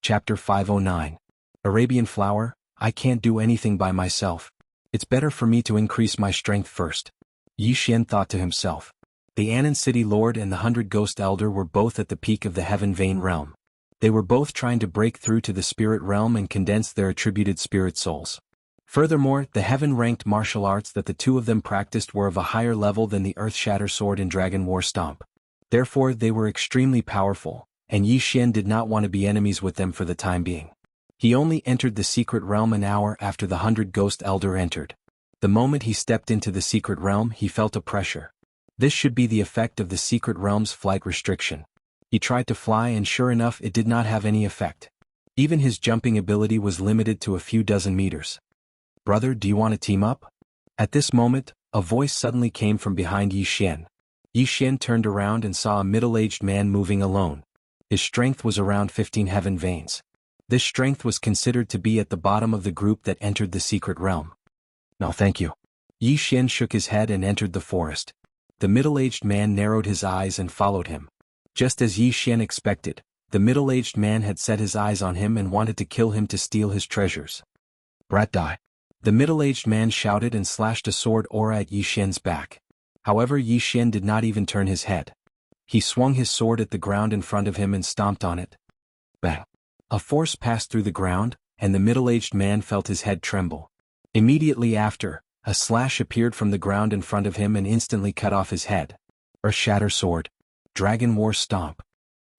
Chapter 509. Arabian Flower, I can't do anything by myself. It's better for me to increase my strength first. Yi Xian thought to himself. The Anan City Lord and the 100 Ghost Elder were both at the peak of the Heaven Vein realm. They were both trying to break through to the spirit realm and condense their attributed spirit souls. Furthermore, the heaven-ranked martial arts that the two of them practiced were of a higher level than the Earth Shatter Sword and Dragon War Stomp. Therefore, they were extremely powerful, and Yi Xian did not want to be enemies with them for the time being. He only entered the secret realm an hour after the 100 Ghost Elder entered. The moment he stepped into the secret realm, he felt a pressure. This should be the effect of the secret realm's flight restriction. He tried to fly and sure enough it did not have any effect. Even his jumping ability was limited to a few dozen meters. "Brother, do you want to team up?" At this moment, a voice suddenly came from behind Yi Xian. Yi Xian turned around and saw a middle-aged man moving alone. His strength was around 15 heaven veins. This strength was considered to be at the bottom of the group that entered the secret realm. "No, thank you." Yi Xian shook his head and entered the forest. The middle-aged man narrowed his eyes and followed him. Just as Yi Xian expected, the middle-aged man had set his eyes on him and wanted to kill him to steal his treasures. "Brat, die!" The middle-aged man shouted and slashed a sword aura at Yi Xian's back. However, Yi Xian did not even turn his head. He swung his sword at the ground in front of him and stomped on it. Bang! A force passed through the ground, and the middle-aged man felt his head tremble. Immediately after, a slash appeared from the ground in front of him and instantly cut off his head. Earth Shatter Sword. Dragon War Stomp.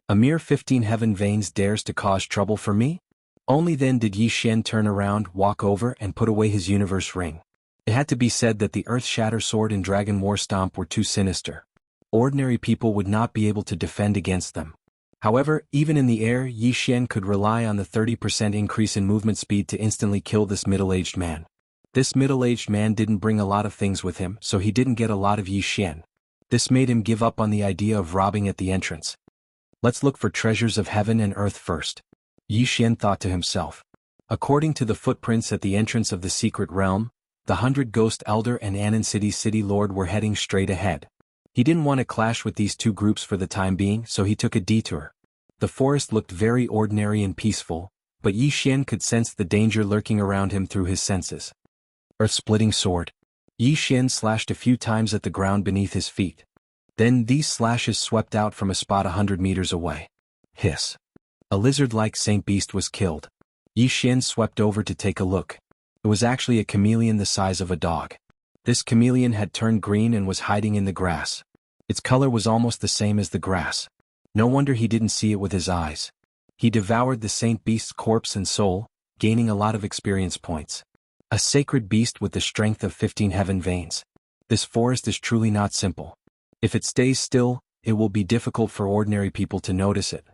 A mere 15 heaven veins dares to cause trouble for me? Only then did Yi Xian turn around, walk over and put away his universe ring. It had to be said that the Earth Shatter Sword and Dragon War Stomp were too sinister. Ordinary people would not be able to defend against them. However, even in the air, Yi Xian could rely on the 30% increase in movement speed to instantly kill this middle-aged man. This middle-aged man didn't bring a lot of things with him, so he didn't get a lot of Yi Xian. This made him give up on the idea of robbing at the entrance. Let's look for treasures of heaven and earth first. Yi Xian thought to himself. According to the footprints at the entrance of the secret realm, the 100 Ghost Elder and Anan City Lord were heading straight ahead. He didn't want to clash with these two groups for the time being, so he took a detour. The forest looked very ordinary and peaceful, but Yi Xian could sense the danger lurking around him through his senses. Earth-splitting sword. Yi Xian slashed a few times at the ground beneath his feet. Then these slashes swept out from a spot 100 meters away. Hiss. A lizard-like saint beast was killed. Yi Xian swept over to take a look. It was actually a chameleon the size of a dog. This chameleon had turned green and was hiding in the grass. Its color was almost the same as the grass. No wonder he didn't see it with his eyes. He devoured the saint beast's corpse and soul, gaining a lot of experience points. A sacred beast with the strength of 15 heaven veins. This forest is truly not simple. If it stays still, it will be difficult for ordinary people to notice it.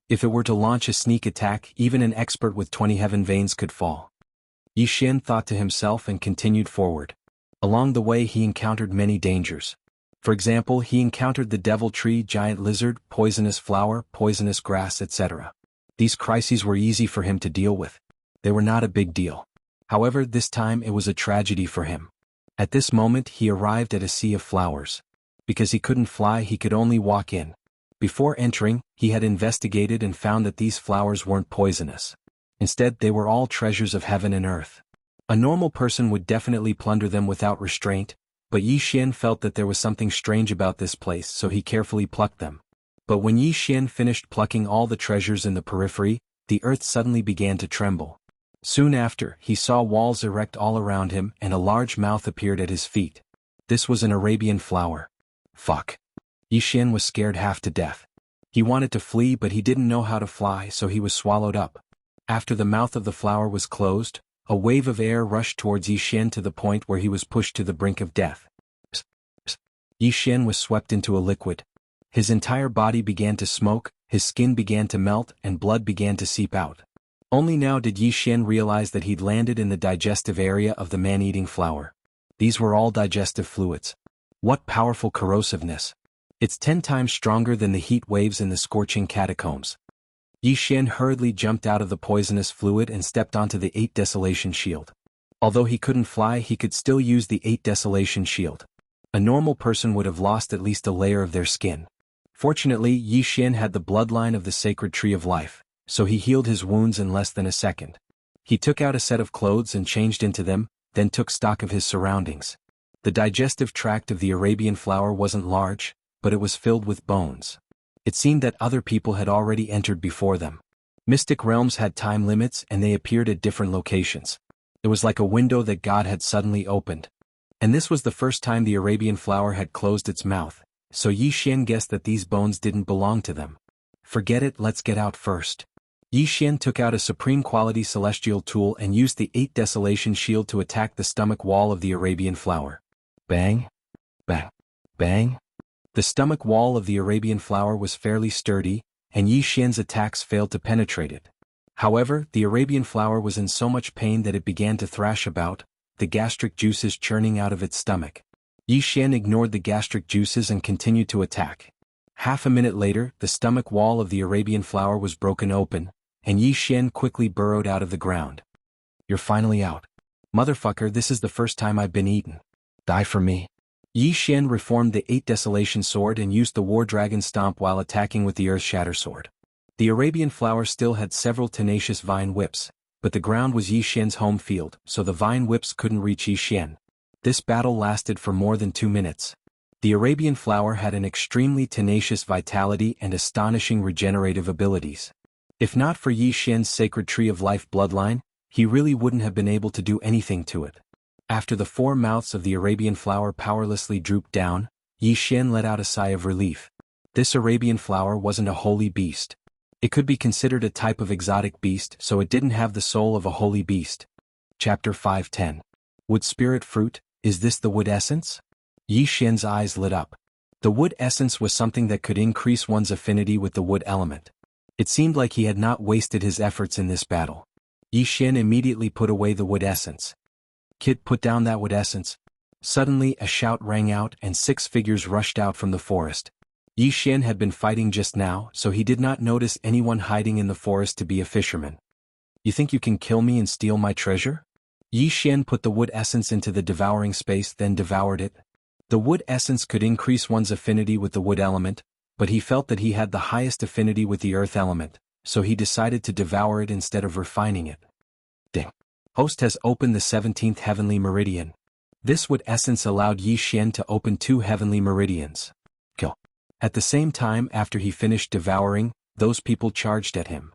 If it were to launch a sneak attack, even an expert with 20 heaven veins could fall. Yi Xian thought to himself and continued forward. Along the way he encountered many dangers. For example, he encountered the devil tree, giant lizard, poisonous flower, poisonous grass, etc. These crises were easy for him to deal with. They were not a big deal. However, this time it was a tragedy for him. At this moment he arrived at a sea of flowers. Because he couldn't fly, he could only walk in. Before entering, he had investigated and found that these flowers weren't poisonous. Instead, they were all treasures of heaven and earth. A normal person would definitely plunder them without restraint, but Yi Xian felt that there was something strange about this place, so he carefully plucked them. But when Yi Xian finished plucking all the treasures in the periphery, the earth suddenly began to tremble. Soon after, he saw walls erect all around him and a large mouth appeared at his feet. This was an Arabian flower. Fuck. Yi Xian was scared half to death. He wanted to flee but he didn't know how to fly, so he was swallowed up. After the mouth of the flower was closed, a wave of air rushed towards Yi Xian to the point where he was pushed to the brink of death. Yi Xian was swept into a liquid. His entire body began to smoke, his skin began to melt and blood began to seep out. Only now did Yi Xian realize that he'd landed in the digestive area of the man-eating flower. These were all digestive fluids. What powerful corrosiveness. It's 10 times stronger than the heat waves in the scorching catacombs. Yi Xian hurriedly jumped out of the poisonous fluid and stepped onto the 8 Desolation Shield. Although he couldn't fly, he could still use the 8 Desolation Shield. A normal person would have lost at least a layer of their skin. Fortunately, Yi Xian had the bloodline of the sacred tree of life. so he healed his wounds in less than a second. He took out a set of clothes and changed into them, then took stock of his surroundings. The digestive tract of the Arabian flower wasn't large, but it was filled with bones. It seemed that other people had already entered before them. Mystic realms had time limits and they appeared at different locations. It was like a window that God had suddenly opened. And this was the first time the Arabian flower had closed its mouth, so Yi Xian guessed that these bones didn't belong to them. Forget it, let's get out first. Yi Xian took out a supreme quality celestial tool and used the 8 Desolation shield to attack the stomach wall of the Arabian flower. Bang! Bang! Bang! The stomach wall of the Arabian flower was fairly sturdy, and Yi Xian's attacks failed to penetrate it. However, the Arabian flower was in so much pain that it began to thrash about, the gastric juices churning out of its stomach. Yi Xian ignored the gastric juices and continued to attack. Half a minute later, the stomach wall of the Arabian flower was broken open, and Yi Xian quickly burrowed out of the ground. You're finally out. Motherfucker, this is the first time I've been eaten. Die for me. Yi Xian reformed the 8 Desolation sword and used the War Dragon Stomp while attacking with the Earth Shatter sword. The Arabian flower still had several tenacious vine whips, but the ground was Yi Xian's home field, so the vine whips couldn't reach Yi Xian. This battle lasted for more than 2 minutes. The Arabian flower had an extremely tenacious vitality and astonishing regenerative abilities. If not for Yi Xian's sacred tree of life bloodline, he really wouldn't have been able to do anything to it. After the 4 mouths of the Arabian flower powerlessly drooped down, Yi Xian let out a sigh of relief. This Arabian flower wasn't a holy beast. It could be considered a type of exotic beast, so it didn't have the soul of a holy beast. Chapter 5:10. Wood Spirit Fruit, is this the wood essence? Yi Xian's eyes lit up. The wood essence was something that could increase one's affinity with the wood element. It seemed like he had not wasted his efforts in this battle. Yi Xian immediately put away the wood essence. Kid, put down that wood essence. Suddenly a shout rang out and 6 figures rushed out from the forest. Yi Xian had been fighting just now, so he did not notice anyone hiding in the forest to be a fisherman. You think you can kill me and steal my treasure? Yi Xian put the wood essence into the devouring space, then devoured it. The wood essence could increase one's affinity with the wood element, but he felt that he had the highest affinity with the earth element, so he decided to devour it instead of refining it. Ding. Host has opened the 17th heavenly meridian. This wood essence allowed Yi Xian to open 2 heavenly meridians. Kill. At the same time, after he finished devouring, those people charged at him.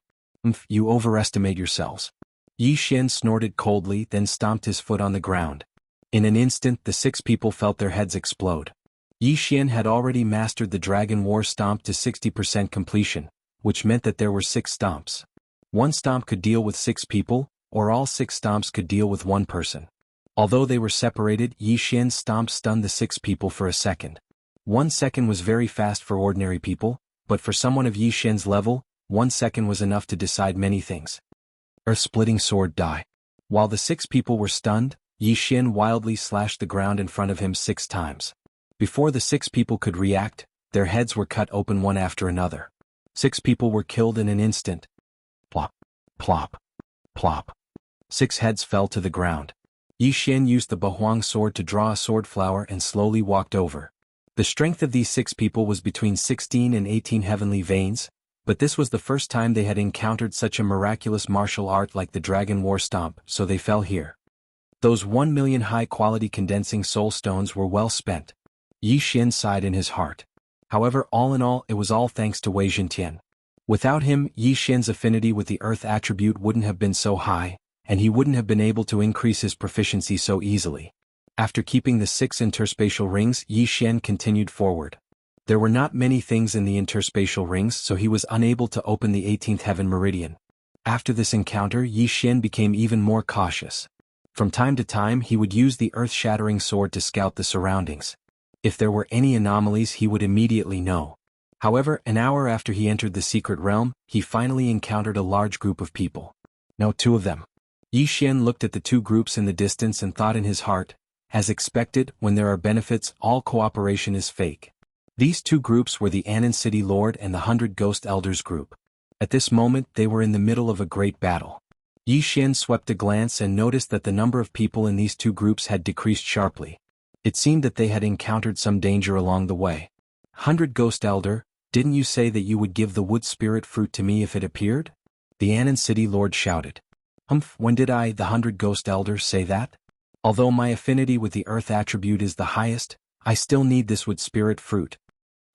You overestimate yourselves. Yi Xian snorted coldly, then stomped his foot on the ground. In an instant, the 6 people felt their heads explode. Yi Xian had already mastered the Dragon War Stomp to 60% completion, which meant that there were 6 stomps. One stomp could deal with 6 people, or all 6 stomps could deal with 1 person. Although they were separated, Yi Xian's stomp stunned the 6 people for a second. 1 second was very fast for ordinary people, but for someone of Yi Xian's level, 1 second was enough to decide many things. Earth-splitting sword die. While the 6 people were stunned, Yi Xian wildly slashed the ground in front of him 6 times. Before the 6 people could react, their heads were cut open one after another. 6 people were killed in an instant. Plop, plop, plop. 6 heads fell to the ground. Yi Xian used the Bahuang sword to draw a sword flower and slowly walked over. The strength of these 6 people was between 16 and 18 heavenly veins, but this was the first time they had encountered such a miraculous martial art like the Dragon War Stomp, so they fell here. Those 1 million high-quality condensing soul stones were well spent. Yi Xian sighed in his heart. However, all in all, it was all thanks to Wei Zhentian. Without him, Yi Xian's affinity with the earth attribute wouldn't have been so high, and he wouldn't have been able to increase his proficiency so easily. After keeping the 6 interspatial rings, Yi Xian continued forward. There were not many things in the interspatial rings, so he was unable to open the 18th heaven meridian. After this encounter, Yi Xian became even more cautious. From time to time, he would use the earth-shattering sword to scout the surroundings. If there were any anomalies, he would immediately know. However, an hour after he entered the secret realm, he finally encountered a large group of people. No, 2 of them. Yi Xian looked at the 2 groups in the distance and thought in his heart, as expected, when there are benefits, all cooperation is fake. These 2 groups were the Anan City Lord and the 100 Ghost Elders group. At this moment, they were in the middle of a great battle. Yi Xian swept a glance and noticed that the number of people in these 2 groups had decreased sharply. It seemed that they had encountered some danger along the way. 100 Ghost Elder, didn't you say that you would give the wood spirit fruit to me if it appeared? The Anan City Lord shouted. When did I, the 100 Ghost Elders, say that? Although my affinity with the earth attribute is the highest, I still need this wood spirit fruit.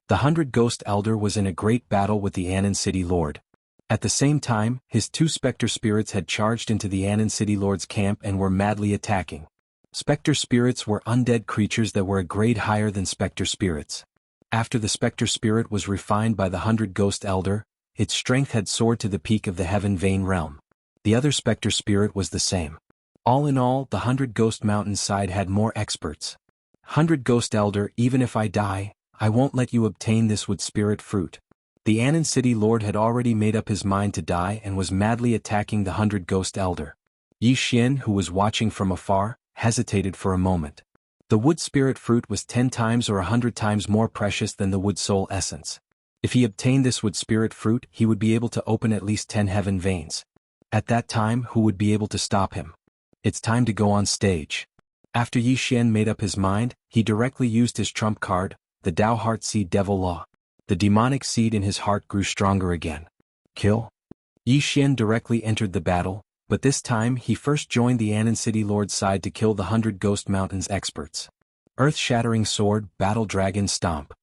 The 100 Ghost Elder was in a great battle with the Anan City Lord. At the same time, his 2 specter spirits had charged into the Anan City Lord's camp and were madly attacking. Specter spirits were undead creatures that were a grade higher than specter spirits. After the specter spirit was refined by the 100 Ghost Elder, its strength had soared to the peak of the Heaven Vein realm. The other specter spirit was the same. All in all, the 100 Ghost Mountain side had more experts. 100 Ghost Elder, even if I die, I won't let you obtain this wood spirit fruit. The Anan City Lord had already made up his mind to die and was madly attacking the 100 Ghost Elder. Yi Xian, who was watching from afar, hesitated for a moment. The wood spirit fruit was 10 times or 100 times more precious than the wood soul essence. If he obtained this wood spirit fruit, he would be able to open at least 10 heaven veins. At that time, who would be able to stop him? It's time to go on stage. After Yi Xian made up his mind, he directly used his trump card, the Dao Heart Seed Devil Law. The demonic seed in his heart grew stronger again. Kill? Yi Xian directly entered the battle, but this time he first joined the Anan City Lord's side to kill the 100 Ghost Mountains experts. Earth-shattering sword, Battle Dragon Stomp.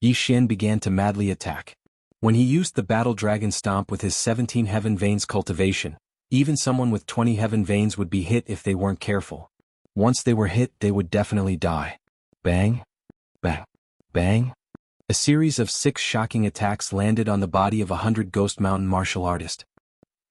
Yi Xian began to madly attack. When he used the Battle Dragon Stomp with his 17 Heaven Veins cultivation, even someone with 20 Heaven Veins would be hit if they weren't careful. Once they were hit, they would definitely die. Bang! Bang! Bang! A series of 6 shocking attacks landed on the body of a 100 Ghost Mountain martial artist.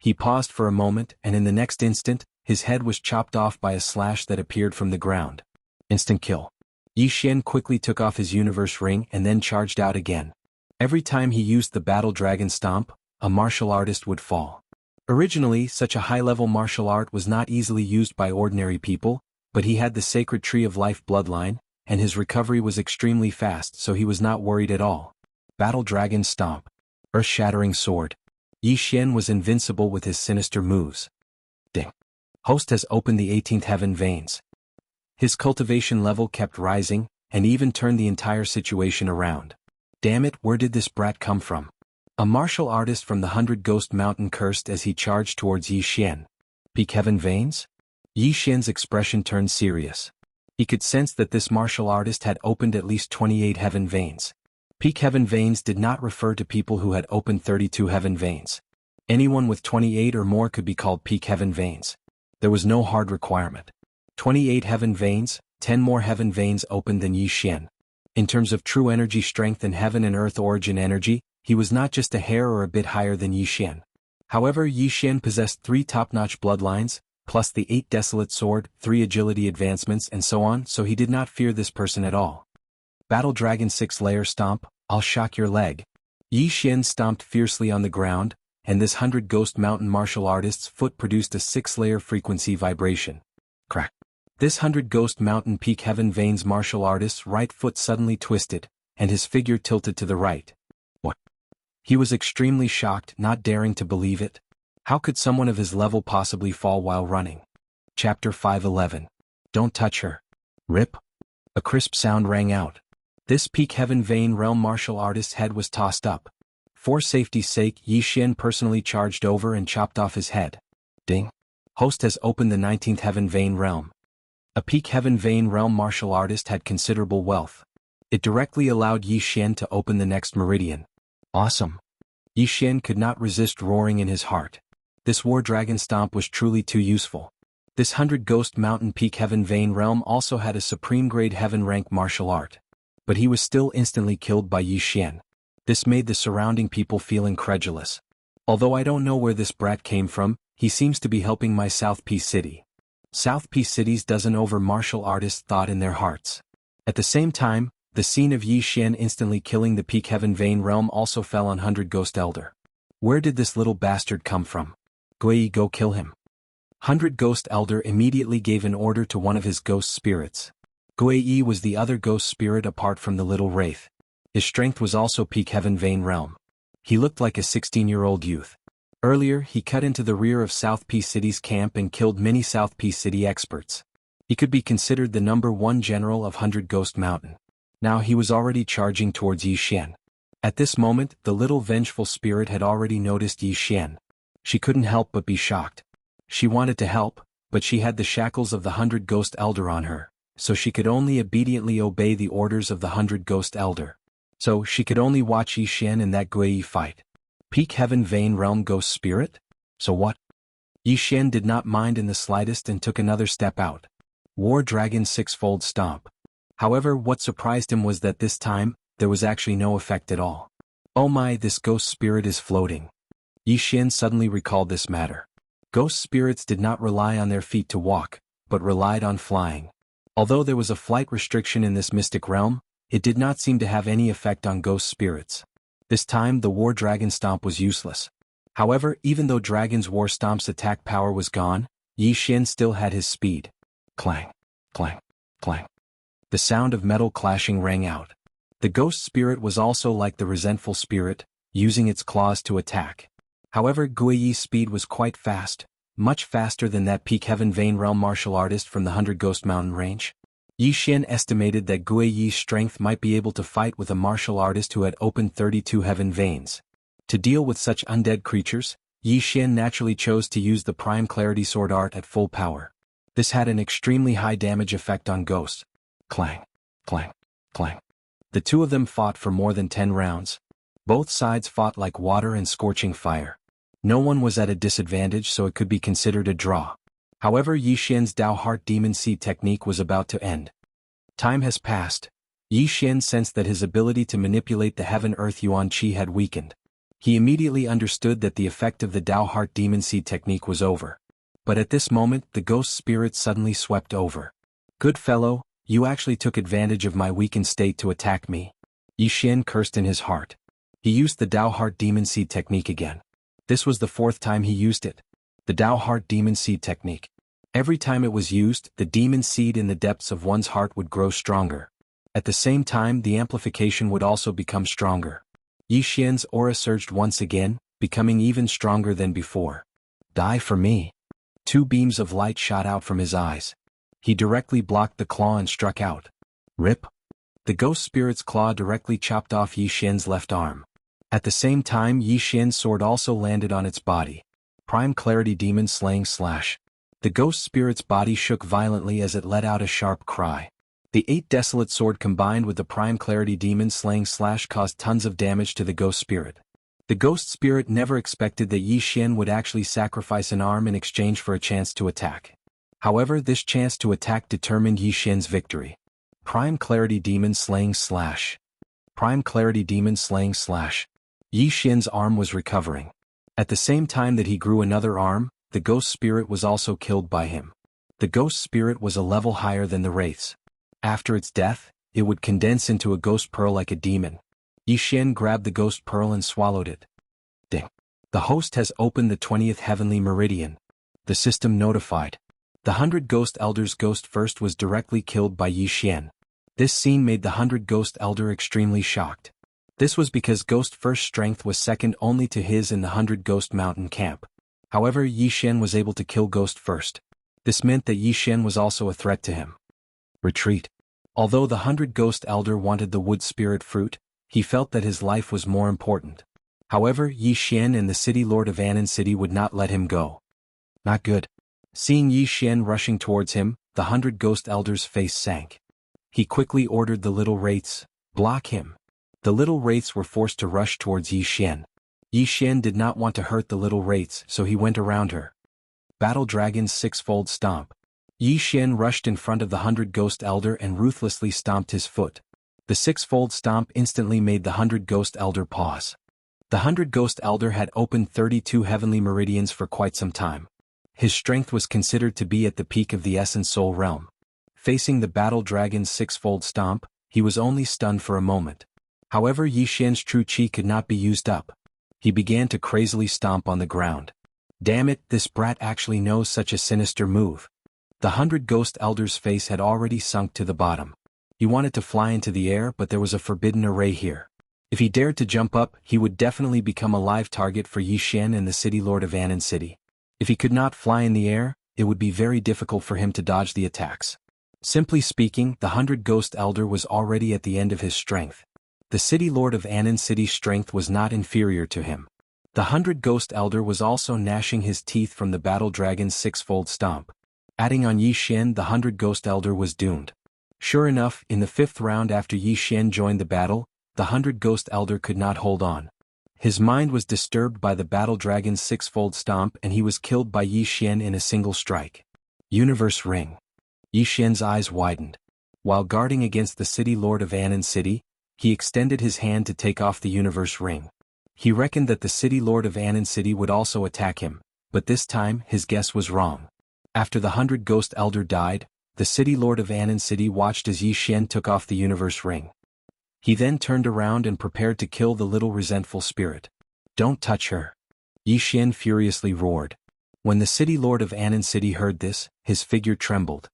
He paused for a moment, and in the next instant, his head was chopped off by a slash that appeared from the ground. Instant kill. Yi Xian quickly took off his universe ring and then charged out again. Every time he used the Battle Dragon Stomp, a martial artist would fall. Originally, such a high-level martial art was not easily used by ordinary people, but he had the Sacred Tree of Life bloodline, and his recovery was extremely fast, so he was not worried at all. Battle Dragon Stomp. Earth-shattering sword. Yi Xian was invincible with his sinister moves. Ding. Host has opened the 18th Heaven Veins. His cultivation level kept rising, and even turned the entire situation around. Damn it, where did this brat come from? A martial artist from the 100 Ghost Mountain cursed as he charged towards Yi Xian. Peak Heaven Veins? Yi Xian's expression turned serious. He could sense that this martial artist had opened at least 28 Heaven Veins. Peak Heaven Veins did not refer to people who had opened 32 Heaven Veins. Anyone with 28 or more could be called Peak Heaven Veins. There was no hard requirement. 28 Heaven Veins, 10 more Heaven Veins opened than Yi Xian. In terms of true energy strength and heaven and earth origin energy, he was not just a hair or a bit higher than Yi Xian. However, Yi Xian possessed 3 top-notch bloodlines, plus the 8 Desolate Sword, 3 agility advancements and so on, so he did not fear this person at all. Battle Dragon 6-layer Stomp, I'll shock your leg. Yi Xian stomped fiercely on the ground, and this 100 Ghost Mountain martial artist's foot produced a 6-layer frequency vibration. Crack. This 100 Ghost Mountain Peak Heaven Veins martial artist's right foot suddenly twisted, and his figure tilted to the right. What? He was extremely shocked, not daring to believe it. How could someone of his level possibly fall while running? Chapter 511. Don't touch her. Rip. A crisp sound rang out. This Peak Heaven Vein realm martial artist's head was tossed up. For safety's sake, Yi Xian personally charged over and chopped off his head. Ding. Host has opened the 19th Heaven Vein realm. A Peak Heaven Vein realm martial artist had considerable wealth. It directly allowed Yi Xian to open the next meridian. Awesome. Yi Xian could not resist roaring in his heart. This War Dragon Stomp was truly too useful. This 100 Ghost Mountain Peak Heaven Vein realm also had a supreme grade heaven rank martial art. But he was still instantly killed by Yi Xian. This made the surrounding people feel incredulous. Although I don't know where this brat came from, he seems to be helping my South Peace City. South Peace City's dozen over martial artists thought in their hearts. At the same time, the scene of Yi Xian instantly killing the Peak Heaven Vein realm also fell on 100 Ghost Elder. Where did this little bastard come from? Gui, go kill him. 100 Ghost Elder immediately gave an order to one of his ghost spirits. Gui was the other ghost spirit apart from the little wraith. His strength was also Peak Heaven Vein realm. He looked like a 16-year-old youth. Earlier, he cut into the rear of South Peace City's camp and killed many South Peace City experts. He could be considered the #1 general of 100 Ghost Mountain. Now he was already charging towards Yi Xian. At this moment, the little vengeful spirit had already noticed Yi Xian. She couldn't help but be shocked. She wanted to help, but she had the shackles of the 100 Ghost Elder on her, so she could only obediently obey the orders of the 100 Ghost Elder. So she could only watch Yi Xian in that Guiyi fight. Peak Heaven Vein Realm Ghost Spirit? So what? Yi Xian did not mind in the slightest and took another step out. War Dragon Sixfold Stomp. However, what surprised him was that this time, there was actually no effect at all. Oh my, this ghost spirit is floating. Yi Xian suddenly recalled this matter. Ghost spirits did not rely on their feet to walk, but relied on flying. Although there was a flight restriction in this mystic realm, it did not seem to have any effect on ghost spirits. This time the War Dragon Stomp was useless. However, even though Dragon's War Stomp's attack power was gone, Yi Xian still had his speed. Clang, clang, clang. The sound of metal clashing rang out. The ghost spirit was also like the resentful spirit, using its claws to attack. However, Guiyi's speed was quite fast, much faster than that Peak Heaven Vein Realm martial artist from the 100 Ghost Mountain range. Yi Xian estimated that Guiyi's strength might be able to fight with a martial artist who had opened 32 heaven veins. To deal with such undead creatures, Yi Xian naturally chose to use the Prime Clarity Sword art at full power. This had an extremely high damage effect on ghosts. Clang, clang, clang. The two of them fought for more than 10 rounds. Both sides fought like water and scorching fire. No one was at a disadvantage, so it could be considered a draw. However, Yi Xian's Dao Heart Demon Seed technique was about to end. Time has passed. Yi Xian sensed that his ability to manipulate the Heaven-Earth Yuan Qi had weakened. He immediately understood that the effect of the Dao Heart Demon Seed technique was over. But at this moment, the ghost spirit suddenly swept over. Good fellow, you actually took advantage of my weakened state to attack me. Yi Xian cursed in his heart. He used the Dao Heart Demon Seed technique again. This was the 4th time he used it. The Dao Heart Demon Seed technique. Every time it was used, the demon seed in the depths of one's heart would grow stronger. At the same time, the amplification would also become stronger. Yi Xian's aura surged once again, becoming even stronger than before. Die for me. 2 beams of light shot out from his eyes. He directly blocked the claw and struck out. Rip. The ghost spirit's claw directly chopped off Yi Xian's left arm. At the same time, Yi Xian's sword also landed on its body. Prime Clarity Demon Slaying Slash. The ghost spirit's body shook violently as it let out a sharp cry. The 8 Desolate Sword combined with the Prime Clarity Demon Slaying Slash caused tons of damage to the ghost spirit. The ghost spirit never expected that Yi Xian would actually sacrifice an arm in exchange for a chance to attack. However, this chance to attack determined Yi Xian's victory. Prime Clarity Demon Slaying Slash. Prime Clarity Demon Slaying Slash. Yi Xian's arm was recovering. At the same time that he grew another arm, the ghost spirit was also killed by him. The ghost spirit was a level higher than the wraiths. After its death, it would condense into a ghost pearl like a demon. Yi Xian grabbed the ghost pearl and swallowed it. Ding. The host has opened the 20th heavenly meridian. The system notified. The 100 Ghost Elders' Ghost First was directly killed by Yi Xian. This scene made the 100 Ghost Elder extremely shocked. This was because Ghost First's strength was second only to his in the 100 Ghost Mountain camp. However, Yi Xian was able to kill Ghost First. This meant that Yi Xian was also a threat to him. Retreat. Although the 100 Ghost Elder wanted the Wood Spirit Fruit, he felt that his life was more important. However, Yi Xian and the City Lord of Anan City would not let him go. Not good. Seeing Yi Xian rushing towards him, the 100 Ghost Elder's face sank. He quickly ordered the little wraiths, block him. The little wraiths were forced to rush towards Yi Xian. Yi Xian did not want to hurt the little wraiths, so he went around her. Battle Dragon's Sixfold Stomp. Yi Xian rushed in front of the 100 Ghost Elder and ruthlessly stomped his foot. The Sixfold Stomp instantly made the 100 Ghost Elder pause. The 100 Ghost Elder had opened 32 heavenly meridians for quite some time. His strength was considered to be at the peak of the Essence Soul realm. Facing the Battle Dragon's Sixfold Stomp, he was only stunned for a moment. However, Yi Xian's true qi could not be used up. He began to crazily stomp on the ground. Damn it, this brat actually knows such a sinister move. The 100 Ghost Elder's face had already sunk to the bottom. He wanted to fly into the air, but there was a forbidden array here. If he dared to jump up, he would definitely become a live target for Yi Xian and the City Lord of Anan City. If he could not fly in the air, it would be very difficult for him to dodge the attacks. Simply speaking, the 100 Ghost Elder was already at the end of his strength. The City Lord of Anan City's strength was not inferior to him. The 100 Ghost Elder was also gnashing his teeth from the battle dragon's sixfold stomp. Adding on Yi Xian, the 100 Ghost Elder was doomed. Sure enough, in the 5th round after Yi Xian joined the battle, the 100 Ghost Elder could not hold on. His mind was disturbed by the battle dragon's sixfold stomp and he was killed by Yi Xian in a single strike. Universe Ring. Yi Xian's eyes widened. While guarding against the city lord of Anan City, he extended his hand to take off the Universe Ring. He reckoned that the city lord of Anan City would also attack him, but this time his guess was wrong. After the 100 Ghost Elder died, the city lord of Anan City watched as Yi Xian took off the Universe Ring. He then turned around and prepared to kill the little resentful spirit. "Don't touch her!" Yi Xian furiously roared. When the city lord of Anan City heard this, his figure trembled.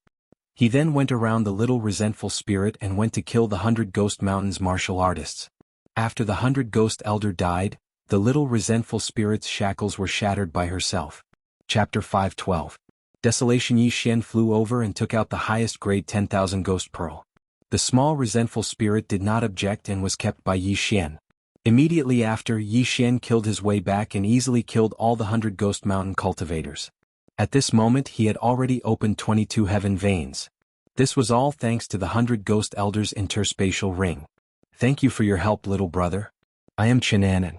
He then went around the little resentful spirit and went to kill the 100 Ghost Mountain's martial artists. After the 100 Ghost Elder died, the little resentful spirit's shackles were shattered by herself. Chapter 512. Desolation. Yi Xian flew over and took out the highest grade 10,000 Ghost Pearl. The small resentful spirit did not object and was kept by Yi Xian. Immediately after, Yi Xian killed his way back and easily killed all the 100 Ghost Mountain cultivators. At this moment he had already opened 22 heaven veins. This was all thanks to the 100 Ghost Elders' interspatial ring. "Thank you for your help, little brother. I am Chen Anan."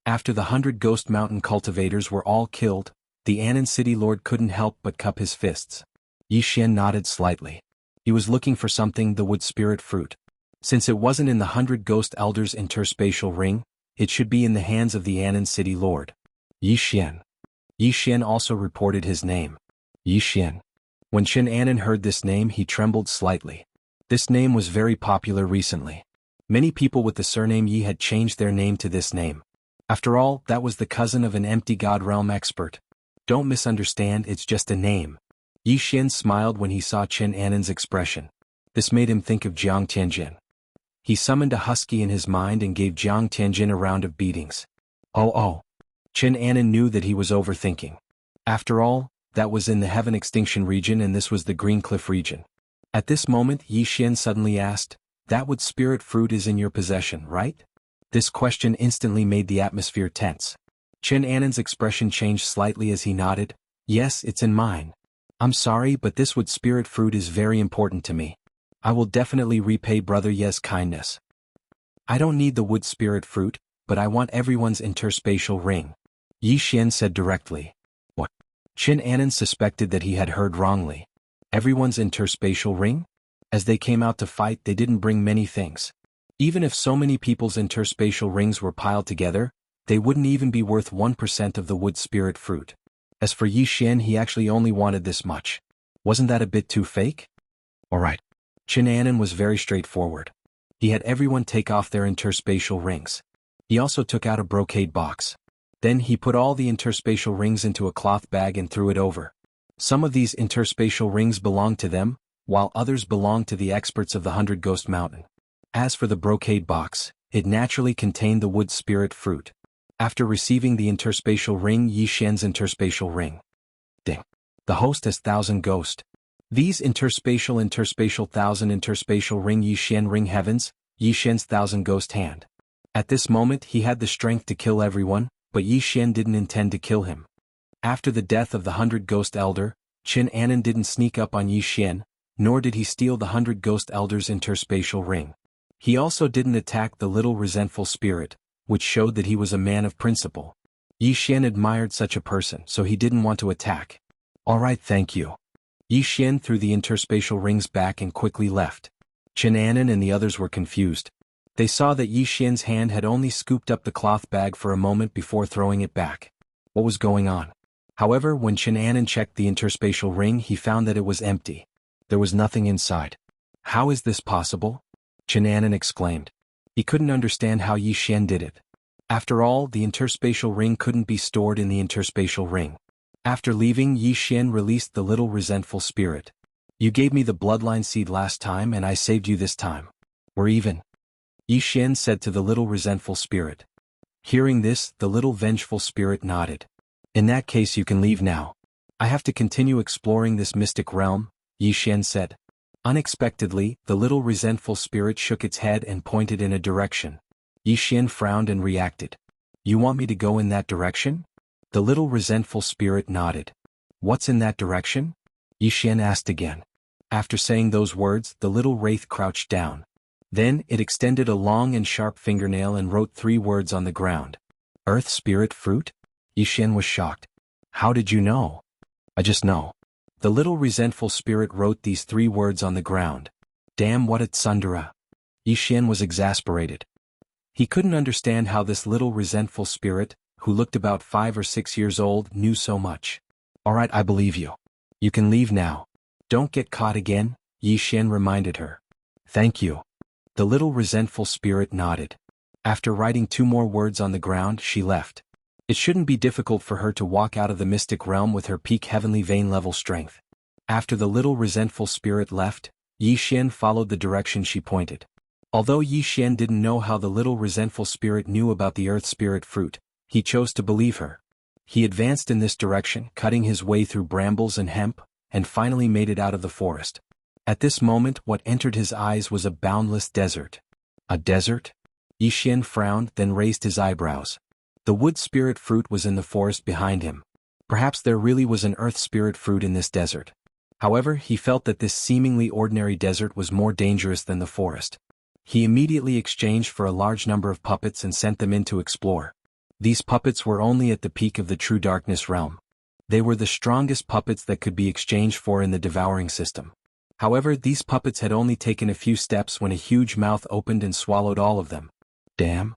After the 100 Ghost Mountain cultivators were all killed, the Anan City Lord couldn't help but cup his fists. Yi Xian nodded slightly. He was looking for something, the wood spirit fruit. Since it wasn't in the 100 Ghost Elders' interspatial ring, it should be in the hands of the Anan City Lord. Yi Xian. Yi Xian also reported his name. Yi Xian. When Chen Anan heard this name he trembled slightly. This name was very popular recently. Many people with the surname Yi had changed their name to this name. After all, that was the cousin of an empty god realm expert. Don't misunderstand, it's just a name. Yi Xian smiled when he saw Chen Anan's expression. This made him think of Jiang Tianjin. He summoned a husky in his mind and gave Jiang Tianjin a round of beatings. Oh. Chen Anan knew that he was overthinking. After all, that was in the Heaven Extinction region and this was the Green Cliff region. At this moment Yi Xian suddenly asked, "That wood spirit fruit is in your possession, right?" This question instantly made the atmosphere tense. Chen Anan's expression changed slightly as he nodded. "Yes, it's in mine. I'm sorry, but this wood spirit fruit is very important to me. I will definitely repay Brother Ye's kindness. I don't need the wood spirit fruit, but I want everyone's interspatial ring," Yi Xian said directly. What? Chen Anan suspected that he had heard wrongly. Everyone's interspatial ring? As they came out to fight they didn't bring many things. Even if so many people's interspatial rings were piled together, they wouldn't even be worth 1% of the wood spirit fruit. As for Yi Xian, he actually only wanted this much. Wasn't that a bit too fake? Alright. Chen Anan was very straightforward. He had everyone take off their interspatial rings. He also took out a brocade box. Then he put all the interspatial rings into a cloth bag and threw it over. Some of these interspatial rings belonged to them, while others belonged to the experts of the 100 Ghost Mountain. As for the brocade box, it naturally contained the wood spirit fruit. After receiving the interspatial ring, Yi Xian's interspatial ring. Ding. The host has 1,000 ghost. These interspatial 1,000 interspatial ring Yi Xian ring heavens, Yi Xian's 1,000 ghost hand. At this moment he had the strength to kill everyone, but Yi Xian didn't intend to kill him. After the death of the 100 Ghost Elder, Chen Anan didn't sneak up on Yi Xian, nor did he steal the 100 Ghost Elder's interspatial ring. He also didn't attack the little resentful spirit, which showed that he was a man of principle. Yi Xian admired such a person, so he didn't want to attack. Alright, thank you. Yi Xian threw the interspatial rings back and quickly left. Chen Anan and the others were confused. They saw that Yi Xian's hand had only scooped up the cloth bag for a moment before throwing it back. What was going on? However, when Chen Anan checked the interspatial ring he found that it was empty. There was nothing inside. How is this possible? Chen Anan exclaimed. He couldn't understand how Yi Xian did it. After all, the interspatial ring couldn't be stored in the interspatial ring. After leaving, Yi Xian released the little resentful spirit. You gave me the bloodline seed last time and I saved you this time. We're even. Yi Xian said to the little resentful spirit. Hearing this, the little vengeful spirit nodded. In that case you can leave now. I have to continue exploring this mystic realm, Yi Xian said. Unexpectedly, the little resentful spirit shook its head and pointed in a direction. Yi Xian frowned and reacted. You want me to go in that direction? The little resentful spirit nodded. What's in that direction? Yixian asked again. After saying those words, the little wraith crouched down. Then it extended a long and sharp fingernail and wrote 3 words on the ground. Earth Spirit Fruit? Yixian was shocked. How did you know? I just know. The little resentful spirit wrote these 3 words on the ground. Damn, what a tsundere. Yixian was exasperated. He couldn't understand how this little resentful spirit, who looked about 5 or 6 years old, knew so much. Alright, I believe you. You can leave now. Don't get caught again, Yixian reminded her. Thank you. The little resentful spirit nodded. After writing 2 more words on the ground, she left. It shouldn't be difficult for her to walk out of the mystic realm with her peak heavenly vein level strength. After the little resentful spirit left, Yixian followed the direction she pointed. Although Yixian didn't know how the little resentful spirit knew about the earth spirit fruit, he chose to believe her. He advanced in this direction, cutting his way through brambles and hemp, and finally made it out of the forest. At this moment, what entered his eyes was a boundless desert. A desert? Yixian frowned, then raised his eyebrows. The wood spirit fruit was in the forest behind him. Perhaps there really was an earth spirit fruit in this desert. However, he felt that this seemingly ordinary desert was more dangerous than the forest. He immediately exchanged for a large number of puppets and sent them in to explore. These puppets were only at the peak of the true darkness realm. They were the strongest puppets that could be exchanged for in the devouring system. However, these puppets had only taken a few steps when a huge mouth opened and swallowed all of them. Damn!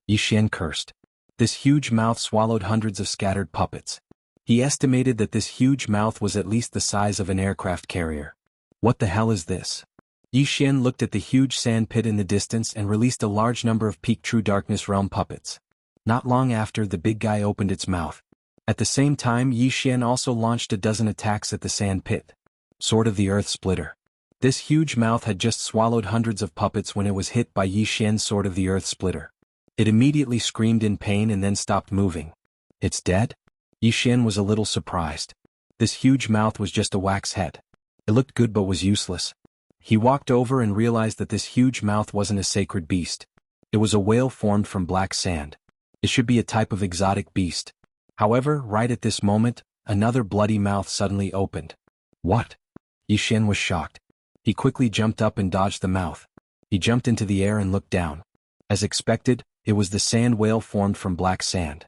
Yixian cursed. This huge mouth swallowed hundreds of scattered puppets. He estimated that this huge mouth was at least the size of an aircraft carrier. What the hell is this? Yixian looked at the huge sand pit in the distance and released a large number of peak true darkness realm puppets. Not long after, the big guy opened its mouth. At the same time, Yixian also launched a dozen attacks at the sand pit. Sword of the Earth Splitter. This huge mouth had just swallowed hundreds of puppets when it was hit by Yixian's Sword of the Earth Splitter. It immediately screamed in pain and then stopped moving. It's dead? Yixian was a little surprised. This huge mouth was just a wax head. It looked good but was useless. He walked over and realized that this huge mouth wasn't a sacred beast. It was a whale formed from black sand. It should be a type of exotic beast. However, right at this moment, another bloody mouth suddenly opened. What? Yixian was shocked. He quickly jumped up and dodged the mouth. He jumped into the air and looked down. As expected, it was the sand whale formed from black sand.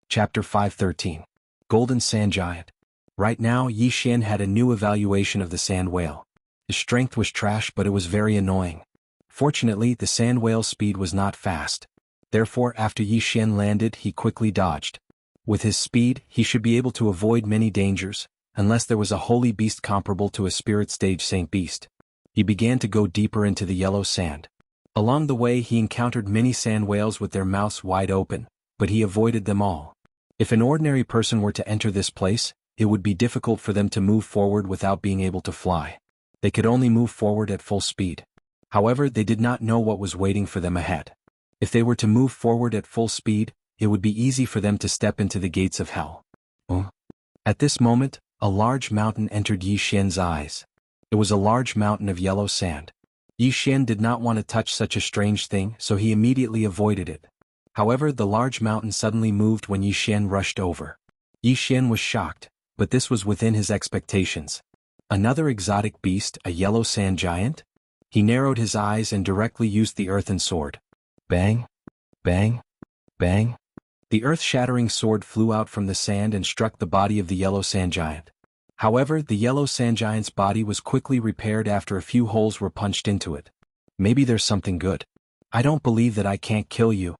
Chapter 513. Golden Sand Giant. Right now, Yixian had a new evaluation of the sand whale. His strength was trash, but it was very annoying. Fortunately, the sand whale's speed was not fast. Therefore, after Yixian landed, he quickly dodged. With his speed, he should be able to avoid many dangers, unless there was a holy beast comparable to a spirit stage saint beast. He began to go deeper into the yellow sand. Along the way, he encountered many sand whales with their mouths wide open, but he avoided them all. If an ordinary person were to enter this place, it would be difficult for them to move forward without being able to fly. They could only move forward at full speed. However, they did not know what was waiting for them ahead. If they were to move forward at full speed, it would be easy for them to step into the gates of hell. At this moment, a large mountain entered Yixian's eyes. It was a large mountain of yellow sand. Yixian did not want to touch such a strange thing, so he immediately avoided it. However, the large mountain suddenly moved when Yixian rushed over. Yixian was shocked, but this was within his expectations. Another exotic beast, a yellow sand giant? He narrowed his eyes and directly used the earthen sword. Bang! Bang! Bang! The earth-shattering sword flew out from the sand and struck the body of the yellow sand giant. However, the yellow sand giant's body was quickly repaired after a few holes were punched into it. Maybe there's something good. I don't believe that I can't kill you.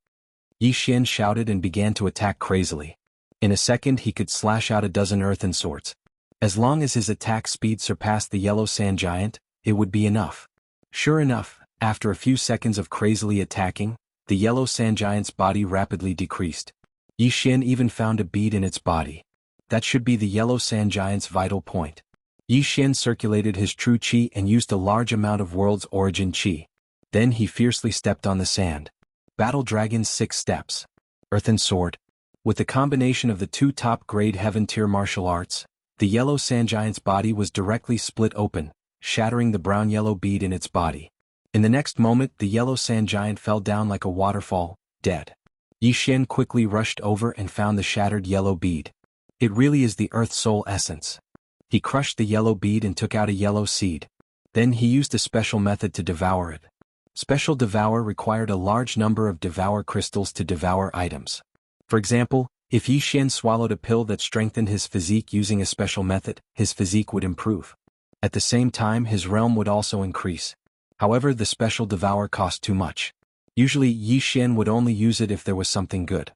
Yixian shouted and began to attack crazily. In a second he could slash out a dozen earthen swords. As long as his attack speed surpassed the yellow sand giant, it would be enough. Sure enough, after a few seconds of crazily attacking, the yellow sand giant's body rapidly decreased. Yixian even found a bead in its body. That should be the yellow sand giant's vital point. Yixian circulated his true qi and used a large amount of world's origin qi. Then he fiercely stepped on the sand. Battle Dragon's 6 steps. Earthen Sword. With the combination of the 2 top-grade heaven-tier martial arts, the yellow sand giant's body was directly split open, shattering the brown-yellow bead in its body. In the next moment, the yellow sand giant fell down like a waterfall, dead. Yi Xian quickly rushed over and found the shattered yellow bead. It really is the Earth Soul essence. He crushed the yellow bead and took out a yellow seed. Then he used a special method to devour it. Special Devour required a large number of Devour crystals to devour items. For example, if Yi Xian swallowed a pill that strengthened his physique using a special method, his physique would improve. At the same time, his realm would also increase. However, the Special Devour cost too much. Usually Yi Xian would only use it if there was something good.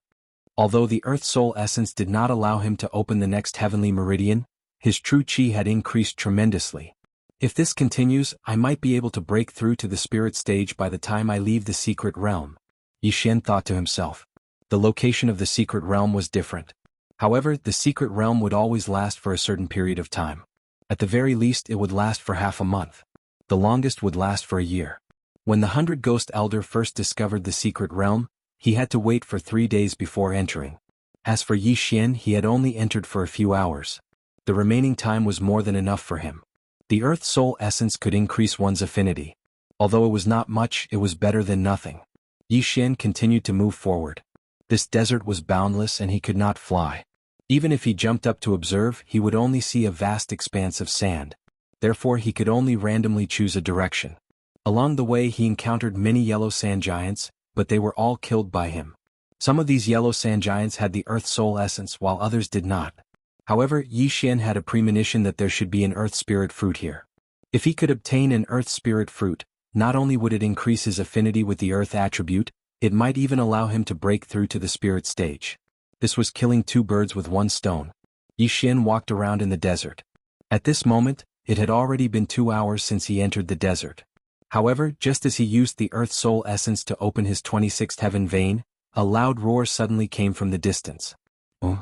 Although the Earth Soul essence did not allow him to open the next heavenly meridian, his true qi had increased tremendously. If this continues, I might be able to break through to the spirit stage by the time I leave the secret realm, Yi Xian thought to himself. The location of the secret realm was different. However, the secret realm would always last for a certain period of time. At the very least, it would last for half a month. The longest would last for a year. When the 100 Ghost Elder first discovered the secret realm, he had to wait for 3 days before entering. As for Yi Xian, he had only entered for a few hours. The remaining time was more than enough for him. The Earth Soul essence could increase one's affinity. Although it was not much, it was better than nothing. Yi Xian continued to move forward. This desert was boundless and he could not fly. Even if he jumped up to observe, he would only see a vast expanse of sand. Therefore he could only randomly choose a direction. Along the way he encountered many yellow sand giants, but they were all killed by him. Some of these yellow sand giants had the Earth Soul essence while others did not. However, Yi Xian had a premonition that there should be an Earth Spirit fruit here. If he could obtain an Earth Spirit fruit, not only would it increase his affinity with the Earth attribute, it might even allow him to break through to the spirit stage. This was killing 2 birds with 1 stone. Yi Xian walked around in the desert. At this moment, it had already been 2 hours since he entered the desert. However, just as he used the Earth Soul essence to open his 26th heaven vein, a loud roar suddenly came from the distance. Oh?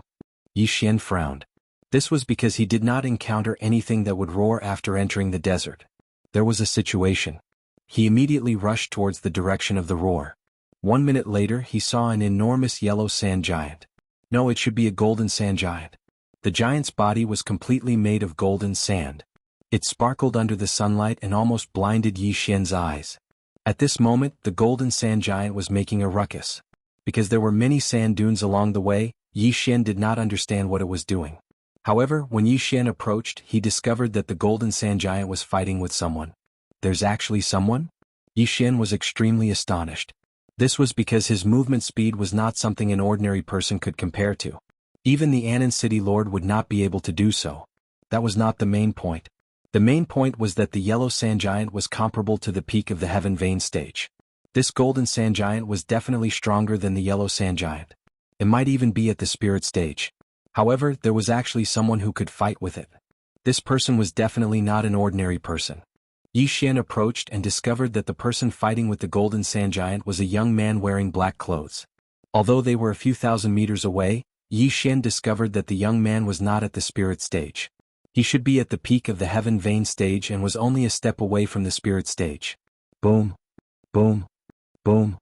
Yi Xian frowned. This was because he did not encounter anything that would roar after entering the desert. There was a situation. He immediately rushed towards the direction of the roar. 1 minute later he saw an enormous yellow sand giant. No, it should be a golden sand giant. The giant's body was completely made of golden sand. It sparkled under the sunlight and almost blinded Yi Xian's eyes. At this moment, the golden sand giant was making a ruckus. Because there were many sand dunes along the way, Yi Xian did not understand what it was doing. However, when Yi Xian approached, he discovered that the golden sand giant was fighting with someone. There's actually someone? Yi Xian was extremely astonished. This was because his movement speed was not something an ordinary person could compare to. Even the Anan City Lord would not be able to do so. That was not the main point. The main point was that the yellow sand giant was comparable to the peak of the heaven vein stage. This golden sand giant was definitely stronger than the yellow sand giant. It might even be at the spirit stage. However, there was actually someone who could fight with it. This person was definitely not an ordinary person. Yi Xian approached and discovered that the person fighting with the golden sand giant was a young man wearing black clothes. Although they were a few thousand meters away, Yi Xian discovered that the young man was not at the spirit stage. He should be at the peak of the heaven vein stage and was only a step away from the spirit stage. Boom. Boom. Boom.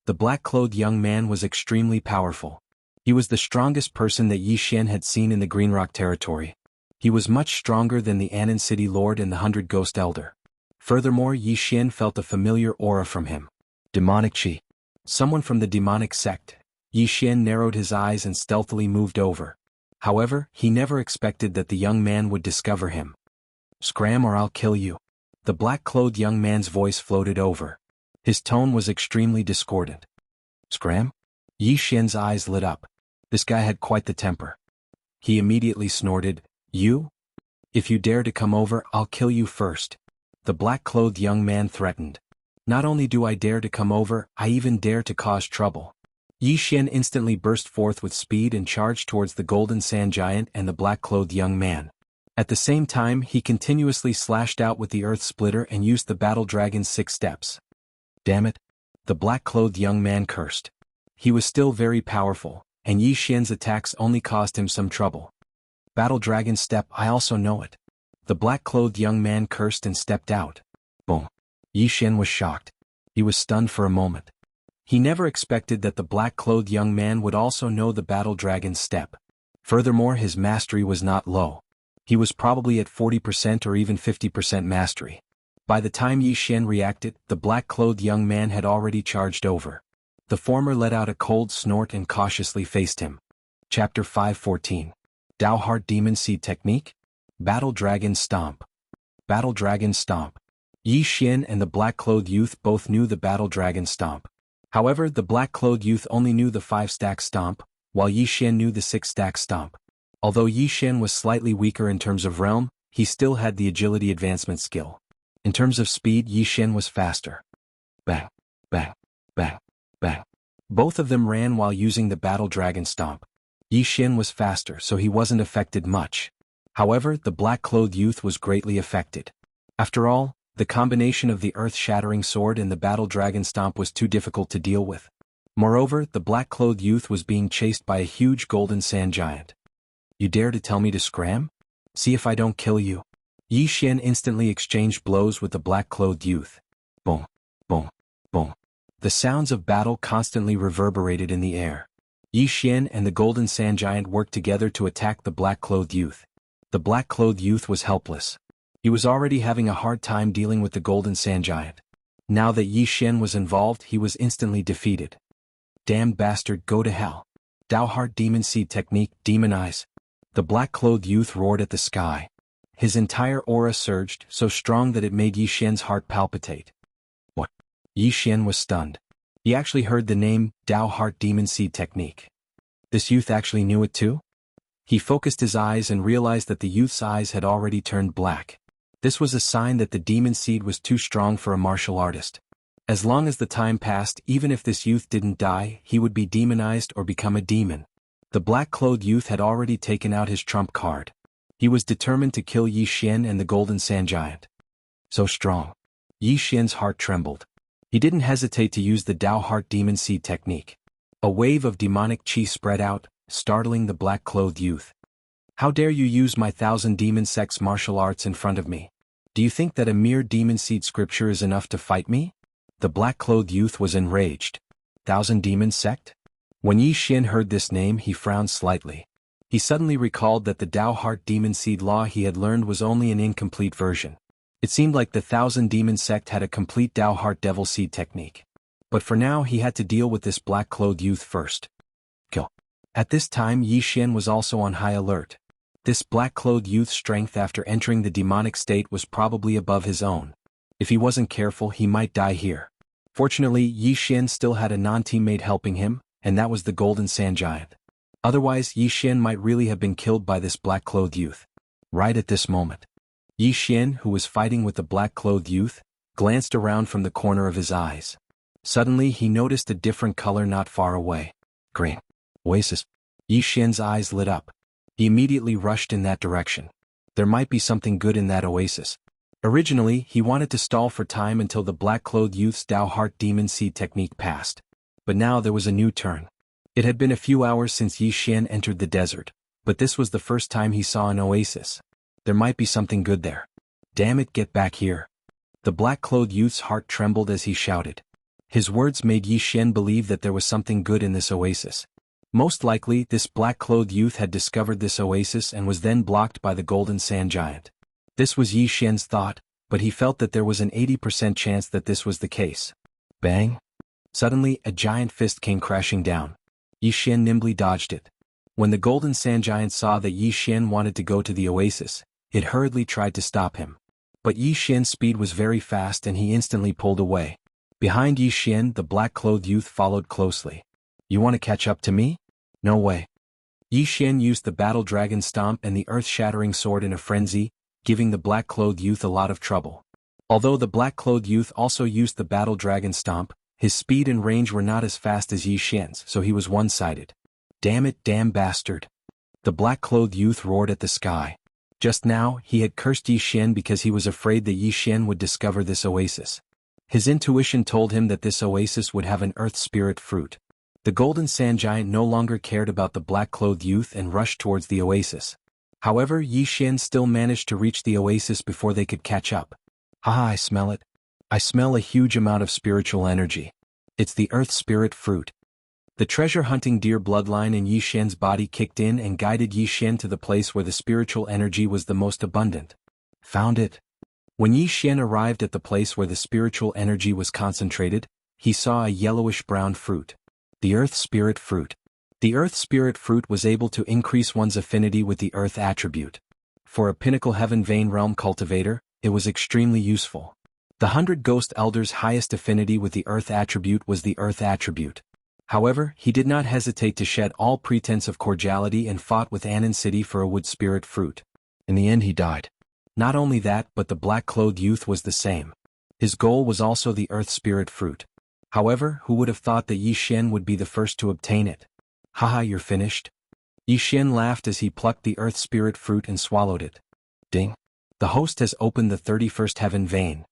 The black-clothed young man was extremely powerful. He was the strongest person that Yi Xian had seen in the Green Rock territory. He was much stronger than the Anan City Lord and the 100 Ghost Elder. Furthermore, Yi Xian felt a familiar aura from him. Demonic Qi. Someone from the demonic sect. Yi Xian narrowed his eyes and stealthily moved over. However, he never expected that the young man would discover him. Scram or I'll kill you. The black-clothed young man's voice floated over. His tone was extremely discordant. Scram? Yi Xian's eyes lit up. This guy had quite the temper. He immediately snorted, You? If you dare to come over, I'll kill you first. The black-clothed young man threatened. Not only do I dare to come over, I even dare to cause trouble. Yi Xian instantly burst forth with speed and charged towards the golden sand giant and the black-clothed young man. At the same time, he continuously slashed out with the earth splitter and used the battle dragon's 6 steps. Damn it! The black-clothed young man cursed. He was still very powerful, and Yi Xian's attacks only caused him some trouble. Battle dragon step, I also know it. The black-clothed young man cursed and stepped out. Boom. Yi Xian was shocked. He was stunned for a moment. He never expected that the black-clothed young man would also know the battle dragon's step. Furthermore, his mastery was not low. He was probably at 40% or even 50% mastery. By the time Yi Xian reacted, the black-clothed young man had already charged over. The former let out a cold snort and cautiously faced him. Chapter 5:14. Dao Heart Demon Seed Technique? Battle Dragon Stomp. Battle Dragon Stomp. Yi Xian and the black-clothed youth both knew the Battle Dragon Stomp. However, the black-clothed youth only knew the 5-stack stomp, while Yi Xian knew the 6-stack stomp. Although Yi Xian was slightly weaker in terms of realm, he still had the agility advancement skill. In terms of speed, Yi Xian was faster. Bang, bang, bang, bang. Both of them ran while using the Battle Dragon Stomp. Yi Xian was faster, so he wasn't affected much. However, the black-clothed youth was greatly affected. After all, the combination of the earth-shattering sword and the Battle Dragon Stomp was too difficult to deal with. Moreover, the black-clothed youth was being chased by a huge golden sand giant. You dare to tell me to scram? See if I don't kill you. Yi Xian instantly exchanged blows with the black-clothed youth. Boom, boom, boom. The sounds of battle constantly reverberated in the air. Yi Xian and the golden sand giant worked together to attack the black-clothed youth. The black-clothed youth was helpless. He was already having a hard time dealing with the golden sand giant. Now that Yi Xian was involved, he was instantly defeated. Damned bastard, go to hell. Dao Heart Demon Seed Technique, Demon Eyes. The black-clothed youth roared at the sky. His entire aura surged, so strong that it made Yi Xian's heart palpitate. What? Yi Xian was stunned. He actually heard the name, Dao Heart Demon Seed Technique. This youth actually knew it too? He focused his eyes and realized that the youth's eyes had already turned black. This was a sign that the demon seed was too strong for a martial artist. As long as the time passed, even if this youth didn't die, he would be demonized or become a demon. The black-clothed youth had already taken out his trump card. He was determined to kill Yi Xian and the golden sand giant. So strong. Yi Xian's heart trembled. He didn't hesitate to use the Dao Heart Demon Seed Technique. A wave of demonic chi spread out, startling the black-clothed youth. How dare you use my 1,000 demon sects martial arts in front of me? Do you think that a mere demon seed scripture is enough to fight me? The black-clothed youth was enraged. 1,000 demon sect? When Yi Xian heard this name, he frowned slightly. He suddenly recalled that the Dao Heart Demon Seed law he had learned was only an incomplete version. It seemed like the 1,000 demon sect had a complete Dao Heart Devil Seed technique. But for now he had to deal with this black-clothed youth first. Kill. At this time Yi Xian was also on high alert. This black-clothed youth's strength after entering the demonic state was probably above his own. If he wasn't careful, he might die here. Fortunately, Yi Xian still had a non-teammate helping him, and that was the golden sand giant. Otherwise, Yi Xian might really have been killed by this black-clothed youth. Right at this moment, Yi Xian, who was fighting with the black-clothed youth, glanced around from the corner of his eyes. Suddenly, he noticed a different color not far away. Green. Oasis. Yi Xian's eyes lit up. He immediately rushed in that direction. There might be something good in that oasis. Originally, he wanted to stall for time until the black-clothed youth's Dao Heart Demon Seed technique passed. But now there was a new turn. It had been a few hours since Yi Xian entered the desert, but this was the first time he saw an oasis. There might be something good there. Damn it, get back here. The black-clothed youth's heart trembled as he shouted. His words made Yi Xian believe that there was something good in this oasis. Most likely, this black-clothed youth had discovered this oasis and was then blocked by the golden sand giant. This was Yi Xian's thought, but he felt that there was an 80% chance that this was the case. Bang! Suddenly, a giant fist came crashing down. Yi Xian nimbly dodged it. When the golden sand giant saw that Yi Xian wanted to go to the oasis, it hurriedly tried to stop him. But Yi Xian's speed was very fast and he instantly pulled away. Behind Yi Xian, the black-clothed youth followed closely. You want to catch up to me? No way. Yi Xian used the Battle Dragon Stomp and the earth-shattering sword in a frenzy, giving the black-clothed youth a lot of trouble. Although the black-clothed youth also used the Battle Dragon Stomp, his speed and range were not as fast as Yi Xian's, so he was one-sided. Damn it, damn bastard. The black-clothed youth roared at the sky. Just now, he had cursed Yi Xian because he was afraid that Yi Xian would discover this oasis. His intuition told him that this oasis would have an earth spirit fruit. The golden sand giant no longer cared about the black-clothed youth and rushed towards the oasis. However, Yi Xian still managed to reach the oasis before they could catch up. Haha, I smell it. I smell a huge amount of spiritual energy. It's the earth spirit fruit. The treasure-hunting deer bloodline in Yi Xian's body kicked in and guided Yi Xian to the place where the spiritual energy was the most abundant. Found it. When Yi Xian arrived at the place where the spiritual energy was concentrated, he saw a yellowish-brown fruit. The Earth Spirit Fruit. The Earth Spirit Fruit was able to increase one's affinity with the Earth attribute. For a pinnacle heaven vein realm cultivator, it was extremely useful. The 100 Ghost Elders' highest affinity with the Earth attribute was the Earth attribute. However, he did not hesitate to shed all pretense of cordiality and fought with Anan City for a Wood Spirit Fruit. In the end he died. Not only that, but the black-clothed youth was the same. His goal was also the Earth Spirit Fruit. However, who would have thought that Yi Xian would be the first to obtain it? Haha, you're finished? Yi Xian laughed as he plucked the Earth Spirit Fruit and swallowed it. Ding! The host has opened the 31st heaven vein.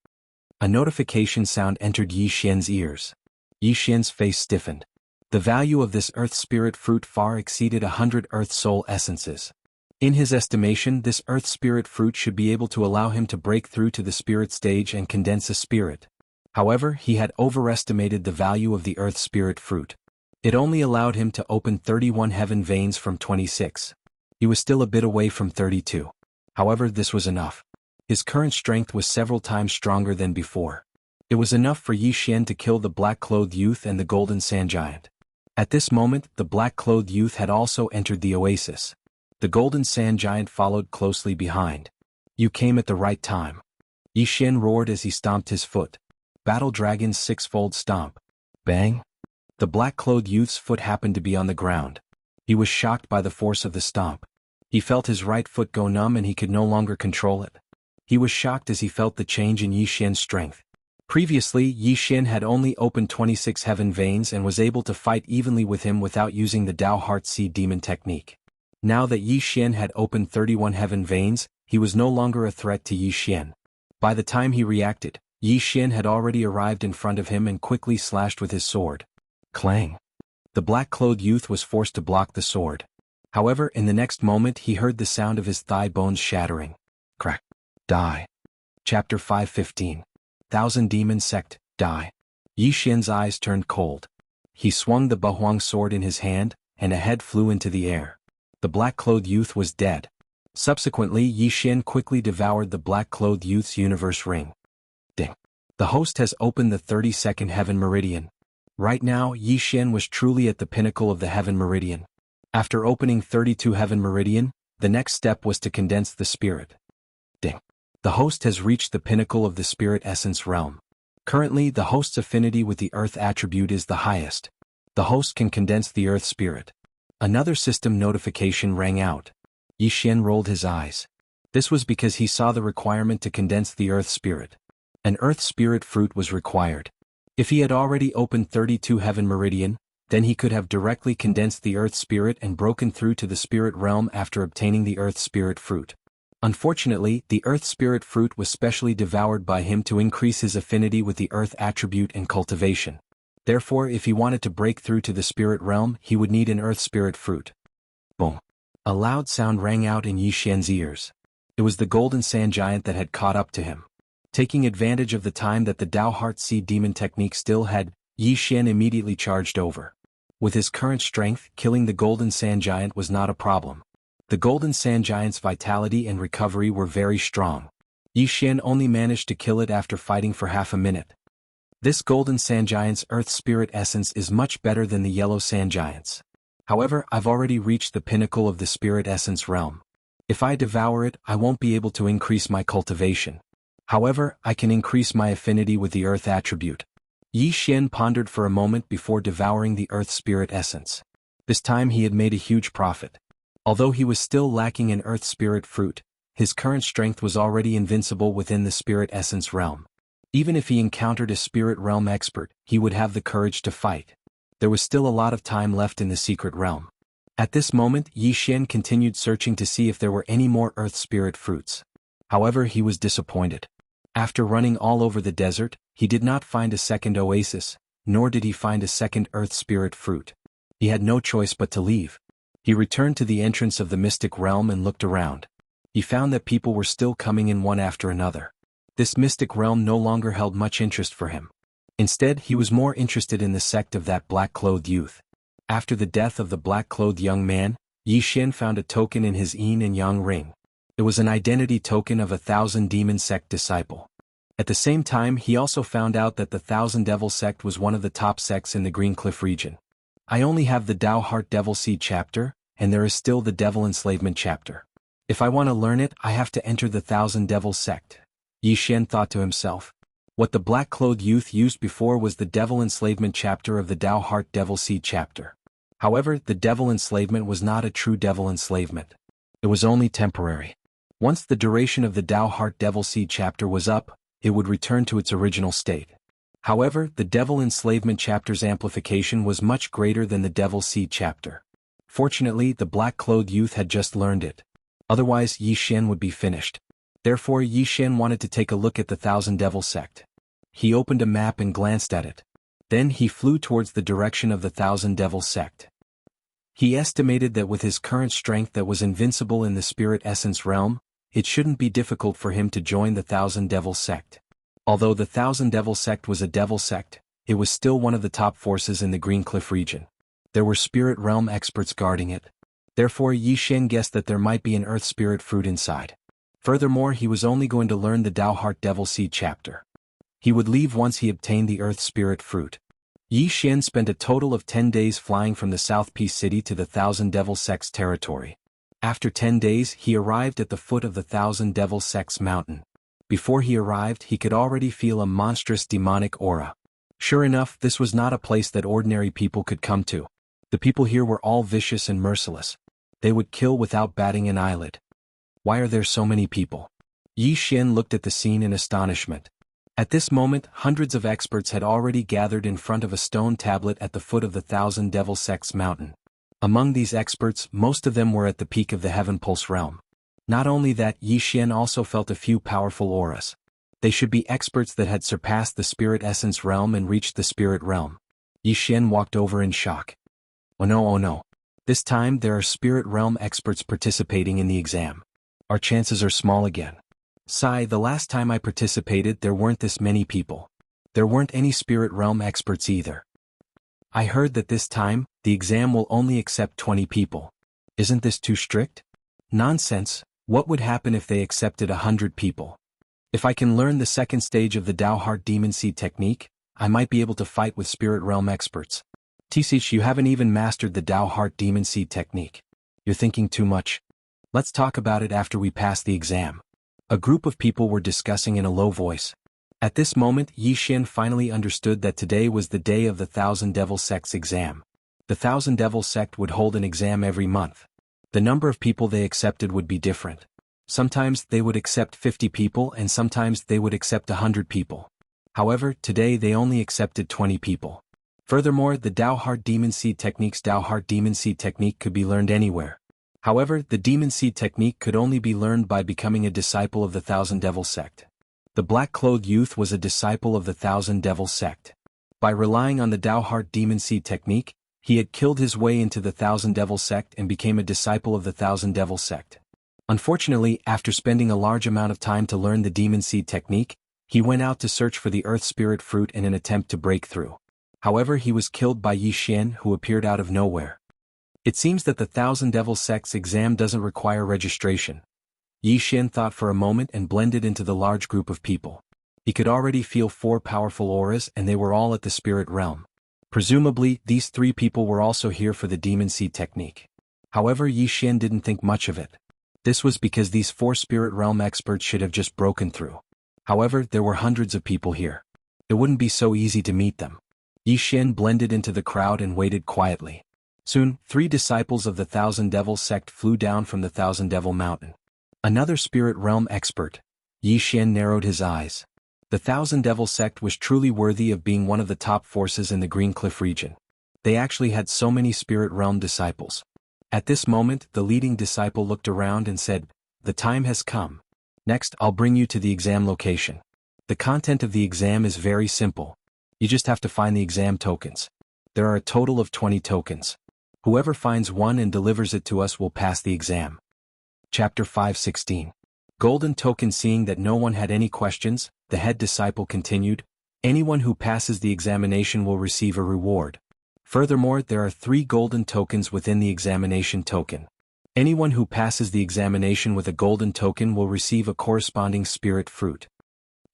A notification sound entered Yi Xian's ears. Yi Xian's face stiffened. The value of this Earth Spirit Fruit far exceeded 100 Earth Soul Essences. In his estimation, this Earth Spirit Fruit should be able to allow him to break through to the Spirit stage and condense a spirit. However, he had overestimated the value of the Earth Spirit Fruit. It only allowed him to open 31 heaven veins from 26. He was still a bit away from 32. However, this was enough. His current strength was several times stronger than before. It was enough for Yi Xian to kill the black-clothed youth and the golden sand giant. At this moment, the black-clothed youth had also entered the oasis. The golden sand giant followed closely behind. You came at the right time. Yi Xian roared as he stomped his foot. Battle Dragon's six-fold stomp. Bang! The black-clothed youth's foot happened to be on the ground. He was shocked by the force of the stomp. He felt his right foot go numb and he could no longer control it. He was shocked as he felt the change in Yi Xian's strength. Previously, Yi Xian had only opened 26 heaven veins and was able to fight evenly with him without using the Dao Heart Seed Demon technique. Now that Yi Xian had opened 31 heaven veins, he was no longer a threat to Yi Xian. By the time he reacted, Yi Xian had already arrived in front of him and quickly slashed with his sword. Clang! The black-clothed youth was forced to block the sword. However, in the next moment he heard the sound of his thigh bones shattering. Crack! Die. Chapter 515. Thousand Demon Sect, Die. Yi Xian's eyes turned cold. He swung the Bahuang sword in his hand, and a head flew into the air. The black-clothed youth was dead. Subsequently, Yi Xian quickly devoured the black-clothed youth's universe ring. Ding! The host has opened the 32nd heaven meridian. Right now, Yi Xian was truly at the pinnacle of the heaven meridian. After opening 32 heaven meridian, the next step was to condense the spirit. Ding! The host has reached the pinnacle of the spirit essence realm. Currently, the host's affinity with the earth attribute is the highest. The host can condense the earth spirit. Another system notification rang out. Yi Xian rolled his eyes. This was because he saw the requirement to condense the earth spirit. An earth spirit fruit was required. If he had already opened 32 heaven meridian, then he could have directly condensed the earth spirit and broken through to the spirit realm after obtaining the earth spirit fruit. Unfortunately, the Earth Spirit Fruit was specially devoured by him to increase his affinity with the Earth attribute and cultivation. Therefore, if he wanted to break through to the Spirit realm, he would need an Earth Spirit Fruit. Boom! A loud sound rang out in Yi Xian's ears. It was the golden sand giant that had caught up to him. Taking advantage of the time that the Dao Heart Seed Demon technique still had, Yi Xian immediately charged over. With his current strength, killing the golden sand giant was not a problem. The golden sand giant's vitality and recovery were very strong. Yi Xian only managed to kill it after fighting for half a minute. This golden sand giant's earth spirit essence is much better than the yellow sand giant's. However, I've already reached the pinnacle of the spirit essence realm. If I devour it, I won't be able to increase my cultivation. However, I can increase my affinity with the earth attribute. Yi Xian pondered for a moment before devouring the earth spirit essence. This time he had made a huge profit. Although he was still lacking in Earth Spirit Fruit, his current strength was already invincible within the Spirit Essence realm. Even if he encountered a Spirit Realm expert, he would have the courage to fight. There was still a lot of time left in the Secret Realm. At this moment, Yi Xian continued searching to see if there were any more Earth Spirit Fruits. However, he was disappointed. After running all over the desert, he did not find a second oasis, nor did he find a second Earth Spirit Fruit. He had no choice but to leave. He returned to the entrance of the mystic realm and looked around. He found that people were still coming in one after another. This mystic realm no longer held much interest for him. Instead, he was more interested in the sect of that black-clothed youth. After the death of the black-clothed young man, Yi Xian found a token in his yin and yang ring. It was an identity token of a 1,000 demon sect disciple. At the same time, he also found out that the 1,000 devil sect was one of the top sects in the Green Cliff region. I only have the Tao Heart Devil Seed chapter, and there is still the Devil Enslavement chapter. If I want to learn it, I have to enter the Thousand Devils sect. Yi Xian thought to himself. What the black-clothed youth used before was the Devil Enslavement chapter of the Tao Heart Devil Seed chapter. However, the Devil Enslavement was not a true Devil Enslavement. It was only temporary. Once the duration of the Tao Heart Devil Seed chapter was up, it would return to its original state. However, the Devil Enslavement chapter's amplification was much greater than the Devil Seed chapter. Fortunately, the black-clothed youth had just learned it. Otherwise, Yi Xian would be finished. Therefore, Yi Xian wanted to take a look at the Thousand Devil sect. He opened a map and glanced at it. Then he flew towards the direction of the Thousand Devil sect. He estimated that with his current strength that was invincible in the spirit essence realm, it shouldn't be difficult for him to join the Thousand Devil sect. Although the Thousand Devil sect was a devil sect, it was still one of the top forces in the Green Cliff region. There were spirit realm experts guarding it. Therefore, Yi Xian guessed that there might be an earth spirit fruit inside. Furthermore, he was only going to learn the Tao Heart Devil Seed chapter. He would leave once he obtained the earth spirit fruit. Yi Xian spent a total of 10 days flying from the South Peace City to the Thousand Devil Sect's territory. After 10 days, he arrived at the foot of the Thousand Devil Sect's mountain. Before he arrived, he could already feel a monstrous demonic aura. Sure enough, this was not a place that ordinary people could come to. The people here were all vicious and merciless. They would kill without batting an eyelid. Why are there so many people? Yi Xian looked at the scene in astonishment. At this moment, hundreds of experts had already gathered in front of a stone tablet at the foot of the Thousand Devil Sect's mountain. Among these experts, most of them were at the peak of the Heaven Pulse realm. Not only that, Yi Xian also felt a few powerful auras. They should be experts that had surpassed the spirit essence realm and reached the spirit realm. Yi Xian walked over in shock. Oh no, oh no. This time there are spirit realm experts participating in the exam. Our chances are small again. Sigh, the last time I participated there weren't this many people. There weren't any spirit realm experts either. I heard that this time, the exam will only accept 20 people. Isn't this too strict? Nonsense, what would happen if they accepted 100 people? If I can learn the second stage of the Tao Heart Demon Seed technique, I might be able to fight with spirit realm experts. Tisich, you haven't even mastered the Tao Heart Demon Seed technique. You're thinking too much. Let's talk about it after we pass the exam. A group of people were discussing in a low voice. At this moment, Yi Xian finally understood that today was the day of the Thousand Devil Sect's exam. The Thousand Devil Sect would hold an exam every month. The number of people they accepted would be different. Sometimes they would accept 50 people and sometimes they would accept 100 people. However, today they only accepted 20 people. Furthermore, the Tao Heart Demon Seed technique's Tao Heart Demon Seed technique could be learned anywhere. However, the Demon Seed technique could only be learned by becoming a disciple of the Thousand Devil Sect. The black-clothed youth was a disciple of the Thousand Devil Sect. By relying on the Tao Heart Demon Seed technique, he had killed his way into the Thousand Devil Sect and became a disciple of the Thousand Devil Sect. Unfortunately, after spending a large amount of time to learn the Demon Seed technique, he went out to search for the Earth Spirit Fruit in an attempt to break through. However, he was killed by Yi Xian, who appeared out of nowhere. It seems that the Thousand Devil Sect's exam doesn't require registration. Yi Xian thought for a moment and blended into the large group of people. He could already feel 4 powerful auras and they were all at the spirit realm. Presumably, these 3 people were also here for the Demon Seed technique. However, Yi Xian didn't think much of it. This was because these 4 spirit realm experts should have just broken through. However, there were hundreds of people here. It wouldn't be so easy to meet them. Yi Xian blended into the crowd and waited quietly. Soon, 3 disciples of the Thousand Devil Sect flew down from the Thousand Devil Mountain. Another spirit realm expert. Yi Xian narrowed his eyes. The Thousand Devil Sect was truly worthy of being one of the top forces in the Green Cliff region. They actually had so many spirit realm disciples. At this moment, the leading disciple looked around and said, "The time has come. Next, I'll bring you to the exam location. The content of the exam is very simple. You just have to find the exam tokens. There are a total of 20 tokens. Whoever finds one and delivers it to us will pass the exam." Chapter 5:16. Golden Token. Seeing that no one had any questions, the head disciple continued, "Anyone who passes the examination will receive a reward. Furthermore, there are 3 golden tokens within the examination token. Anyone who passes the examination with a golden token will receive a corresponding spirit fruit."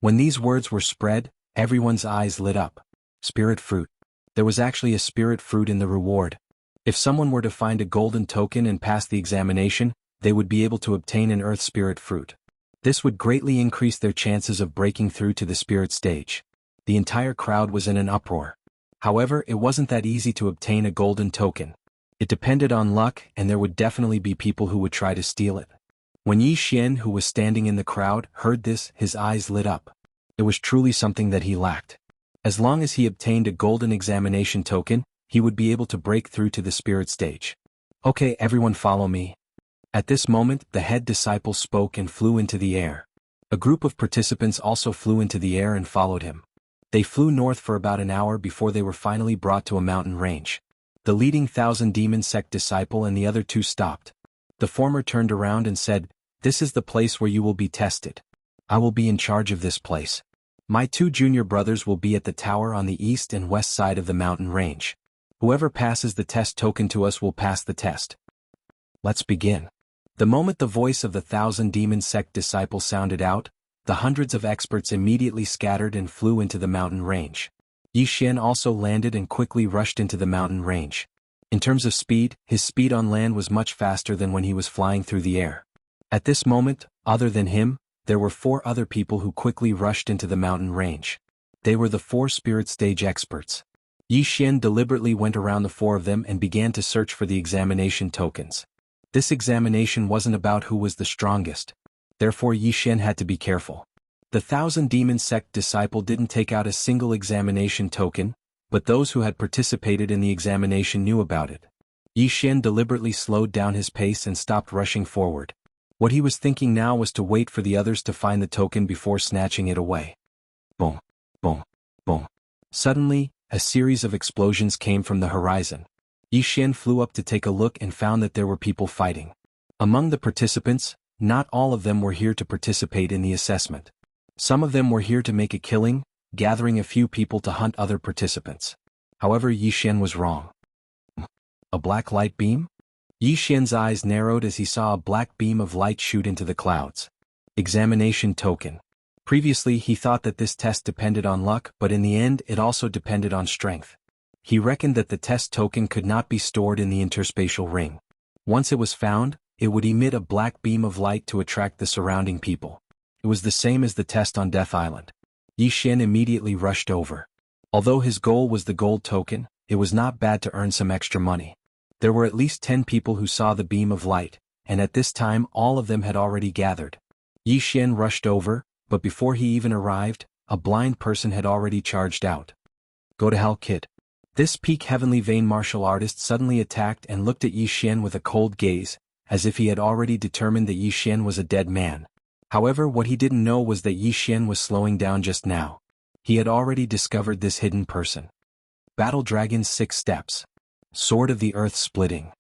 When these words were spread, everyone's eyes lit up. Spirit fruit. There was actually a spirit fruit in the reward. If someone were to find a golden token and pass the examination, they would be able to obtain an earth spirit fruit. This would greatly increase their chances of breaking through to the spirit stage. The entire crowd was in an uproar. However, it wasn't that easy to obtain a golden token. It depended on luck, and there would definitely be people who would try to steal it. When Yi Xian, who was standing in the crowd, heard this, his eyes lit up. It was truly something that he lacked. As long as he obtained a golden examination token, he would be able to break through to the spirit stage. Okay, everyone follow me. At this moment, the head disciple spoke and flew into the air. A group of participants also flew into the air and followed him. They flew north for about an hour before they were finally brought to a mountain range. The leading Thousand Demon Sect disciple and the other two stopped. The former turned around and said, "This is the place where you will be tested. I will be in charge of this place. My two junior brothers will be at the tower on the east and west side of the mountain range. Whoever passes the test token to us will pass the test. Let's begin." The moment the voice of the Thousand Demon Sect disciple sounded out, the hundreds of experts immediately scattered and flew into the mountain range. Yi Xian also landed and quickly rushed into the mountain range. In terms of speed, his speed on land was much faster than when he was flying through the air. At this moment, other than him, there were 4 other people who quickly rushed into the mountain range. They were the 4 spirit stage experts. Yi Xian deliberately went around the 4 of them and began to search for the examination tokens. This examination wasn't about who was the strongest. Therefore Yi Xian had to be careful. The Thousand Demon Sect disciple didn't take out a single examination token, but those who had participated in the examination knew about it. Yi Xian deliberately slowed down his pace and stopped rushing forward. What he was thinking now was to wait for the others to find the token before snatching it away. Boom, boom, boom. Suddenly, a series of explosions came from the horizon. Yi Xian flew up to take a look and found that there were people fighting. Among the participants, not all of them were here to participate in the assessment. Some of them were here to make a killing, gathering a few people to hunt other participants. However, Yi Xian was wrong. A black light beam? Yi Xian's eyes narrowed as he saw a black beam of light shoot into the clouds. Examination token. Previously he thought that this test depended on luck, but in the end it also depended on strength. He reckoned that the test token could not be stored in the interspatial ring. Once it was found, it would emit a black beam of light to attract the surrounding people. It was the same as the test on Death Island. Yi Xian immediately rushed over. Although his goal was the gold token, it was not bad to earn some extra money. There were at least 10 people who saw the beam of light, and at this time all of them had already gathered. Yi Xian rushed over, but before he even arrived, a blind person had already charged out. Go to hell, kid. This peak heavenly vein martial artist suddenly attacked and looked at Yi Xian with a cold gaze, as if he had already determined that Yi Xian was a dead man. However, what he didn't know was that Yi Xian was slowing down just now. He had already discovered this hidden person. Battle Dragon's 6 steps. Sword of the Earth splitting.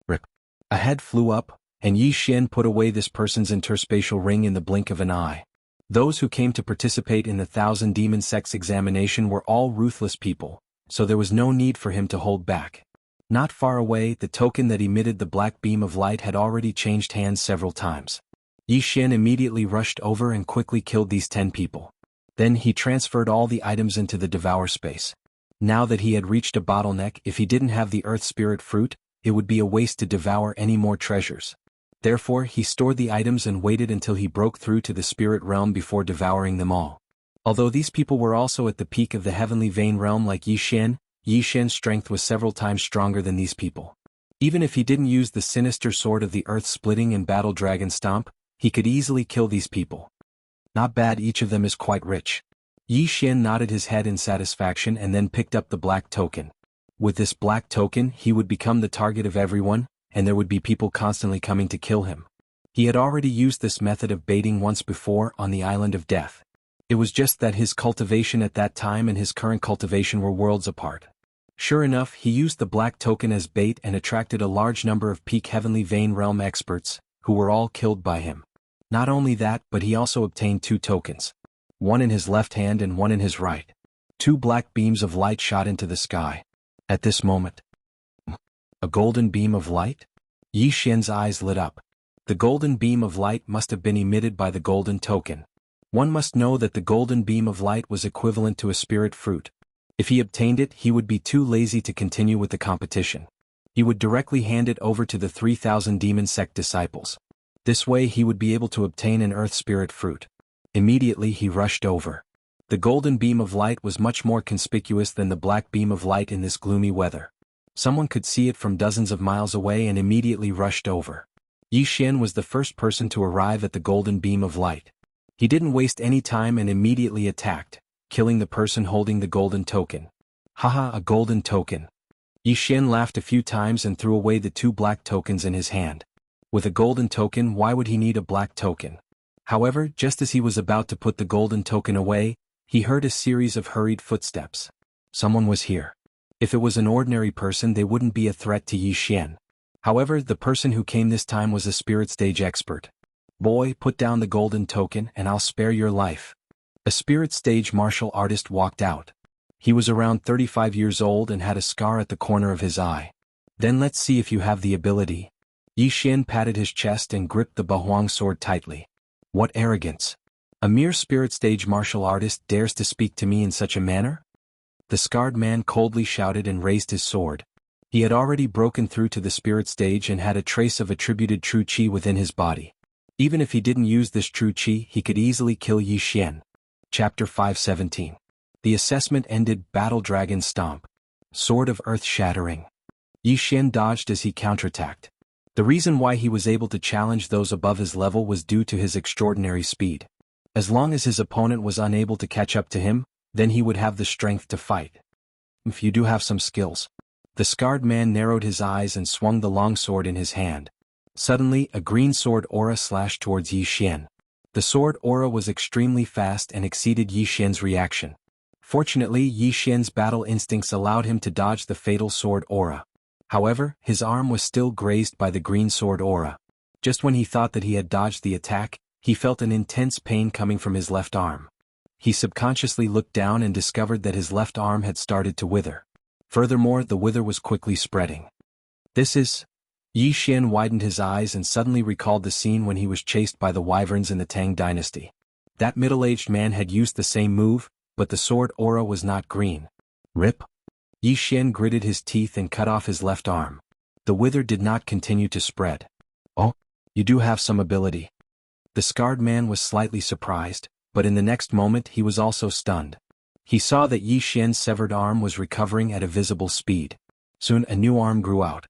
Rip. A head flew up, and Yi Xian put away this person's interspatial ring in the blink of an eye. Those who came to participate in the Thousand Demon Sect's examination were all ruthless people, so there was no need for him to hold back. Not far away, the token that emitted the black beam of light had already changed hands several times. Yi Xian immediately rushed over and quickly killed these 10 people. Then he transferred all the items into the devour space. Now that he had reached a bottleneck, if he didn't have the Earth Spirit Fruit, it would be a waste to devour any more treasures. Therefore, he stored the items and waited until he broke through to the spirit realm before devouring them all. Although these people were also at the peak of the heavenly vein realm like Yi Xian's strength was several times stronger than these people. Even if he didn't use the sinister sword of the Earth Splitting and Battle Dragon Stomp, he could easily kill these people. Not bad, each of them is quite rich. Yi Xian nodded his head in satisfaction and then picked up the black token. With this black token, he would become the target of everyone, and there would be people constantly coming to kill him. He had already used this method of baiting once before on the Island of Death. It was just that his cultivation at that time and his current cultivation were worlds apart. Sure enough, he used the black token as bait and attracted a large number of peak heavenly vein realm experts, who were all killed by him. Not only that, but he also obtained 2 tokens. One in his left hand and one in his right. 2 black beams of light shot into the sky. At this moment, a golden beam of light? Yi Xian's eyes lit up. The golden beam of light must have been emitted by the golden token. One must know that the golden beam of light was equivalent to a spirit fruit. If he obtained it, he would be too lazy to continue with the competition. He would directly hand it over to the 3,000 demon sect disciples. This way he would be able to obtain an earth spirit fruit. Immediately he rushed over. The golden beam of light was much more conspicuous than the black beam of light in this gloomy weather. Someone could see it from dozens of miles away and immediately rushed over. Yi Xian was the first person to arrive at the golden beam of light. He didn't waste any time and immediately attacked, killing the person holding the golden token. Haha, a golden token. Yi Xian laughed a few times and threw away the 2 black tokens in his hand. With a golden token, why would he need a black token? However, just as he was about to put the golden token away, he heard a series of hurried footsteps. Someone was here. If it was an ordinary person, they wouldn't be a threat to Yi Xian. However, the person who came this time was a spirit stage expert. Boy, put down the golden token and I'll spare your life. A spirit stage martial artist walked out. He was around 35 years old and had a scar at the corner of his eye. Then let's see if you have the ability. Yi Xian patted his chest and gripped the Bahuang sword tightly. What arrogance! A mere spirit stage martial artist dares to speak to me in such a manner? The scarred man coldly shouted and raised his sword. He had already broken through to the spirit stage and had a trace of attributed true qi within his body. Even if he didn't use this true qi, he could easily kill Yi Xian. Chapter 517. The assessment ended. Battle Dragon Stomp. Sword of Earth Shattering. Yi Xian dodged as he counterattacked. The reason why he was able to challenge those above his level was due to his extraordinary speed. As long as his opponent was unable to catch up to him, then he would have the strength to fight. If you do have some skills. The scarred man narrowed his eyes and swung the long sword in his hand. Suddenly, a green sword aura slashed towards Yi Xian. The sword aura was extremely fast and exceeded Yi Xian's reaction. Fortunately, Yi Xian's battle instincts allowed him to dodge the fatal sword aura. However, his arm was still grazed by the green sword aura. Just when he thought that he had dodged the attack, he felt an intense pain coming from his left arm. He subconsciously looked down and discovered that his left arm had started to wither. Furthermore, the wither was quickly spreading. This is... Yi Xian widened his eyes and suddenly recalled the scene when he was chased by the wyverns in the Tang dynasty. That middle-aged man had used the same move, but the sword aura was not green. Rip. Yi Xian gritted his teeth and cut off his left arm. The wither did not continue to spread. Oh, you do have some ability. The scarred man was slightly surprised, but in the next moment he was also stunned. He saw that Yi Xian's severed arm was recovering at a visible speed. Soon a new arm grew out.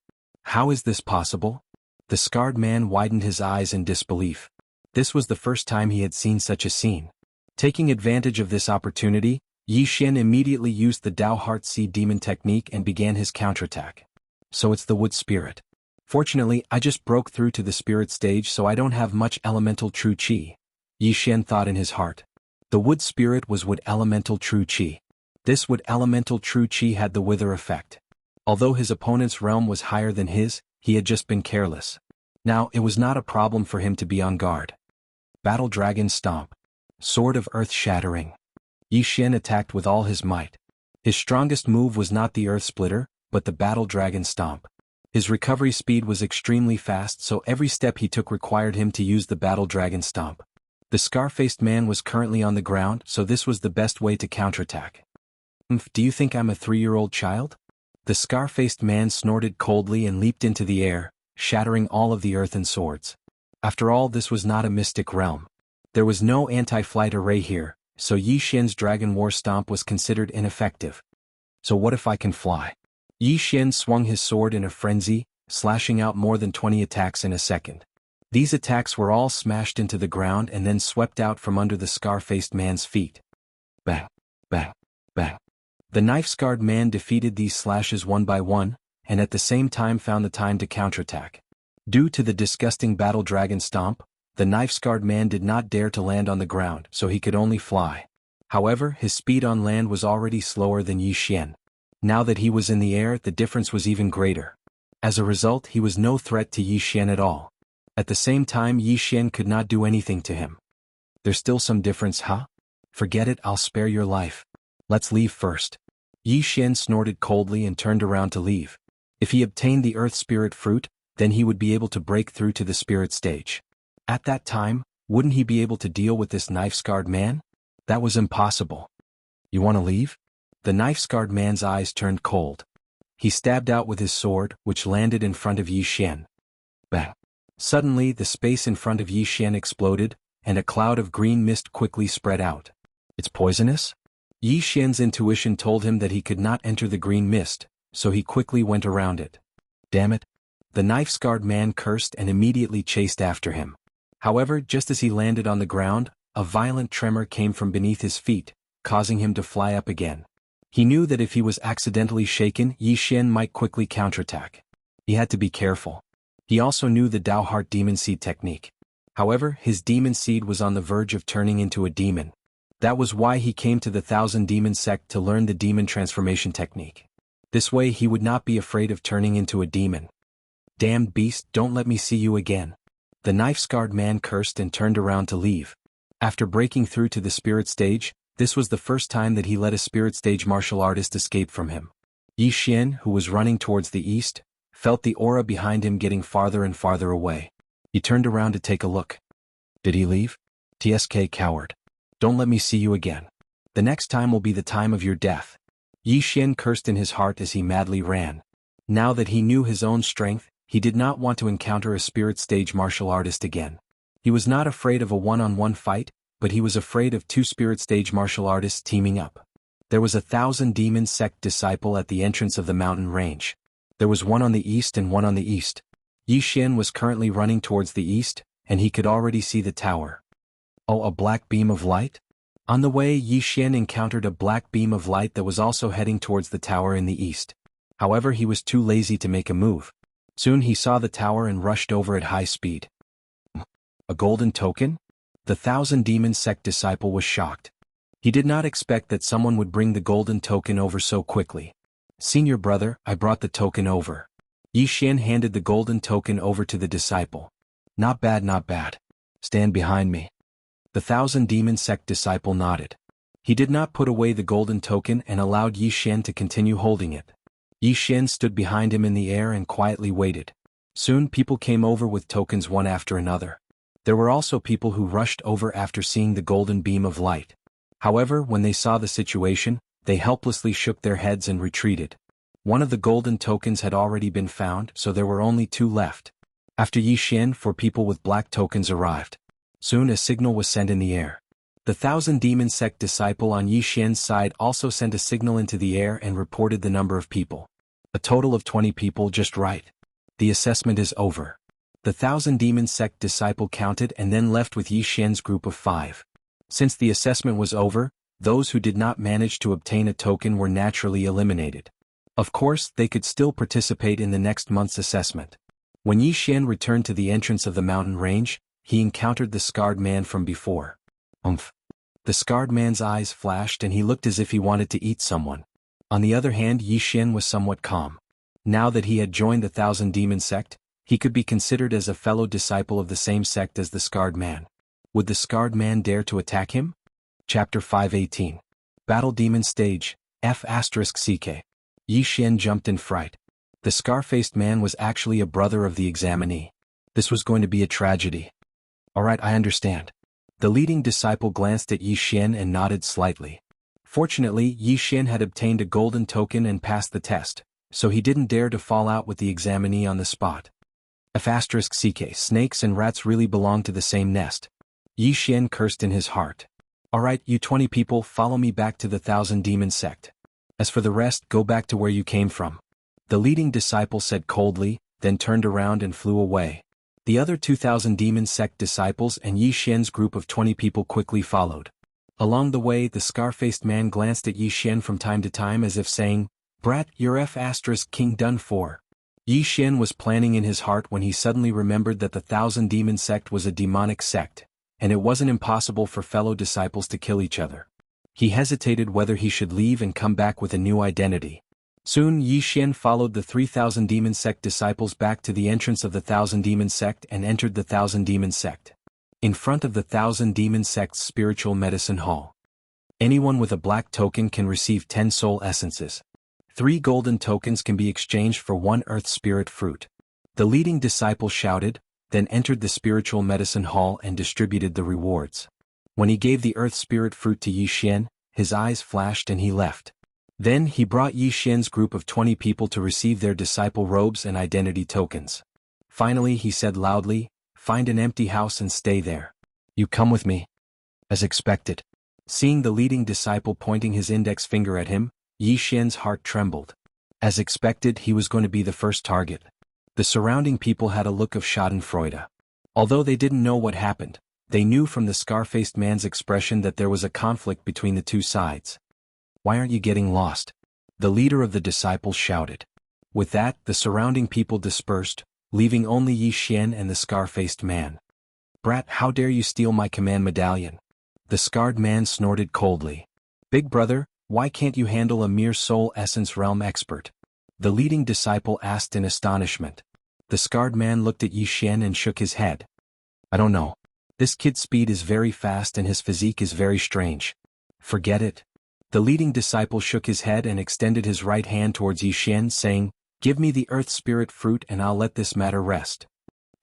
How is this possible? The scarred man widened his eyes in disbelief. This was the first time he had seen such a scene. Taking advantage of this opportunity, Yi Xian immediately used the Dao Heart Sea Demon technique and began his counterattack. So it's the wood spirit. Fortunately, I just broke through to the spirit stage, so I don't have much elemental true qi. Yi Xian thought in his heart. The wood spirit was wood elemental true qi. This wood elemental true qi had the wither effect. Although his opponent's realm was higher than his, he had just been careless. Now, it was not a problem for him to be on guard. Battle Dragon Stomp. Sword of Earth Shattering. Yi Xian attacked with all his might. His strongest move was not the Earth Splitter, but the Battle Dragon Stomp. His recovery speed was extremely fast, so every step he took required him to use the Battle Dragon Stomp. The scar-faced man was currently on the ground, so this was the best way to counterattack. Do you think I'm a 3-year-old child? The scar-faced man snorted coldly and leaped into the air, shattering all of the earthen swords. After all, this was not a mystic realm. There was no anti-flight array here, so Yi Xian's Dragon War Stomp was considered ineffective. So what if I can fly? Yi Xian swung his sword in a frenzy, slashing out more than 20 attacks in a second. These attacks were all smashed into the ground and then swept out from under the scar-faced man's feet. Bang, bang, bang. The knife-scarred man defeated these slashes one by one, and at the same time found the time to counterattack. Due to the disgusting Battle Dragon Stomp, the knife-scarred man did not dare to land on the ground, so he could only fly. However, his speed on land was already slower than Yi Xian. Now that he was in the air, the difference was even greater. As a result, he was no threat to Yi Xian at all. At the same time, Yi Xian could not do anything to him. There's still some difference, huh? Forget it, I'll spare your life. Let's leave first. Yi Xian snorted coldly and turned around to leave. If he obtained the Earth Spirit Fruit, then he would be able to break through to the Spirit stage. At that time, wouldn't he be able to deal with this knife-scarred man? That was impossible. You want to leave? The knife-scarred man's eyes turned cold. He stabbed out with his sword, which landed in front of Yi Xian. Bang! Suddenly the space in front of Yi Xian exploded, and a cloud of green mist quickly spread out. It's poisonous? Yi Xian's intuition told him that he could not enter the green mist, so he quickly went around it. Damn it! The knife-scarred man cursed and immediately chased after him. However, just as he landed on the ground, a violent tremor came from beneath his feet, causing him to fly up again. He knew that if he was accidentally shaken, Yi Xian might quickly counterattack. He had to be careful. He also knew the Dao Heart Demon Seed technique. However, his demon seed was on the verge of turning into a demon. That was why he came to the Thousand Demon sect to learn the demon transformation technique. This way he would not be afraid of turning into a demon. Damned beast, don't let me see you again. The knife-scarred man cursed and turned around to leave. After breaking through to the spirit stage, this was the first time that he let a spirit stage martial artist escape from him. Yi Xian, who was running towards the east, felt the aura behind him getting farther and farther away. He turned around to take a look. Did he leave? TSK coward. Don't let me see you again. The next time will be the time of your death. Yi Xian cursed in his heart as he madly ran. Now that he knew his own strength, he did not want to encounter a spirit stage martial artist again. He was not afraid of a one-on-one fight, but he was afraid of two spirit stage martial artists teaming up. There was a Thousand Demon sect disciple at the entrance of the mountain range. There was one on the east and one on the east. Yi Xian was currently running towards the east, and he could already see the tower. Oh, a black beam of light? On the way, Yi Xian encountered a black beam of light that was also heading towards the tower in the east. However, he was too lazy to make a move. Soon he saw the tower and rushed over at high speed. A golden token? The Thousand Demon sect disciple was shocked. He did not expect that someone would bring the golden token over so quickly. Senior brother, I brought the token over. Yi Xian handed the golden token over to the disciple. Not bad, not bad. Stand behind me. The Thousand Demon sect disciple nodded. He did not put away the golden token and allowed Yi Xian to continue holding it. Yi Xian stood behind him in the air and quietly waited. Soon people came over with tokens one after another. There were also people who rushed over after seeing the golden beam of light. However, when they saw the situation, they helplessly shook their heads and retreated. One of the golden tokens had already been found, so there were only two left. After Yi Xian, 4 people with black tokens arrived. Soon a signal was sent in the air. The Thousand Demon sect disciple on Yi Xian's side also sent a signal into the air and reported the number of people. A total of 20 people, just right. The assessment is over. The Thousand Demon sect disciple counted and then left with Yi Xian's group of 5. Since the assessment was over, those who did not manage to obtain a token were naturally eliminated. Of course, they could still participate in the next month's assessment. When Yi Xian returned to the entrance of the mountain range, he encountered the scarred man from before. The scarred man's eyes flashed and he looked as if he wanted to eat someone. On the other hand, Yi Xian was somewhat calm. Now that he had joined the Thousand Demon sect, he could be considered as a fellow disciple of the same sect as the scarred man. Would the scarred man dare to attack him? Chapter 518. Battle Demon Stage, F***CK. Yi Xian jumped in fright. The scar-faced man was actually a brother of the examinee. This was going to be a tragedy. Alright, I understand. The leading disciple glanced at Yi Xian and nodded slightly. Fortunately, Yi Xian had obtained a golden token and passed the test, so he didn't dare to fall out with the examinee on the spot. F***CK, snakes and rats really belong to the same nest. Yi Xian cursed in his heart. Alright, you 20 people, follow me back to the Thousand Demon sect. As for the rest, go back to where you came from. The leading disciple said coldly, then turned around and flew away. The other 2,000 Demon sect disciples and Yi Xian's group of 20 people quickly followed. Along the way, the scar-faced man glanced at Yi Xian from time to time as if saying, "Brat, you're F***king done for." Yi Xian was planning in his heart when he suddenly remembered that the Thousand Demon sect was a demonic sect, and it wasn't impossible for fellow disciples to kill each other. He hesitated whether he should leave and come back with a new identity. Soon Yi Xian followed the 3,000 Demon sect disciples back to the entrance of the Thousand Demon sect and entered the Thousand Demon sect. In front of the Thousand Demon sect's spiritual medicine hall. Anyone with a black token can receive 10 soul essences. 3 golden tokens can be exchanged for 1 earth spirit fruit. The leading disciple shouted, then entered the spiritual medicine hall and distributed the rewards. When he gave the earth spirit fruit to Yi Xian, his eyes flashed and he left. Then he brought Yi Xian's group of 20 people to receive their disciple robes and identity tokens. Finally he said loudly, "Find an empty house and stay there. You come with me." As expected. Seeing the leading disciple pointing his index finger at him, Yi Xian's heart trembled. As expected, he was going to be the first target. The surrounding people had a look of schadenfreude. Although they didn't know what happened, they knew from the scar-faced man's expression that there was a conflict between the two sides. "Why aren't you getting lost?" the leader of the disciples shouted. With that, the surrounding people dispersed, leaving only Yi Xian and the scar-faced man. "Brat, how dare you steal my command medallion?" The scarred man snorted coldly. "Big brother, why can't you handle a mere soul essence realm expert?" the leading disciple asked in astonishment. The scarred man looked at Yi Xian and shook his head. "I don't know. This kid's speed is very fast and his physique is very strange. Forget it." The leading disciple shook his head and extended his right hand towards Yi Xian, saying, "Give me the Earth Spirit Fruit and I'll let this matter rest."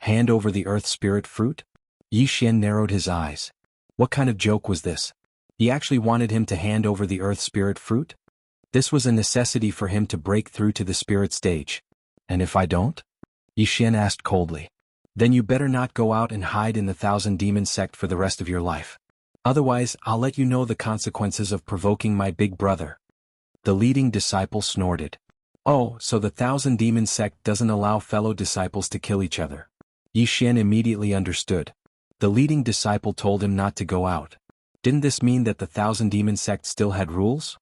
Hand over the Earth Spirit Fruit? Yi Xian narrowed his eyes. What kind of joke was this? He actually wanted him to hand over the Earth Spirit Fruit? This was a necessity for him to break through to the spirit stage. "And if I don't?" Yi Xian asked coldly. "Then you better not go out and hide in the Thousand Demon sect for the rest of your life. Otherwise, I'll let you know the consequences of provoking my big brother." The leading disciple snorted. "Oh, so the Thousand Demon sect doesn't allow fellow disciples to kill each other." Yi Xian immediately understood. The leading disciple told him not to go out. Didn't this mean that the Thousand Demon sect still had rules?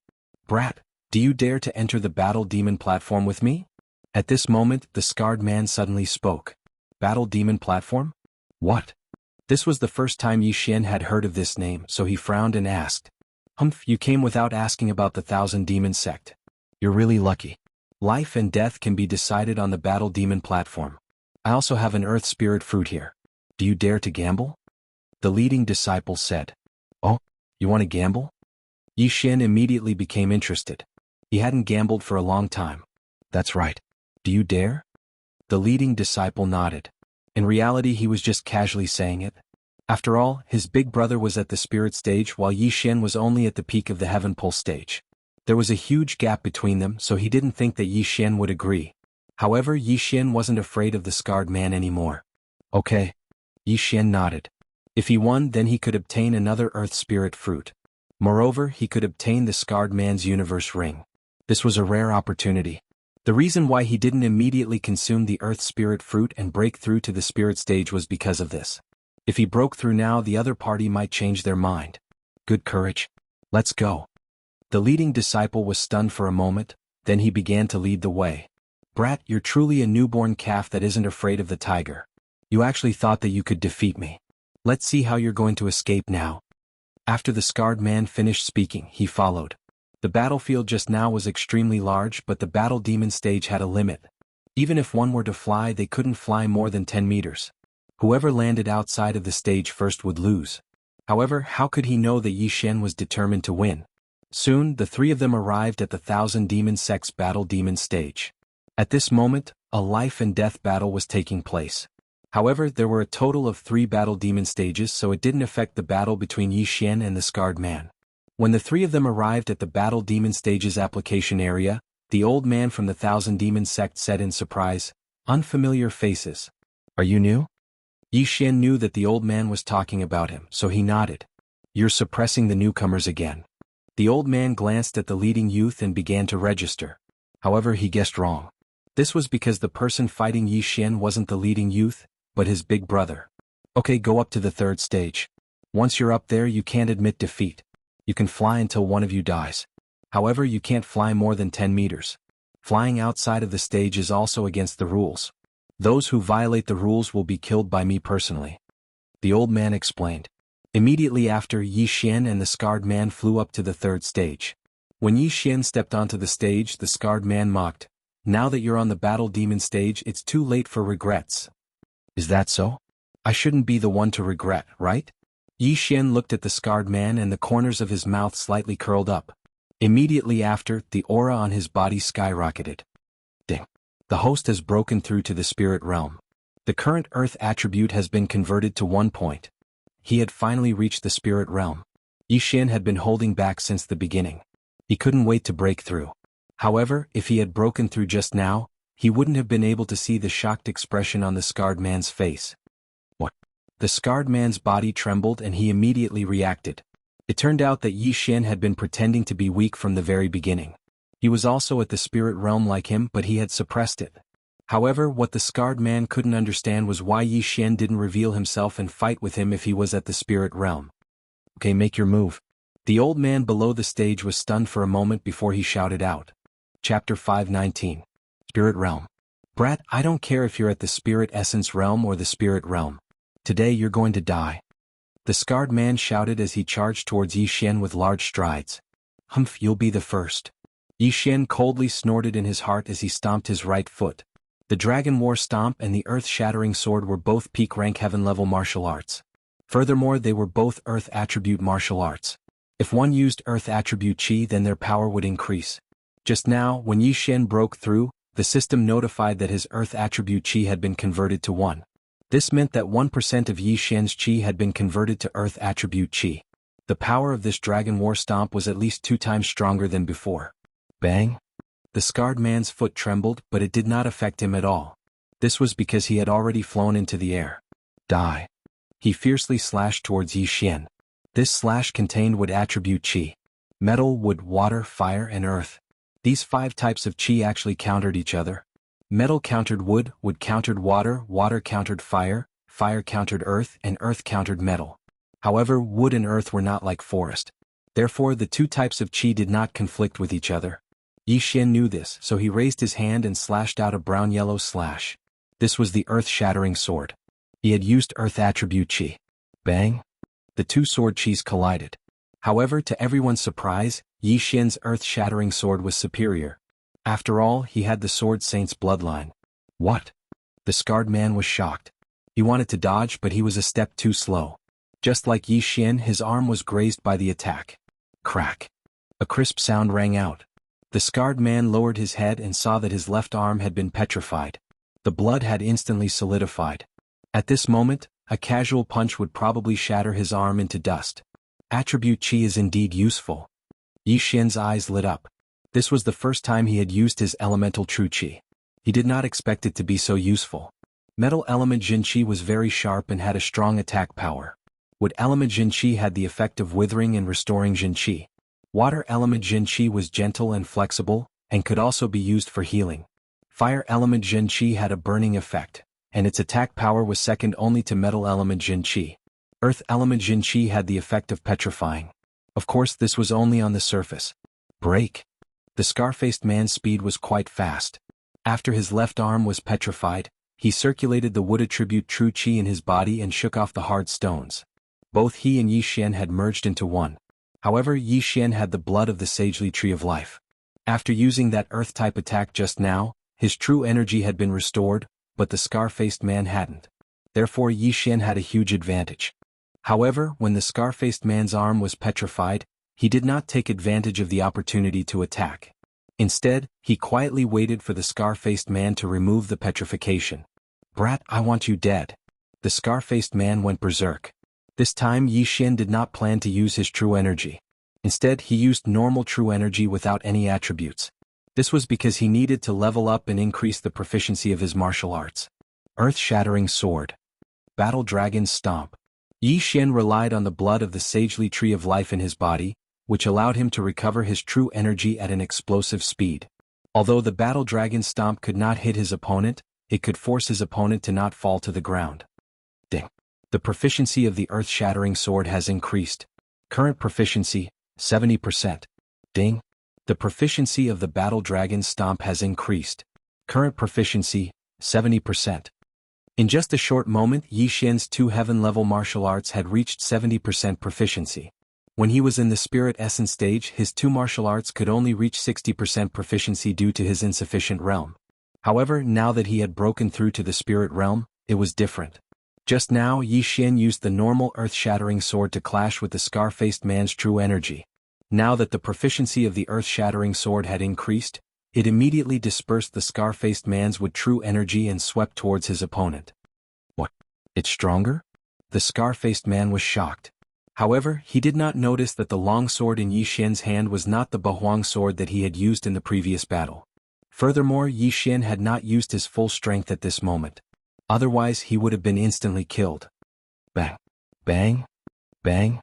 "Brat, do you dare to enter the Battle Demon platform with me?" At this moment, the scarred man suddenly spoke. Battle Demon platform? What? This was the first time Yi Xian had heard of this name, so he frowned and asked. "Humph, you came without asking about the Thousand Demon sect. You're really lucky. Life and death can be decided on the Battle Demon platform. I also have an Earth Spirit Fruit here. Do you dare to gamble?" The leading disciple said. "Oh, you want to gamble?" Yi Xian immediately became interested. He hadn't gambled for a long time. "That's right. Do you dare?" The leading disciple nodded. In reality, he was just casually saying it. After all, his big brother was at the spirit stage while Yi Xian was only at the peak of the heaven pulse stage. There was a huge gap between them, so he didn't think that Yi Xian would agree. However, Yi Xian wasn't afraid of the scarred man anymore. "Okay." Yi Xian nodded. If he won, then he could obtain another Earth Spirit Fruit. Moreover, he could obtain the scarred man's universe ring. This was a rare opportunity. The reason why he didn't immediately consume the Earth Spirit Fruit and break through to the spirit stage was because of this. If he broke through now, the other party might change their mind. Good courage. Let's go. The leading disciple was stunned for a moment, then he began to lead the way. "Brat, you're truly a newborn calf that isn't afraid of the tiger. You actually thought that you could defeat me. Let's see how you're going to escape now." After the scarred man finished speaking, he followed. The battlefield just now was extremely large, but the battle demon stage had a limit. Even if one were to fly, they couldn't fly more than 10 meters. Whoever landed outside of the stage first would lose. However, how could he know that Yi Xian was determined to win? Soon, the three of them arrived at the Thousand Demon Sect's battle demon stage. At this moment, a life and death battle was taking place. However, there were a total of 3 battle demon stages, so it didn't affect the battle between Yi Xian and the scarred man. When the three of them arrived at the Battle Demon Stage's application area, the old man from the Thousand Demon Sect said in surprise, "Unfamiliar faces. Are you new?" Yi Xian knew that the old man was talking about him, so he nodded. "You're suppressing the newcomers again." The old man glanced at the leading youth and began to register. However, he guessed wrong. This was because the person fighting Yi Xian wasn't the leading youth, but his big brother. "Okay, go up to the 3rd stage. Once you're up there, you can't admit defeat. You can fly until one of you dies. However, you can't fly more than 10 meters. Flying outside of the stage is also against the rules. Those who violate the rules will be killed by me personally," the old man explained. Immediately after, Yi Xian and the scarred man flew up to the 3rd stage. When Yi Xian stepped onto the stage, the scarred man mocked, "Now that you're on the battle demon stage, it's too late for regrets." "Is that so? I shouldn't be the one to regret, right?" Yi Xian looked at the scarred man and the corners of his mouth slightly curled up. Immediately after, the aura on his body skyrocketed. Ding! The host has broken through to the spirit realm. The current Earth attribute has been converted to 1 point. He had finally reached the spirit realm. Yi Xian had been holding back since the beginning. He couldn't wait to break through. However, if he had broken through just now, he wouldn't have been able to see the shocked expression on the scarred man's face. What? The scarred man's body trembled and he immediately reacted. It turned out that Yi Xian had been pretending to be weak from the very beginning. He was also at the spirit realm like him, but he had suppressed it. However, what the scarred man couldn't understand was why Yi Xian didn't reveal himself and fight with him if he was at the spirit realm. Okay, make your move. The old man below the stage was stunned for a moment before he shouted out. Chapter 519. Spirit Realm. Brat, I don't care if you're at the spirit essence realm or the spirit realm. Today you're going to die. The scarred man shouted as he charged towards Yi Xian with large strides. Humph, you'll be the first. Yi Xian coldly snorted in his heart as he stomped his right foot. The Dragon War Stomp and the Earth-Shattering Sword were both peak-rank heaven-level martial arts. Furthermore, they were both Earth attribute martial arts. If one used Earth attribute Qi, then their power would increase. Just now, when Yi Xian broke through, the system notified that his Earth attribute Qi had been converted to 1. This meant that 1% of Yi Xian's Qi had been converted to Earth attribute Qi. The power of this Dragon War Stomp was at least 2 times stronger than before. Bang! The scarred man's foot trembled, but it did not affect him at all. This was because he had already flown into the air. Die! He fiercely slashed towards Yi Xian. This slash contained wood attribute Qi. Metal, wood, water, fire, and earth. These 5 types of Qi actually countered each other. Metal countered wood, wood countered water, water countered fire, fire countered earth, and earth countered metal. However, wood and earth were not like forest. Therefore, the 2 types of Qi did not conflict with each other. Yi Xian knew this, so he raised his hand and slashed out a brown-yellow slash. This was the Earth-Shattering Sword. He had used Earth attribute Qi. Bang! The 2 sword Qis collided. However, to everyone's surprise, Yi Xian's Earth-Shattering Sword was superior. After all, he had the Sword Saint's bloodline. What? The scarred man was shocked. He wanted to dodge, but he was a step too slow. Just like Yi Xian, his arm was grazed by the attack. Crack! A crisp sound rang out. The scarred man lowered his head and saw that his left arm had been petrified. The blood had instantly solidified. At this moment, a casual punch would probably shatter his arm into dust. Attribute Qi is indeed useful. Yi Xian's eyes lit up. This was the first time he had used his elemental true Qi. He did not expect it to be so useful. Metal element Jin Qi was very sharp and had a strong attack power. Wood element Jin Qi had the effect of withering and restoring Jin Qi. Water element Jin Qi was gentle and flexible, and could also be used for healing. Fire element Jin Qi had a burning effect, and its attack power was second only to metal element Jin Qi. Earth element Jin Qi had the effect of petrifying. Of course, this was only on the surface. Break! The scar-faced man's speed was quite fast. After his left arm was petrified, he circulated the wood attribute true Qi in his body and shook off the hard stones. Both he and Yi Xian had merged into one. However, Yi Xian had the blood of the sagely tree of life. After using that earth-type attack just now, his true energy had been restored, but the scar-faced man hadn't. Therefore, Yi Xian had a huge advantage. However, when the scar-faced man's arm was petrified, he did not take advantage of the opportunity to attack. Instead, he quietly waited for the scar-faced man to remove the petrification. Brat, I want you dead. The scar-faced man went berserk. This time Yi Xian did not plan to use his true energy. Instead, he used normal true energy without any attributes. This was because he needed to level up and increase the proficiency of his martial arts. Earth-Shattering Sword. Battle Dragon's Stomp. Yi Xian relied on the blood of the sagely tree of life in his body, which allowed him to recover his true energy at an explosive speed. Although the Battle Dragon's Stomp could not hit his opponent, it could force his opponent to not fall to the ground. Ding. The proficiency of the Earth-Shattering Sword has increased. Current proficiency, 70%. Ding. The proficiency of the Battle Dragon's Stomp has increased. Current proficiency, 70%. In just a short moment, Yi Xian's 2 heaven-level martial arts had reached 70% proficiency. When he was in the Spirit Essence stage, his 2 martial arts could only reach 60% proficiency due to his insufficient realm. However, now that he had broken through to the Spirit realm, it was different. Just now, Yi Xian used the normal Earth-Shattering Sword to clash with the scar-faced man's true energy. Now that the proficiency of the Earth-Shattering Sword had increased, it immediately dispersed the scar-faced man's with true energy and swept towards his opponent. What? It's stronger? The scar-faced man was shocked. However, he did not notice that the long sword in Yi Xian's hand was not the Bahuang sword that he had used in the previous battle. Furthermore, Yi Xian had not used his full strength at this moment. Otherwise, he would have been instantly killed. Bang! Bang! Bang!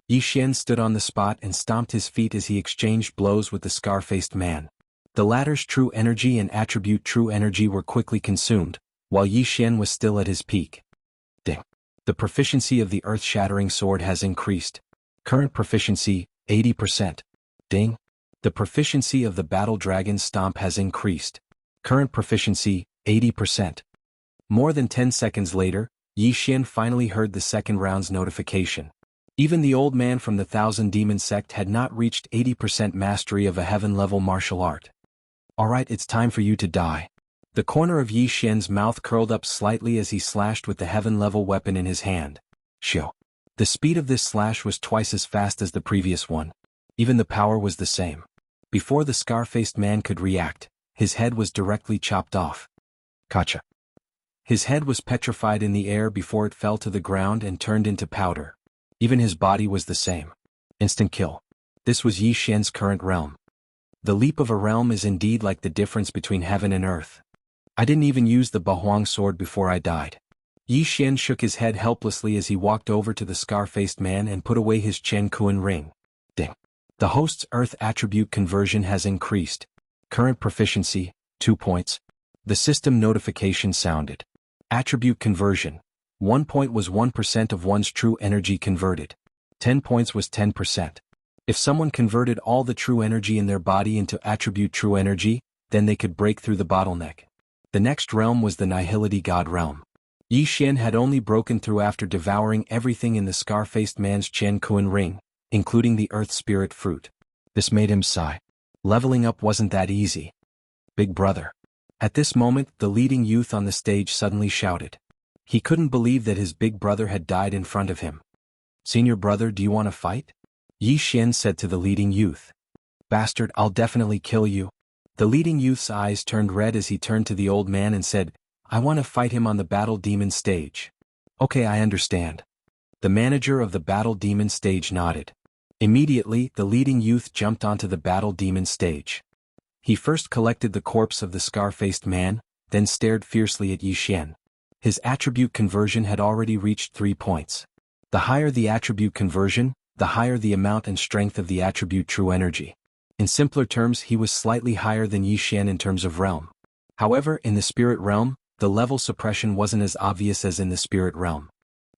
Yi Xian stood on the spot and stomped his feet as he exchanged blows with the scar-faced man. The latter's true energy and attribute true energy were quickly consumed, while Yi Xian was still at his peak. Ding! The proficiency of the earth-shattering sword has increased. Current proficiency, 80%. Ding! The proficiency of the battle dragon stomp has increased. Current proficiency, 80%. More than 10 seconds later, Yi Xian finally heard the second round's notification. Even the old man from the Thousand Demon sect had not reached 80% mastery of a heaven-level martial art. Alright, it's time for you to die. The corner of Yi Xian's mouth curled up slightly as he slashed with the heaven-level weapon in his hand. Shoo. The speed of this slash was twice as fast as the previous one. Even the power was the same. Before the scar-faced man could react, his head was directly chopped off. Gotcha. His head was petrified in the air before it fell to the ground and turned into powder. Even his body was the same. Instant kill. This was Yi Xian's current realm. The leap of a realm is indeed like the difference between heaven and earth. I didn't even use the Bahuang sword before I died. Yi Xian shook his head helplessly as he walked over to the scar-faced man and put away his Chen Kuan ring. Ding. The host's earth attribute conversion has increased. Current proficiency, 2 points. The system notification sounded. Attribute conversion. 1 point was 1% of one's true energy converted. 10 points was 10%. If someone converted all the true energy in their body into attribute true energy, then they could break through the bottleneck. The next realm was the Nihility God realm. Yi Xian had only broken through after devouring everything in the scar-faced man's Chen Kuan ring, including the Earth Spirit fruit. This made him sigh. Leveling up wasn't that easy. Big brother. At this moment, the leading youth on the stage suddenly shouted. He couldn't believe that his big brother had died in front of him. Senior brother, do you want to fight? Yi Xian said to the leading youth. Bastard, I'll definitely kill you. The leading youth's eyes turned red as he turned to the old man and said, I want to fight him on the Battle Demon stage. Okay, I understand. The manager of the Battle Demon stage nodded. Immediately, the leading youth jumped onto the Battle Demon stage. He first collected the corpse of the scar-faced man, then stared fiercely at Yi Xian. His attribute conversion had already reached 3 points. The higher the attribute conversion, the higher the amount and strength of the attribute true energy. In simpler terms, he was slightly higher than Yi Xian in terms of realm. However, in the spirit realm, the level suppression wasn't as obvious as in the spirit realm.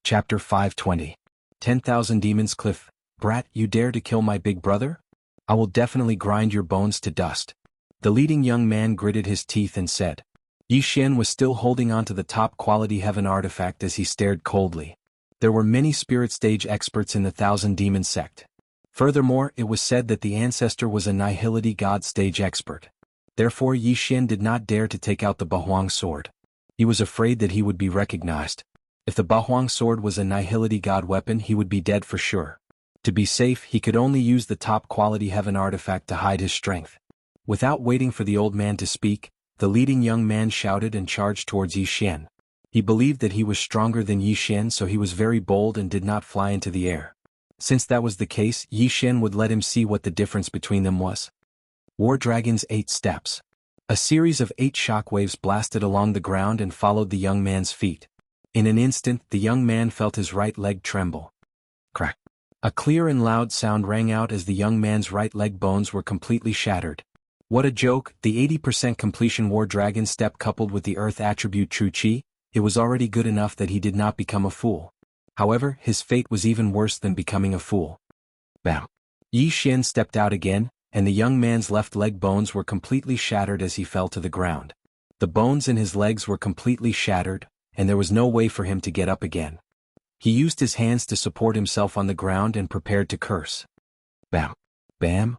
Chapter 520. 10,000 Demons Cliff. Brat, you dare to kill my big brother? I will definitely grind your bones to dust. The leading young man gritted his teeth and said. Yi Xian was still holding on to the top-quality heaven artifact as he stared coldly. There were many spirit stage experts in the Thousand Demon sect. Furthermore, it was said that the ancestor was a Nihility God stage expert. Therefore, Yi Xian did not dare to take out the Bahuang sword. He was afraid that he would be recognized. If the Bahuang sword was a Nihility God weapon, he would be dead for sure. To be safe, he could only use the top-quality heaven artifact to hide his strength. Without waiting for the old man to speak, the leading young man shouted and charged towards Yi Xian. He believed that he was stronger than Yi Xian, so he was very bold and did not fly into the air. Since that was the case, Yi Xian would let him see what the difference between them was. War Dragon's 8 steps. A series of 8 shockwaves blasted along the ground and followed the young man's feet. In an instant, the young man felt his right leg tremble. Crack. A clear and loud sound rang out as the young man's right leg bones were completely shattered. What a joke, the 80% completion War Dragon step coupled with the Earth attribute True Chi, it was already good enough that he did not become a fool. However, his fate was even worse than becoming a fool. Bam. Yi Xian stepped out again, and the young man's left leg bones were completely shattered as he fell to the ground. The bones in his legs were completely shattered, and there was no way for him to get up again. He used his hands to support himself on the ground and prepared to curse. Bam. Bam.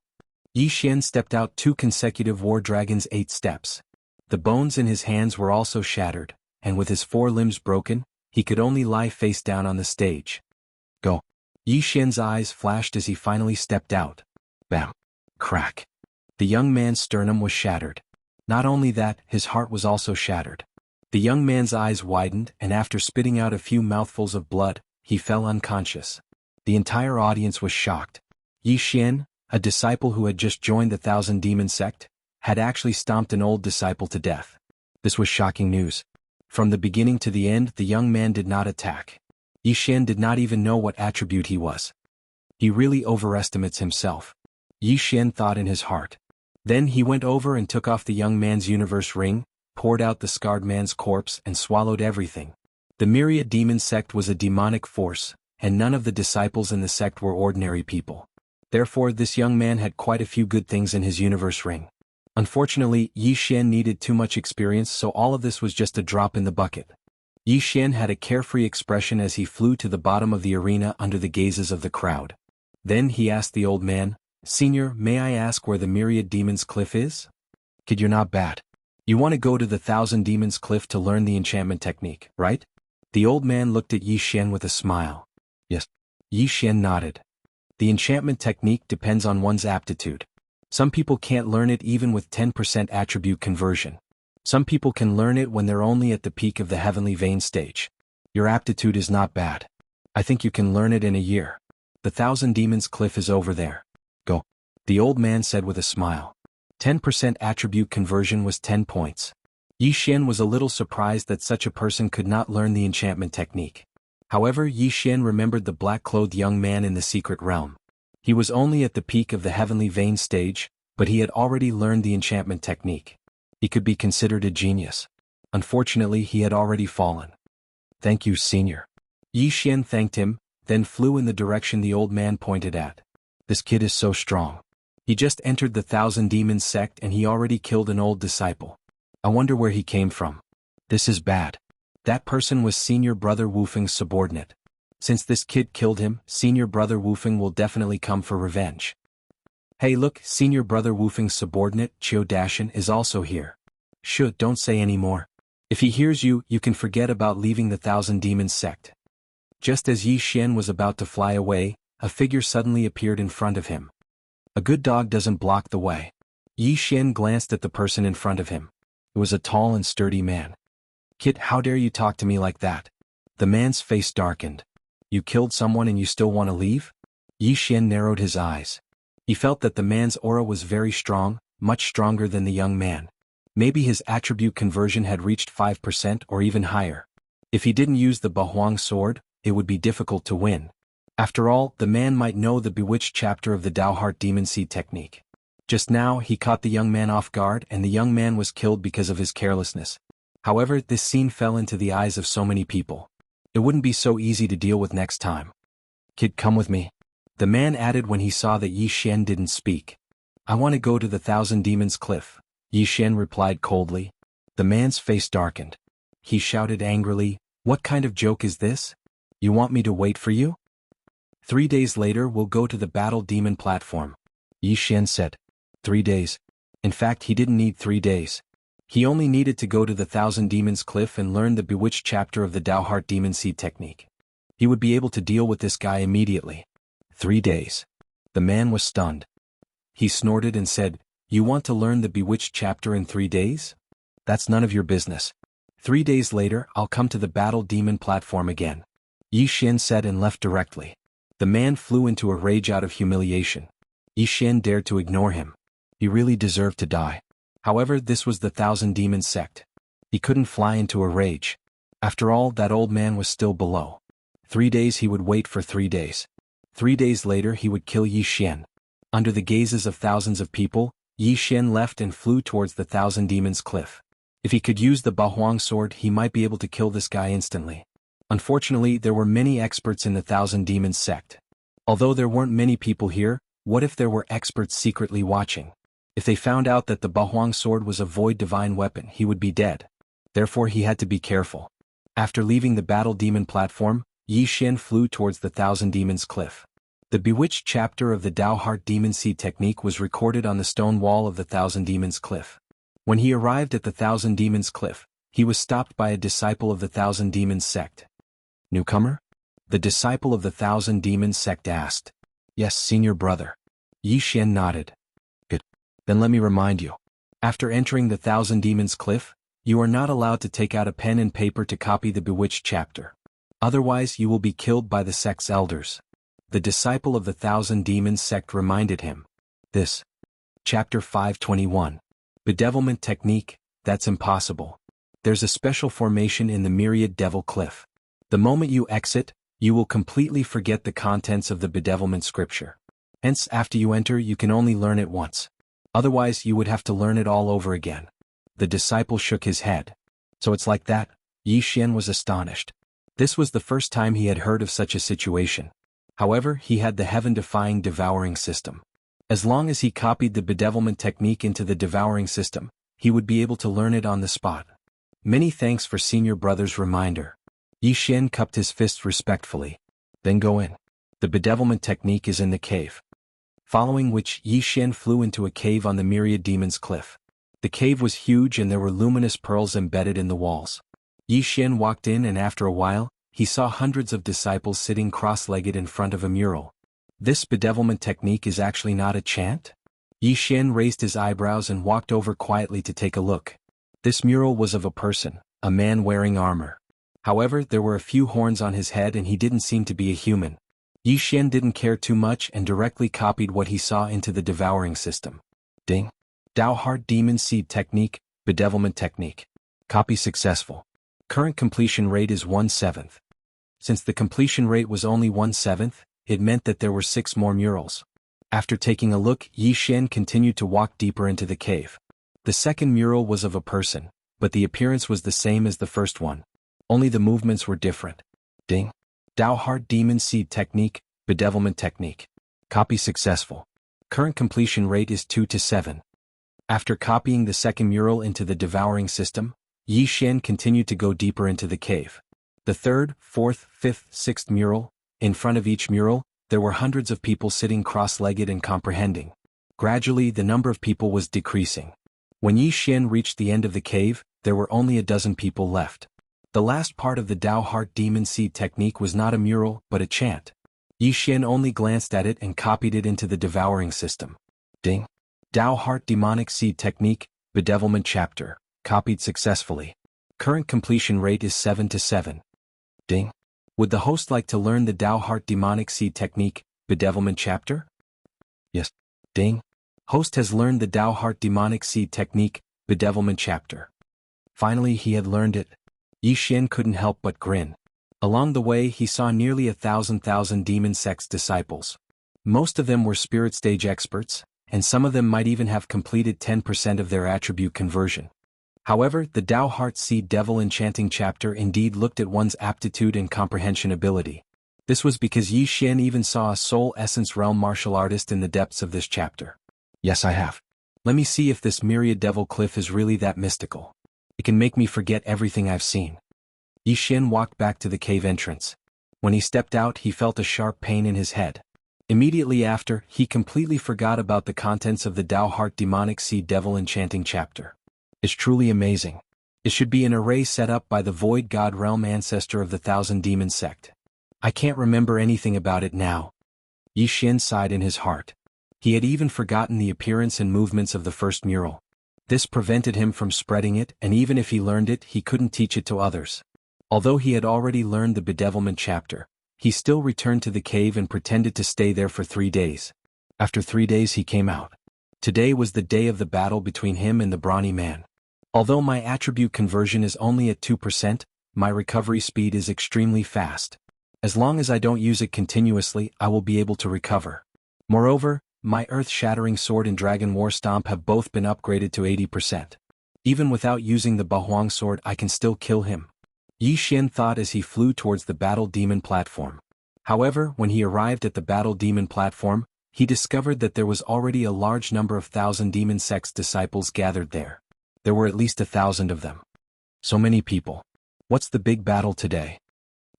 Yi Xian stepped out 2 consecutive War Dragon's 8 steps. The bones in his hands were also shattered, and with his 4 limbs broken, he could only lie face down on the stage. Go. Yi Xian's eyes flashed as he finally stepped out. Bam. Crack. The young man's sternum was shattered. Not only that, his heart was also shattered. The young man's eyes widened, and after spitting out a few mouthfuls of blood, he fell unconscious. The entire audience was shocked. Yi Xian, a disciple who had just joined the Thousand Demon sect, had actually stomped an old disciple to death. This was shocking news. From the beginning to the end, the young man did not attack. Yi Xian did not even know what attribute he was. He really overestimates himself. Yi Xian thought in his heart. Then he went over and took off the young man's universe ring, poured out the scarred man's corpse and swallowed everything. The Myriad Demon sect was a demonic force, and none of the disciples in the sect were ordinary people. Therefore this young man had quite a few good things in his universe ring. Unfortunately, Yi Xian needed too much experience, so all of this was just a drop in the bucket. Yi Xian had a carefree expression as he flew to the bottom of the arena under the gazes of the crowd. Then he asked the old man, "Senior, may I ask where the Myriad Demons Cliff is?" "Kid, you're not bad. You want to go to the Thousand Demons Cliff to learn the enchantment technique, right?" The old man looked at Yi Xian with a smile. "Yes." Yi Xian nodded. The enchantment technique depends on one's aptitude. Some people can't learn it even with 10% attribute conversion. Some people can learn it when they're only at the peak of the heavenly vein stage. Your aptitude is not bad. I think you can learn it in a year. The Thousand Demons Cliff is over there. Go. The old man said with a smile. 10% attribute conversion was 10 points. Yi Xian was a little surprised that such a person could not learn the enchantment technique. However, Yi Xian remembered the black-clothed young man in the secret realm. He was only at the peak of the heavenly vein stage, but he had already learned the enchantment technique. He could be considered a genius. Unfortunately, he had already fallen. "Thank you, senior." Yi Xian thanked him, then flew in the direction the old man pointed at. This kid is so strong. He just entered the Thousand Demons sect and he already killed an old disciple. I wonder where he came from. This is bad. That person was Senior Brother Wufeng's subordinate. Since this kid killed him, Senior Brother Wufeng will definitely come for revenge. Hey look, Senior Brother Wufeng's subordinate, Qiu Dashan, is also here. Shh, don't say any more. If he hears you, you can forget about leaving the Thousand Demons sect. Just as Yi Xian was about to fly away, a figure suddenly appeared in front of him. A good dog doesn't block the way. Yi Xian glanced at the person in front of him. It was a tall and sturdy man. "Kid, how dare you talk to me like that?" The man's face darkened. "You killed someone and you still want to leave?" Yi Xian narrowed his eyes. He felt that the man's aura was very strong, much stronger than the young man. Maybe his attribute conversion had reached 5% or even higher. If he didn't use the Bahuang sword, it would be difficult to win. After all, the man might know the bewitched chapter of the Dao Heart Demon Seed technique. Just now, he caught the young man off guard and the young man was killed because of his carelessness. However, this scene fell into the eyes of so many people. It wouldn't be so easy to deal with next time. "Kid, come with me," the man added when he saw that Yi Xian didn't speak. "I want to go to the Thousand Demons Cliff," Yi Xian replied coldly. The man's face darkened. He shouted angrily, "What kind of joke is this? You want me to wait for you?" 3 days later we'll go to the Battle Demon platform, Yi Xian said. 3 days. In fact, he didn't need 3 days. He only needed to go to the Thousand Demons Cliff and learn the bewitched chapter of the Dao Heart Demon Seed technique. He would be able to deal with this guy immediately. 3 days. The man was stunned. He snorted and said, "You want to learn the bewitched chapter in 3 days? That's none of your business. 3 days later I'll come to the Battle Demon platform again," Yi Xian said and left directly. The man flew into a rage out of humiliation. Yi Xian dared to ignore him. He really deserved to die. However, this was the Thousand Demons sect. He couldn't fly into a rage. After all, that old man was still below. 3 days he would wait for 3 days. 3 days later he would kill Yi Xian. Under the gazes of thousands of people, Yi Xian left and flew towards the Thousand Demons Cliff. If he could use the Bahuang sword, he might be able to kill this guy instantly. Unfortunately, there were many experts in the Thousand Demons sect. Although there weren't many people here, what if there were experts secretly watching? If they found out that the Bahuang sword was a void divine weapon, he would be dead. Therefore he had to be careful. After leaving the Battle Demon platform, Yi Xian flew towards the Thousand Demons Cliff. The bewitched chapter of the Dao Heart Demon Seed technique was recorded on the stone wall of the Thousand Demons Cliff. When he arrived at the Thousand Demons Cliff, he was stopped by a disciple of the Thousand Demons sect. "Newcomer?" The disciple of the Thousand Demons sect asked. "Yes, senior brother." Yi Xian nodded. "Good. Then let me remind you. After entering the Thousand Demons Cliff, you are not allowed to take out a pen and paper to copy the bewitched chapter. Otherwise you will be killed by the sect's elders. the disciple of the Thousand Demons sect reminded him. This. Chapter 521. Bedevilment Technique, that's impossible. There's a special formation in the Myriad Devil Cliff. The moment you exit, you will completely forget the contents of the bedevilment scripture. Hence, after you enter, you can only learn it once. Otherwise, you would have to learn it all over again. The disciple shook his head. So it's like that? Yi Xian was astonished. This was the first time he had heard of such a situation. However, he had the heaven-defying devouring system. As long as he copied the bedevilment technique into the devouring system, he would be able to learn it on the spot. Many thanks for senior brother's reminder. Yi Xian cupped his fists respectfully. Then go in. The bedevilment technique is in the cave. Following which, Yi Xian flew into a cave on the Myriad Demons Cliff. The cave was huge and there were luminous pearls embedded in the walls. Yi Xian walked in and after a while, he saw hundreds of disciples sitting cross-legged in front of a mural. This bedevilment technique is actually not a chant? Yi Xian raised his eyebrows and walked over quietly to take a look. This mural was of a person, a man wearing armor. However, there were a few horns on his head and he didn't seem to be a human. Yi Xian didn't care too much and directly copied what he saw into the devouring system. Ding. Dao Heart Demon Seed Technique, Bedevilment Technique. Copy successful. Current completion rate is 1/7. Since the completion rate was only 1/7, it meant that there were 6 more murals. After taking a look, Yi Xian continued to walk deeper into the cave. The second mural was of a person, but the appearance was the same as the first one. Only the movements were different. Ding. Dao Heart Demon Seed Technique, Bedevilment Technique. Copy successful. Current completion rate is 2/7. After copying the second mural into the devouring system, Yi Xian continued to go deeper into the cave. The third, fourth, fifth, sixth mural, in front of each mural, there were hundreds of people sitting cross-legged and comprehending. Gradually, the number of people was decreasing. When Yi Xian reached the end of the cave, there were only a dozen people left. The last part of the Dao Heart Demon Seed Technique was not a mural, but a chant. Yi Xian only glanced at it and copied it into the devouring system. Ding. Dao Heart Demonic Seed Technique, Bedevilment Chapter. Copied successfully. Current completion rate is 7/7. Ding. Would the host like to learn the Dao Heart Demonic Seed Technique, Bedevilment Chapter? Yes. Ding. Host has learned the Dao Heart Demonic Seed Technique, Bedevilment Chapter. Finally he had learned it. Yi Xian couldn't help but grin. Along the way he saw nearly 1,000 demon sect's disciples. Most of them were spirit stage experts, and some of them might even have completed 10% of their attribute conversion. However, the Dao Heart Seed Devil Enchanting Chapter indeed looked at one's aptitude and comprehension ability. This was because Yi Xian even saw a Soul Essence Realm martial artist in the depths of this chapter. Yes, I have. Let me see if this Myriad Devil Cliff is really that mystical. It can make me forget everything I've seen. Yi Xian walked back to the cave entrance. When he stepped out, he felt a sharp pain in his head. Immediately after, he completely forgot about the contents of the Dao Heart Demonic Seed Devil Enchanting Chapter. It's truly amazing. It should be an array set up by the Void God Realm ancestor of the Thousand Demon sect. I can't remember anything about it now. Yi Xian sighed in his heart. He had even forgotten the appearance and movements of the first mural. This prevented him from spreading it, and even if he learned it, he couldn't teach it to others. Although he had already learned the Bedevilment Chapter, he still returned to the cave and pretended to stay there for 3 days. After 3 days he came out. Today was the day of the battle between him and the brawny man. Although my attribute conversion is only at 2%, my recovery speed is extremely fast. As long as I don't use it continuously, I will be able to recover. Moreover, my earth-shattering sword and dragon war stomp have both been upgraded to 80%. Even without using the Bahuang sword, I can still kill him. Yi Xian thought as he flew towards the Battle Demon platform. However, when he arrived at the Battle Demon platform, he discovered that there was already a large number of Thousand Demon sect's disciples gathered there. There were at least 1,000 of them. So many people. What's the big battle today?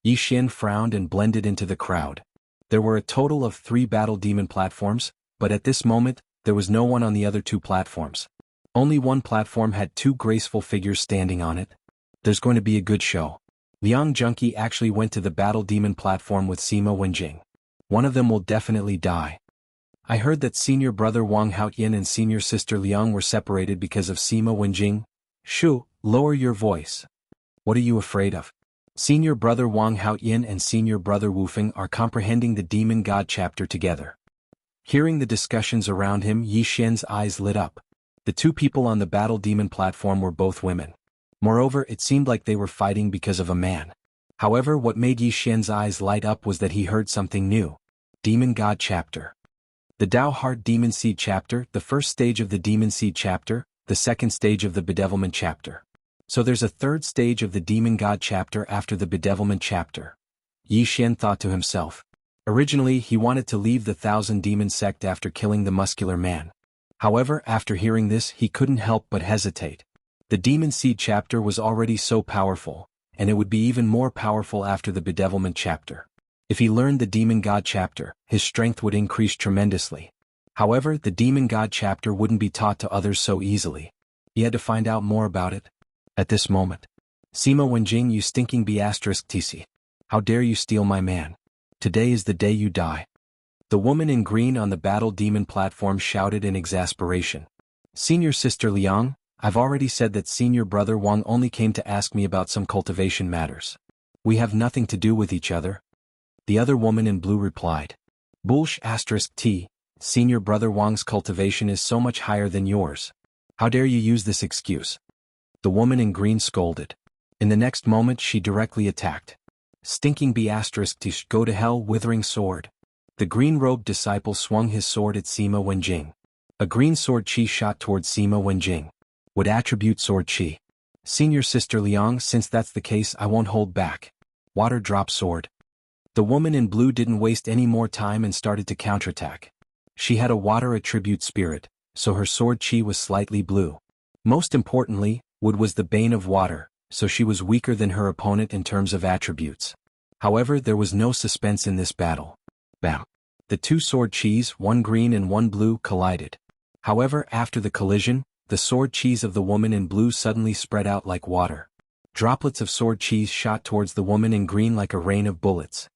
Yi Xian frowned and blended into the crowd. There were a total of 3 Battle Demon platforms, but at this moment, there was no one on the other 2 platforms. Only one platform had 2 graceful figures standing on it. There's going to be a good show. Liang Junkie actually went to the Battle Demon platform with Sima Wenjing. One of them will definitely die. I heard that senior brother Wang Haoyan and senior sister Liang were separated because of Sima Wenjing. Shu, lower your voice. What are you afraid of? Senior brother Wang Haoyin and senior brother Wu Feng are comprehending the Demon God chapter together. Hearing the discussions around him, Yi Xian's eyes lit up. The two people on the battle demon platform were both women. Moreover, it seemed like they were fighting because of a man. However, what made Yi Xian's eyes light up was that he heard something new. Demon God chapter. The Dao Heart Demon Seed chapter, the first stage of the Demon Seed chapter, the second stage of the Bedevilment chapter. So there's a third stage of the Demon God chapter after the Bedevilment chapter. Yi Xian thought to himself. Originally, he wanted to leave the Thousand Demon sect after killing the muscular man. However, after hearing this, he couldn't help but hesitate. The Demon Seed chapter was already so powerful, and it would be even more powerful after the Bedevilment chapter. If he learned the Demon God chapter, his strength would increase tremendously. However, the Demon God chapter wouldn't be taught to others so easily. He had to find out more about it. At this moment, Sima Wenjing, you stinking B*TC. How dare you steal my man? Today is the day you die. The woman in green on the battle demon platform shouted in exasperation. Senior sister Liang, I've already said that senior brother Wang only came to ask me about some cultivation matters. We have nothing to do with each other. The other woman in blue replied. T. Senior brother Wang's cultivation is so much higher than yours. How dare you use this excuse? The woman in green scolded. In the next moment she directly attacked. Stinking B*T, go to hell, withering sword. The green-robed disciple swung his sword at Sima Wenjing. A green sword chi shot towards Sima Wenjing. Would attribute sword chi. Senior sister Liang, since that's the case, I won't hold back. Water drop sword. The woman in blue didn't waste any more time and started to counterattack. She had a water attribute spirit, so her sword chi was slightly blue. Most importantly, wood was the bane of water, so she was weaker than her opponent in terms of attributes. However, there was no suspense in this battle. Bam! The two sword chis, one green and one blue, collided. However, after the collision, the sword chis of the woman in blue suddenly spread out like water. Droplets of sword chis shot towards the woman in green like a rain of bullets.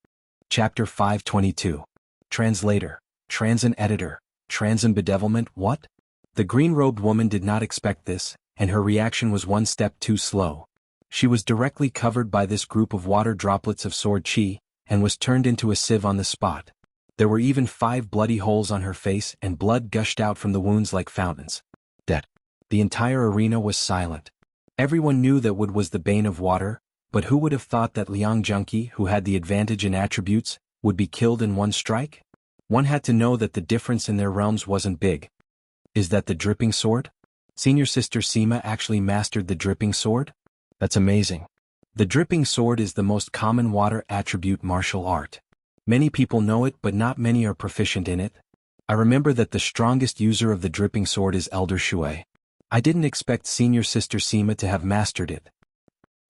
Chapter 522. Translator, Transin Editor, Transin Bedevilment, what? The green-robed woman did not expect this, and her reaction was one step too slow. She was directly covered by this group of water droplets of sword chi, and was turned into a sieve on the spot. There were even 5 bloody holes on her face and blood gushed out from the wounds like fountains. Dead. The entire arena was silent. Everyone knew that wood was the bane of water, but who would have thought that Liang Junqi, who had the advantage in attributes, would be killed in one strike? One had to know that the difference in their realms wasn't big. Is that the dripping sword? Senior sister Sima actually mastered the dripping sword? That's amazing. The dripping sword is the most common water attribute martial art. Many people know it, but not many are proficient in it. I remember that the strongest user of the dripping sword is Elder Shui. I didn't expect senior sister Sima to have mastered it.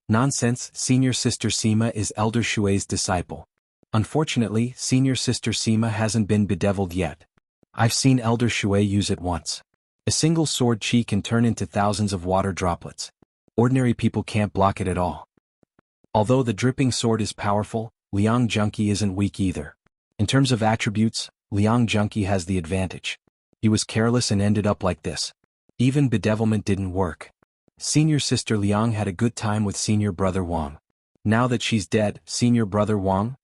Nonsense, senior sister Sima is Elder Shui's disciple. Unfortunately, senior sister Sima hasn't been bedeviled yet. I've seen Elder Shui use it once. A single sword chi can turn into thousands of water droplets. Ordinary people can't block it at all. Although the dripping sword is powerful, Liang Junqi isn't weak either. In terms of attributes, Liang Junqi has the advantage. He was careless and ended up like this. Even bedevilment didn't work. Senior sister Liang had a good time with senior brother Wang. Now that she's dead, senior brother Wang?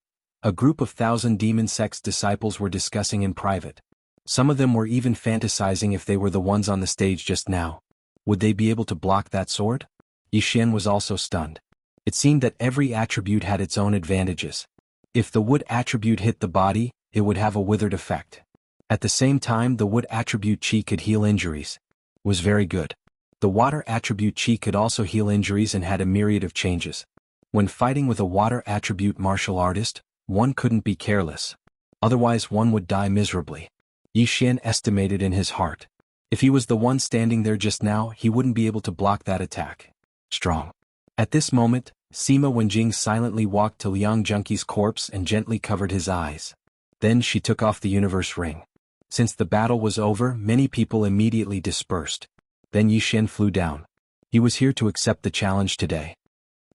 A group of Thousand Demon Sect's disciples were discussing in private. Some of them were even fantasizing if they were the ones on the stage just now. Would they be able to block that sword? Yi Xian was also stunned. It seemed that every attribute had its own advantages. If the wood attribute hit the body, it would have a withered effect. At the same time, the wood attribute chi could heal injuries. It was very good. The water attribute chi could also heal injuries and had a myriad of changes. When fighting with a water attribute martial artist, one couldn't be careless. Otherwise one would die miserably. Yi Xian estimated in his heart. If he was the one standing there just now, he wouldn't be able to block that attack. Strong. At this moment, Sima Wenjing silently walked to Liang Junqi's corpse and gently covered his eyes. Then she took off the universe ring. Since the battle was over, many people immediately dispersed. Then Yi Xian flew down. He was here to accept the challenge today.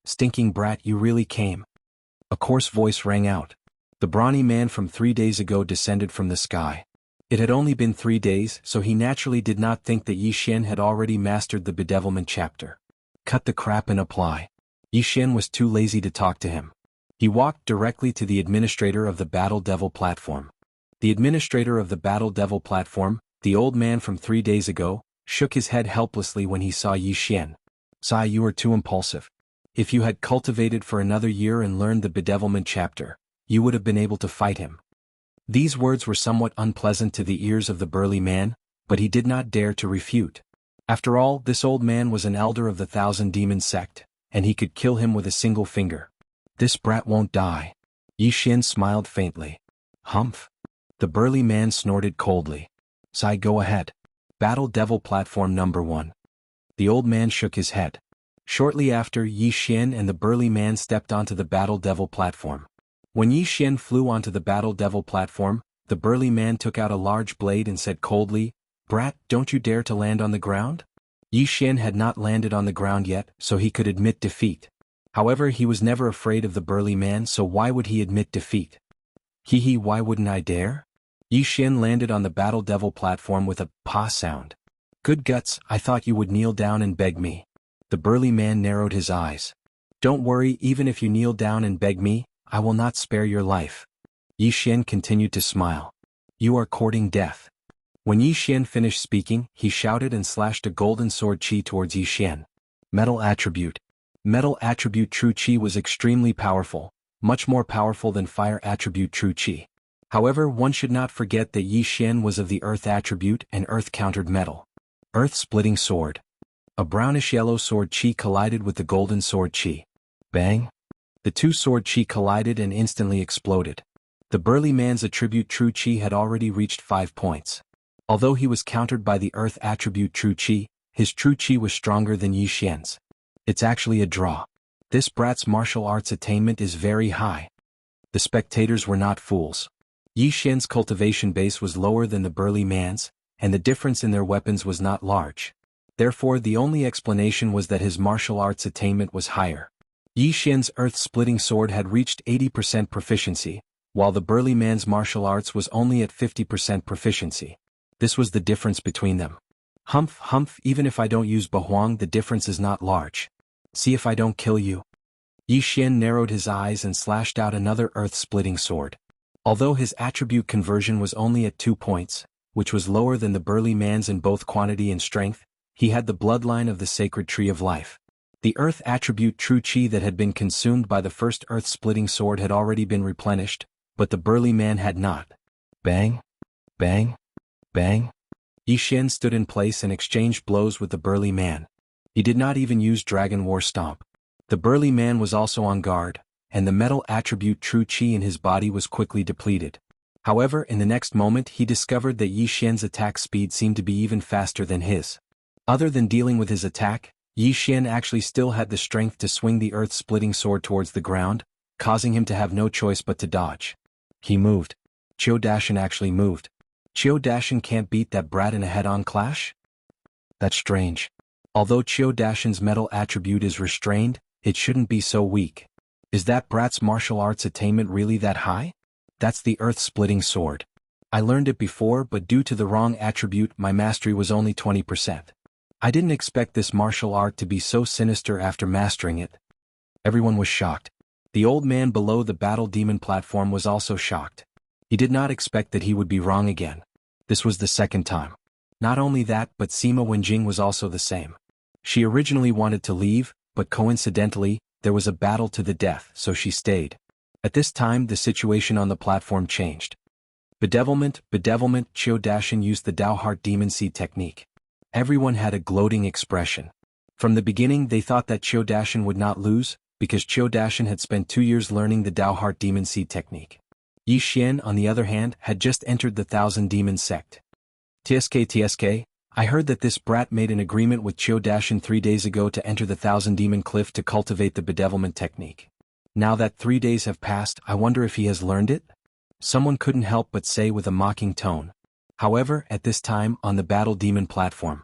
Stinking brat, you really came. A coarse voice rang out. The brawny man from 3 days ago descended from the sky. It had only been 3 days, so he naturally did not think that Yi Xian had already mastered the bedevilment chapter. Cut the crap and apply. Yi Xian was too lazy to talk to him. He walked directly to the administrator of the Battle Devil platform. The administrator of the Battle Devil platform, the old man from 3 days ago, shook his head helplessly when he saw Yi Xian. "Sai, you are too impulsive. If you had cultivated for another year and learned the bedevilment chapter, you would have been able to fight him." These words were somewhat unpleasant to the ears of the burly man, but he did not dare to refute. After all, this old man was an elder of the Thousand Demon sect, and he could kill him with a single finger. "This brat won't die." Yi Xian smiled faintly. "Humph." The burly man snorted coldly. "Sai, go ahead. Battle Devil Platform number 1. The old man shook his head. Shortly after, Yi Xian and the burly man stepped onto the Battle Devil platform. When Yi Xian flew onto the Battle Devil platform, the burly man took out a large blade and said coldly, "Brat, don't you dare to land on the ground?" Yi Xian had not landed on the ground yet, so he could admit defeat. However, he was never afraid of the burly man, so why would he admit defeat? Hee, why wouldn't I dare? Yi Xian landed on the Battle Devil platform with a "pa" sound. "Good guts, I thought you would kneel down and beg me." The burly man narrowed his eyes. "Don't worry, even if you kneel down and beg me, I will not spare your life." Yi Xian continued to smile. "You are courting death." When Yi Xian finished speaking, he shouted and slashed a golden sword chi towards Yi Xian. Metal attribute. Metal attribute true chi was extremely powerful, much more powerful than fire attribute true chi. However, one should not forget that Yi Xian was of the earth attribute and earth countered metal. Earth-splitting sword. A brownish-yellow sword chi collided with the golden sword chi. Bang! The two sword chi collided and instantly exploded. The burly man's attribute true chi had already reached 5 points. Although he was countered by the earth attribute true chi, his true chi was stronger than Yi Xian's. It's actually a draw. This brat's martial arts attainment is very high. The spectators were not fools. Yi Xian's cultivation base was lower than the burly man's, and the difference in their weapons was not large. Therefore, the only explanation was that his martial arts attainment was higher. Yi Xian's earth-splitting sword had reached 80% proficiency, while the burly man's martial arts was only at 50% proficiency. This was the difference between them. Humph, even if I don't use Bahuang, the difference is not large. See if I don't kill you." Yi Xian narrowed his eyes and slashed out another earth-splitting sword. Although his attribute conversion was only at 2 points, which was lower than the burly man's in both quantity and strength, he had the bloodline of the sacred tree of life. The earth attribute true chi that had been consumed by the first earth-splitting sword had already been replenished, but the burly man had not. Bang! Bang! Bang! Yi Xian stood in place and exchanged blows with the burly man. He did not even use Dragon War Stomp. The burly man was also on guard, and the metal attribute true chi in his body was quickly depleted. However, in the next moment he discovered that Yi Xian's attack speed seemed to be even faster than his. Other than dealing with his attack, Yi Xian actually still had the strength to swing the earth-splitting sword towards the ground, causing him to have no choice but to dodge. He moved. Qiu Dashan actually moved. Qiu Dashan can't beat that brat in a head-on clash? That's strange. Although Qiu Dashan's metal attribute is restrained, it shouldn't be so weak. Is that brat's martial arts attainment really that high? That's the earth-splitting sword. I learned it before, but due to the wrong attribute my mastery was only 20%. I didn't expect this martial art to be so sinister after mastering it. Everyone was shocked. The old man below the battle demon platform was also shocked. He did not expect that he would be wrong again. This was the second time. Not only that, but Sima Wenjing was also the same. She originally wanted to leave, but coincidentally, there was a battle to the death, so she stayed. At this time, the situation on the platform changed. Bedevilment, Qiu Dashan used the Dao Heart Demon Seed technique. Everyone had a gloating expression. From the beginning they thought that Qiu Dashan would not lose, because Qiu Dashan had spent 2 years learning the Dao Heart Demon Seed technique. Yi Xian, on the other hand, had just entered the Thousand Demon sect. TSK, I heard that this brat made an agreement with Qiu Dashan 3 days ago to enter the Thousand Demon Cliff to cultivate the bedevilment technique. Now that 3 days have passed, I wonder if he has learned it? Someone couldn't help but say with a mocking tone. However, at this time, on the Battle Demon platform.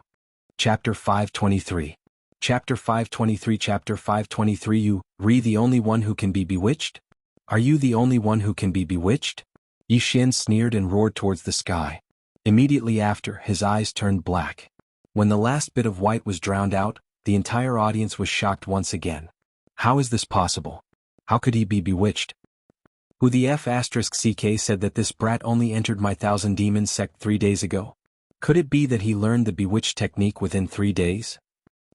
Chapter 523. Chapter 523 You, Re the only one who can be bewitched? Are you the only one who can be bewitched? Yi Xian sneered and roared towards the sky. Immediately after, his eyes turned black. When the last bit of white was drowned out, the entire audience was shocked once again. How is this possible? How could he be bewitched? Who the F***CK said that this brat only entered my Thousand Demons sect 3 days ago? Could it be that he learned the bewitched technique within 3 days?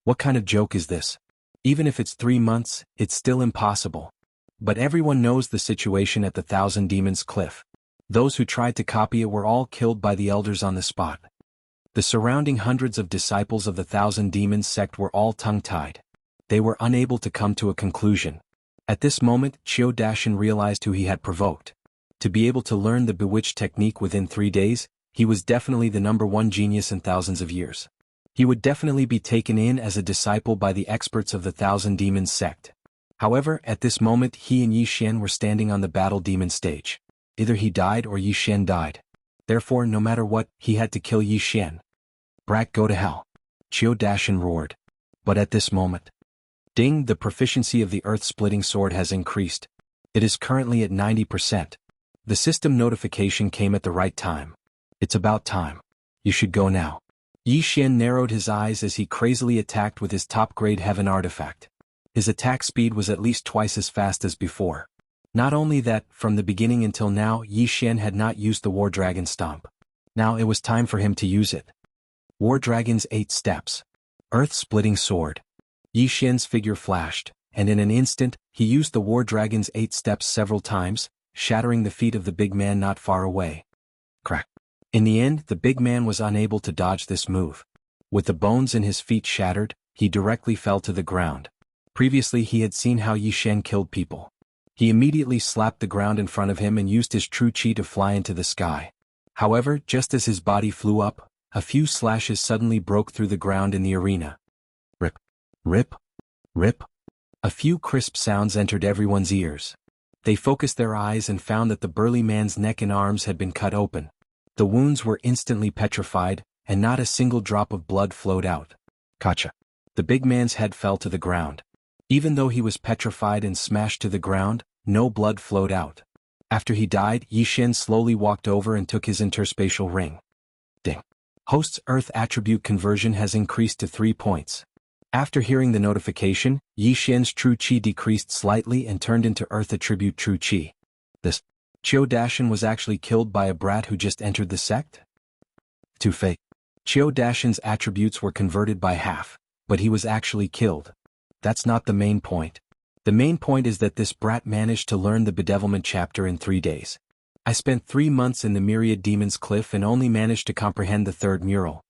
What kind of joke is this? Even if it's 3 months, it's still impossible. But everyone knows the situation at the Thousand Demons cliff. Those who tried to copy it were all killed by the elders on the spot. The surrounding hundreds of disciples of the Thousand Demons sect were all tongue-tied. They were unable to come to a conclusion. At this moment, Qiu Dashan realized who he had provoked. To be able to learn the bewitched technique within 3 days, he was definitely the #1 genius in thousands of years. He would definitely be taken in as a disciple by the experts of the Thousand Demons sect. However, at this moment he and Yi Xian were standing on the battle demon stage. Either he died or Yi Xian died. Therefore, no matter what, he had to kill Yi Xian. Brat, go to hell! Qiu Dashan roared. But at this moment, ding, the proficiency of the earth-splitting sword has increased. It is currently at 90%. The system notification came at the right time. It's about time. You should go now. Yi Xian narrowed his eyes as he crazily attacked with his top-grade heaven artifact. His attack speed was at least twice as fast as before. Not only that, from the beginning until now Yi Xian had not used the War Dragon Stomp. Now it was time for him to use it. War Dragon's 8 steps. Earth-splitting sword. Yi Xian's figure flashed, and in an instant, he used the War Dragon's 8 steps several times, shattering the feet of the big man not far away. Crack. In the end, the big man was unable to dodge this move. With the bones in his feet shattered, he directly fell to the ground. Previously he had seen how Yi Xian killed people. He immediately slapped the ground in front of him and used his true chi to fly into the sky. However, just as his body flew up, a few slashes suddenly broke through the ground in the arena. Rip. Rip. Rip. A few crisp sounds entered everyone's ears. They focused their eyes and found that the burly man's neck and arms had been cut open. The wounds were instantly petrified, and not a single drop of blood flowed out. Gotcha. The big man's head fell to the ground. Even though he was petrified and smashed to the ground, no blood flowed out. After he died, Yi Xian slowly walked over and took his interspatial ring. Ding. Host's Earth attribute conversion has increased to 3 points. After hearing the notification, Yi Xian's true chi decreased slightly and turned into Earth attribute true chi. This Qiu Dashan was actually killed by a brat who just entered the sect? Too fake. Qiu Dashan's attributes were converted by half, but he was actually killed. That's not the main point. The main point is that this brat managed to learn the bedevilment chapter in 3 days. I spent 3 months in the Myriad Demons Cliff and only managed to comprehend the 3rd mural.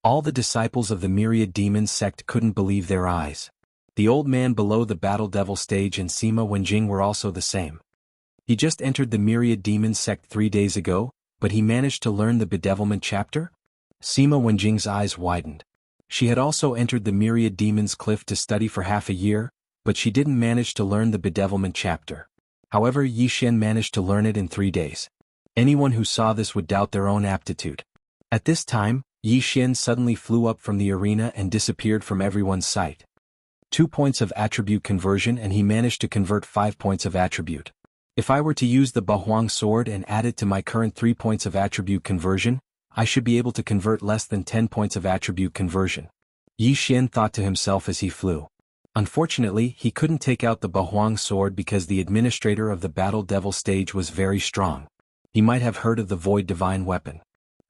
All the disciples of the Myriad Demons sect couldn't believe their eyes. The old man below the Battle Devil stage and Sima Wenjing were also the same. He just entered the Myriad Demons sect 3 days ago, but he managed to learn the bedevilment chapter? Sima Wenjing's eyes widened. She had also entered the Myriad Demons Cliff to study for half a year, but she didn't manage to learn the bedevilment chapter. However, Yi Xian managed to learn it in 3 days. Anyone who saw this would doubt their own aptitude. At this time, Yi Xian suddenly flew up from the arena and disappeared from everyone's sight. 2 points of attribute conversion and he managed to convert 5 points of attribute. If I were to use the Bahuang sword and add it to my current 3 points of attribute conversion, I should be able to convert less than 10 points of attribute conversion. Yi Xian thought to himself as he flew. Unfortunately, he couldn't take out the Bahuang sword because the administrator of the Battle Devil stage was very strong. He might have heard of the Void Divine weapon.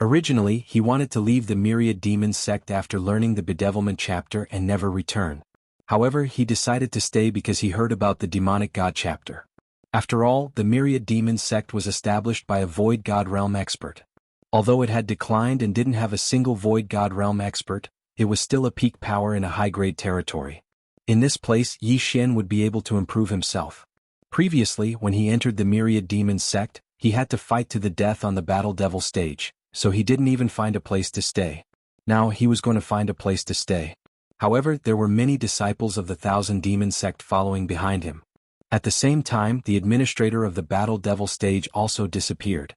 Originally, he wanted to leave the Myriad Demons sect after learning the bedevilment chapter and never return. However, he decided to stay because he heard about the Demonic God chapter. After all, the Myriad Demons sect was established by a Void God Realm expert. Although it had declined and didn't have a single Void God Realm expert, it was still a peak power in a high-grade territory. In this place, Yi Xian would be able to improve himself. Previously, when he entered the Myriad Demons sect, he had to fight to the death on the Battle Devil stage, so he didn't even find a place to stay. Now he was going to find a place to stay. However, there were many disciples of the Thousand Demons sect following behind him. At the same time, the administrator of the Battle Devil stage also disappeared.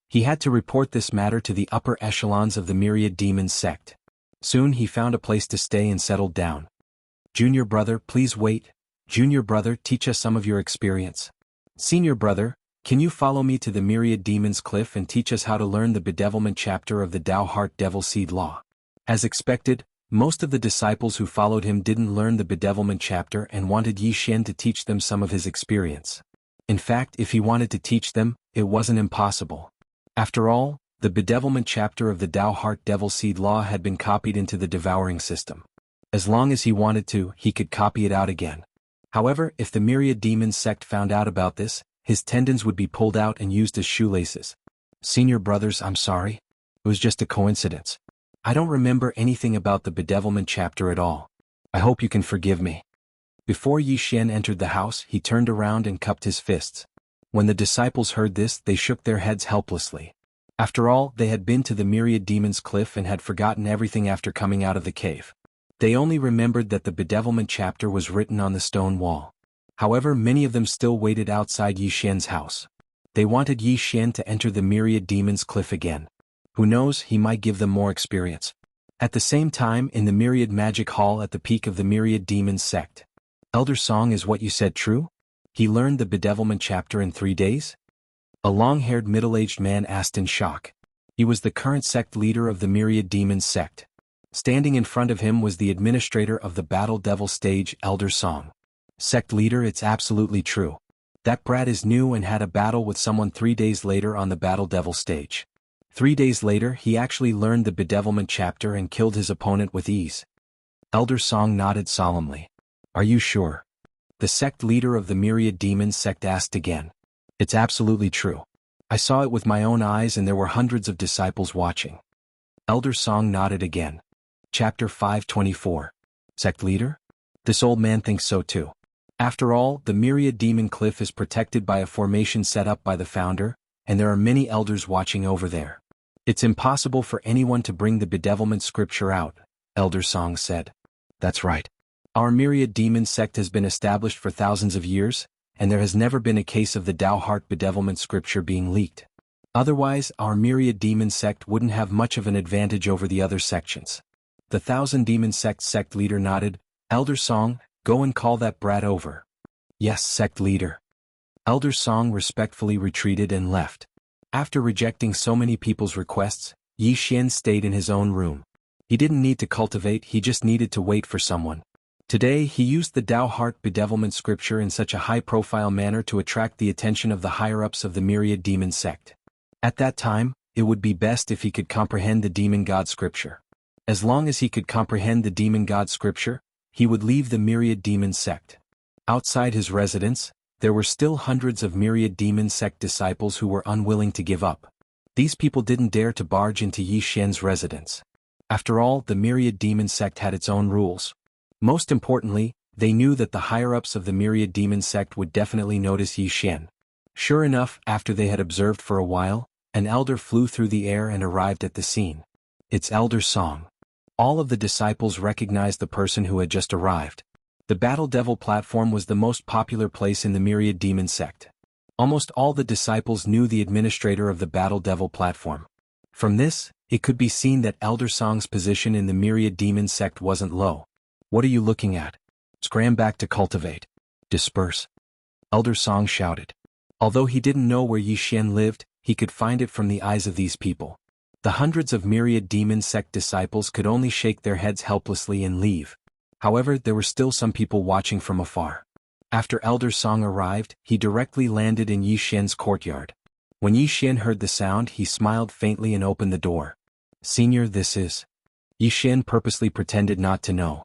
He had to report this matter to the upper echelons of the Myriad Demons sect. Soon he found a place to stay and settled down. Junior brother, please wait. Junior brother, teach us some of your experience. Senior brother, can you follow me to the Myriad Demons Cliff and teach us how to learn the bedevilment chapter of the Tao Heart Devil Seed Law? As expected, Most of the disciples who followed him didn't learn the bedevilment chapter and wanted Yi Xian to teach them some of his experience. In fact, if he wanted to teach them, it wasn't impossible. After all, the bedevilment chapter of the Tao Heart Devil Seed Law had been copied into the devouring system. As long as he wanted to, he could copy it out again. However, if the Myriad Demons sect found out about this, his tendons would be pulled out and used as shoelaces. Senior brothers, I'm sorry. It was just a coincidence. I don't remember anything about the bedevilment chapter at all. I hope you can forgive me. Before Yi Xian entered the house, he turned around and cupped his fists. When the disciples heard this, they shook their heads helplessly. After all, they had been to the Myriad Demons cliff and had forgotten everything after coming out of the cave. They only remembered that the bedevilment chapter was written on the stone wall. However, many of them still waited outside Yi Xian's house. They wanted Yi Xian to enter the Myriad Demons cliff again. Who knows, he might give them more experience. At the same time, in the Myriad Magic Hall at the peak of the Myriad Demons sect. Elder Song, is what you said true? He learned the bedevilment chapter in 3 days? A long-haired middle-aged man asked in shock. He was the current sect leader of the Myriad Demons sect. Standing in front of him was the administrator of the Battle Devil stage, Elder Song. Sect leader, it's absolutely true. That brat is new and had a battle with someone 3 days later on the Battle Devil stage. 3 days later, he actually learned the bedevilment chapter and killed his opponent with ease. Elder Song nodded solemnly. Are you sure? The sect leader of the Myriad Demons sect asked again. It's absolutely true. I saw it with my own eyes and there were hundreds of disciples watching. Elder Song nodded again. Chapter 524. Sect leader? This old man thinks so too. After all, the Myriad Demon Cliff is protected by a formation set up by the founder, and there are many elders watching over there. It's impossible for anyone to bring the bedevilment scripture out, Elder Song said. That's right. Our Myriad Demon sect has been established for thousands of years, and there has never been a case of the Tao Heart bedevilment scripture being leaked. Otherwise, our Myriad Demon sect wouldn't have much of an advantage over the other sections. The Thousand Demon sect leader nodded. Elder Song, go and call that brat over. Yes, sect leader. Elder Song respectfully retreated and left. After rejecting so many people's requests, Yi Xian stayed in his own room. He didn't need to cultivate, he just needed to wait for someone. Today, he used the Tao Heart bedevilment scripture in such a high-profile manner to attract the attention of the higher-ups of the Myriad Demon sect. At that time, it would be best if he could comprehend the Demon God scripture. As long as he could comprehend the Demon God scripture, he would leave the Myriad Demon sect. Outside his residence, there were still hundreds of Myriad Demon sect disciples who were unwilling to give up. These people didn't dare to barge into Yi Xian's residence. After all, the Myriad Demon sect had its own rules. Most importantly, they knew that the higher-ups of the Myriad Demon sect would definitely notice Yi Xian. Sure enough, after they had observed for a while, an elder flew through the air and arrived at the scene. It's Elder Song. All of the disciples recognized the person who had just arrived. The Battle Devil platform was the most popular place in the Myriad Demon sect. Almost all the disciples knew the administrator of the Battle Devil platform. From this, it could be seen that Elder Song's position in the Myriad Demon sect wasn't low. What are you looking at? Scram back to cultivate. Disperse. Elder Song shouted. Although he didn't know where Yi Xian lived, he could find it from the eyes of these people. The hundreds of Myriad Demon sect disciples could only shake their heads helplessly and leave. However, there were still some people watching from afar. After Elder Song arrived, he directly landed in Yi Xian's courtyard. When Yi Xian heard the sound, he smiled faintly and opened the door. Senior, this is... Yi Xian purposely pretended not to know.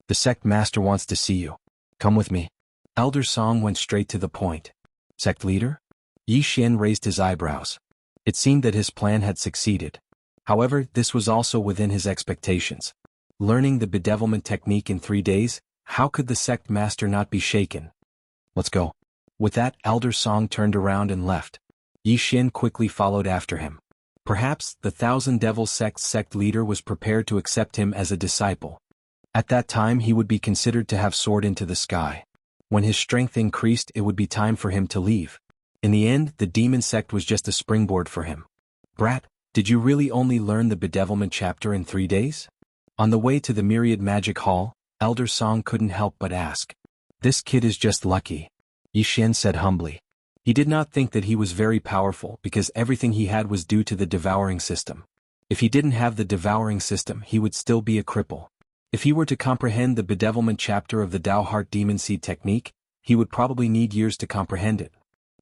The sect master wants to see you. Come with me. Elder Song went straight to the point. Sect leader? Yi Xian raised his eyebrows. It seemed that his plan had succeeded. However, this was also within his expectations. Learning the bedevilment technique in 3 days, how could the sect master not be shaken? Let's go. With that, Elder Song turned around and left. Yi Xian quickly followed after him. Perhaps the Thousand Devil sect's sect leader was prepared to accept him as a disciple. At that time he would be considered to have soared into the sky. When his strength increased, it would be time for him to leave. In the end, the demon sect was just a springboard for him. Brat, did you really only learn the bedevilment chapter in 3 days? On the way to the Myriad Magic Hall, Elder Song couldn't help but ask. This kid is just lucky. Yi Xian said humbly. He did not think that he was very powerful because everything he had was due to the devouring system. If he didn't have the devouring system, he would still be a cripple. If he were to comprehend the bedevilment chapter of the Tao Heart Demon Seed technique, he would probably need years to comprehend it.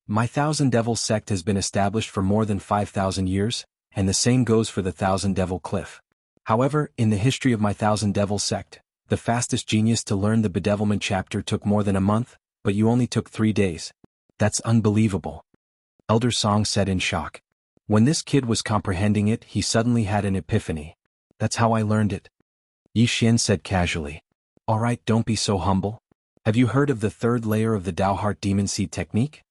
My Thousand Devils sect has been established for more than 5,000 years, and the same goes for the Thousand Devil Cliff. However, in the history of my Thousand Devil sect, the fastest genius to learn the bedevilment chapter took more than a month, but you only took 3 days. That's unbelievable. Elder Song said in shock. When this kid was comprehending it, he suddenly had an epiphany. That's how I learned it. Yi Xian said casually. Alright, don't be so humble. Have you heard of the third layer of the Tao Heart Demon Seed technique?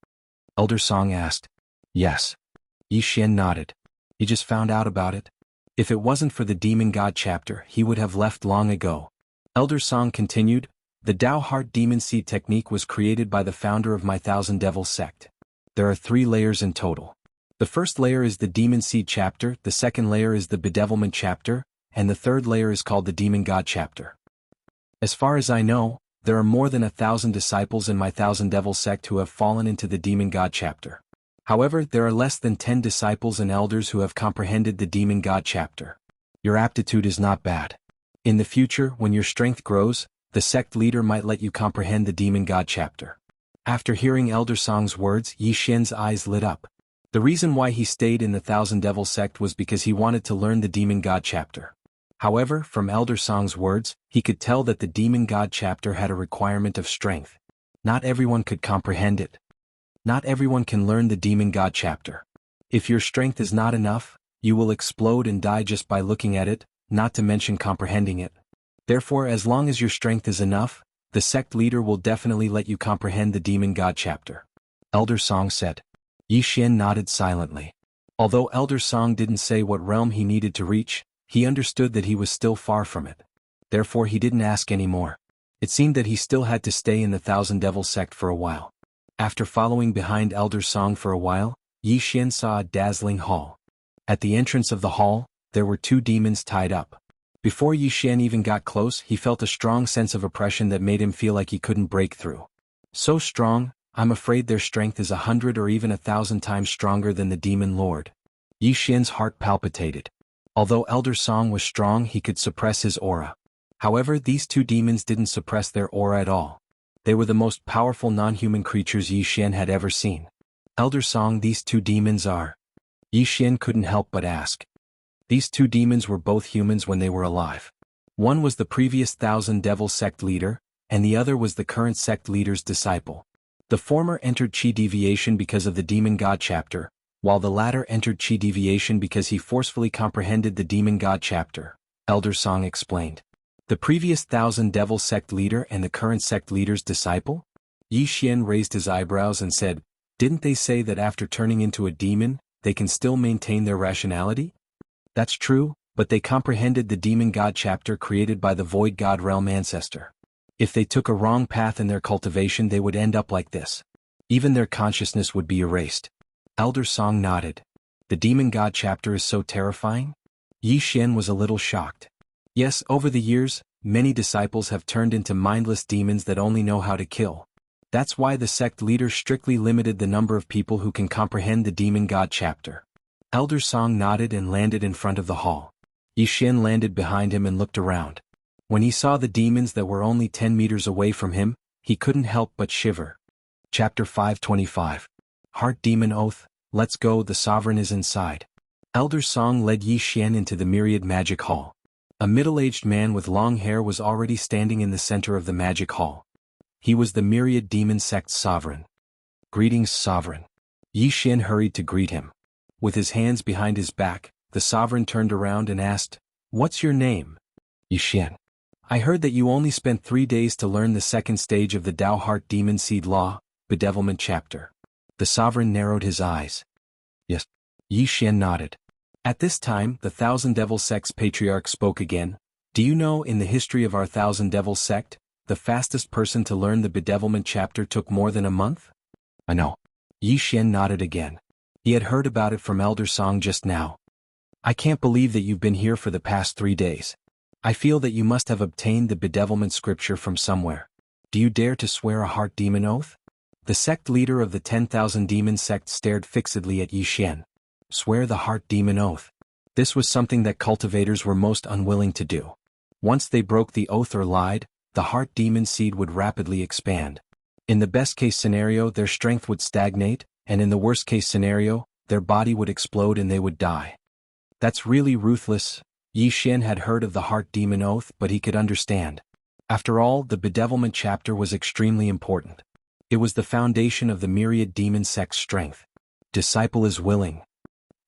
Elder Song asked. Yes. Yi Xian nodded. He just found out about it. If it wasn't for the Demon God chapter, he would have left long ago. Elder Song continued, the Tao Heart Demon Seed technique was created by the founder of my Thousand Devils sect. There are 3 layers in total. The first layer is the Demon Seed chapter, the second layer is the bedevilment chapter, and the third layer is called the Demon God chapter. As far as I know, there are more than 1,000 disciples in my Thousand Devils sect who have fallen into the Demon God chapter. However, there are less than 10 disciples and elders who have comprehended the Demon God chapter. Your aptitude is not bad. In the future, when your strength grows, the sect leader might let you comprehend the Demon God chapter. After hearing Elder Song's words, Yi Xian's eyes lit up. The reason why he stayed in the Thousand Devil sect was because he wanted to learn the Demon God chapter. However, from Elder Song's words, he could tell that the Demon God chapter had a requirement of strength. Not everyone could comprehend it. Not everyone can learn the Demon God chapter. If your strength is not enough, you will explode and die just by looking at it, not to mention comprehending it. Therefore, as long as your strength is enough, the sect leader will definitely let you comprehend the Demon God chapter. Elder Song said. Yi Xian nodded silently. Although Elder Song didn't say what realm he needed to reach, he understood that he was still far from it. Therefore he didn't ask any more. It seemed that he still had to stay in the Thousand Devil sect for a while. After following behind Elder Song for a while, Yi Xian saw a dazzling hall. At the entrance of the hall, there were 2 demons tied up. Before Yi Xian even got close, he felt a strong sense of oppression that made him feel like he couldn't break through. So strong, I'm afraid their strength is 100 or even 1,000 times stronger than the Demon Lord. Yi Xian's heart palpitated. Although Elder Song was strong, he could suppress his aura. However, these 2 demons didn't suppress their aura at all. They were the most powerful non-human creatures Yi Xian had ever seen. Elder Song, these 2 demons are? Yi Xian couldn't help but ask. These 2 demons were both humans when they were alive. One was the previous Thousand Devil sect leader, and the other was the current sect leader's disciple. The former entered Qi deviation because of the Demon God chapter, while the latter entered Qi deviation because he forcefully comprehended the Demon God chapter, Elder Song explained. The previous Thousand Devil sect leader and the current sect leader's disciple? Yi Xian raised his eyebrows and said, didn't they say that after turning into a demon, they can still maintain their rationality? That's true, but they comprehended the Demon God chapter created by the Void God Realm ancestor. If they took a wrong path in their cultivation, they would end up like this. Even their consciousness would be erased. Elder Song nodded. The Demon God chapter is so terrifying? Yi Xian was a little shocked. Yes, over the years, many disciples have turned into mindless demons that only know how to kill. That's why the sect leader strictly limited the number of people who can comprehend the Demon God chapter. Elder Song nodded and landed in front of the hall. Yi Xian landed behind him and looked around. When he saw the demons that were only 10 meters away from him, he couldn't help but shiver. Chapter 525. Heart Demon Oath, let's go, the sovereign is inside. Elder Song led Yi Xian into the Myriad Magic Hall. A middle-aged man with long hair was already standing in the center of the magic hall. He was the Myriad Demon Sect's sovereign. Greetings, sovereign. Yi Xian hurried to greet him. With his hands behind his back, the sovereign turned around and asked, what's your name? Yi Xian. I heard that you only spent 3 days to learn the second stage of the Tao Heart Demon Seed Law, Bedevilment Chapter. The sovereign narrowed his eyes. Yes. Yi Xian nodded. At this time, the Thousand Devil Sect's patriarch spoke again. Do you know, in the history of our Thousand Devil Sect, the fastest person to learn the Bedevilment Chapter took more than a month? I know. Yi Xian nodded again. He had heard about it from Elder Song just now. I can't believe that you've been here for the past 3 days. I feel that you must have obtained the bedevilment scripture from somewhere. Do you dare to swear a heart demon oath? The sect leader of the 10,000 demon sect stared fixedly at Yi Xian. Swear the heart demon oath. This was something that cultivators were most unwilling to do. Once they broke the oath or lied, the heart demon seed would rapidly expand. In the best-case scenario, their strength would stagnate, and in the worst-case scenario, their body would explode and they would die. That's really ruthless. Yi Xian had heard of the heart demon oath, but he could understand. After all, the bedevilment chapter was extremely important. It was the foundation of the myriad demon sect's strength. Disciple is willing.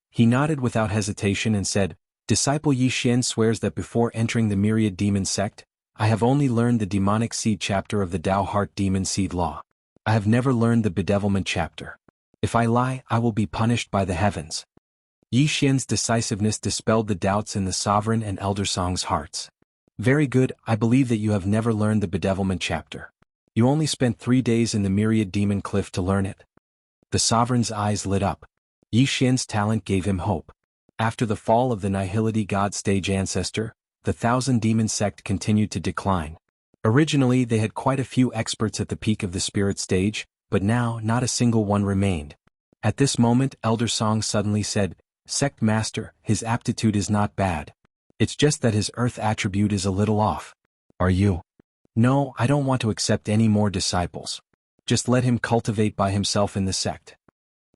He nodded without hesitation and said, Disciple Yi Xian swears that before entering the myriad demon sect, I have only learned the demonic seed chapter of the Tao heart demon seed law. I have never learned the bedevilment chapter. If I lie, I will be punished by the heavens. Yi Xian's decisiveness dispelled the doubts in the sovereign and elder Song's hearts. Very good, I believe that you have never learned the bedevilment chapter. You only spent 3 days in the myriad demon cliff to learn it. The sovereign's eyes lit up. Yi Xian's talent gave him hope. After the fall of the Nihility God stage ancestor, the Thousand Demon sect continued to decline. Originally they had quite a few experts at the peak of the spirit stage, but now not a single one remained. At this moment Elder Song suddenly said, Sect Master, his aptitude is not bad. It's just that his earth attribute is a little off. Are you? No, I don't want to accept any more disciples. Just let him cultivate by himself in the sect.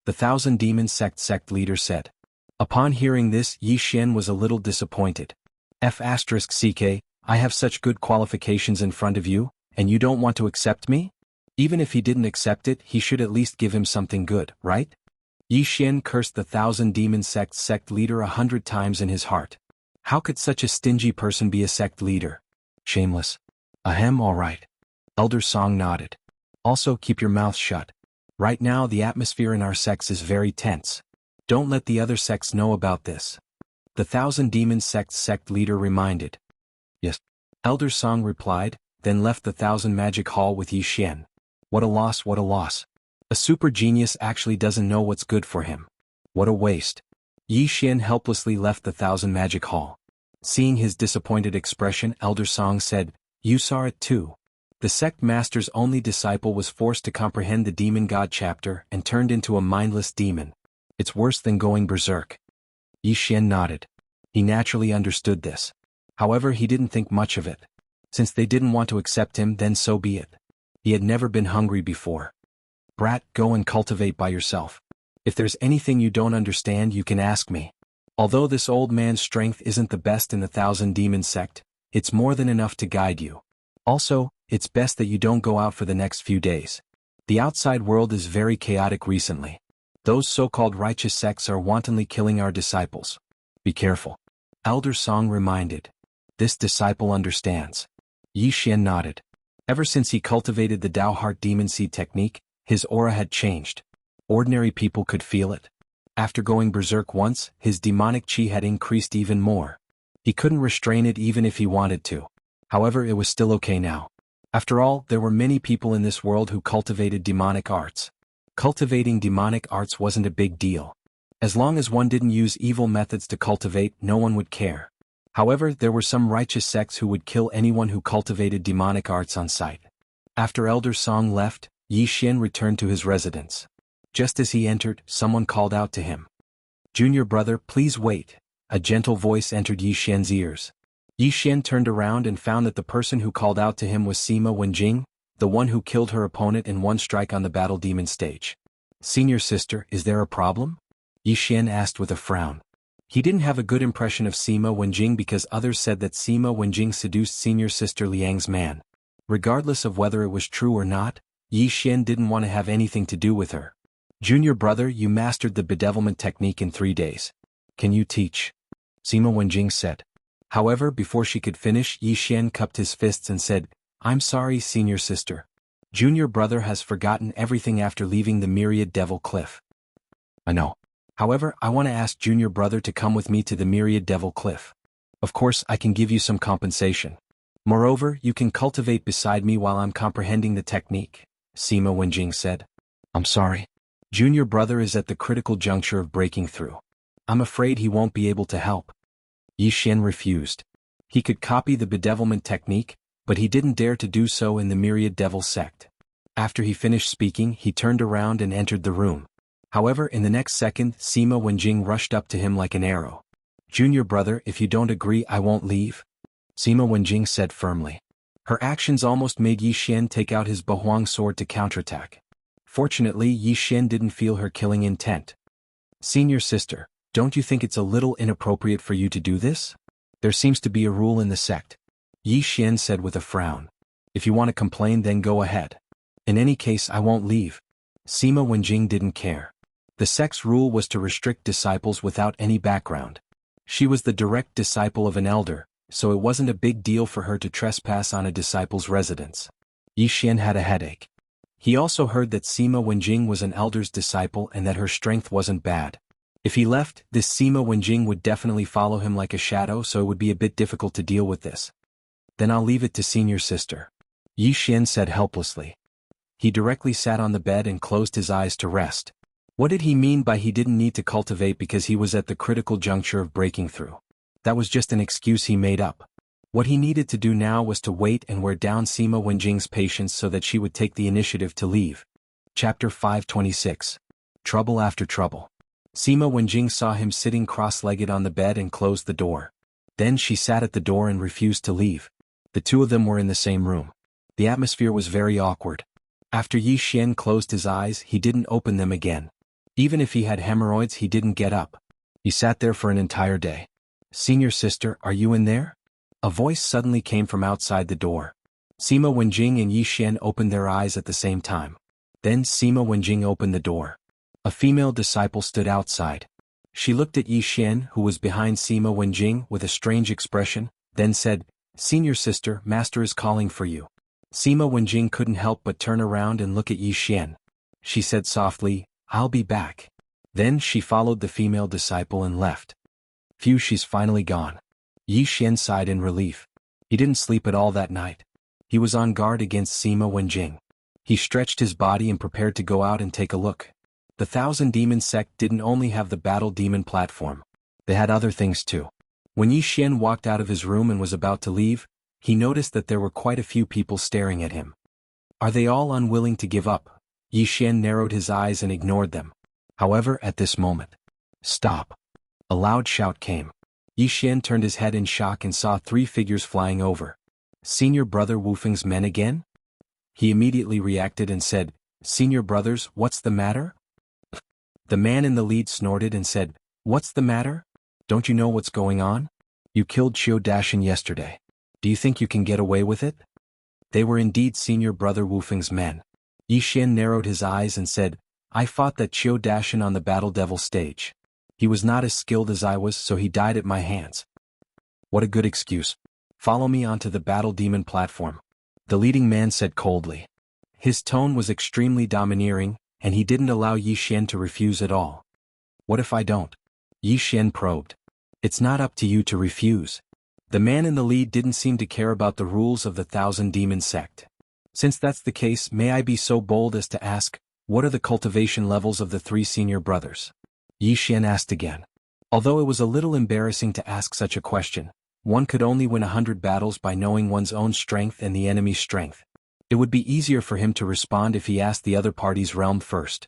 The Thousand Demon sect leader said. Upon hearing this, Yi Xian was a little disappointed. F***ck, I have such good qualifications in front of you, and you don't want to accept me? Even if he didn't accept it, he should at least give him something good, right? Yi Xian cursed the Thousand Demon sect leader 100 times in his heart. How could such a stingy person be a sect leader? Shameless. Ahem, all right. Elder Song nodded. Also, keep your mouth shut. Right now the atmosphere in our sects is very tense. Don't let the other sects know about this. The Thousand Demon sect leader reminded. Yes. Elder Song replied, then left the Thousand Magic Hall with Yi Xian. What a loss, what a loss. A super genius actually doesn't know what's good for him. What a waste. Yi Xian helplessly left the Thousand Magic Hall. Seeing his disappointed expression, Elder Song said, You saw it too. The sect master's only disciple was forced to comprehend the demon god chapter and turned into a mindless demon. It's worse than going berserk. Yi Xian nodded. He naturally understood this. However, he didn't think much of it. Since they didn't want to accept him, then so be it. He had never been hungry before. Brat, go and cultivate by yourself. If there's anything you don't understand, you can ask me. Although this old man's strength isn't the best in the Thousand Demon sect, it's more than enough to guide you. Also, it's best that you don't go out for the next few days. The outside world is very chaotic recently. Those so-called righteous sects are wantonly killing our disciples. Be careful. Elder Song reminded. This disciple understands. Yi Xian nodded. Ever since he cultivated the Tao Heart Demon Seed technique, his aura had changed. Ordinary people could feel it. After going berserk once, his demonic chi had increased even more. He couldn't restrain it even if he wanted to. However, it was still okay now. After all, there were many people in this world who cultivated demonic arts. Cultivating demonic arts wasn't a big deal. As long as one didn't use evil methods to cultivate, no one would care. However, there were some righteous sects who would kill anyone who cultivated demonic arts on sight. After Elder Song left, Yi Xian returned to his residence. Just as he entered, someone called out to him. Junior brother, please wait. A gentle voice entered Yi Xian's ears. Yi Xian turned around and found that the person who called out to him was Sima Wenjing, the one who killed her opponent in one strike on the battle demon stage. Senior sister, is there a problem? Yi Xian asked with a frown. He didn't have a good impression of Sima Wenjing because others said that Sima Wenjing seduced senior sister Liang's man. Regardless of whether it was true or not, Yi Xian didn't want to have anything to do with her. Junior brother, you mastered the bedevilment technique in 3 days. Can you teach? Sima Wenjing said. However, before she could finish, Yi Xian cupped his fists and said, I'm sorry, senior sister. Junior brother has forgotten everything after leaving the Myriad Devil Cliff. I know. However, I want to ask Junior brother to come with me to the Myriad Devil Cliff. Of course, I can give you some compensation. Moreover, you can cultivate beside me while I'm comprehending the technique, Sima Wenjing said. I'm sorry. Junior brother is at the critical juncture of breaking through. I'm afraid he won't be able to help. Yi Xian refused. He could copy the bedevilment technique, but he didn't dare to do so in the Myriad Devil sect. After he finished speaking, he turned around and entered the room. However, in the next second, Sima Wenjing rushed up to him like an arrow. Junior brother, if you don't agree, I won't leave. Sima Wenjing said firmly. Her actions almost made Yi Xian take out his Bohuang sword to counterattack. Fortunately, Yi Xian didn't feel her killing intent. Senior sister, don't you think it's a little inappropriate for you to do this? There seems to be a rule in the sect. Yi Xian said with a frown. If you want to complain, then go ahead. In any case, I won't leave. Sima Wenjing didn't care. The sect's rule was to restrict disciples without any background. She was the direct disciple of an elder, so it wasn't a big deal for her to trespass on a disciple's residence. Yi Xian had a headache. He also heard that Sima Wenjing was an elder's disciple and that her strength wasn't bad. If he left, this Sima Wenjing would definitely follow him like a shadow, so it would be a bit difficult to deal with this. Then I'll leave it to senior sister. Yi Xian said helplessly. He directly sat on the bed and closed his eyes to rest. What did he mean by he didn't need to cultivate because he was at the critical juncture of breaking through? That was just an excuse he made up. What he needed to do now was to wait and wear down Sima Wenjing's patience so that she would take the initiative to leave. Chapter 526. Trouble after trouble. Sima Wenjing saw him sitting cross-legged on the bed and closed the door. Then she sat at the door and refused to leave. The two of them were in the same room. The atmosphere was very awkward. After Yi Xian closed his eyes, he didn't open them again. Even if he had hemorrhoids, he didn't get up. He sat there for an entire day. Senior sister, are you in there? A voice suddenly came from outside the door. Sima Wenjing and Yi Xian opened their eyes at the same time. Then Sima Wenjing opened the door. A female disciple stood outside. She looked at Yi Xian, who was behind Sima Wenjing, with a strange expression, then said, Senior sister, master is calling for you. Sima Wenjing couldn't help but turn around and look at Yi Xian. She said softly, I'll be back. Then she followed the female disciple and left. Phew, she's finally gone. Yi Xian sighed in relief. He didn't sleep at all that night. He was on guard against Sima Wenjing. He stretched his body and prepared to go out and take a look. The Thousand Demon sect didn't only have the battle demon platform. They had other things too. When Yi Xian walked out of his room and was about to leave, he noticed that there were quite a few people staring at him. Are they all unwilling to give up? Yi Xian narrowed his eyes and ignored them. However, at this moment, stop. A loud shout came. Yi Xian turned his head in shock and saw 3 figures flying over. Senior brother Wu Feng's men again? He immediately reacted and said, Senior brothers, what's the matter? The man in the lead snorted and said, What's the matter? Don't you know what's going on? You killed Qiu Dashan yesterday. Do you think you can get away with it? They were indeed senior brother Wu Feng's men. Yi Xian narrowed his eyes and said, I fought that Qiu Dashan on the Battle Devil stage. He was not as skilled as I was, so he died at my hands. What a good excuse. Follow me onto the Battle Demon platform. The leading man said coldly. His tone was extremely domineering, and he didn't allow Yi Xian to refuse at all. What if I don't? Yi Xian probed. It's not up to you to refuse. The man in the lead didn't seem to care about the rules of the Thousand Demon sect. Since that's the case, may I be so bold as to ask, what are the cultivation levels of the 3 senior brothers? Yi Xian asked again. Although it was a little embarrassing to ask such a question, one could only win 100 battles by knowing one's own strength and the enemy's strength. It would be easier for him to respond if he asked the other party's realm first.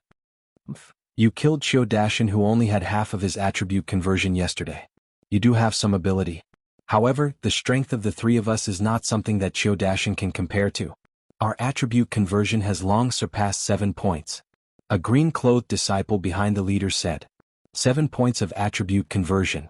You killed Qiu Dashan, who only had half of his attribute conversion yesterday. You do have some ability. However, the strength of the 3 of us is not something that Qiu Dashan can compare to. Our attribute conversion has long surpassed 7 points. A green-clothed disciple behind the leader said. 7 points of attribute conversion.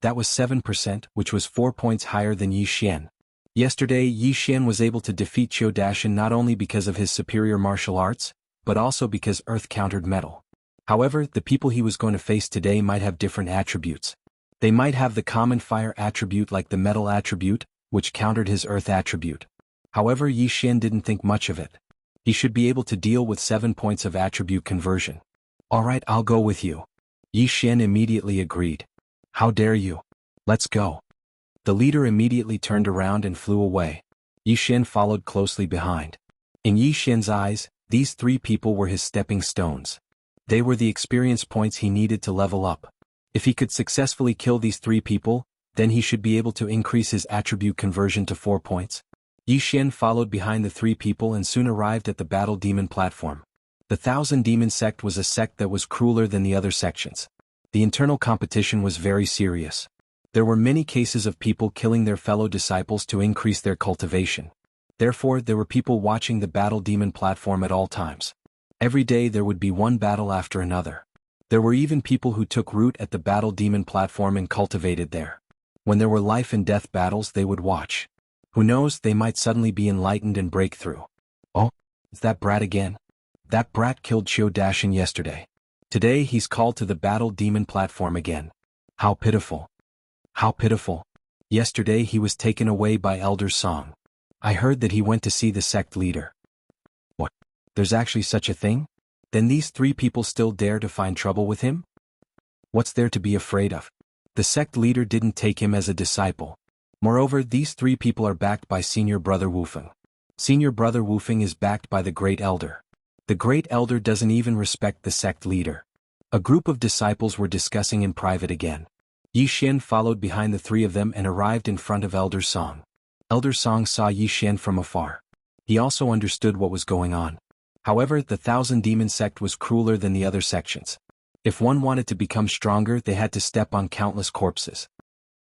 That was 7%, which was 4 points higher than Yi Xian. Yesterday, Yi Xian was able to defeat Qiu Dashan not only because of his superior martial arts, but also because earth countered metal. However, the people he was going to face today might have different attributes. They might have the common fire attribute like the metal attribute, which countered his earth attribute. However, Yi Xian didn't think much of it. He should be able to deal with 7 points of attribute conversion. Alright, I'll go with you. Yi Xian immediately agreed. How dare you? Let's go. The leader immediately turned around and flew away. Yi Xian followed closely behind. In Yi Xian's eyes, these 3 people were his stepping stones. They were the experience points he needed to level up. If he could successfully kill these 3 people, then he should be able to increase his attribute conversion to 4 points. Yi Xian followed behind the 3 people and soon arrived at the Battle Demon platform. The Thousand Demon sect was a sect that was crueler than the other sections. The internal competition was very serious. There were many cases of people killing their fellow disciples to increase their cultivation. Therefore, there were people watching the battle demon platform at all times. Every day there would be one battle after another. There were even people who took root at the battle demon platform and cultivated there. When there were life and death battles, they would watch. Who knows, they might suddenly be enlightened and break through. Oh, it's that brat again. That brat killed Xiao Dashin yesterday. Today he's called to the battle demon platform again. How pitiful. How pitiful. Yesterday he was taken away by Elder Song. I heard that he went to see the sect leader. What? There's actually such a thing? Then these three people still dare to find trouble with him? What's there to be afraid of? The sect leader didn't take him as a disciple. Moreover, these three people are backed by Senior Brother Wufeng. Senior Brother Wufeng is backed by the Great Elder. The Great Elder doesn't even respect the sect leader. A group of disciples were discussing in private again. Yi Xian followed behind the three of them and arrived in front of Elder Song. Elder Song saw Yi Xian from afar. He also understood what was going on. However, the Thousand Demon sect was crueler than the other sections. If one wanted to become stronger, they had to step on countless corpses.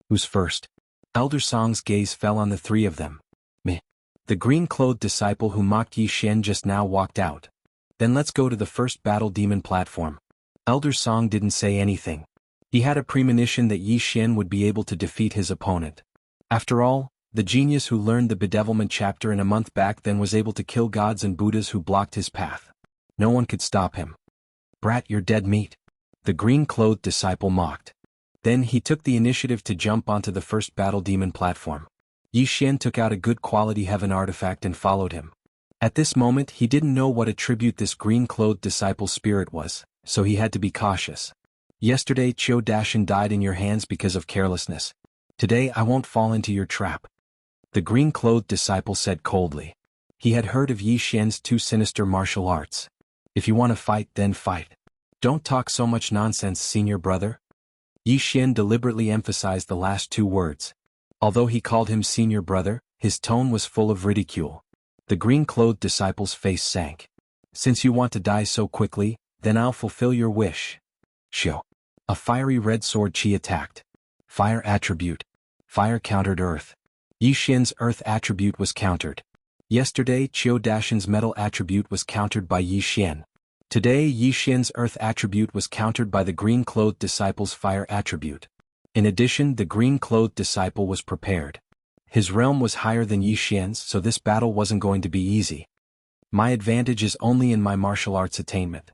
Who's first? Elder Song's gaze fell on the three of them. Meh. The green-clothed disciple who mocked Yi Xian just now walked out. Then let's go to the first battle demon platform. Elder Song didn't say anything. He had a premonition that Yi Xian would be able to defeat his opponent. After all, the genius who learned the bedevilment chapter in a month back then was able to kill gods and Buddhas who blocked his path. No one could stop him. Brat, you're dead meat. The green-clothed disciple mocked. Then he took the initiative to jump onto the first battle demon platform. Yi Xian took out a good quality heaven artifact and followed him. At this moment he didn't know what attribute this green-clothed disciple's spirit was, so he had to be cautious. Yesterday Xiao Dashin died in your hands because of carelessness. Today I won't fall into your trap. The green-clothed disciple said coldly. He had heard of Yi Xian's two sinister martial arts. If you want to fight, then fight. Don't talk so much nonsense, senior brother. Yi Xian deliberately emphasized the last two words. Although he called him senior brother, his tone was full of ridicule. The green-clothed disciple's face sank. Since you want to die so quickly, then I'll fulfill your wish. Xiao. A fiery red sword chi attacked. Fire attribute. Fire countered earth. Yi Xian's earth attribute was countered. Yesterday Xiao Dashin's metal attribute was countered by Yi Xian. Today Yi Xian's earth attribute was countered by the green-clothed disciple's fire attribute. In addition, the green-clothed disciple was prepared. His realm was higher than Yi Xian's, so this battle wasn't going to be easy. My advantage is only in my martial arts attainment.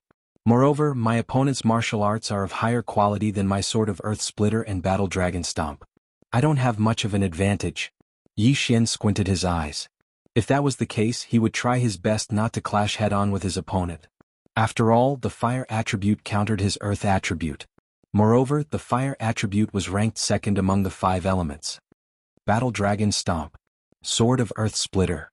Moreover, my opponent's martial arts are of higher quality than my Sword of Earth Splitter and Battle Dragon Stomp. I don't have much of an advantage. Yi Xian squinted his eyes. If that was the case, he would try his best not to clash head-on with his opponent. After all, the fire attribute countered his earth attribute. Moreover, the fire attribute was ranked second among the 5 elements. Battle Dragon Stomp. Sword of Earth Splitter.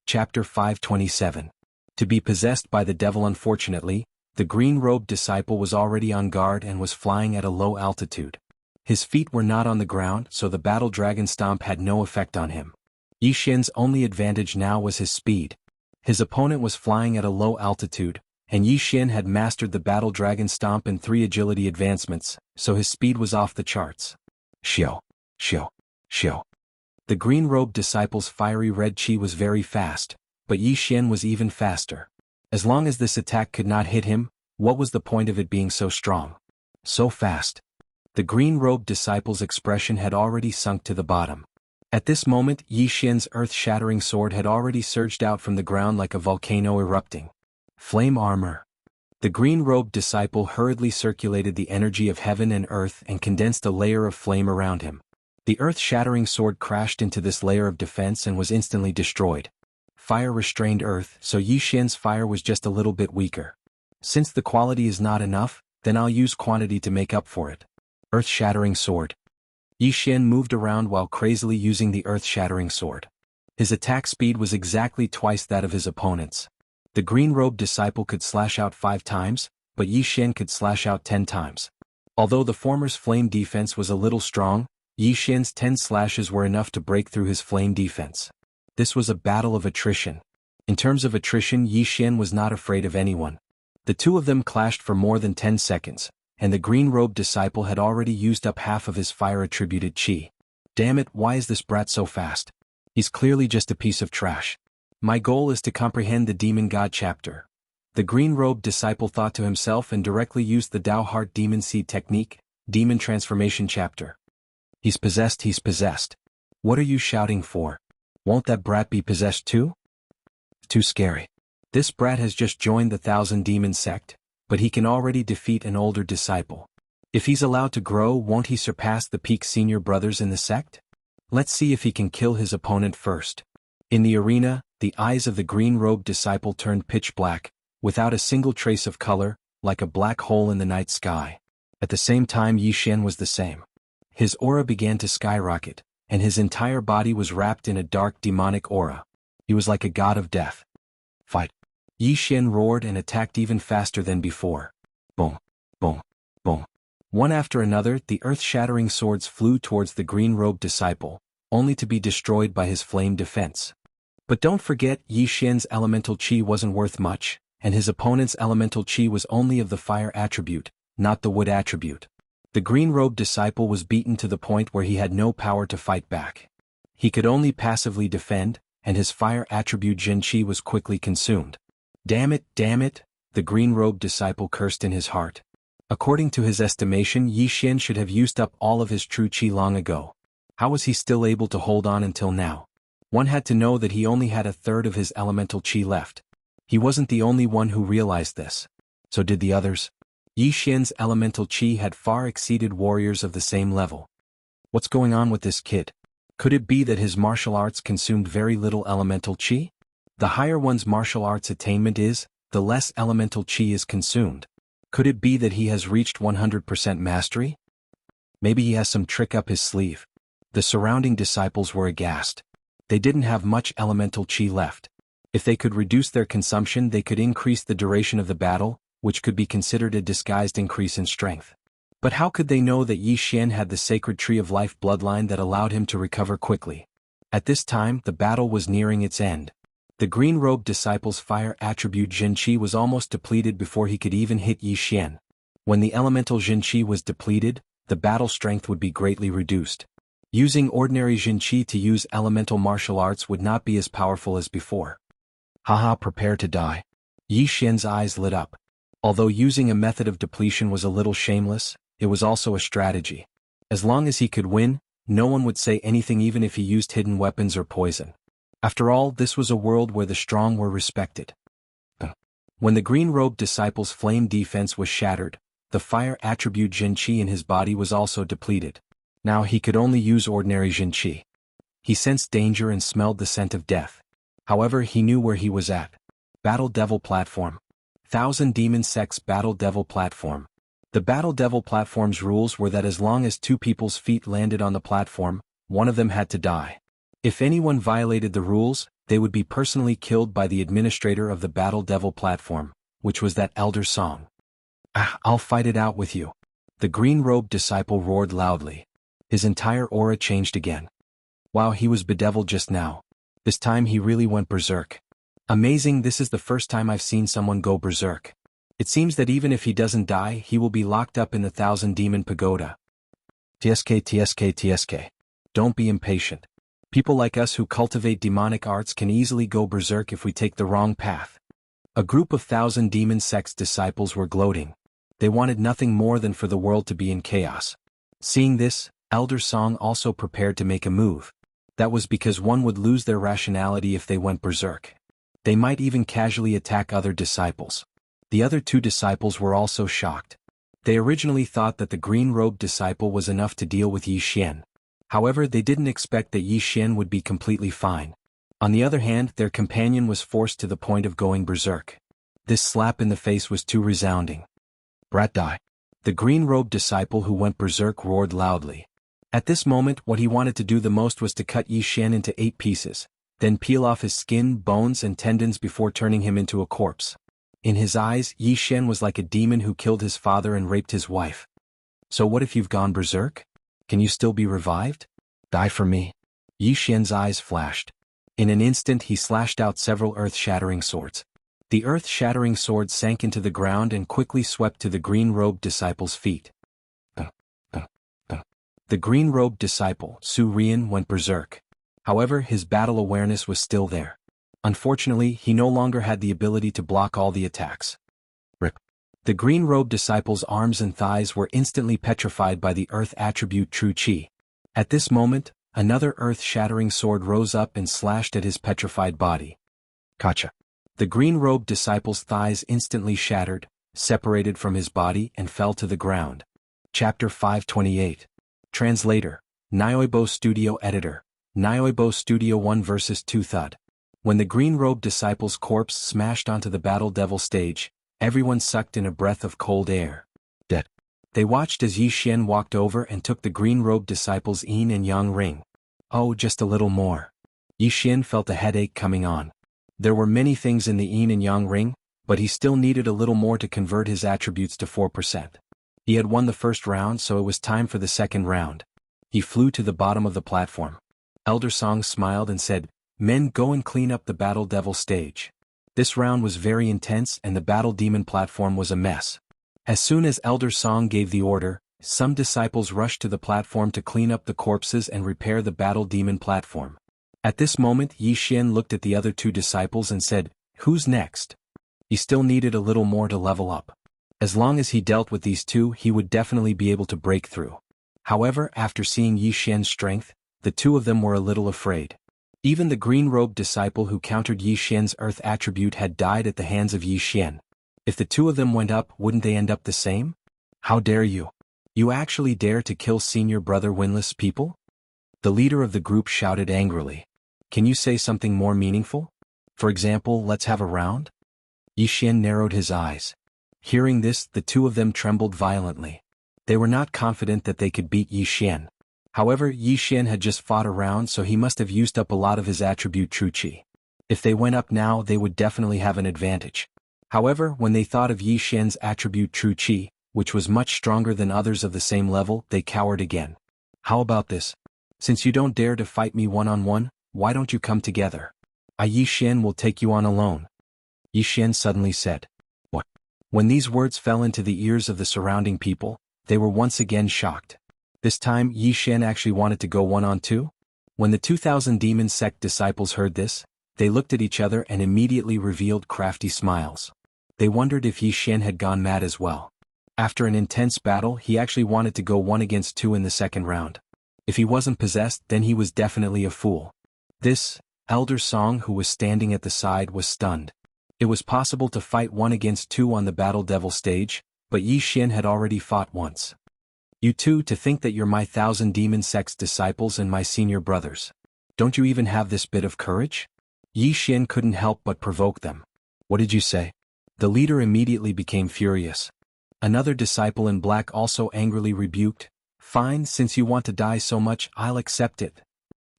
Chapter 527. To be possessed by the devil. Unfortunately, the green-robed disciple was already on guard and was flying at a low altitude. His feet were not on the ground, so the Battle Dragon Stomp had no effect on him. Yi Xian's only advantage now was his speed. His opponent was flying at a low altitude, and Yi Xian had mastered the Battle Dragon Stomp in 3 agility advancements, so his speed was off the charts. Xiao, xiao, xiao. The green-robed disciple's fiery red chi was very fast, but Yi Xian was even faster. As long as this attack could not hit him, what was the point of it being so strong? So fast. The green-robed disciple's expression had already sunk to the bottom. At this moment, Yi Xian's earth-shattering sword had already surged out from the ground like a volcano erupting. Flame armor. The green-robed disciple hurriedly circulated the energy of heaven and earth and condensed a layer of flame around him. The earth-shattering sword crashed into this layer of defense and was instantly destroyed. Fire restrained earth, so Yi Xian's fire was just a little bit weaker. Since the quality is not enough, then I'll use quantity to make up for it. Earth-shattering sword. Yi Xian moved around while crazily using the earth-shattering sword. His attack speed was exactly twice that of his opponent's. The green-robed disciple could slash out 5 times, but Yi Xian could slash out 10 times. Although the former's flame defense was a little strong, Yi Xian's 10 slashes were enough to break through his flame defense. This was a battle of attrition. In terms of attrition, Yi Xian was not afraid of anyone. The two of them clashed for more than 10 seconds, and the green-robed disciple had already used up half of his fire-attributed chi. Damn it, why is this brat so fast? He's clearly just a piece of trash. My goal is to comprehend the Demon God chapter. The green-robed disciple thought to himself and directly used the Tao Heart Demon Seed technique, Demon Transformation chapter. He's possessed, he's possessed. What are you shouting for? Won't that brat be possessed too? Too scary. This brat has just joined the 1,000 Demon sect, but he can already defeat an older disciple. If he's allowed to grow, won't he surpass the peak senior brothers in the sect? Let's see if he can kill his opponent first. In the arena, the eyes of the green-robed disciple turned pitch black, without a single trace of color, like a black hole in the night sky. At the same time, Yi Xian was the same. His aura began to skyrocket, and his entire body was wrapped in a dark demonic aura. He was like a god of death. Fight! Yi Xian roared and attacked even faster than before. Boom! Boom! Boom! One after another, the earth-shattering swords flew towards the green-robed disciple, only to be destroyed by his flame defense. But don't forget, Yi Xian's elemental chi wasn't worth much, and his opponent's elemental chi was only of the fire attribute, not the wood attribute. The green-robed disciple was beaten to the point where he had no power to fight back. He could only passively defend, and his fire attribute Jin Chi was quickly consumed. Damn it, the green-robed disciple cursed in his heart. According to his estimation, Yi Xian should have used up all of his true chi long ago. How was he still able to hold on until now? One had to know that he only had a third of his elemental chi left. He wasn't the only one who realized this. So did the others. Yi Xian's elemental chi had far exceeded warriors of the same level. What's going on with this kid? Could it be that his martial arts consumed very little elemental chi? The higher one's martial arts attainment is, the less elemental chi is consumed. Could it be that he has reached 100% mastery? Maybe he has some trick up his sleeve. The surrounding disciples were aghast. They didn't have much elemental chi left. If they could reduce their consumption, they could increase the duration of the battle, which could be considered a disguised increase in strength. But how could they know that Yi Xian had the sacred tree of life bloodline that allowed him to recover quickly? At this time, the battle was nearing its end. The green-robed disciple's fire attribute Jin Chi was almost depleted before he could even hit Yi Xian. When the elemental Jin Chi was depleted, the battle strength would be greatly reduced. Using ordinary Jin Chi to use elemental martial arts would not be as powerful as before. Haha, prepare to die. Yi Xian's eyes lit up. Although using a method of depletion was a little shameless, it was also a strategy. As long as he could win, no one would say anything even if he used hidden weapons or poison. After all, this was a world where the strong were respected. When the green-robed disciple's flame defense was shattered, the fire attribute Jin Chi in his body was also depleted. Now he could only use ordinary Jin Chi. He sensed danger and smelled the scent of death. However, he knew where he was at. Battle Devil Platform. 1,000 Demon Sects Battle Devil Platform. The Battle Devil Platform's rules were that as long as two people's feet landed on the platform, one of them had to die. If anyone violated the rules, they would be personally killed by the administrator of the Battle Devil Platform, which was that elder Song. I'll fight it out with you. The green-robed disciple roared loudly. His entire aura changed again. Wow, he was bedeviled just now. This time he really went berserk. Amazing, this is the first time I've seen someone go berserk. It seems that even if he doesn't die, he will be locked up in the 1,000 Demon Pagoda. TSK. Don't be impatient. People like us who cultivate demonic arts can easily go berserk if we take the wrong path. A group of 1,000 Demon Sects disciples were gloating. They wanted nothing more than for the world to be in chaos. Seeing this, Elder Song also prepared to make a move. That was because one would lose their rationality if they went berserk. They might even casually attack other disciples. The other two disciples were also shocked. They originally thought that the green-robed disciple was enough to deal with Yi Xian. However, they didn't expect that Yi Xian would be completely fine. On the other hand, their companion was forced to the point of going berserk. This slap in the face was too resounding. Brat die. The green-robed disciple who went berserk roared loudly. At this moment, what he wanted to do the most was to cut Yi Xian into 8 pieces, then peel off his skin, bones and tendons before turning him into a corpse. In his eyes, Yi Xian was like a demon who killed his father and raped his wife. So what if you've gone berserk? Can you still be revived? Die for me. Yi Xian's eyes flashed. In an instant he slashed out several earth-shattering swords. The earth-shattering sword sank into the ground and quickly swept to the green-robed disciple's feet. The green-robed disciple, Su Rian, went berserk. However, his battle awareness was still there. Unfortunately, he no longer had the ability to block all the attacks. Rip. The green-robed disciple's arms and thighs were instantly petrified by the earth attribute True Qi. At this moment, another earth-shattering sword rose up and slashed at his petrified body. Kacha. The green-robed disciple's thighs instantly shattered, separated from his body and fell to the ground. Chapter 528. Translator, Nyoibo Studio Editor, Nyoibo Studio 1 vs 2 Thud. When the green-robed disciple's corpse smashed onto the Battle Devil stage, everyone sucked in a breath of cold air. Dead. They watched as Yi Xian walked over and took the green-robed disciple's yin and yang ring. Oh, just a little more. Yi Xian felt a headache coming on. There were many things in the yin and yang ring, but he still needed a little more to convert his attributes to 4%. He had won the first round, so it was time for the second round. He flew to the bottom of the platform. Elder Song smiled and said, "Men, go and clean up the Battle Devil stage." This round was very intense and the Battle Demon platform was a mess. As soon as Elder Song gave the order, some disciples rushed to the platform to clean up the corpses and repair the Battle Demon platform. At this moment, Yi Xian looked at the other two disciples and said, "Who's next?" He still needed a little more to level up. As long as he dealt with these two, he would definitely be able to break through. However, after seeing Yi Xian's strength, the two of them were a little afraid. Even the green-robed disciple who countered Yi Xian's earth attribute had died at the hands of Yi Xian. If the two of them went up, wouldn't they end up the same? How dare you? You actually dare to kill senior brother winless people? The leader of the group shouted angrily. Can you say something more meaningful? For example, let's have a round? Yi Xian narrowed his eyes. Hearing this, the two of them trembled violently. They were not confident that they could beat Yi Xian. However, Yi Xian had just fought a round, so he must have used up a lot of his attribute True Qi. If they went up now, they would definitely have an advantage. However, when they thought of Yi Xian's attribute True Qi, which was much stronger than others of the same level, they cowered again. How about this? Since you don't dare to fight me one-on-one, why don't you come together? Yi Xian will take you on alone. Yi Xian suddenly said. What? When these words fell into the ears of the surrounding people, they were once again shocked. This time, Yi Xian actually wanted to go one-on-two? When the 2,000 demon sect disciples heard this, they looked at each other and immediately revealed crafty smiles. They wondered if Yi Xian had gone mad as well. After an intense battle, he actually wanted to go 1-against-2 in the second round. If he wasn't possessed, then he was definitely a fool. This, Elder Song, who was standing at the side, was stunned. It was possible to fight 1-against-2 on the Battle Devil stage, but Yi Xian had already fought once. You two, to think that you're my 1,000 demon sect's disciples and my senior brothers. Don't you even have this bit of courage? Yi Xian couldn't help but provoke them. What did you say? The leader immediately became furious. Another disciple in black also angrily rebuked. Fine, since you want to die so much, I'll accept it.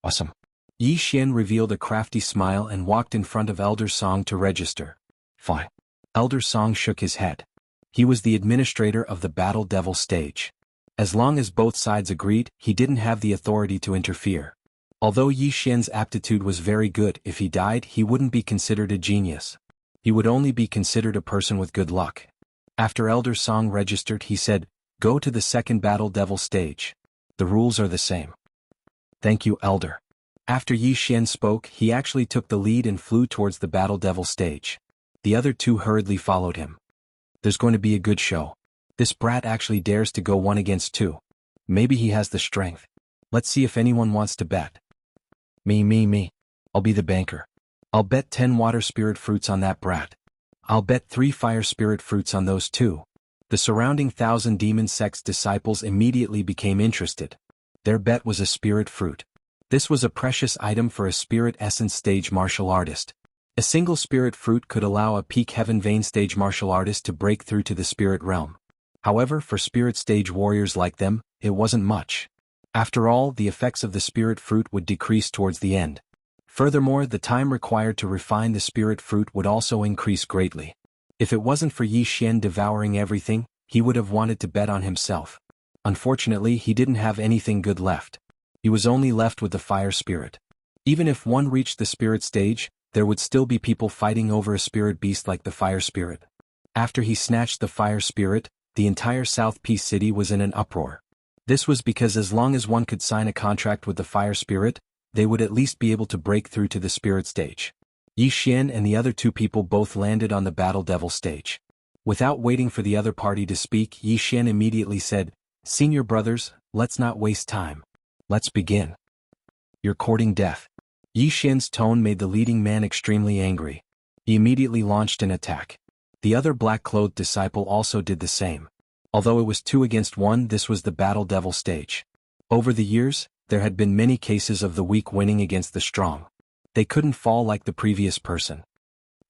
Awesome. Yi Xian revealed a crafty smile and walked in front of Elder Song to register. Fine. Elder Song shook his head. He was the administrator of the Battle Devil stage. As long as both sides agreed, he didn't have the authority to interfere. Although Yi Xian's aptitude was very good, if he died, he wouldn't be considered a genius. He would only be considered a person with good luck. After Elder Song registered, he said, "Go to the second Battle Devil stage. The rules are the same." Thank you, Elder. After Yi Xian spoke, he actually took the lead and flew towards the Battle Devil stage. The other two hurriedly followed him. There's going to be a good show. This brat actually dares to go 1-against-2. Maybe he has the strength. Let's see if anyone wants to bet. Me. I'll be the banker. I'll bet 10 water spirit fruits on that brat. I'll bet 3 fire spirit fruits on those two. The surrounding 1,000 demon sect's disciples immediately became interested. Their bet was a spirit fruit. This was a precious item for a spirit essence stage martial artist. A single spirit fruit could allow a peak heaven vein stage martial artist to break through to the spirit realm. However, for spirit stage warriors like them, it wasn't much. After all, the effects of the spirit fruit would decrease towards the end. Furthermore, the time required to refine the spirit fruit would also increase greatly. If it wasn't for Yi Xian devouring everything, he would have wanted to bet on himself. Unfortunately, he didn't have anything good left. He was only left with the fire spirit. Even if one reached the spirit stage, there would still be people fighting over a spirit beast like the fire spirit. After he snatched the fire spirit, the entire South Peace City was in an uproar. This was because as long as one could sign a contract with the fire spirit, they would at least be able to break through to the spirit stage. Yi Xian and the other two people both landed on the battle devil stage. Without waiting for the other party to speak, Yi Xian immediately said, "Senior brothers, let's not waste time. Let's begin. You're courting death." Yi Xian's tone made the leading man extremely angry. He immediately launched an attack. The other black-clothed disciple also did the same. Although it was 2 against 1, this was the battle devil stage. Over the years, there had been many cases of the weak winning against the strong. They couldn't fall like the previous person.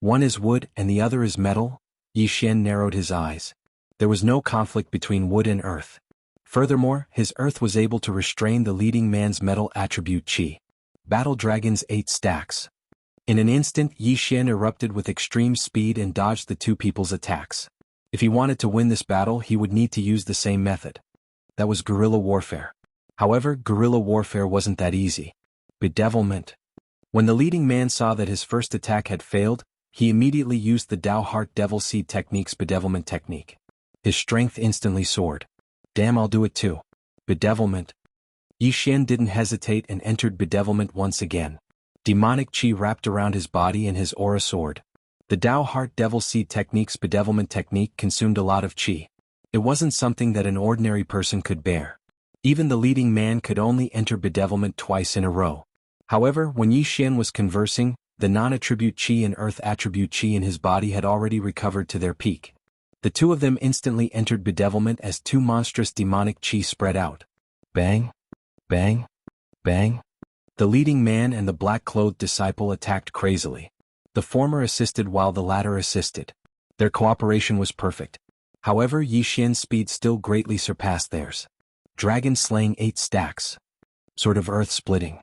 One is wood and the other is metal. Yi Xian narrowed his eyes. There was no conflict between wood and earth. Furthermore, his earth was able to restrain the leading man's metal attribute qi. Battle Dragon's 8 stacks. In an instant, Yi Xian erupted with extreme speed and dodged the two people's attacks. If he wanted to win this battle, he would need to use the same method. That was guerrilla warfare. However, guerrilla warfare wasn't that easy. Bedevilment. When the leading man saw that his first attack had failed, he immediately used the Dao Heart Devil Seed Technique's bedevilment technique. His strength instantly soared. Damn, I'll do it too. Bedevilment. Yi Xian didn't hesitate and entered bedevilment once again. Demonic qi wrapped around his body and his aura soared. The Dao Heart Devil Seed Technique's bedevilment technique consumed a lot of qi. It wasn't something that an ordinary person could bear. Even the leading man could only enter bedevilment twice in a row. However, when Yi Xian was conversing, the non-attribute qi and earth attribute qi in his body had already recovered to their peak. The two of them instantly entered bedevilment as 2 monstrous demonic qi spread out. Bang! Bang! Bang! The leading man and the black-clothed disciple attacked crazily. The former assisted while the latter assisted. Their cooperation was perfect. However, Yi Xian's speed still greatly surpassed theirs. Dragon slaying 8 stacks. Sort of earth-splitting.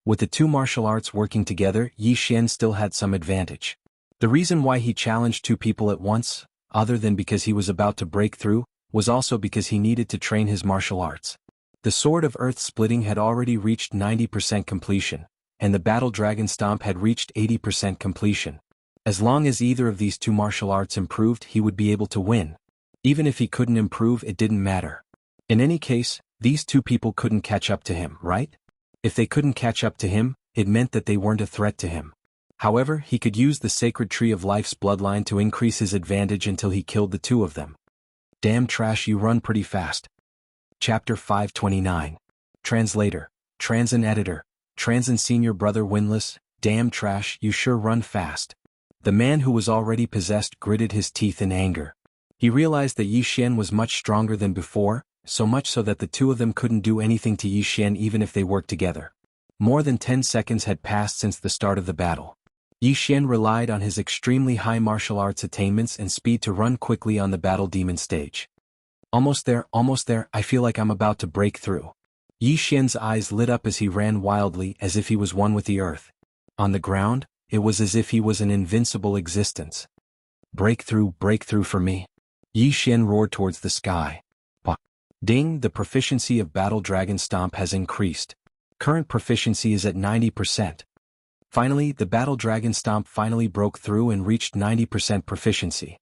With the 2 martial arts working together, Yi Xian still had some advantage. The reason why he challenged 2 people at once, other than because he was about to break through, was also because he needed to train his martial arts. The Sword of Earth Splitting had already reached 90% completion, and the Battle Dragon Stomp had reached 80% completion. As long as either of these 2 martial arts improved, he would be able to win. Even if he couldn't improve, it didn't matter. In any case, these 2 people couldn't catch up to him, right? If they couldn't catch up to him, it meant that they weren't a threat to him. However, he could use the Sacred Tree of Life's bloodline to increase his advantage until he killed the 2 of them. Damn trash, you run pretty fast. Chapter 529. Translator, Transin Editor, Transin Senior Brother Winless, damn trash, you sure run fast. The man who was already possessed gritted his teeth in anger. He realized that Yi Xian was much stronger than before, so much so that the 2 of them couldn't do anything to Yi Xian even if they worked together. More than 10 seconds had passed since the start of the battle. Yi Xian relied on his extremely high martial arts attainments and speed to run quickly on the battle demon stage. Almost there, I feel like I'm about to break through. Yi Xian's eyes lit up as he ran wildly as if he was one with the earth. On the ground, it was as if he was an invincible existence. Breakthrough for me. Yi Xian roared towards the sky. Ding, the proficiency of Battle Dragon Stomp has increased. Current proficiency is at 90%. Finally, the Battle Dragon Stomp finally broke through and reached 90% proficiency.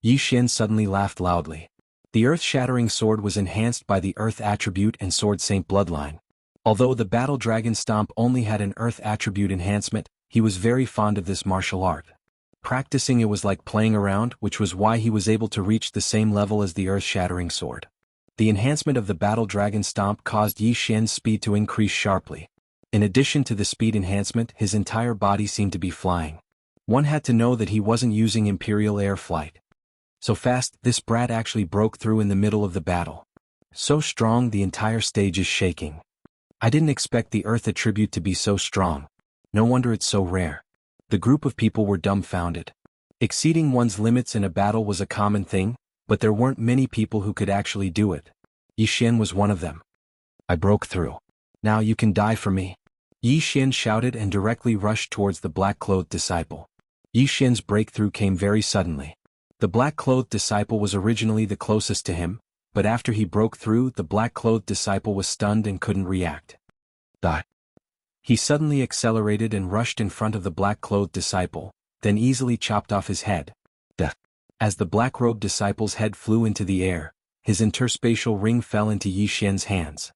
Yi Xian suddenly laughed loudly. The earth-shattering sword was enhanced by the Earth attribute and Sword Saint bloodline. Although the Battle Dragon Stomp only had an Earth attribute enhancement, he was very fond of this martial art. Practicing it was like playing around, which was why he was able to reach the same level as the earth-shattering sword. The enhancement of the Battle Dragon Stomp caused Yi Xian's speed to increase sharply. In addition to the speed enhancement, his entire body seemed to be flying. One had to know that he wasn't using Imperial Air Flight. So fast, this brat actually broke through in the middle of the battle. So strong, the entire stage is shaking. I didn't expect the Earth attribute to be so strong. No wonder it's so rare. The group of people were dumbfounded. Exceeding one's limits in a battle was a common thing, but there weren't many people who could actually do it. Yi Xian was one of them. I broke through. Now you can die for me. Yi Xian shouted and directly rushed towards the black-clothed disciple. Yi Xian's breakthrough came very suddenly. The black-clothed disciple was originally the closest to him, but after he broke through, the black-clothed disciple was stunned and couldn't react. Die. He suddenly accelerated and rushed in front of the black-clothed disciple, then easily chopped off his head. As the black-robed disciple's head flew into the air, his interspatial ring fell into Yi Xian's hands.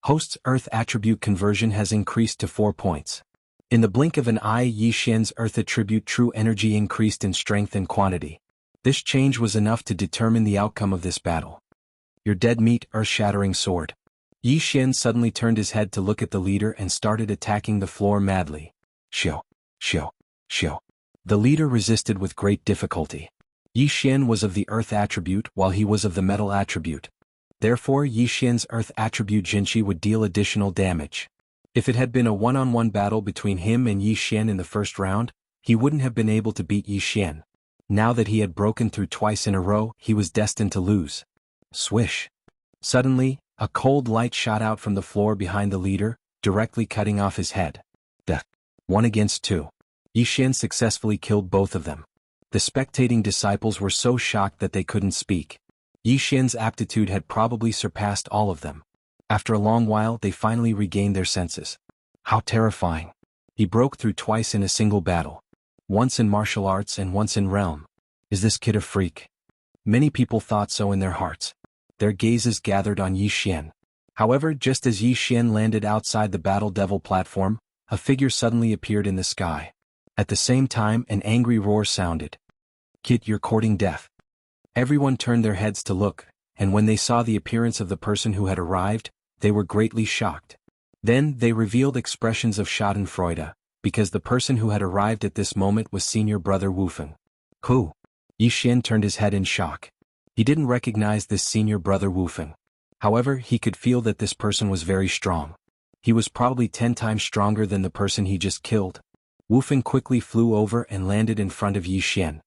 Host's Earth attribute conversion has increased to 4 points. In the blink of an eye, Yi Xian's Earth attribute true energy increased in strength and quantity. This change was enough to determine the outcome of this battle. Your dead meat, earth-shattering sword. Yi Xian suddenly turned his head to look at the leader and started attacking the floor madly. Xiao, xiao, xiao. The leader resisted with great difficulty. Yi Xian was of the earth attribute while he was of the metal attribute. Therefore Yi Xian's earth attribute Jinqi would deal additional damage. If it had been a one-on-one battle between him and Yi Xian in the first round, he wouldn't have been able to beat Yi Xian. Now that he had broken through twice in a row, he was destined to lose. Swish. Suddenly, a cold light shot out from the floor behind the leader, directly cutting off his head. 1 against 2. Yi Xian successfully killed both of them. The spectating disciples were so shocked that they couldn't speak. Yi Xian's aptitude had probably surpassed all of them. After a long while they finally regained their senses. How terrifying. He broke through twice in a single battle. Once in martial arts and once in realm. Is this kid a freak? Many people thought so in their hearts. Their gazes gathered on Yi Xian. However, just as Yi Xian landed outside the Battle Devil platform, a figure suddenly appeared in the sky. At the same time, an angry roar sounded. Kid, you're courting death. Everyone turned their heads to look, and when they saw the appearance of the person who had arrived, they were greatly shocked. Then they revealed expressions of schadenfreude, because the person who had arrived at this moment was senior brother Wufeng. Who? Yi Xian turned his head in shock. He didn't recognize this senior brother Wufeng. However, he could feel that this person was very strong. He was probably 10 times stronger than the person he just killed. Wufeng quickly flew over and landed in front of Yi Xian.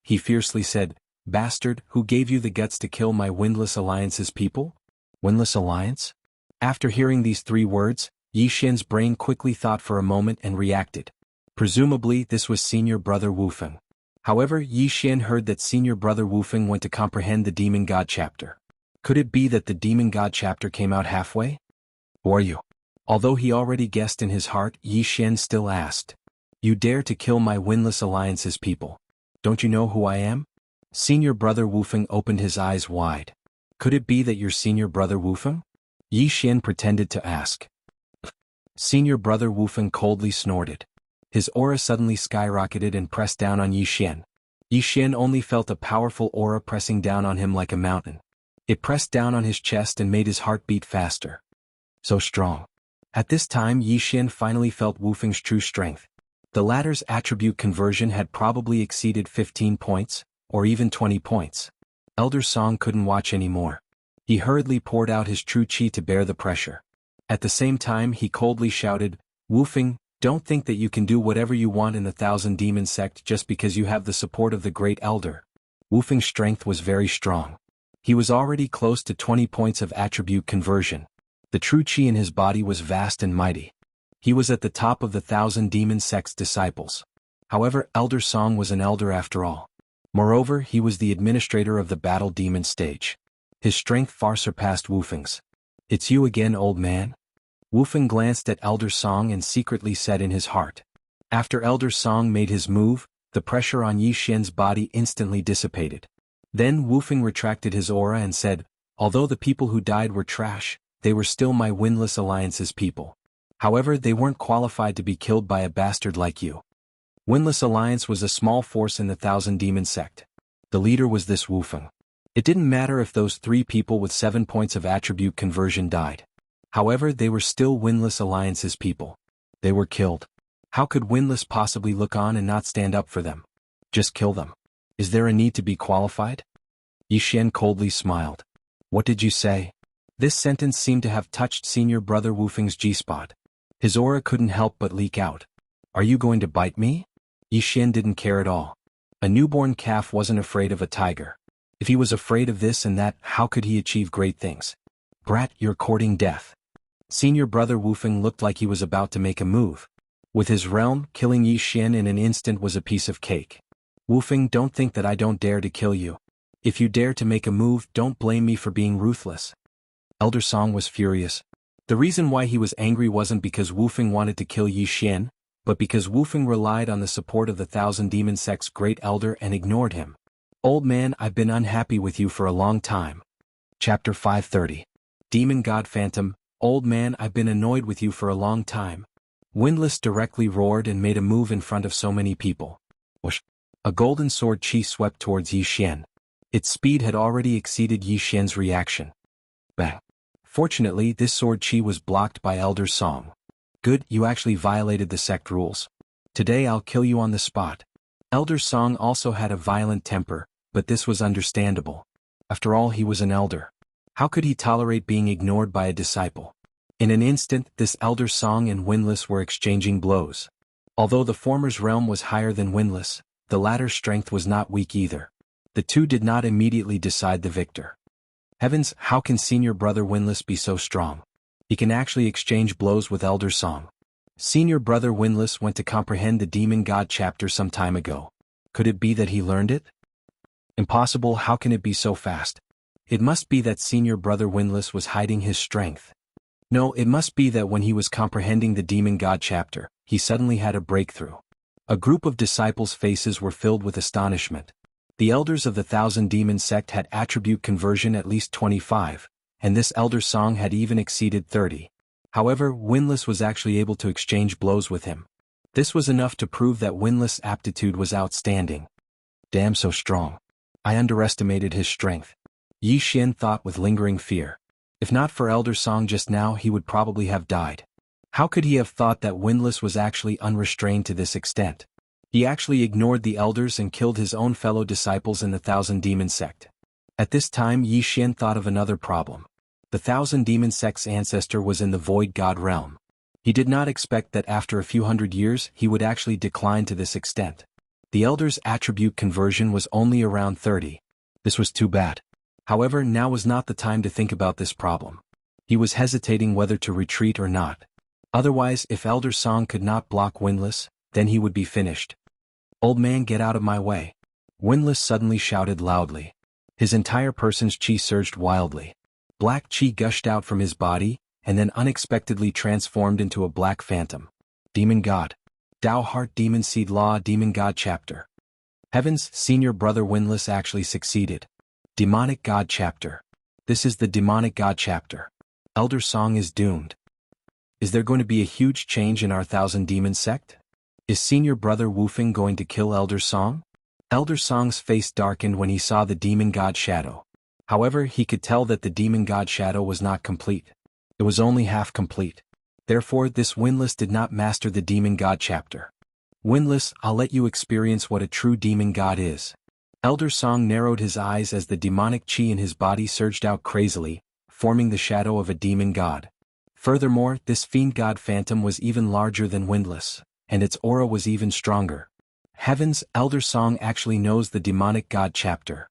He fiercely said, "Bastard, who gave you the guts to kill my Windless Alliance's people?" Windless Alliance? After hearing these 3 words, Yi Xian's brain quickly thought for a moment and reacted. Presumably this was senior brother Wufeng. However, Yi Xian heard that senior brother Wufeng went to comprehend the Demon God chapter. Could it be that the Demon God chapter came out halfway? Who are you? Although he already guessed in his heart, Yi Xian still asked. You dare to kill my Windless Alliance's people. Don't you know who I am? Senior brother Wufeng opened his eyes wide. Could it be that you're senior brother Wufeng? Yi Xian pretended to ask. Senior brother Wufeng coldly snorted. His aura suddenly skyrocketed and pressed down on Yi Xian. Yi Xian only felt a powerful aura pressing down on him like a mountain. It pressed down on his chest and made his heart beat faster. So strong. At this time Yi Xian finally felt Wufeng's true strength. The latter's attribute conversion had probably exceeded 15 points, or even 20 points. Elder Song couldn't watch anymore. He hurriedly poured out his true chi to bear the pressure. At the same time he coldly shouted, Wufeng, don't think that you can do whatever you want in the Thousand Demon sect just because you have the support of the Great Elder. Wufeng's strength was very strong. He was already close to 20 points of attribute conversion. The true chi in his body was vast and mighty. He was at the top of the Thousand Demon sect's disciples. However, Elder Song was an elder after all. Moreover, he was the administrator of the Battle Demon stage. His strength far surpassed Wufeng's. It's you again, old man? Wufeng glanced at Elder Song and secretly said in his heart. After Elder Song made his move, the pressure on Yi Xian's body instantly dissipated. Then Wufeng retracted his aura and said, although the people who died were trash, they were still my Windless Alliance's people. However, they weren't qualified to be killed by a bastard like you. Windless Alliance was a small force in the Thousand Demon sect. The leader was this Wufeng. It didn't matter if those 3 people with 7 points of attribute conversion died. However, they were still Windless Alliance's people. They were killed. How could Windless possibly look on and not stand up for them? Just kill them. Is there a need to be qualified? Yi Xian coldly smiled. What did you say? This sentence seemed to have touched senior brother Wufeng's G-spot. His aura couldn't help but leak out. Are you going to bite me? Yi Xian didn't care at all. A newborn calf wasn't afraid of a tiger. If he was afraid of this and that, how could he achieve great things? Brat, you're courting death. Senior brother Wufeng looked like he was about to make a move. With his realm, killing Yi Xian in an instant was a piece of cake. Wufeng, don't think that I don't dare to kill you. If you dare to make a move, don't blame me for being ruthless. Elder Song was furious. The reason why he was angry wasn't because Wufeng wanted to kill Yi Xian, but because Wufeng relied on the support of the Thousand Demon Sect's great elder and ignored him. Old man, I've been unhappy with you for a long time. Chapter 530. Demon God Phantom. Old man, I've been annoyed with you for a long time. Windlass directly roared and made a move in front of so many people. Whoosh! A golden sword chi swept towards Yi Xian. Its speed had already exceeded Yi Xian's reaction. Bang! Fortunately, this sword chi was blocked by Elder Song. Good, you actually violated the sect rules. Today I'll kill you on the spot. Elder Song also had a violent temper, but this was understandable. After all, he was an elder. How could he tolerate being ignored by a disciple? In an instant, this Elder Song and Windlass were exchanging blows. Although the former's realm was higher than Windlass, the latter's strength was not weak either. The two did not immediately decide the victor. Heavens, how can senior brother Windlass be so strong? He can actually exchange blows with Elder Song. Senior brother Windlass went to comprehend the Demon God chapter some time ago. Could it be that he learned it? Impossible, how can it be so fast? It must be that senior brother Windlass was hiding his strength. No, it must be that when he was comprehending the Demon God chapter, he suddenly had a breakthrough. A group of disciples' faces were filled with astonishment. The elders of the Thousand Demon Sect had attribute conversion at least 25, and this Elder Song had even exceeded 30. However, Windlass was actually able to exchange blows with him. This was enough to prove that Windlass' aptitude was outstanding. Damn, so strong. I underestimated his strength. Yi Xian thought with lingering fear. If not for Elder Song just now, he would probably have died. How could he have thought that Windlass was actually unrestrained to this extent? He actually ignored the elders and killed his own fellow disciples in the Thousand Demon Sect. At this time, Yi Xian thought of another problem. The Thousand Demon Sect's ancestor was in the Void God realm. He did not expect that after a few hundred years he would actually decline to this extent. The elder's attribute conversion was only around 30. This was too bad. However, now was not the time to think about this problem. He was hesitating whether to retreat or not. Otherwise, if Elder Song could not block Windlass, then he would be finished. Old man, get out of my way. Windlass suddenly shouted loudly. His entire person's chi surged wildly. Black chi gushed out from his body, and then unexpectedly transformed into a black phantom. Demon God. Dao Heart Demon Seed Law Demon God Chapter. Heavens, senior brother Windlass actually succeeded. Demonic God Chapter. This is the Demonic God Chapter. Elder Song is doomed. Is there going to be a huge change in our Thousand Demon Sect? Is senior brother Wufeng going to kill Elder Song? Elder Song's face darkened when he saw the Demon God Shadow. However, he could tell that the Demon God Shadow was not complete. It was only half complete. Therefore, this Windlass did not master the Demon God Chapter. Windlass, I'll let you experience what a true Demon God is. Elder Song narrowed his eyes as the demonic chi in his body surged out crazily, forming the shadow of a demon god. Furthermore, this fiend god phantom was even larger than Windlass, and its aura was even stronger. Heavens, Elder Song actually knows the Demonic God Chapter.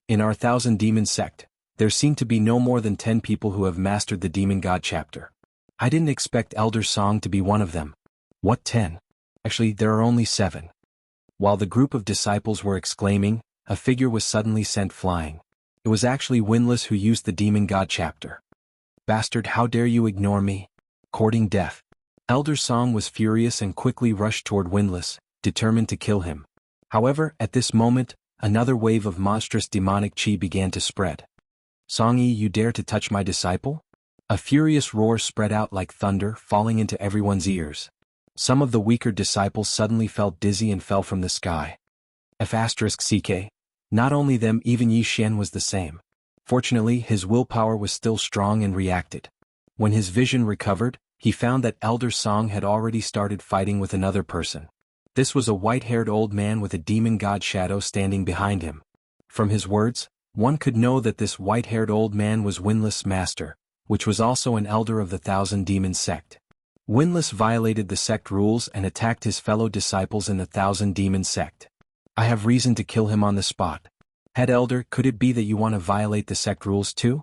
In our Thousand Demon Sect, there seem to be no more than 10 people who have mastered the Demon God Chapter. I didn't expect Elder Song to be one of them. What 10? Actually, there are only 7. While the group of disciples were exclaiming, a figure was suddenly sent flying. It was actually Windlass who used the Demon God Chapter. Bastard, how dare you ignore me? Courting death. Elder Song was furious and quickly rushed toward Windlass, determined to kill him. However, at this moment, another wave of monstrous demonic chi began to spread. Song-yi, you dare to touch my disciple? A furious roar spread out like thunder, falling into everyone's ears. Some of the weaker disciples suddenly felt dizzy and fell from the sky. F***ck. Not only them, even Yi Xian was the same. Fortunately, his willpower was still strong and reacted. When his vision recovered, he found that Elder Song had already started fighting with another person. This was a white-haired old man with a demon god shadow standing behind him. From his words, one could know that this white-haired old man was Windlass' master, which was also an elder of the Thousand Demon Sect. Windlass violated the sect rules and attacked his fellow disciples in the Thousand Demon Sect. I have reason to kill him on the spot. Head Elder, could it be that you want to violate the sect rules too?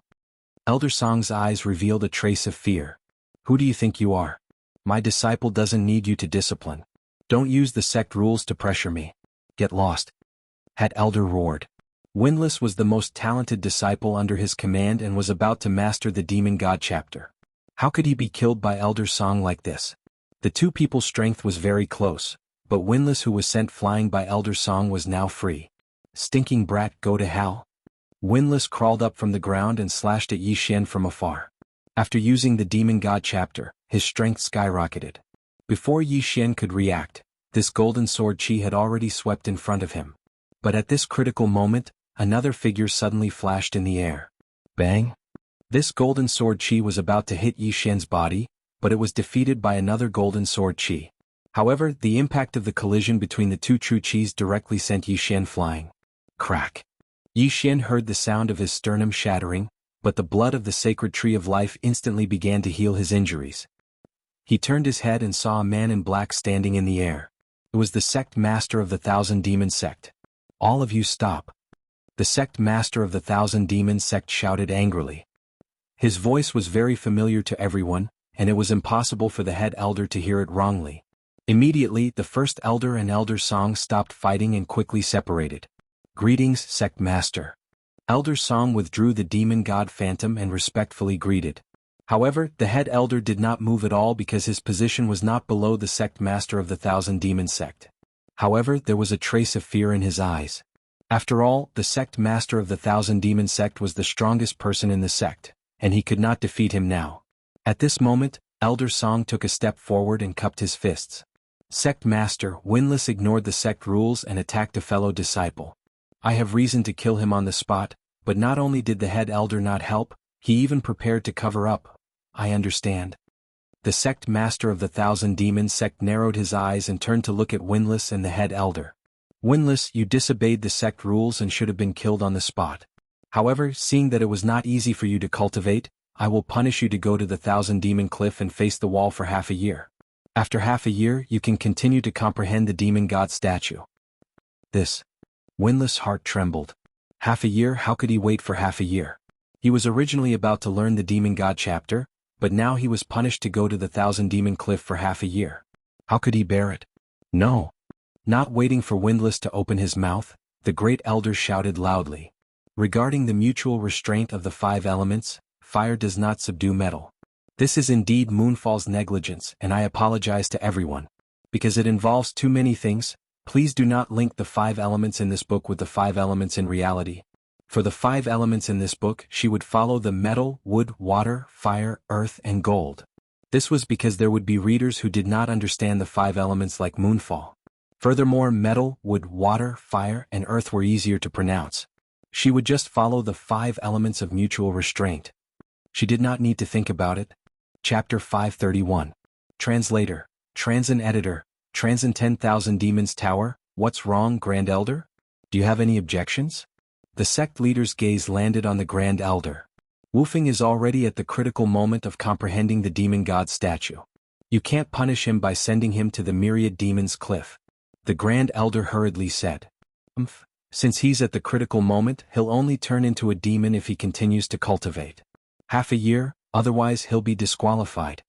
Elder Song's eyes revealed a trace of fear. Who do you think you are? My disciple doesn't need you to discipline. Don't use the sect rules to pressure me. Get lost. Head Elder roared. Windlass was the most talented disciple under his command and was about to master the Demon God Chapter. How could he be killed by Elder Song like this? The two people's strength was very close, but Windless, who was sent flying by Elder Song, was now free. Stinking brat, go to hell. Windless crawled up from the ground and slashed at Yi Xian from afar. After using the Demon God chapter, his strength skyrocketed. Before Yi Xian could react, this golden sword chi had already swept in front of him. But at this critical moment, another figure suddenly flashed in the air. Bang! This golden sword chi was about to hit Yi Xian's body, but it was defeated by another golden sword chi. However, the impact of the collision between the two true chis directly sent Yi Xian flying. Crack! Yi Xian heard the sound of his sternum shattering, but the blood of the sacred tree of life instantly began to heal his injuries. He turned his head and saw a man in black standing in the air. It was the sect master of the Thousand Demon Sect. All of you stop. The sect master of the Thousand Demon Sect shouted angrily. His voice was very familiar to everyone, and it was impossible for the head elder to hear it wrongly. Immediately, the first elder and Elder Song stopped fighting and quickly separated. Greetings, sect master. Elder Song withdrew the demon god phantom and respectfully greeted. However, the head elder did not move at all because his position was not below the sect master of the Thousand Demon Sect. However, there was a trace of fear in his eyes. After all, the sect master of the Thousand Demon Sect was the strongest person in the sect, and he could not defeat him now. At this moment, Elder Song took a step forward and cupped his fists. Sect master Windless ignored the sect rules and attacked a fellow disciple. I have reason to kill him on the spot, but not only did the head elder not help, he even prepared to cover up. I understand. The sect master of the Thousand Demon Sect narrowed his eyes and turned to look at Windless and the head elder. Windless, you disobeyed the sect rules and should have been killed on the spot. However, seeing that it was not easy for you to cultivate, I will punish you to go to the Thousand Demon Cliff and face the wall for half a year. After half a year, you can continue to comprehend the demon god statue. This. Windless' heart trembled. Half a year? How could he wait for half a year? He was originally about to learn the demon god chapter, but now he was punished to go to the Thousand Demon Cliff for half a year. How could he bear it? No. Not waiting for Windless to open his mouth, the great elder shouted loudly. Regarding the mutual restraint of the five elements, fire does not subdue metal. This is indeed Moonfall's negligence, and I apologize to everyone. Because it involves too many things, please do not link the five elements in this book with the five elements in reality. For the five elements in this book, she would follow the metal, wood, water, fire, earth, and gold. This was because there would be readers who did not understand the five elements like Moonfall. Furthermore, metal, wood, water, fire, and earth were easier to pronounce. She would just follow the five elements of mutual restraint. She did not need to think about it. Chapter 531. Translator, Transin Editor, Transin 10,000 Demons Tower, what's wrong, Grand Elder? Do you have any objections? The sect leader's gaze landed on the Grand Elder. Wufeng is already at the critical moment of comprehending the demon god statue. You can't punish him by sending him to the Myriad Demons Cliff. The Grand Elder hurriedly said. Since he's at the critical moment, he'll only turn into a demon if he continues to cultivate. Half a year, otherwise he'll be disqualified.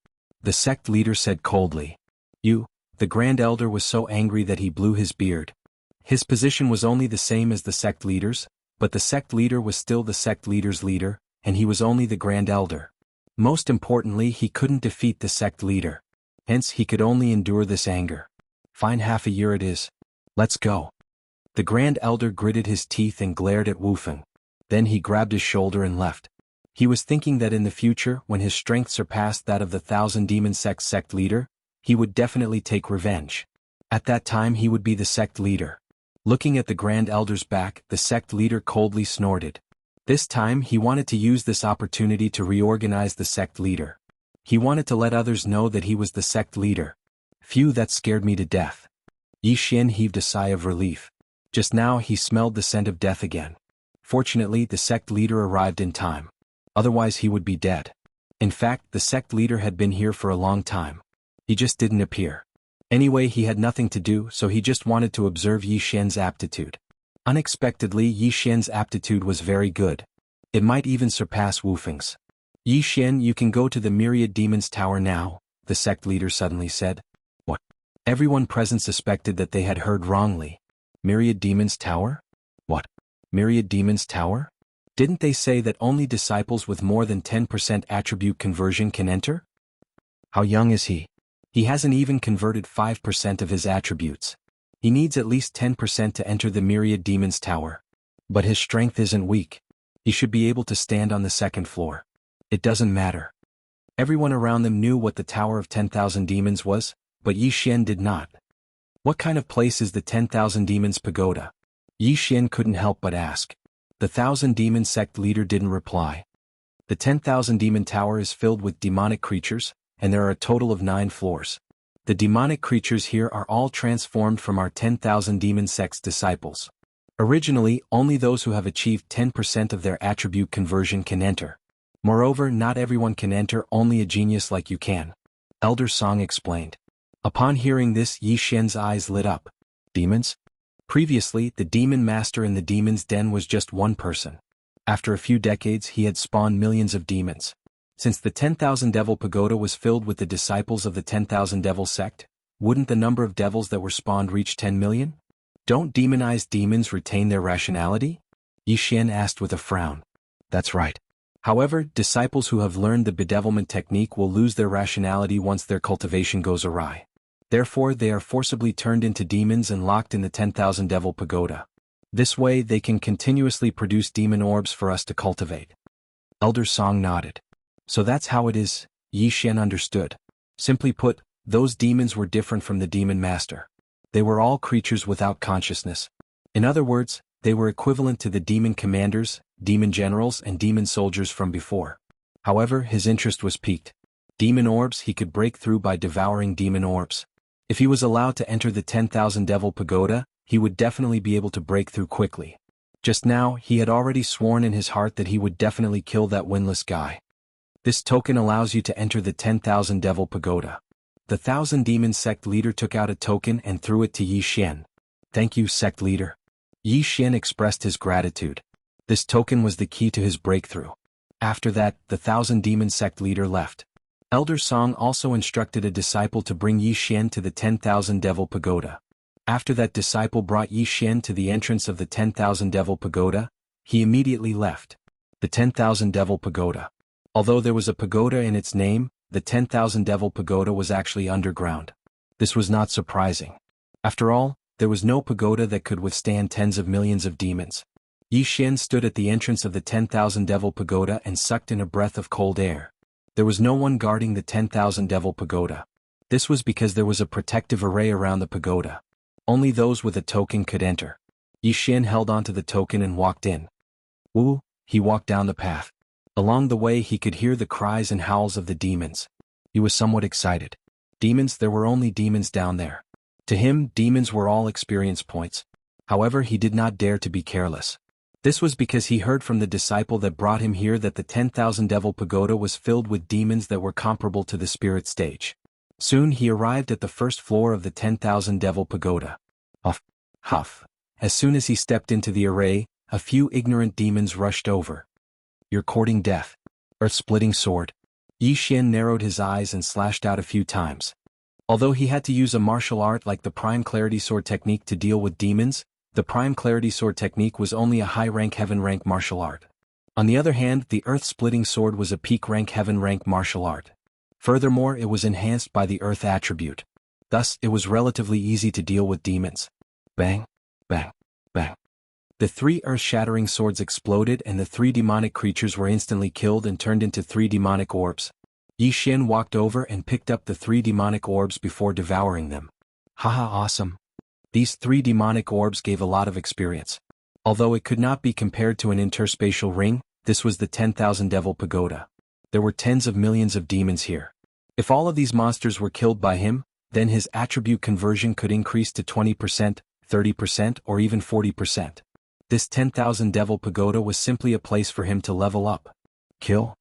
The sect leader said coldly. The Grand Elder was so angry that he blew his beard. His position was only the same as the sect leader's, but the sect leader was still the sect leader's leader, and he was only the Grand Elder. Most importantly, he couldn't defeat the sect leader. Hence he could only endure this anger. Fine, half a year it is. Let's go. The Grand Elder gritted his teeth and glared at Wufeng. Then he grabbed his shoulder and left. He was thinking that in the future, when his strength surpassed that of the Thousand Demon sect leader, he would definitely take revenge. At that time he would be the sect leader. Looking at the Grand Elder's back, the sect leader coldly snorted. This time he wanted to use this opportunity to reorganize the sect leader. He wanted to let others know that he was the sect leader. Phew, that scared me to death. Yi Xian heaved a sigh of relief. Just now he smelled the scent of death again. Fortunately, the sect leader arrived in time. Otherwise he would be dead. In fact, the sect leader had been here for a long time. He just didn't appear. Anyway, he had nothing to do, so he just wanted to observe Yi Xian's aptitude. Unexpectedly, Yi Xian's aptitude was very good. It might even surpass Wufeng's. Yi Xian, you can go to the Myriad Demons Tower now, the sect leader suddenly said. What? Everyone present suspected that they had heard wrongly. Myriad Demons Tower? What? Myriad Demons Tower? Didn't they say that only disciples with more than 10% attribute conversion can enter? How young is he? He hasn't even converted 5% of his attributes. He needs at least 10% to enter the Myriad Demons Tower. But his strength isn't weak. He should be able to stand on the second floor. It doesn't matter. Everyone around them knew what the Tower of 10,000 Demons was, but Yi Xian did not. What kind of place is the 10,000 Demons Pagoda? Yi Xian couldn't help but ask. The 1,000 Demon sect leader didn't reply. The 10,000 Demon Tower is filled with demonic creatures, and there are a total of 9 floors. The demonic creatures here are all transformed from our 10,000 Demon sect's disciples. Originally, only those who have achieved 10% of their attribute conversion can enter. Moreover, not everyone can enter, only a genius like you can. Elder Song explained. Upon hearing this, Yi Xian's eyes lit up. Demons? Previously, the demon master in the demon's den was just one person. After a few decades, he had spawned millions of demons. Since the 10,000 Devil Pagoda was filled with the disciples of the 10,000 Devil sect, wouldn't the number of devils that were spawned reach 10 million? Don't demonized demons retain their rationality? Yi Xian asked with a frown. That's right. However, disciples who have learned the bedevilment technique will lose their rationality once their cultivation goes awry. Therefore, they are forcibly turned into demons and locked in the 10,000 Devil Pagoda. This way, they can continuously produce demon orbs for us to cultivate. Elder Song nodded. So that's how it is, Yi Xian understood. Simply put, those demons were different from the demon master. They were all creatures without consciousness. In other words, they were equivalent to the demon commanders, demon generals and demon soldiers from before. However, his interest was piqued. Demon orbs he could break through by devouring demon orbs. If he was allowed to enter the 10,000 Devil Pagoda, he would definitely be able to break through quickly. Just now, he had already sworn in his heart that he would definitely kill that windless guy. This token allows you to enter the 10,000 Devil Pagoda. The 1,000 Demon sect leader took out a token and threw it to Yi Xian. Thank you, sect leader. Yi Xian expressed his gratitude. This token was the key to his breakthrough. After that, the 1,000 Demon sect leader left. Elder Song also instructed a disciple to bring Yi Xian to the 10,000 Devil Pagoda. After that disciple brought Yi Xian to the entrance of the 10,000 Devil Pagoda, he immediately left. The 10,000 Devil Pagoda. Although there was a pagoda in its name, the 10,000 Devil Pagoda was actually underground. This was not surprising. After all, there was no pagoda that could withstand tens of millions of demons. Yi Xian stood at the entrance of the 10,000 Devil Pagoda and sucked in a breath of cold air. There was no one guarding the 10,000 Devil Pagoda. This was because there was a protective array around the pagoda. Only those with a token could enter. Yi Xian held onto the token and walked in. Woo, he walked down the path. Along the way he could hear the cries and howls of the demons. He was somewhat excited. Demons, there were only demons down there. To him, demons were all experience points. However, he did not dare to be careless. This was because he heard from the disciple that brought him here that the 10,000 Devil Pagoda was filled with demons that were comparable to the spirit stage. Soon he arrived at the first floor of the 10,000 Devil Pagoda. Huff, huff. As soon as he stepped into the array, a few ignorant demons rushed over. You're courting death. Earth-splitting sword. Yi Xian narrowed his eyes and slashed out a few times. Although he had to use a martial art like the Prime Clarity Sword technique to deal with demons, the Prime Clarity Sword technique was only a high-rank heaven-rank martial art. On the other hand, the Earth-splitting sword was a peak-rank heaven-rank martial art. Furthermore, it was enhanced by the Earth attribute. Thus, it was relatively easy to deal with demons. Bang, bang, bang. The 3 earth-shattering swords exploded and the 3 demonic creatures were instantly killed and turned into 3 demonic orbs. Yi Xian walked over and picked up the 3 demonic orbs before devouring them. Haha, awesome. These 3 demonic orbs gave a lot of experience. Although it could not be compared to an interspatial ring, this was the 10,000 Devil Pagoda. There were tens of millions of demons here. If all of these monsters were killed by him, then his attribute conversion could increase to 20%, 30%, or even 40%. This 10,000 Devil Pagoda was simply a place for him to level up. Kill?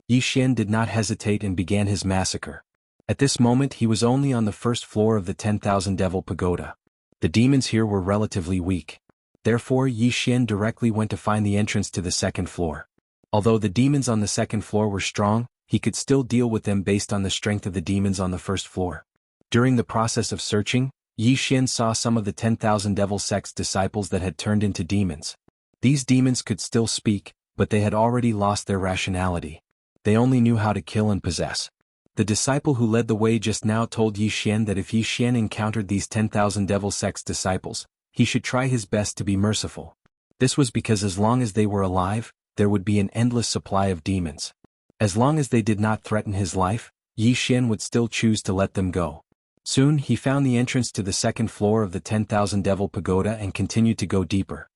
Yi Xian did not hesitate and began his massacre. At this moment he was only on the first floor of the 10,000 Devil Pagoda. The demons here were relatively weak. Therefore Yi Xian directly went to find the entrance to the second floor. Although the demons on the second floor were strong, he could still deal with them based on the strength of the demons on the first floor. During the process of searching, Yi Xian saw some of the 10,000 Devil sect's disciples that had turned into demons. These demons could still speak, but they had already lost their rationality. They only knew how to kill and possess. The disciple who led the way just now told Yi Xian that if Yi Xian encountered these 10,000 devil sect's disciples, he should try his best to be merciful. This was because as long as they were alive, there would be an endless supply of demons. As long as they did not threaten his life, Yi Xian would still choose to let them go. Soon he found the entrance to the second floor of the 10,000 devil pagoda and continued to go deeper.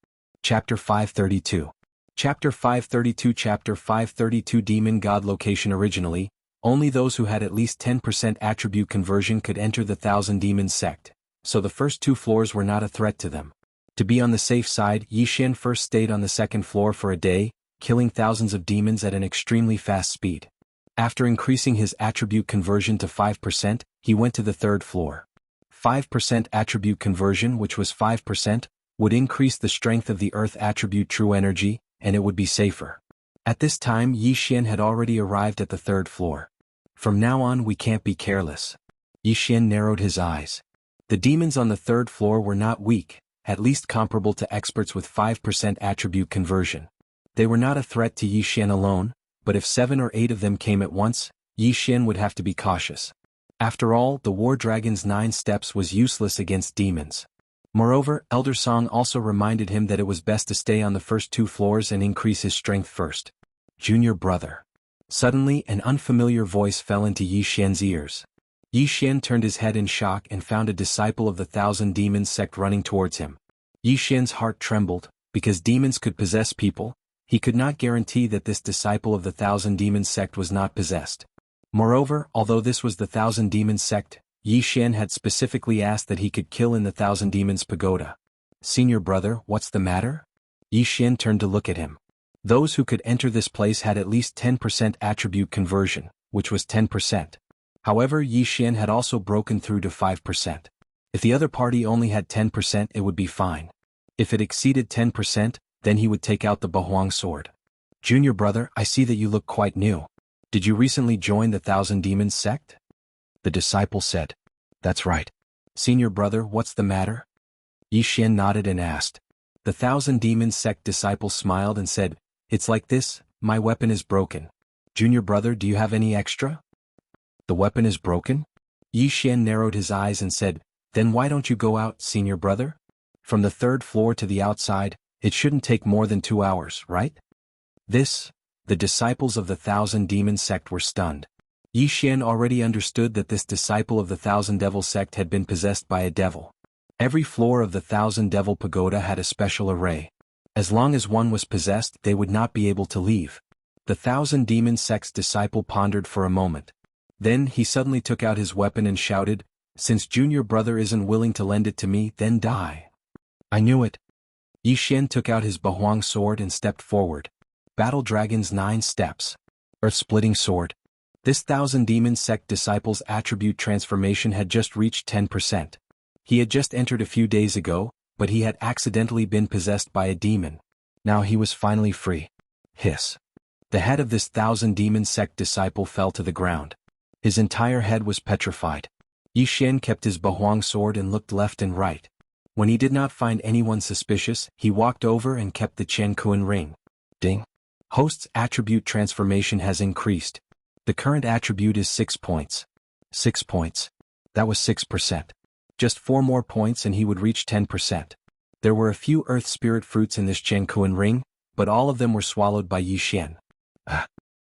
Chapter 532. Chapter 532 Demon God Location. Originally, only those who had at least 10% attribute conversion could enter the Thousand Demons sect, so the first 2 floors were not a threat to them. To be on the safe side, Yi Xian first stayed on the second floor for a day, killing thousands of demons at an extremely fast speed. After increasing his attribute conversion to 5%, he went to the third floor. 5% attribute conversion, which was 5%, would increase the strength of the earth attribute true energy, and it would be safer. At this time Yi Xian had already arrived at the third floor. From now on we can't be careless. Yi Xian narrowed his eyes. The demons on the third floor were not weak, at least comparable to experts with 5% attribute conversion. They were not a threat to Yi Xian alone, but if 7 or 8 of them came at once, Yi Xian would have to be cautious. After all, the War Dragon's 9 steps was useless against demons. Moreover, Elder Song also reminded him that it was best to stay on the first 2 floors and increase his strength first. Junior brother. Suddenly, an unfamiliar voice fell into Yi Xian's ears. Yi Xian turned his head in shock and found a disciple of the Thousand Demons sect running towards him. Yi Xian's heart trembled, because demons could possess people. He could not guarantee that this disciple of the Thousand Demons sect was not possessed. Moreover, although this was the Thousand Demons sect, Yi Xian had specifically asked that he could kill in the Thousand Demons pagoda. Senior brother, what's the matter? Yi Xian turned to look at him. Those who could enter this place had at least 10% attribute conversion, which was 10%. However, Yi Xian had also broken through to 5%. If the other party only had 10%, it would be fine. If it exceeded 10%, then he would take out the Bahuang sword. Junior brother, I see that you look quite new. Did you recently join the Thousand Demons sect? The disciple said. That's right. Senior brother, what's the matter? Yi Xian nodded and asked. The Thousand Demons sect disciple smiled and said, It's like this, my weapon is broken. Junior brother, do you have any extra? The weapon is broken? Yi Xian narrowed his eyes and said, Then why don't you go out, senior brother? From the third floor to the outside, it shouldn't take more than 2 hours, right? The disciples of the Thousand Demons sect were stunned. Yi Xian already understood that this disciple of the Thousand Devil sect had been possessed by a devil. Every floor of the Thousand Devil pagoda had a special array. As long as one was possessed, they would not be able to leave. The Thousand Demons sect's disciple pondered for a moment. Then he suddenly took out his weapon and shouted, Since junior brother isn't willing to lend it to me, then die. I knew it. Yi Xian took out his Bahuang sword and stepped forward. Battle Dragon's 9 steps. Earth-splitting sword. This Thousand Demons sect disciple's attribute transformation had just reached 10%. He had just entered a few days ago, but he had accidentally been possessed by a demon. Now he was finally free. Hiss. The head of this Thousand Demons sect disciple fell to the ground. His entire head was petrified. Yi Xian kept his Bahuang sword and looked left and right. When he did not find anyone suspicious, he walked over and kept the Chen Kuan ring. Ding. Host's attribute transformation has increased. The current attribute is 6 points. 6 points. That was 6%. Just 4 more points and he would reach 10%. There were a few earth spirit fruits in this Chen Kuan ring, but all of them were swallowed by Yi Xian.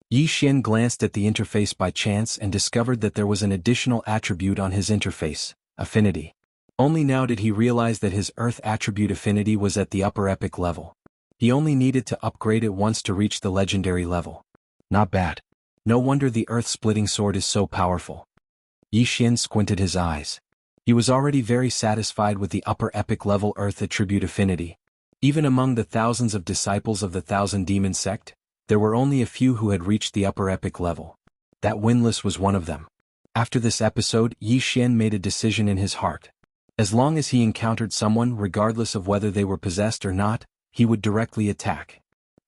Yi Xian glanced at the interface by chance and discovered that there was an additional attribute on his interface, affinity. Only now did he realize that his earth attribute affinity was at the upper epic level. He only needed to upgrade it once to reach the legendary level. Not bad. No wonder the earth-splitting sword is so powerful. Yi Xian squinted his eyes. He was already very satisfied with the upper epic level earth attribute affinity. Even among the thousands of disciples of the Thousand Demons sect, there were only a few who had reached the upper epic level. That Windless was one of them. After this episode, Yi Xian made a decision in his heart. As long as he encountered someone, regardless of whether they were possessed or not, he would directly attack.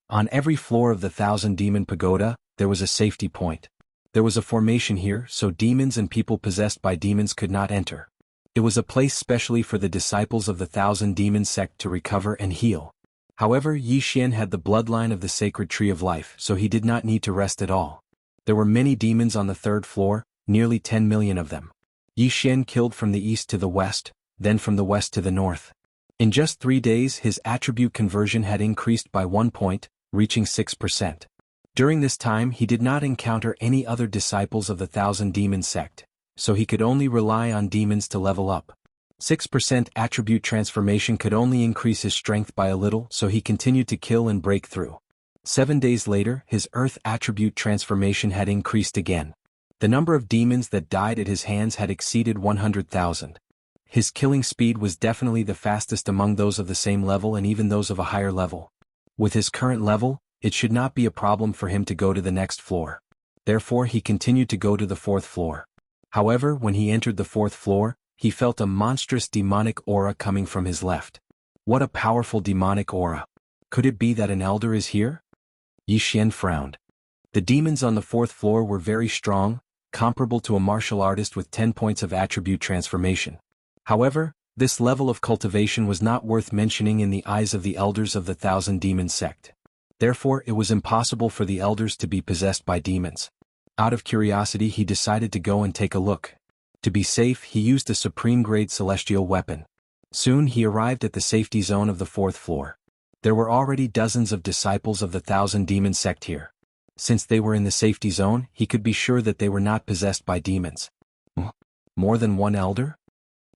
On every floor of the Thousand Demon pagoda, there was a safety point. There was a formation here so demons and people possessed by demons could not enter. It was a place specially for the disciples of the Thousand Demons sect to recover and heal. However, Yi Xian had the bloodline of the sacred tree of life, so he did not need to rest at all. There were many demons on the third floor, nearly 10 million of them. Yi Xian killed from the east to the west, then from the west to the north. In just 3 days his attribute conversion had increased by 1 point, reaching 6%. During this time he did not encounter any other disciples of the Thousand Demon sect, so he could only rely on demons to level up. 6% attribute transformation could only increase his strength by a little, so he continued to kill and break through. 7 days later, his earth attribute transformation had increased again. The number of demons that died at his hands had exceeded 100,000. His killing speed was definitely the fastest among those of the same level and even those of a higher level. With his current level, it should not be a problem for him to go to the next floor. Therefore he continued to go to the 4th floor. However, when he entered the 4th floor, he felt a monstrous demonic aura coming from his left. What a powerful demonic aura! Could it be that an elder is here? Yi Xian frowned. The demons on the 4th floor were very strong, comparable to a martial artist with 10 points of attribute transformation. However, this level of cultivation was not worth mentioning in the eyes of the elders of the Thousand Demon sect. Therefore it was impossible for the elders to be possessed by demons. Out of curiosity he decided to go and take a look. To be safe he used a supreme-grade celestial weapon. Soon he arrived at the safety zone of the 4th floor. There were already dozens of disciples of the Thousand Demon sect here. Since they were in the safety zone, he could be sure that they were not possessed by demons. More than one elder?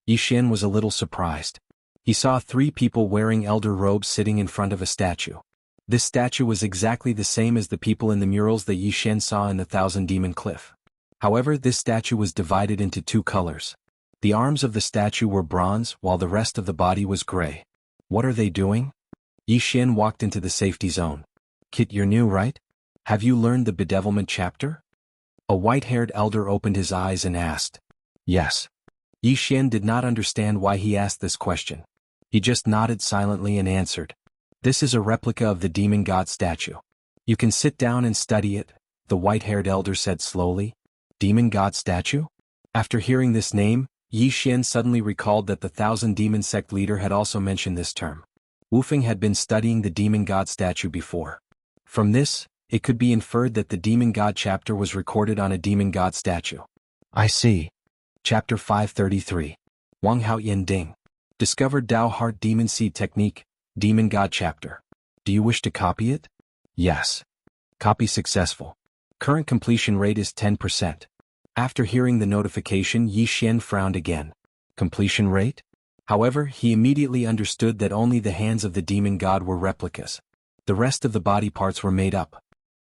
Yi Xian was a little surprised. He saw 3 people wearing elder robes sitting in front of a statue. This statue was exactly the same as the people in the murals that Yi Xian saw in the Thousand Demon Cliff. However, this statue was divided into 2 colors. The arms of the statue were bronze, while the rest of the body was gray. What are they doing? Yi Xian walked into the safety zone. Kit, you're new, right? Have you learned the bedevilment chapter? A white-haired elder opened his eyes and asked. Yes. Yi Xian did not understand why he asked this question. He just nodded silently and answered. This is a replica of the demon god statue. You can sit down and study it, the white-haired elder said slowly. Demon god statue? After hearing this name, Yi Xian suddenly recalled that the Thousand Demon sect leader had also mentioned this term. Wufeng had been studying the demon god statue before. From this, it could be inferred that the demon god chapter was recorded on a demon god statue. I see. Chapter 533. Wang Hao Yin Ding. Discovered Dao Heart Demon Seed Technique, Demon God Chapter. Do you wish to copy it? Yes. Copy successful. Current completion rate is 10%. After hearing the notification, Yi Xian frowned again. Completion rate? However, he immediately understood that only the hands of the demon god were replicas. The rest of the body parts were made up.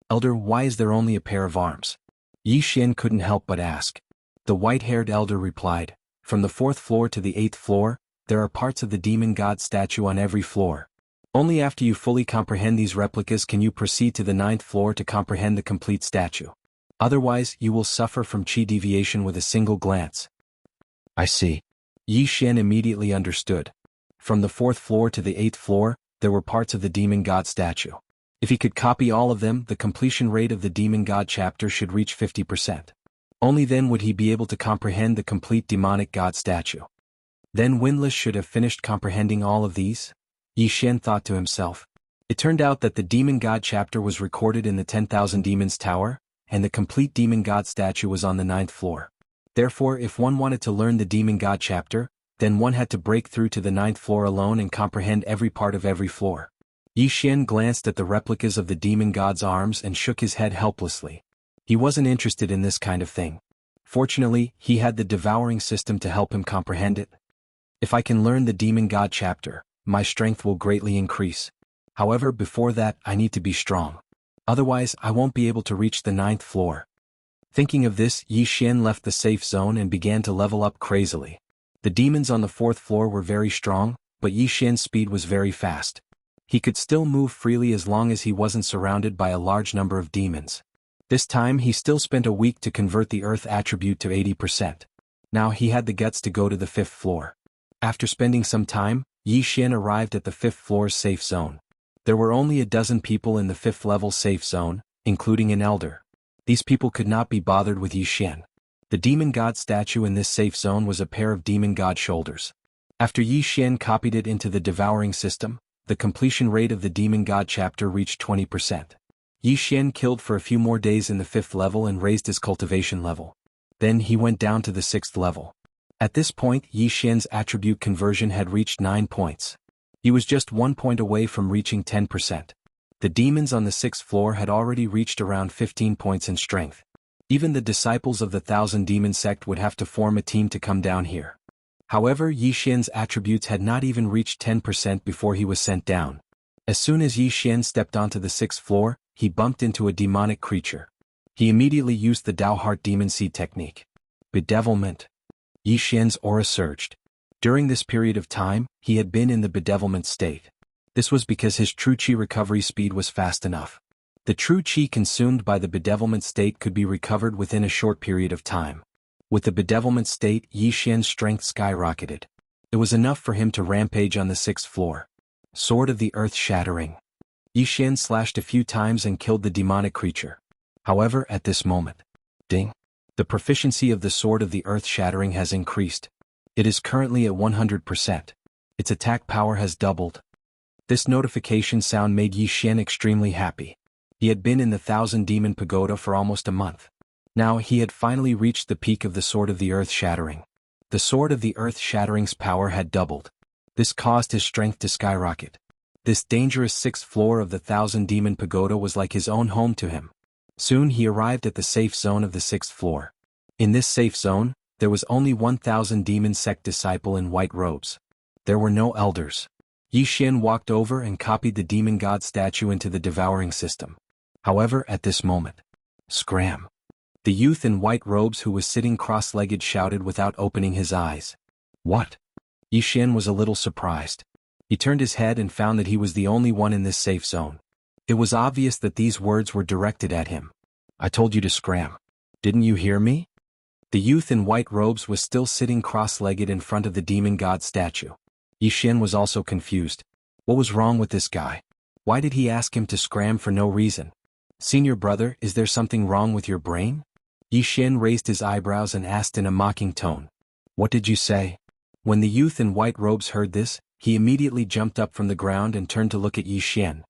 Elder, why is there only a pair of arms? Yi Xian couldn't help but ask. The white-haired elder replied, from the 4th floor to the 8th floor, there are parts of the demon god statue on every floor. Only after you fully comprehend these replicas can you proceed to the 9th floor to comprehend the complete statue. Otherwise, you will suffer from chi deviation with a single glance. I see. Yi Xian immediately understood. From the 4th floor to the 8th floor, there were parts of the demon god statue. If he could copy all of them, the completion rate of the demon god chapter should reach 50%. Only then would he be able to comprehend the complete demonic god statue. Then Windlass should have finished comprehending all of these? Yi Xian thought to himself. It turned out that the demon god chapter was recorded in the 10,000 Demons Tower, and the complete demon god statue was on the 9th floor. Therefore, if one wanted to learn the demon god chapter, then one had to break through to the 9th floor alone and comprehend every part of every floor. Yi Xian glanced at the replicas of the demon god's arms and shook his head helplessly. He wasn't interested in this kind of thing. Fortunately, he had the devouring system to help him comprehend it. If I can learn the demon god chapter, my strength will greatly increase. However, before that, I need to be strong. Otherwise, I won't be able to reach the 9th floor. Thinking of this, Yi Xian left the safe zone and began to level up crazily. The demons on the 4th floor were very strong, but Yi Xian's speed was very fast. He could still move freely as long as he wasn't surrounded by a large number of demons. This time he still spent a week to convert the earth attribute to 80%. Now he had the guts to go to the 5th floor. After spending some time, Yi Xian arrived at the 5th floor's safe zone. There were only a dozen people in the 5th level safe zone, including an elder. These people could not be bothered with Yi Xian. The demon god statue in this safe zone was a pair of demon god shoulders. After Yi Xian copied it into the devouring system, the completion rate of the Demon God chapter reached 20%. Yi Xian killed for a few more days in the 5th level and raised his cultivation level. Then he went down to the 6th level. At this point, Yi Xian's attribute conversion had reached 9 points. He was just 1 point away from reaching 10%. The demons on the 6th floor had already reached around 15 points in strength. Even the disciples of the 1,000 Demon sect would have to form a team to come down here. However, Yi Xian's attributes had not even reached 10% before he was sent down. As soon as Yi Xian stepped onto the 6th floor, he bumped into a demonic creature. He immediately used the Dao Heart Demon Seed technique. Bedevilment. Yi Xian's aura surged. During this period of time, he had been in the bedevilment state. This was because his true qi recovery speed was fast enough. The true qi consumed by the bedevilment state could be recovered within a short period of time. With the bedevilment state, Yi Xian's strength skyrocketed. It was enough for him to rampage on the 6th floor. Sword of the Earth Shattering. Yi Xian slashed a few times and killed the demonic creature. However, at this moment, ding! The proficiency of the Sword of the Earth Shattering has increased. It is currently at 100%. Its attack power has doubled. This notification sound made Yi Xian extremely happy. He had been in the 1,000 Demon Pagoda for almost a month. Now he had finally reached the peak of the Sword of the Earth Shattering. The Sword of the Earth Shattering's power had doubled. This caused his strength to skyrocket. This dangerous 6th floor of the 1,000 Demon Pagoda was like his own home to him. Soon he arrived at the safe zone of the 6th floor. In this safe zone, there was only 1,000 Demon sect disciple in white robes. There were no elders. Yi Xian walked over and copied the Demon God statue into the devouring system. However, at this moment, scram! The youth in white robes who was sitting cross-legged shouted without opening his eyes. What? Yi Xian was a little surprised. He turned his head and found that he was the only one in this safe zone. It was obvious that these words were directed at him. I told you to scram. Didn't you hear me? The youth in white robes was still sitting cross-legged in front of the Demon God statue. Yi Xian was also confused. What was wrong with this guy? Why did he ask him to scram for no reason? Senior brother, is there something wrong with your brain? Yi Xian raised his eyebrows and asked in a mocking tone. What did you say? When the youth in white robes heard this, he immediately jumped up from the ground and turned to look at Yi Xian.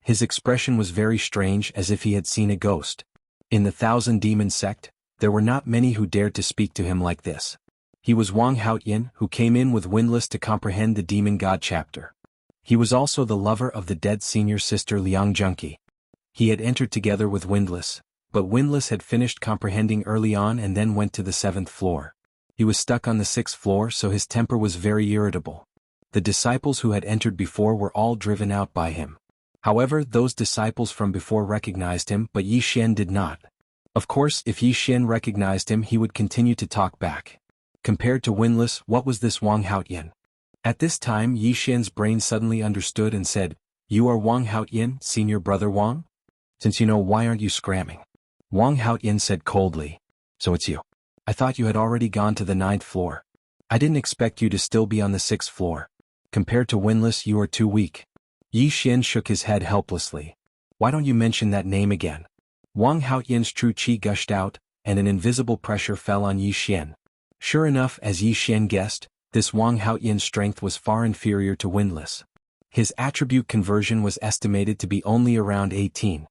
His expression was very strange, as if he had seen a ghost. In the 1,000 Demon sect, there were not many who dared to speak to him like this. He was Wang Haotian, who came in with Windless to comprehend the Demon God chapter. He was also the lover of the dead senior sister Liang Junqi. He had entered together with Windless, but Windless had finished comprehending early on and then went to the 7th floor. He was stuck on the 6th floor, so his temper was very irritable. The disciples who had entered before were all driven out by him. However, those disciples from before recognized him, but Yi Xian did not. Of course, if Yi Xian recognized him, he would continue to talk back. Compared to Windless, what was this Wang Haotian? At this time, Yi Xian's brain suddenly understood and said, You are Wang Haotian, senior brother Wang? Since you know, why aren't you scramming? Wang Haotian said coldly. So it's you. I thought you had already gone to the 9th floor. I didn't expect you to still be on the 6th floor. Compared to Windless, you are too weak. Yi Xian shook his head helplessly. Why don't you mention that name again? Wang Haotian's true qi gushed out, and an invisible pressure fell on Yi Xian. Sure enough, as Yi Xian guessed, this Wang Haotian's strength was far inferior to Windless. His attribute conversion was estimated to be only around 18.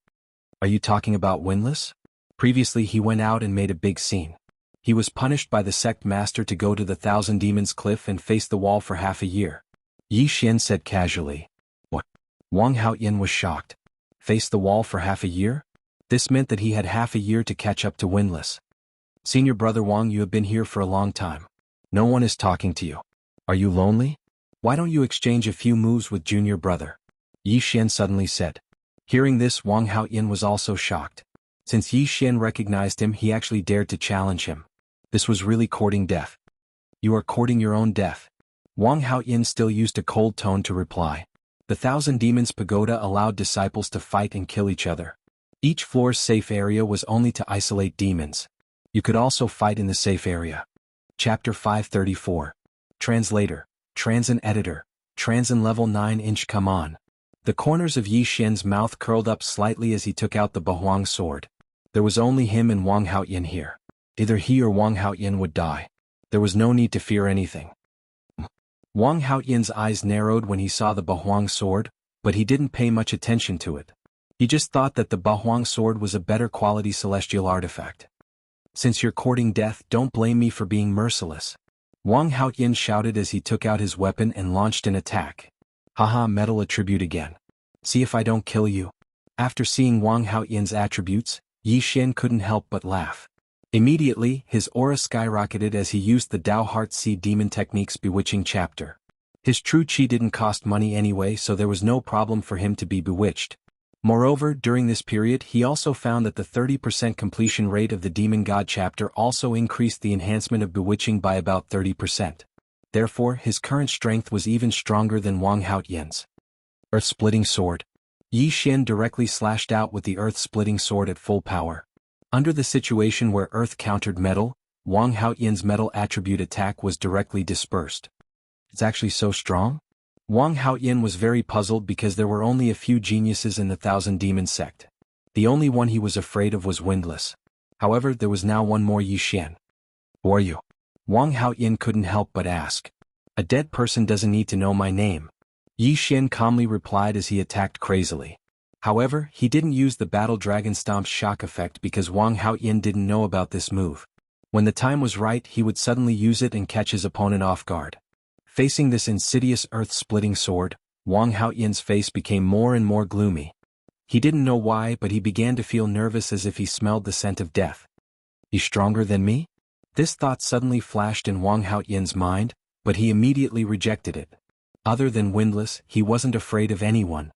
Are you talking about Windless? Previously he went out and made a big scene. He was punished by the sect master to go to the 1,000 Demons Cliff and face the wall for half a year. Yi Xian said casually. What? Wang Haotian was shocked. Face the wall for half a year? This meant that he had half a year to catch up to Windless. Senior brother Wang, you have been here for a long time. No one is talking to you. Are you lonely? Why don't you exchange a few moves with junior brother? Yi Xian suddenly said. Hearing this, Wang Haotian was also shocked. Since Yi Xian recognized him, he actually dared to challenge him. This was really courting death. You are courting your own death. Wang Haotian still used a cold tone to reply. The 1,000 Demons Pagoda allowed disciples to fight and kill each other. Each floor's safe area was only to isolate demons. You could also fight in the safe area. Chapter 534. Translator, Transin Editor, Transin Level 9-inch. Come on. The corners of Yi Xian's mouth curled up slightly as he took out the Bahuang sword. There was only him and Wang Haotian here. Either he or Wang Haotian would die. There was no need to fear anything. Wang Haoyin's eyes narrowed when he saw the Bahuang sword, but he didn't pay much attention to it. He just thought that the Bahuang sword was a better quality celestial artifact. Since you're courting death, don't blame me for being merciless. Wang Haoyin shouted as he took out his weapon and launched an attack. Haha, metal attribute again. See if I don't kill you. After seeing Wang Haoyin's attributes, Yi Xian couldn't help but laugh. Immediately, his aura skyrocketed as he used the Dao Heart Sea Demon Technique's bewitching chapter. His true chi didn't cost money anyway, so there was no problem for him to be bewitched. Moreover, during this period he also found that the 30% completion rate of the Demon God chapter also increased the enhancement of bewitching by about 30%. Therefore, his current strength was even stronger than Wang Haoyin's. Earth-splitting sword. Yi Xian directly slashed out with the earth-splitting sword at full power. Under the situation where earth countered metal, Wang Haoyin's metal attribute attack was directly dispersed. It's actually so strong? Wang Haoyin was very puzzled because there were only a few geniuses in the Thousand Demon sect. The only one he was afraid of was Windless. However, there was now one more. Yi Xian. Who are you? Wang Haoyin couldn't help but ask. A dead person doesn't need to know my name. Yi Xian calmly replied as he attacked crazily. However, he didn't use the Battle Dragon Stomp's shock effect because Wang Haoyin didn't know about this move. When the time was right, he would suddenly use it and catch his opponent off guard. Facing this insidious earth-splitting sword, Wang Haoyin's face became more and more gloomy. He didn't know why, but he began to feel nervous as if he smelled the scent of death. He's stronger than me? This thought suddenly flashed in Wang Haoyin's mind, but he immediately rejected it. Other than Windless, he wasn't afraid of anyone.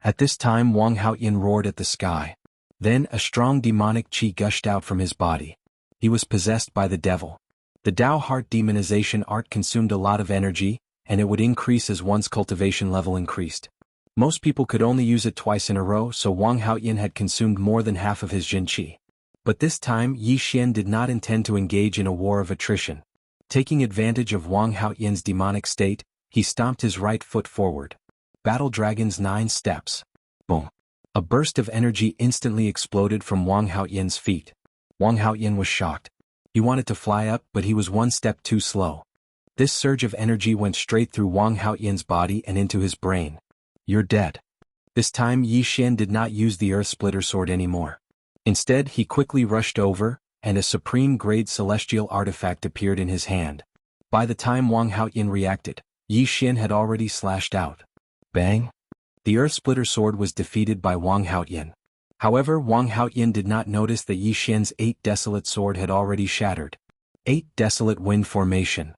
At this time Wang Haoyin roared at the sky. Then a strong demonic chi gushed out from his body. He was possessed by the devil. The Dao Heart demonization art consumed a lot of energy, and it would increase as one's cultivation level increased. Most people could only use it twice in a row, so Wang Haoyin had consumed more than half of his Jin Qi. But this time Yi Xian did not intend to engage in a war of attrition. Taking advantage of Wang Haoyin's demonic state, he stomped his right foot forward. Battle Dragon's 9 steps. Boom. A burst of energy instantly exploded from Wang Haoyin's feet. Wang Haoyin was shocked. He wanted to fly up, but he was one step too slow. This surge of energy went straight through Wang Haoyin's body and into his brain. You're dead. This time Yi Xian did not use the Earth Splitter sword anymore. Instead, he quickly rushed over, and a supreme-grade celestial artifact appeared in his hand. By the time Wang Haoyin reacted, Yi Xian had already slashed out. Bang! The Earth Splitter sword was defeated by Wang Haoyin. However, Wang Haoyin did not notice that Yi Xian's 8 Desolate sword had already shattered. 8 Desolate Wind Formation.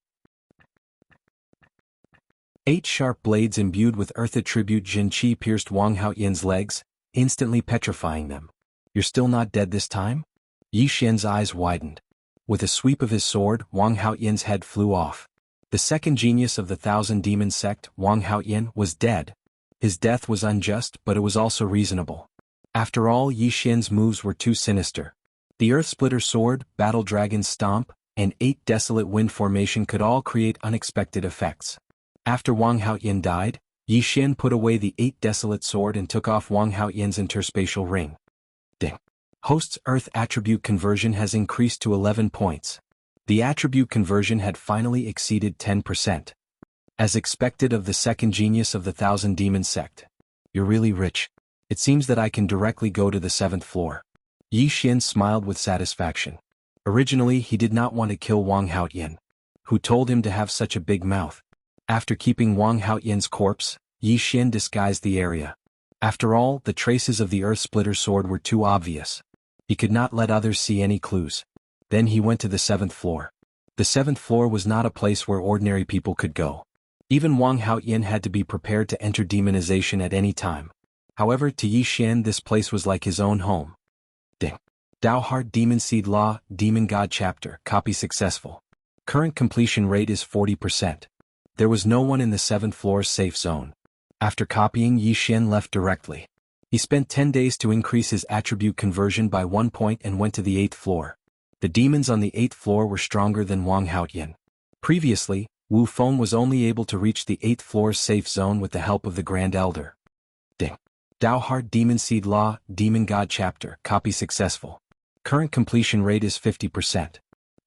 8 sharp blades imbued with Earth attribute Jin Qi pierced Wang Haoyin's legs, instantly petrifying them. You're still not dead this time? Yi Xian's eyes widened. With a sweep of his sword, Wang Haoyin's head flew off. The second genius of the Thousand Demon sect, Wang Haoyin, was dead. His death was unjust, but it was also reasonable. After all, Yi Xian's moves were too sinister. The Earth Splitter sword, Battle Dragon's Stomp, and 8 Desolate Wind Formation could all create unexpected effects. After Wang Haoyin died, Yi Xian put away the 8 Desolate sword and took off Wang Haoyin's interspatial ring. Ding. Host's Earth attribute conversion has increased to 11 points. The attribute conversion had finally exceeded 10%. As expected of the second genius of the Thousand Demon sect. You're really rich. It seems that I can directly go to the 7th floor. Yi Xian smiled with satisfaction. Originally he did not want to kill Wang Haoyin, who told him to have such a big mouth. After keeping Wang Haoyin's corpse, Yi Xian disguised the area. After all, the traces of the Earth Splitter sword were too obvious. He could not let others see any clues. Then he went to the 7th floor. The 7th floor was not a place where ordinary people could go. Even Wang Haoyin had to be prepared to enter demonization at any time. However, to Yi Xian this place was like his own home. Ding. Dao Heart Demon Seed Law, Demon God Chapter, copy successful. Current completion rate is 40%. There was no one in the 7th floor's safe zone. After copying, Yi Xian left directly. He spent 10 days to increase his attribute conversion by 1 point and went to the 8th floor. The demons on the 8th floor were stronger than Wang Haoyin. Previously, Wu Feng was only able to reach the 8th floor's safe zone with the help of the Grand Elder. Ding. Dao Heart Demon Seed Law, Demon God Chapter, copy successful. Current completion rate is 50%.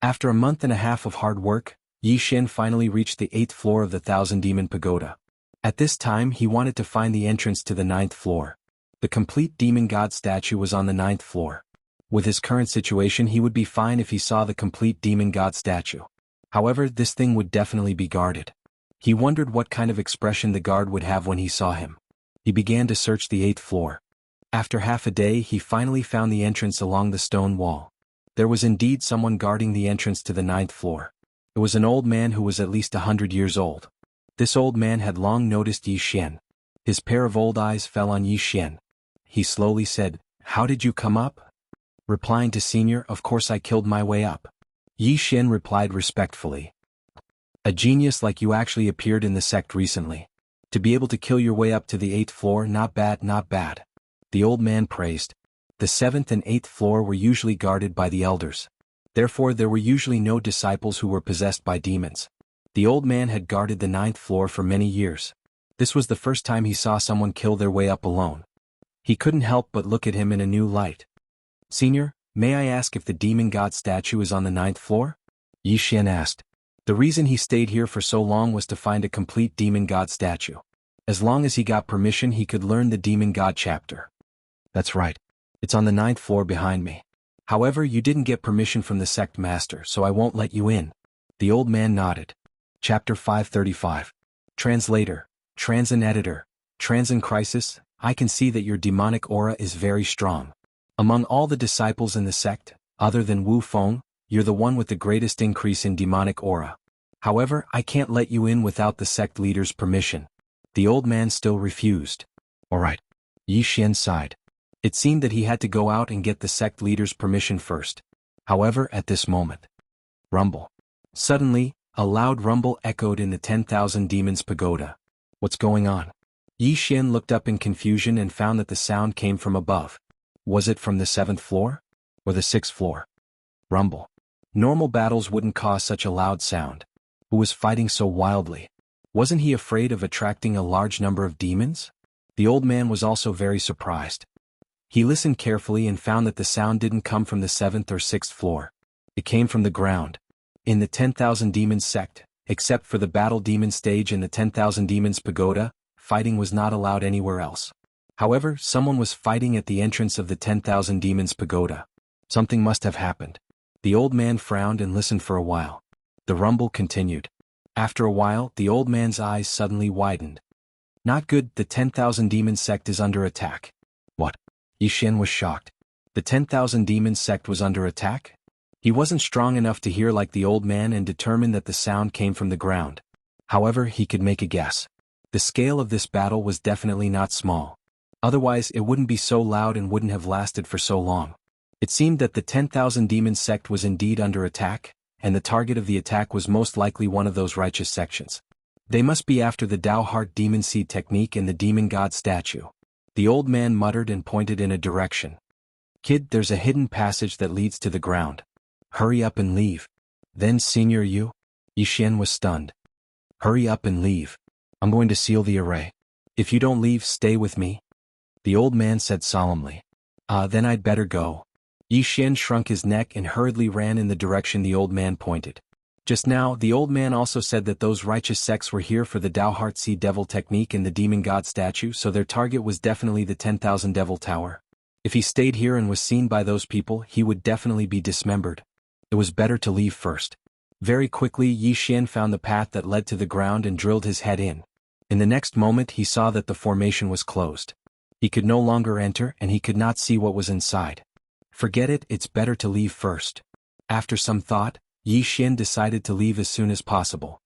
After a month and a half of hard work, Yi Xian finally reached the 8th floor of the Thousand Demon Pagoda. At this time he wanted to find the entrance to the 9th floor. The complete demon god statue was on the 9th floor. With his current situation he would be fine if he saw the complete demon god statue. However, this thing would definitely be guarded. He wondered what kind of expression the guard would have when he saw him. He began to search the 8th floor. After half a day he finally found the entrance along the stone wall. There was indeed someone guarding the entrance to the 9th floor. It was an old man who was at least 100 years old. This old man had long noticed Yi Xian. His pair of old eyes fell on Yi Xian. He slowly said, "How did you come up?" Replying to Senior, "Of course I killed my way up." Yi Xian replied respectfully, "A genius like you actually appeared in the sect recently. To be able to kill your way up to the 8th floor, not bad, not bad." The old man praised. The 7th and 8th floor were usually guarded by the elders. Therefore there were usually no disciples who were possessed by demons. The old man had guarded the 9th floor for many years. This was the first time he saw someone kill their way up alone. He couldn't help but look at him in a new light. "Senior, may I ask if the demon god statue is on the 9th floor?" Yi Xian asked. The reason he stayed here for so long was to find a complete demon god statue. As long as he got permission he could learn the demon god chapter. "That's right. It's on the 9th floor behind me. However, you didn't get permission from the sect master, so I won't let you in." The old man nodded. Chapter 535. Translator, Transin Editor, Transin Crisis. I can see that your demonic aura is very strong. Among all the disciples in the sect, other than Wu Feng, you're the one with the greatest increase in demonic aura. However, I can't let you in without the sect leader's permission. The old man still refused. "All right." Yi Xian sighed. It seemed that he had to go out and get the sect leader's permission first. However, at this moment, rumble. Suddenly, a loud rumble echoed in the 10,000 Demons Pagoda. "What's going on?" Yi Xian looked up in confusion and found that the sound came from above. Was it from the 7th floor? Or the 6th floor? Rumble. Normal battles wouldn't cause such a loud sound. Who was fighting so wildly? Wasn't he afraid of attracting a large number of demons? The old man was also very surprised. He listened carefully and found that the sound didn't come from the 7th or 6th floor. It came from the ground. In the 10,000 Demons sect, except for the Battle Demon stage in the 10,000 Demons Pagoda, fighting was not allowed anywhere else. However, someone was fighting at the entrance of the 10,000 Demons Pagoda. Something must have happened. The old man frowned and listened for a while. The rumble continued. After a while, the old man's eyes suddenly widened. "Not good, the 10,000 Demons sect is under attack." "What?" Yi Xian was shocked. The 10,000 Demons sect was under attack? He wasn't strong enough to hear like the old man and determined that the sound came from the ground. However, he could make a guess. The scale of this battle was definitely not small. Otherwise it wouldn't be so loud and wouldn't have lasted for so long. It seemed that the 10,000 Demons sect was indeed under attack, and the target of the attack was most likely one of those righteous sections. They must be after the Dao Heart Demon Seed technique and the Demon God statue. The old man muttered and pointed in a direction. "Kid, there's a hidden passage that leads to the ground. Hurry up and leave." "Then Senior you?" Yi Xian was stunned. "Hurry up and leave. I'm going to seal the array. If you don't leave, stay with me." The old man said solemnly. Then I'd better go." Yi Xian shrunk his neck and hurriedly ran in the direction the old man pointed. Just now, the old man also said that those righteous sects were here for the Dao Heart Sea Devil technique and the Demon God statue, so their target was definitely the 10,000 Devil Tower. If he stayed here and was seen by those people, he would definitely be dismembered. It was better to leave first. Very quickly Yi Xian found the path that led to the ground and drilled his head in. In the next moment he saw that the formation was closed. He could no longer enter and he could not see what was inside. Forget it, it's better to leave first. After some thought, Yi Xian decided to leave as soon as possible.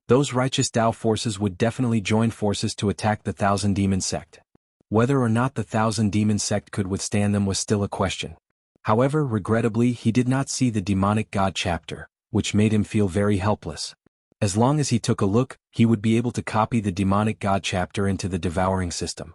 Those righteous Dao forces would definitely join forces to attack the Thousand Demon sect. Whether or not the Thousand Demon sect could withstand them was still a question. However, regrettably he did not see the demonic god chapter, which made him feel very helpless. As long as he took a look, he would be able to copy the demonic god chapter into the devouring system.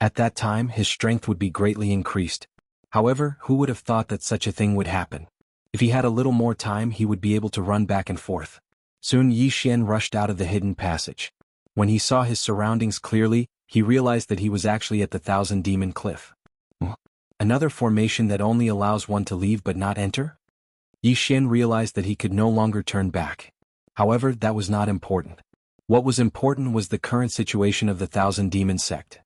At that time his strength would be greatly increased. However, who would have thought that such a thing would happen? If he had a little more time he would be able to run back and forth. Soon Yi Xian rushed out of the hidden passage. When he saw his surroundings clearly, he realized that he was actually at the Thousand Demon Cliff. Another formation that only allows one to leave but not enter? Yi Xian realized that he could no longer turn back. However, that was not important. What was important was the current situation of the Thousand Demon sect.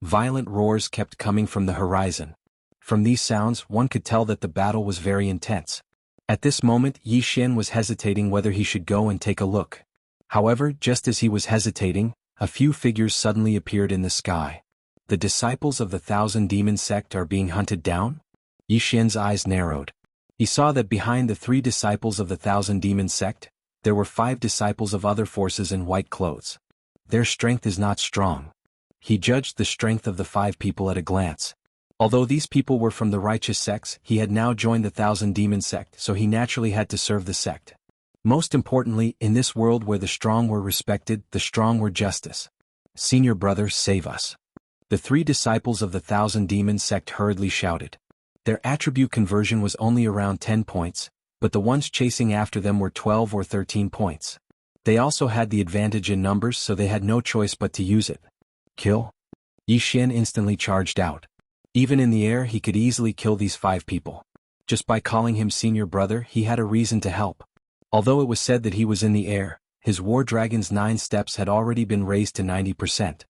Violent roars kept coming from the horizon. From these sounds, one could tell that the battle was very intense. At this moment, Yi Xian was hesitating whether he should go and take a look. However, just as he was hesitating, a few figures suddenly appeared in the sky. The disciples of the Thousand Demon sect are being hunted down? Yi Xian's eyes narrowed. He saw that behind the 3 disciples of the Thousand Demon sect, there were 5 disciples of other forces in white clothes. Their strength is not strong. He judged the strength of the 5 people at a glance. Although these people were from the righteous sects, he had now joined the Thousand Demon sect, so he naturally had to serve the sect. Most importantly, in this world where the strong were respected, the strong were justice. Senior brother, save us. The 3 disciples of the Thousand Demon sect hurriedly shouted. Their attribute conversion was only around 10 points, but the ones chasing after them were 12 or 13 points. They also had the advantage in numbers, so they had no choice but to use it. Kill? Yi Xian instantly charged out. Even in the air he could easily kill these 5 people. Just by calling him senior brother he had a reason to help. Although it was said that he was in the air, his war dragon's 9 steps had already been raised to 90%.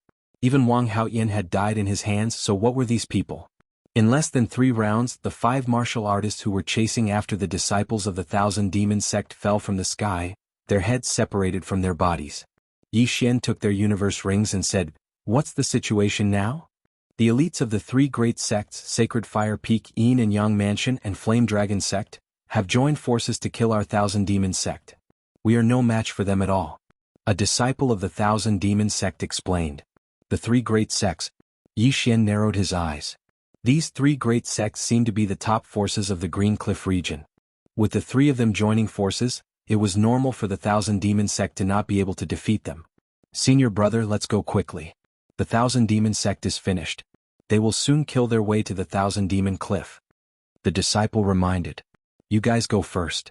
Even Wang Haoyan had died in his hands, so what were these people? In less than 3 rounds, the 5 martial artists who were chasing after the disciples of the Thousand Demon sect fell from the sky, their heads separated from their bodies. Yi Xian took their universe rings and said, "What's the situation now?" The elites of the 3 great sects, Sacred Fire Peak, Yin and Yang Mansion and Flame Dragon sect, have joined forces to kill our Thousand Demon sect. We are no match for them at all. A disciple of the Thousand Demon sect explained. The 3 great sects. Yi Xian narrowed his eyes. These 3 great sects seemed to be the top forces of the Green Cliff region. With the 3 of them joining forces, it was normal for the Thousand Demon sect to not be able to defeat them. Senior brother, let's go quickly. The Thousand Demon sect is finished. They will soon kill their way to the Thousand Demon Cliff. The disciple reminded. You guys go first.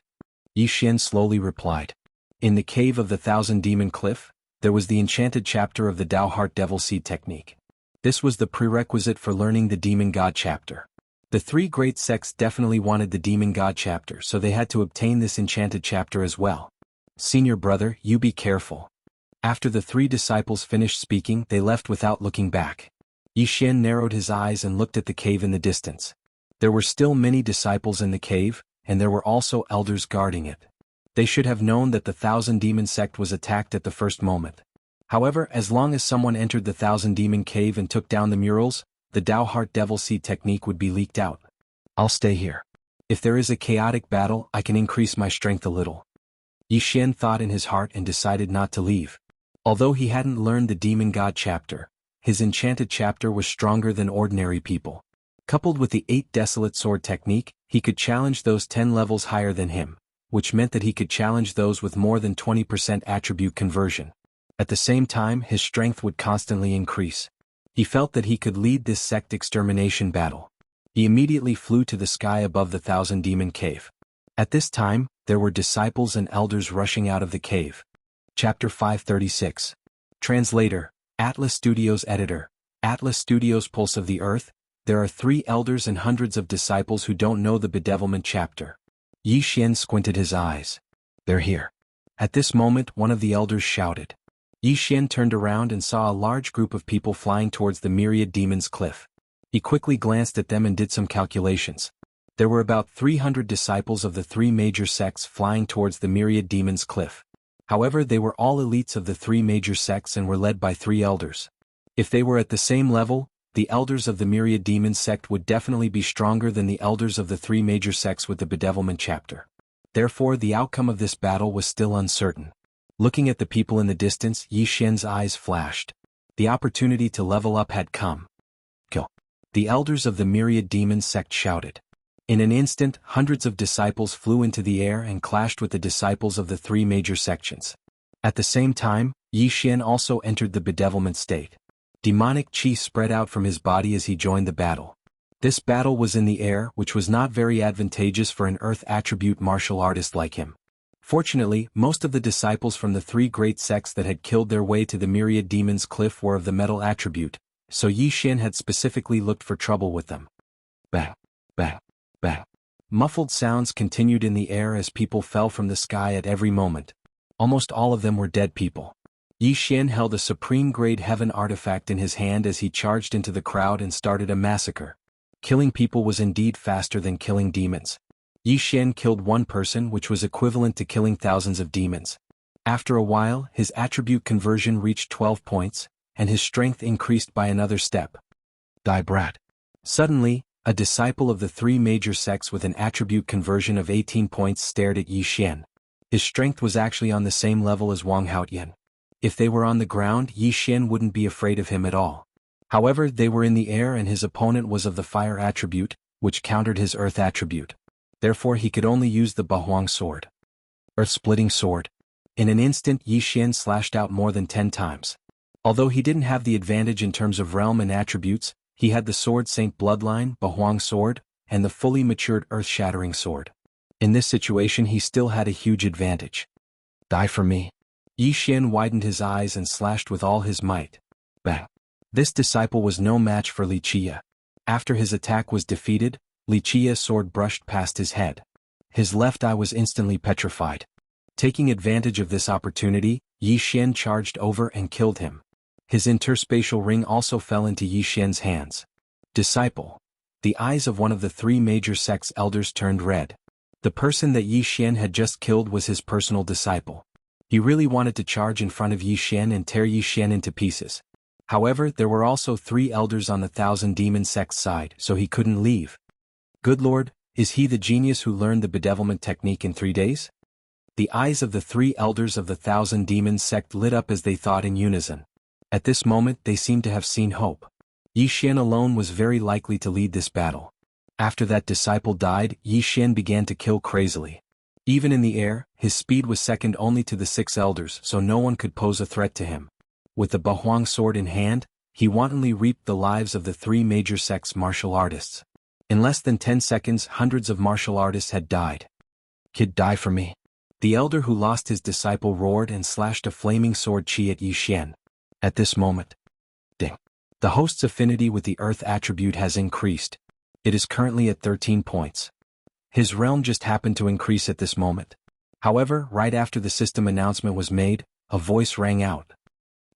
Yi Xian slowly replied. In the cave of the Thousand Demon Cliff, there was the enchanted chapter of the Tao Heart Devil Seed technique. This was the prerequisite for learning the Demon God chapter. The 3 great sects definitely wanted the Demon God chapter, so they had to obtain this enchanted chapter as well. Senior brother, you be careful. After the 3 disciples finished speaking, they left without looking back. Yi Xian narrowed his eyes and looked at the cave in the distance. There were still many disciples in the cave, and there were also elders guarding it. They should have known that the Thousand Demon sect was attacked at the first moment. However, as long as someone entered the Thousand Demon cave and took down the murals, the Tao Heart Devil Seed technique would be leaked out. I'll stay here. If there is a chaotic battle, I can increase my strength a little. Yi Xian thought in his heart and decided not to leave. Although he hadn't learned the Demon God chapter, his enchanted chapter was stronger than ordinary people. Coupled with the 8 Desolate Sword technique, he could challenge those 10 levels higher than him, which meant that he could challenge those with more than 20% attribute conversion. At the same time, his strength would constantly increase. He felt that he could lead this sect extermination battle. He immediately flew to the sky above the Thousand Demon cave. At this time, there were disciples and elders rushing out of the cave. Chapter 536. Translator, Atlas Studios Editor, Atlas Studios Pulse of the Earth. There are 3 elders and hundreds of disciples who don't know the bedevilment chapter. Yi Xian squinted his eyes. They're here. At this moment, one of the elders shouted. Yi Xian turned around and saw a large group of people flying towards the Myriad Demons Cliff. He quickly glanced at them and did some calculations. There were about 300 disciples of the 3 major sects flying towards the Myriad Demons Cliff. However, they were all elites of the 3 major sects and were led by 3 elders. If they were at the same level, the elders of the Myriad Demons sect would definitely be stronger than the elders of the 3 major sects with the bedevilment chapter. Therefore, the outcome of this battle was still uncertain. Looking at the people in the distance, Yi Xian's eyes flashed. The opportunity to level up had come. Kill. The elders of the Myriad Demons sect shouted. In an instant, hundreds of disciples flew into the air and clashed with the disciples of the 3 major sections. At the same time, Yi Xian also entered the bedevilment state. Demonic chi spread out from his body as he joined the battle. This battle was in the air, which was not very advantageous for an earth attribute martial artist like him. Fortunately, most of the disciples from the 3 great sects that had killed their way to the Myriad Demons Cliff were of the metal attribute, so Yi Xian had specifically looked for trouble with them. Bang, bang, bang. Muffled sounds continued in the air as people fell from the sky at every moment. Almost all of them were dead people. Yi Xian held a supreme-grade heaven artifact in his hand as he charged into the crowd and started a massacre. Killing people was indeed faster than killing demons. Yi Xian killed one person, which was equivalent to killing thousands of demons. After a while, his attribute conversion reached 12 points, and his strength increased by another step. Die brat. Suddenly, a disciple of the three major sects with an attribute conversion of 18 points stared at Yi Xian. His strength was actually on the same level as Wang Haotian. If they were on the ground, Yi Xian wouldn't be afraid of him at all. However, they were in the air and his opponent was of the fire attribute, which countered his earth attribute. Therefore he could only use the Bahuang sword. Earth-splitting sword. In an instant Yi Xian slashed out more than 10 times. Although he didn't have the advantage in terms of realm and attributes, he had the Sword Saint Bloodline, Bahuang sword, and the fully matured earth-shattering sword. In this situation he still had a huge advantage. Die for me. Yi Xian widened his eyes and slashed with all his might. Bang. This disciple was no match for Li Qia. After his attack was defeated, Li Qia's sword brushed past his head. His left eye was instantly petrified. Taking advantage of this opportunity, Yi Xian charged over and killed him. His interspatial ring also fell into Yi Xian's hands. Disciple. The eyes of one of the three major sects elders turned red. The person that Yi Xian had just killed was his personal disciple. He really wanted to charge in front of Yi Xian and tear Yi Xian into pieces. However, there were also 3 elders on the Thousand Demon Sect's side, so he couldn't leave. Good Lord, is he the genius who learned the bedevilment technique in 3 days? The eyes of the 3 elders of the Thousand Demon Sect lit up as they thought in unison. At this moment they seemed to have seen hope. Yi Xian alone was very likely to lead this battle. After that disciple died, Yi Xian began to kill crazily. Even in the air, his speed was second only to the 6 elders, so no one could pose a threat to him. With the Bahuang sword in hand, he wantonly reaped the lives of the 3 major sects' martial artists. In less than 10 seconds, hundreds of martial artists had died. Kid, die for me. The elder who lost his disciple roared and slashed a flaming sword chi at Yi Xian. At this moment, ding. The host's affinity with the earth attribute has increased. It is currently at 13 points. His realm just happened to increase at this moment. However, right after the system announcement was made, a voice rang out.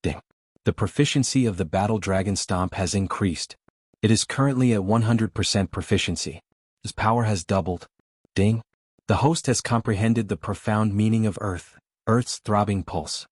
Ding. The proficiency of the Battle Dragon Stomp has increased. It is currently at 100% proficiency. His power has doubled. Ding. The host has comprehended the profound meaning of Earth, Earth's throbbing pulse.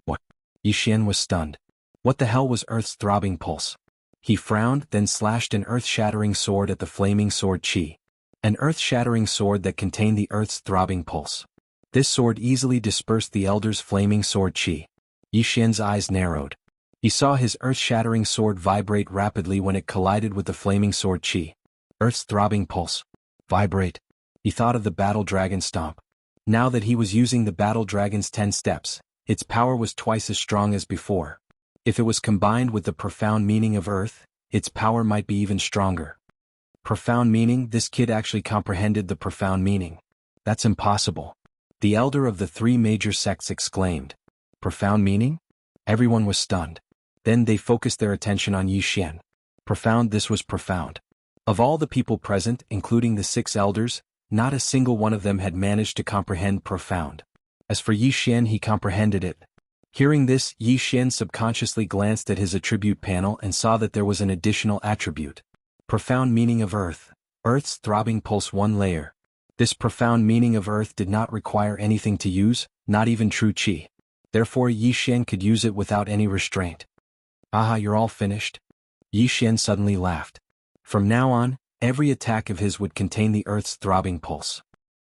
What? Yi Xian was stunned. What the hell was Earth's throbbing pulse? He frowned, then slashed an earth-shattering sword at the flaming sword chi. An earth-shattering sword that contained the Earth's throbbing pulse. This sword easily dispersed the elder's flaming sword chi. Yi Xian's eyes narrowed. He saw his earth-shattering sword vibrate rapidly when it collided with the flaming sword chi. Earth's throbbing pulse. Vibrate. He thought of the Battle Dragon Stomp. Now that he was using the Battle Dragon's 10 steps, its power was twice as strong as before. If it was combined with the profound meaning of Earth, its power might be even stronger. Profound meaning? This kid actually comprehended the profound meaning. That's impossible. The elder of the 3 major sects exclaimed. Profound meaning? Everyone was stunned. Then they focused their attention on Yi Xian. Profound, this was profound. Of all the people present, including the 6 elders, not a single one of them had managed to comprehend profound. As for Yi Xian, he comprehended it. Hearing this, Yi Xian subconsciously glanced at his attribute panel and saw that there was an additional attribute. Profound meaning of Earth. Earth's throbbing pulse 1 layer. This profound meaning of Earth did not require anything to use, not even true chi. Therefore Yi Xian could use it without any restraint. Aha, you're all finished? Yi Xian suddenly laughed. From now on, every attack of his would contain the Earth's throbbing pulse.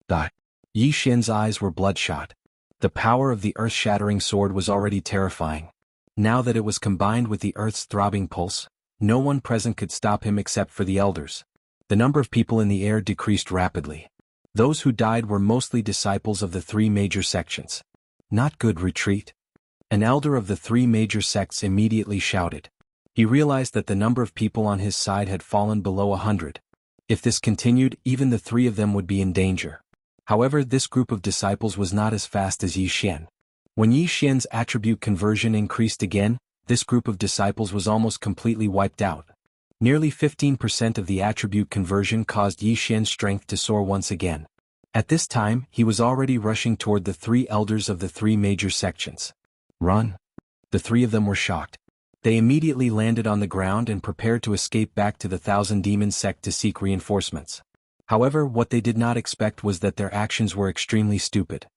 Die. Yi Xian's eyes were bloodshot. The power of the earth-shattering sword was already terrifying. Now that it was combined with the Earth's throbbing pulse, no one present could stop him except for the elders. The number of people in the air decreased rapidly. Those who died were mostly disciples of the 3 major sections. Not good. Retreat. An elder of the 3 major sects immediately shouted. He realized that the number of people on his side had fallen below 100. If this continued, even the 3 of them would be in danger. However, this group of disciples was not as fast as Yi Xian. When Yi Xian's attribute conversion increased again, this group of disciples was almost completely wiped out. Nearly 15% of the attribute conversion caused Yi Xian's strength to soar once again. At this time, he was already rushing toward the three elders of the three major sections. Run! The three of them were shocked. They immediately landed on the ground and prepared to escape back to the Thousand Demon sect to seek reinforcements. However, what they did not expect was that their actions were extremely stupid.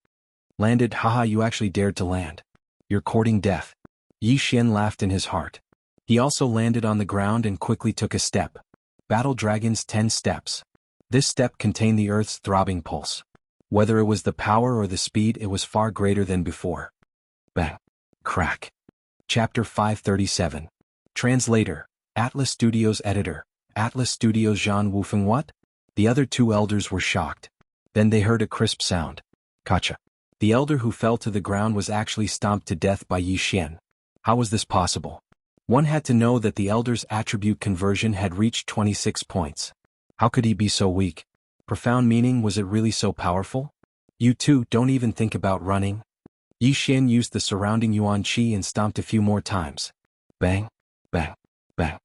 Landed, haha, you actually dared to land. You're courting death. Yi Xian laughed in his heart. He also landed on the ground and quickly took a step. Battle Dragon's 10 steps. This step contained the Earth's throbbing pulse. Whether it was the power or the speed, it was far greater than before. Bang. Crack. Chapter 537. Translator, Atlas Studios Editor, Atlas Studios Zhan Wufeng. What? The other two elders were shocked. Then they heard a crisp sound. Kacha. The elder who fell to the ground was actually stomped to death by Yi Xian. How was this possible? One had to know that the elder's attribute conversion had reached 26 points. How could he be so weak? Profound meaning, was it really so powerful? You two, don't even think about running. Yi Xian used the surrounding Yuan Qi and stomped a few more times. Bang, bang, bang.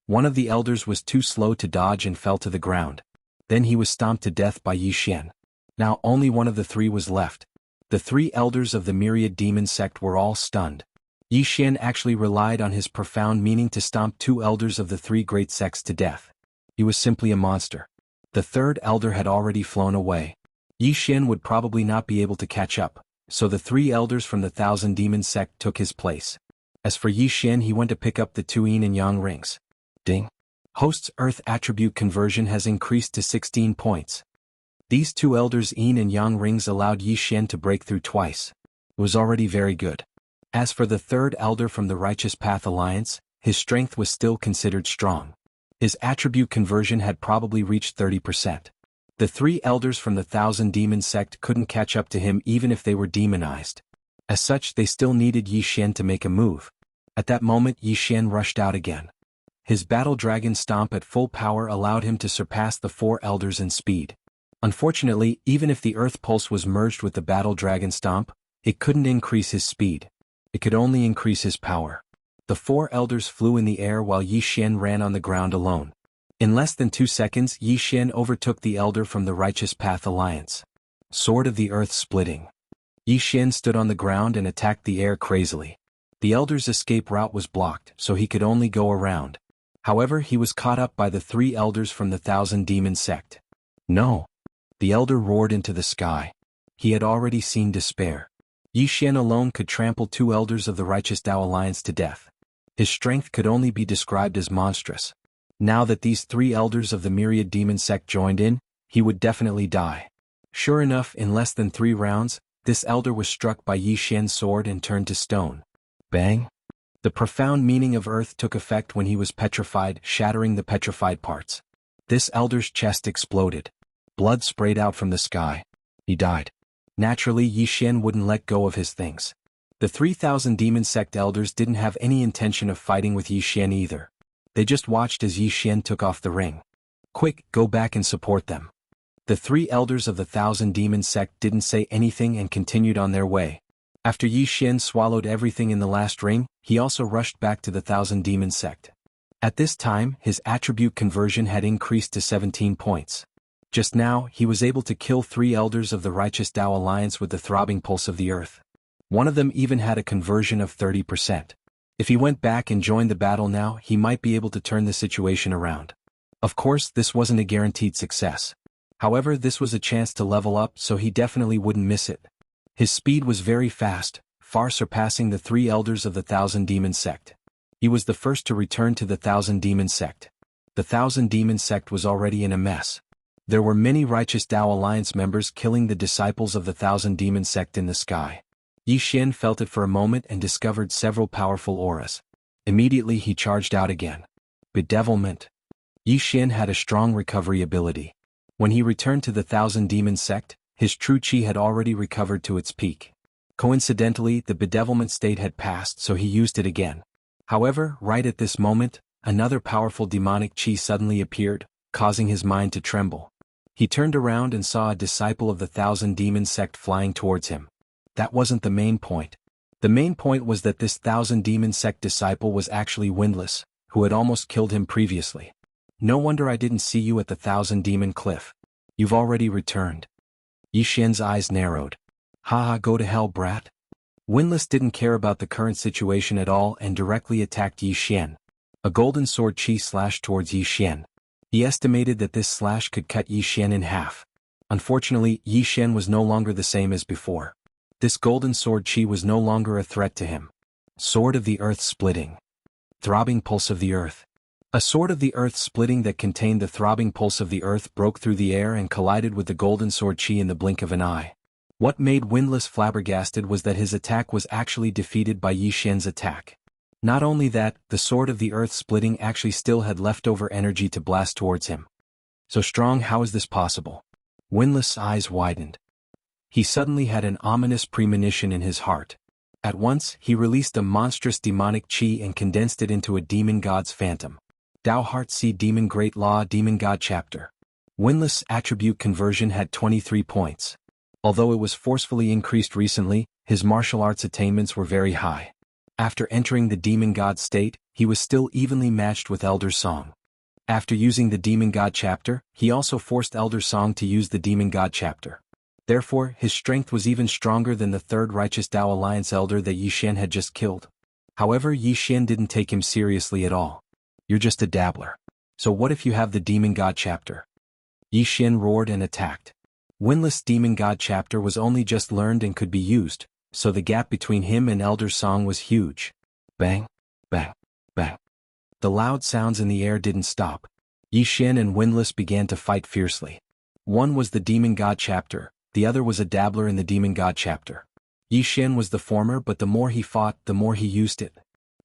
One of the elders was too slow to dodge and fell to the ground. Then he was stomped to death by Yi Xian. Now only one of the three was left. The three elders of the Myriad Demon sect were all stunned. Yi Xian actually relied on his profound meaning to stomp two elders of the three great sects to death. He was simply a monster. The third elder had already flown away. Yi Xian would probably not be able to catch up, so the three elders from the Thousand Demon sect took his place. As for Yi Xian, he went to pick up the two yin and yang rings. Ding. Host's Earth attribute conversion has increased to 16 points. These two elders' yin and yang rings allowed Yi Xian to break through twice. It was already very good. As for the third elder from the Righteous Path Alliance, his strength was still considered strong. His attribute conversion had probably reached 30%. The three elders from the Thousand Demon sect couldn't catch up to him even if they were demonized. As such, they still needed Yi Xian to make a move. At that moment, Yi Xian rushed out again. His Battle Dragon stomp at full power allowed him to surpass the four elders in speed. Unfortunately, even if the Earth Pulse was merged with the Battle Dragon stomp, it couldn't increase his speed. It could only increase his power. The four elders flew in the air while Yi Xian ran on the ground alone. In less than 2 seconds, Yi Xian overtook the elder from the Righteous Path Alliance. Sword of the Earth splitting. Yi Xian stood on the ground and attacked the air crazily. The elder's escape route was blocked, so he could only go around. However, he was caught up by the three elders from the Thousand Demon sect. No! The elder roared into the sky. He had already seen despair. Yi Xian alone could trample two elders of the Righteous Tao Alliance to death. His strength could only be described as monstrous. Now that these three elders of the Myriad Demon sect joined in, he would definitely die. Sure enough, in less than 3 rounds, this elder was struck by Yi Xian's sword and turned to stone. Bang! The profound meaning of earth took effect when he was petrified, shattering the petrified parts. This elder's chest exploded. Blood sprayed out from the sky. He died. Naturally, Yi Xian wouldn't let go of his things. The 3,000 Demon Sect elders didn't have any intention of fighting with Yi Xian either. They just watched as Yi Xian took off the ring. Quick, go back and support them. The 3 elders of the 1,000 Demon Sect didn't say anything and continued on their way. After Yi Xian swallowed everything in the last ring, he also rushed back to the 1,000 Demon Sect. At this time, his attribute conversion had increased to 17 points. Just now, he was able to kill 3 elders of the Righteous Tao Alliance with the throbbing pulse of the earth. One of them even had a conversion of 30%. If he went back and joined the battle now, he might be able to turn the situation around. Of course, this wasn't a guaranteed success. However, this was a chance to level up, so he definitely wouldn't miss it. His speed was very fast, far surpassing the 3 elders of the 1,000 Demon Sect. He was the first to return to the 1,000 Demon Sect. The 1,000 Demon Sect was already in a mess. There were many Righteous Tao Alliance members killing the disciples of the 1,000 Demon Sect in the sky. Yi Xian felt it for a moment and discovered several powerful auras. Immediately he charged out again. Bedevilment. Yi Xian had a strong recovery ability. When he returned to the 1,000 Demon Sect, his true chi had already recovered to its peak. Coincidentally, the bedevilment state had passed, so he used it again. However, right at this moment, another powerful demonic chi suddenly appeared, causing his mind to tremble. He turned around and saw a disciple of the 1,000 Demon Sect flying towards him. That wasn't the main point. The main point was that this 1,000 Demon Sect disciple was actually Windless, who had almost killed him previously. No wonder I didn't see you at the 1,000 Demon Cliff. You've already returned. Yi Xian's eyes narrowed. Haha, go to hell, brat. Windless didn't care about the current situation at all and directly attacked Yi Xian. A golden sword chi slashed towards Yi Xian. He estimated that this slash could cut Yi Xian in half. Unfortunately, Yi Xian was no longer the same as before. This golden sword chi was no longer a threat to him. Sword of the Earth splitting. Throbbing pulse of the Earth. A sword of the Earth splitting that contained the throbbing pulse of the Earth broke through the air and collided with the golden sword chi in the blink of an eye. What made Windless flabbergasted was that his attack was actually defeated by Yi Xian's attack. Not only that, the sword of the Earth splitting actually still had leftover energy to blast towards him. So strong, how is this possible? Windless' eyes widened. He suddenly had an ominous premonition in his heart. At once, he released a monstrous demonic chi and condensed it into a demon god's phantom. Dao Heart See Demon Great Law Demon God Chapter. Windless' attribute conversion had 23 points. Although it was forcefully increased recently, his martial arts attainments were very high. After entering the demon god state, he was still evenly matched with Elder Song. After using the demon god chapter, he also forced Elder Song to use the demon god chapter. Therefore, his strength was even stronger than the third righteous Dao Alliance elder that Yi Xian had just killed. However, Yi Xian didn't take him seriously at all. You're just a dabbler. So what if you have the demon god chapter? Yi Xian roared and attacked. Windless demon god chapter was only just learned and could be used, so the gap between him and Elder Song was huge. Bang, bang, bang. The loud sounds in the air didn't stop. Yi Xian and Windless began to fight fiercely. One was the demon god chapter, the other was a dabbler in the demon god chapter. Yi Xian was the former, but the more he fought, the more he used it.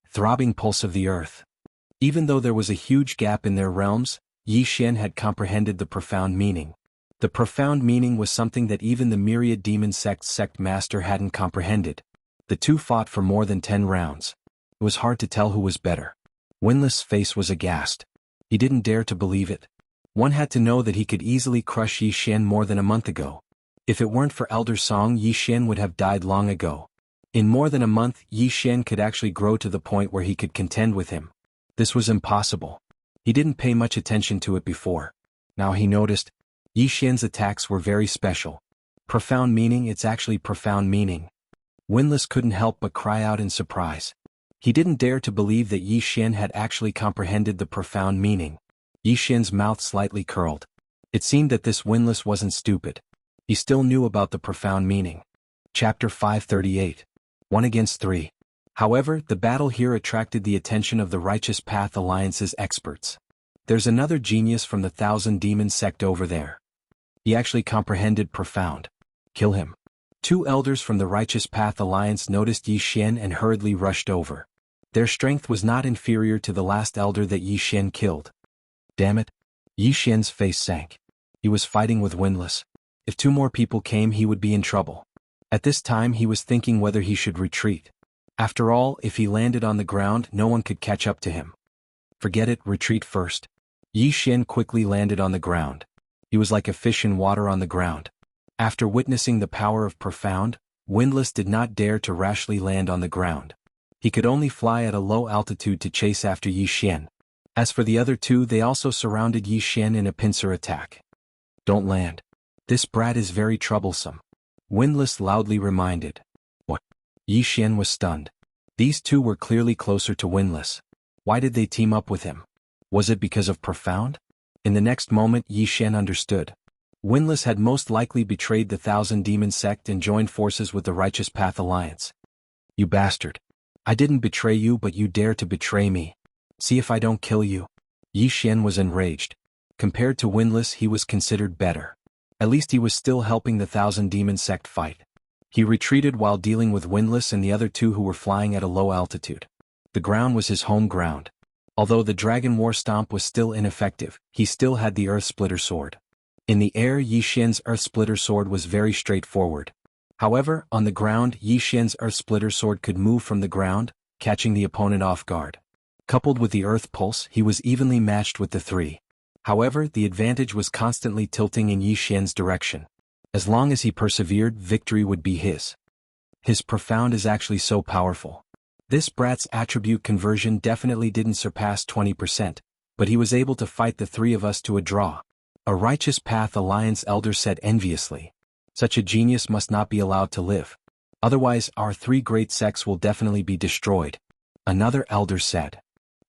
Throbbing pulse of the Earth. Even though there was a huge gap in their realms, Yi Xian had comprehended the profound meaning. The profound meaning was something that even the myriad demon sect master hadn't comprehended. The two fought for more than 10 rounds. It was hard to tell who was better. Windless' face was aghast. He didn't dare to believe it. One had to know that he could easily crush Yi Xian more than a month ago. If it weren't for Elder Song, Yi Xian would have died long ago. In more than a month, Yi Xian could actually grow to the point where he could contend with him. This was impossible. He didn't pay much attention to it before. Now he noticed, Yi Xian's attacks were very special. Profound meaning, it's actually profound meaning. Windless couldn't help but cry out in surprise. He didn't dare to believe that Yi Xian had actually comprehended the profound meaning. Yi Xian's mouth slightly curled. It seemed that this Windless wasn't stupid. He still knew about the profound meaning. Chapter 538. 1 against 3. However, the battle here attracted the attention of the Righteous Path Alliance's experts. There's another genius from the Thousand Demon sect over there. He actually comprehended profound. Kill him. 2 elders from the Righteous Path Alliance noticed Yi Xian and hurriedly rushed over. Their strength was not inferior to the last elder that Yi Xian killed. Damn it. Yi Xian's face sank. He was fighting with Windless. If 2 more people came, he would be in trouble. At this time he was thinking whether he should retreat. After all, if he landed on the ground, no one could catch up to him. Forget it, retreat first. Yi Xian quickly landed on the ground. He was like a fish in water on the ground. After witnessing the power of profound, Windless did not dare to rashly land on the ground. He could only fly at a low altitude to chase after Yi Xian. As for the other 2, they also surrounded Yi Xian in a pincer attack. Don't land. This brat is very troublesome. Windless loudly reminded. What? Yi Xian was stunned. These 2 were clearly closer to Windless. Why did they team up with him? Was it because of profound? In the next moment, Yi Xian understood. Windless had most likely betrayed the Thousand Demon sect and joined forces with the Righteous Path Alliance. You bastard. I didn't betray you, but you dare to betray me. See if I don't kill you. Yi Xian was enraged. Compared to Windless, he was considered better. At least he was still helping the Thousand Demon sect fight. He retreated while dealing with Windless and the other 2 who were flying at a low altitude. The ground was his home ground. Although the Dragon War Stomp was still ineffective, he still had the Earth Splitter Sword. In the air, Yi Xian's Earth Splitter Sword was very straightforward. However, on the ground, Yi Xian's Earth Splitter Sword could move from the ground, catching the opponent off guard. Coupled with the Earth Pulse, he was evenly matched with the 3. However, the advantage was constantly tilting in Yi Xian's direction. As long as he persevered, victory would be his. His profound is actually so powerful. This brat's attribute conversion definitely didn't surpass 20%, but he was able to fight the 3 of us to a draw. A Righteous Path Alliance elder said enviously. Such a genius must not be allowed to live. Otherwise, our three great sects will definitely be destroyed. Another elder said.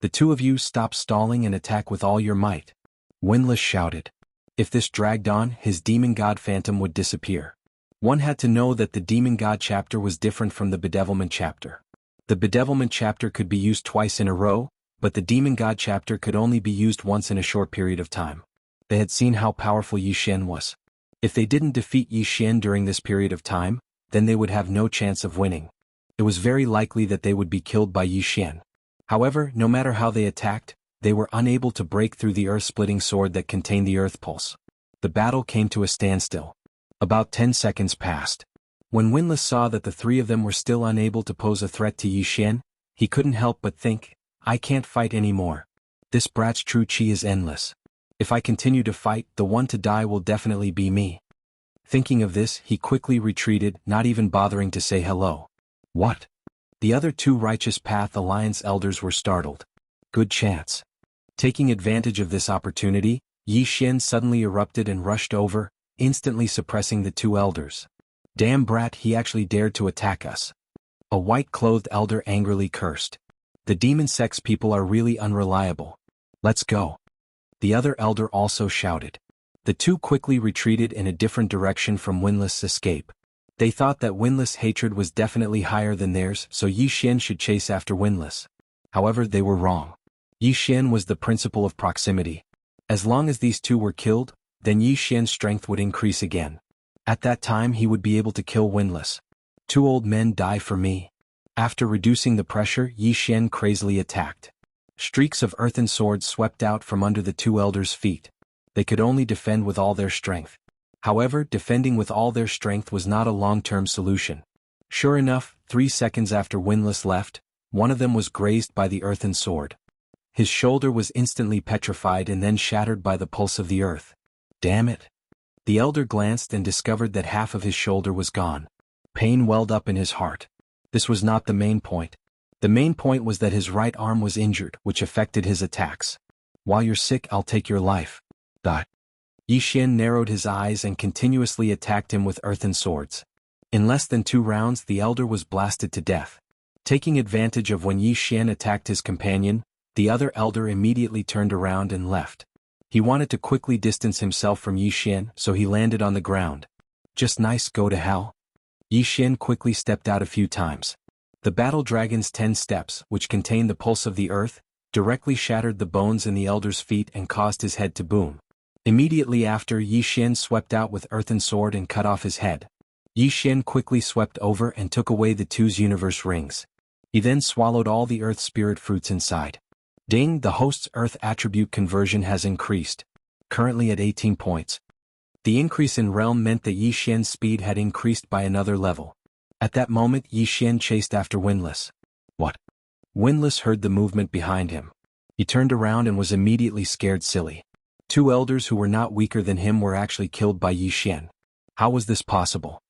The two of you stop stalling and attack with all your might. Windlass shouted. If this dragged on, his demon god phantom would disappear. One had to know that the demon god chapter was different from the bedevilment chapter. The bedevilment chapter could be used twice in a row, but the demon god chapter could only be used once in a short period of time. They had seen how powerful Yi Xian was. If they didn't defeat Yi Xian during this period of time, then they would have no chance of winning. It was very likely that they would be killed by Yi Xian. However, no matter how they attacked, they were unable to break through the earth-splitting sword that contained the earth pulse. The battle came to a standstill. About 10 seconds passed. When Windlass saw that the three of them were still unable to pose a threat to Yi Xian, he couldn't help but think, I can't fight anymore. This brat's true chi is endless. If I continue to fight, the one to die will definitely be me. Thinking of this, he quickly retreated, not even bothering to say hello. What? The other two Righteous Path Alliance elders were startled. Good chance. Taking advantage of this opportunity, Yi Xian suddenly erupted and rushed over, instantly suppressing the two elders. Damn brat, he actually dared to attack us. A white-clothed elder angrily cursed. The demon sex people are really unreliable. Let's go. The other elder also shouted. The two quickly retreated in a different direction from Windlass' escape. They thought that Windlass' hatred was definitely higher than theirs, so Yi Xian should chase after Windlass. However, they were wrong. Yi Xian was the principle of proximity. As long as these two were killed, then Yi Xian's strength would increase again. At that time he would be able to kill Windlass. Two old men die for me. After reducing the pressure, Yi Xian crazily attacked. Streaks of earthen swords swept out from under the two elders' feet. They could only defend with all their strength. However, defending with all their strength was not a long-term solution. Sure enough, 3 seconds after Windlass left, one of them was grazed by the earthen sword. His shoulder was instantly petrified and then shattered by the pulse of the earth. Damn it. The elder glanced and discovered that half of his shoulder was gone. Pain welled up in his heart. This was not the main point. The main point was that his right arm was injured, which affected his attacks. While you're sick, I'll take your life. Yi Xian narrowed his eyes and continuously attacked him with earthen swords. In less than 2 rounds, the elder was blasted to death. Taking advantage of when Yi Xian attacked his companion, the other elder immediately turned around and left. He wanted to quickly distance himself from Yi Xian, so he landed on the ground. Just nice, go to hell. Yi Xian quickly stepped out a few times. The battle dragon's 10 steps, which contained the pulse of the earth, directly shattered the bones in the elder's feet and caused his head to boom. Immediately after, Yi Xian swept out with earthen sword and cut off his head. Yi Xian quickly swept over and took away the two's universe rings. He then swallowed all the earth spirit fruits inside. Ding, the host's earth attribute conversion has increased. Currently at 18 points. The increase in realm meant that Yi Xian's speed had increased by another level. At that moment, Yi Xian chased after Windlass. What? Windlass heard the movement behind him. He turned around and was immediately scared silly. 2 elders who were not weaker than him were actually killed by Yi Xian. How was this possible?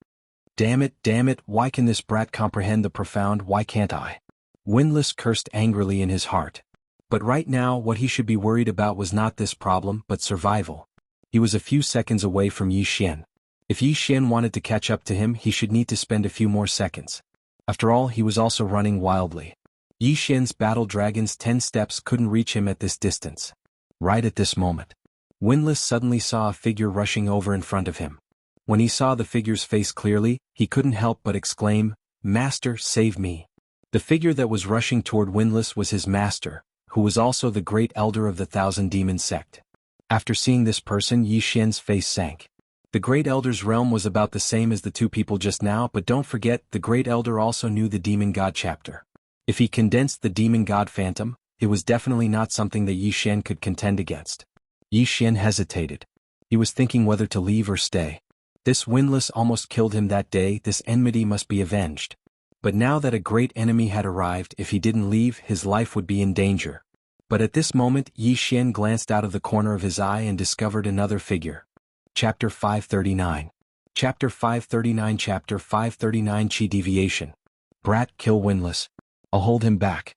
Damn it, why can this brat comprehend the profound, why can't I? Windlass cursed angrily in his heart. But right now, what he should be worried about was not this problem, but survival. He was a few seconds away from Yi Xian. If Yi Xian wanted to catch up to him, he should need to spend a few more seconds. After all, he was also running wildly. Yi Xian's battle dragon's 10 steps couldn't reach him at this distance. Right at this moment, Windlass suddenly saw a figure rushing over in front of him. When he saw the figure's face clearly, he couldn't help but exclaim, "Master, save me." The figure that was rushing toward Windlass was his master, who was also the great elder of the Thousand Demon sect. After seeing this person, Yi Xian's face sank. The Great Elder's realm was about the same as the 2 people just now, but don't forget, the Great Elder also knew the Demon God chapter. If he condensed the Demon God Phantom, it was definitely not something that Yi Xian could contend against. Yi Xian hesitated. He was thinking whether to leave or stay. This Windlass almost killed him that day, this enmity must be avenged. But now that a great enemy had arrived, if he didn't leave, his life would be in danger. But at this moment, Yi Xian glanced out of the corner of his eye and discovered another figure. Chapter 539. Chapter 539 Chapter 539 Chi Deviation. Brat, kill Windlass. I'll hold him back.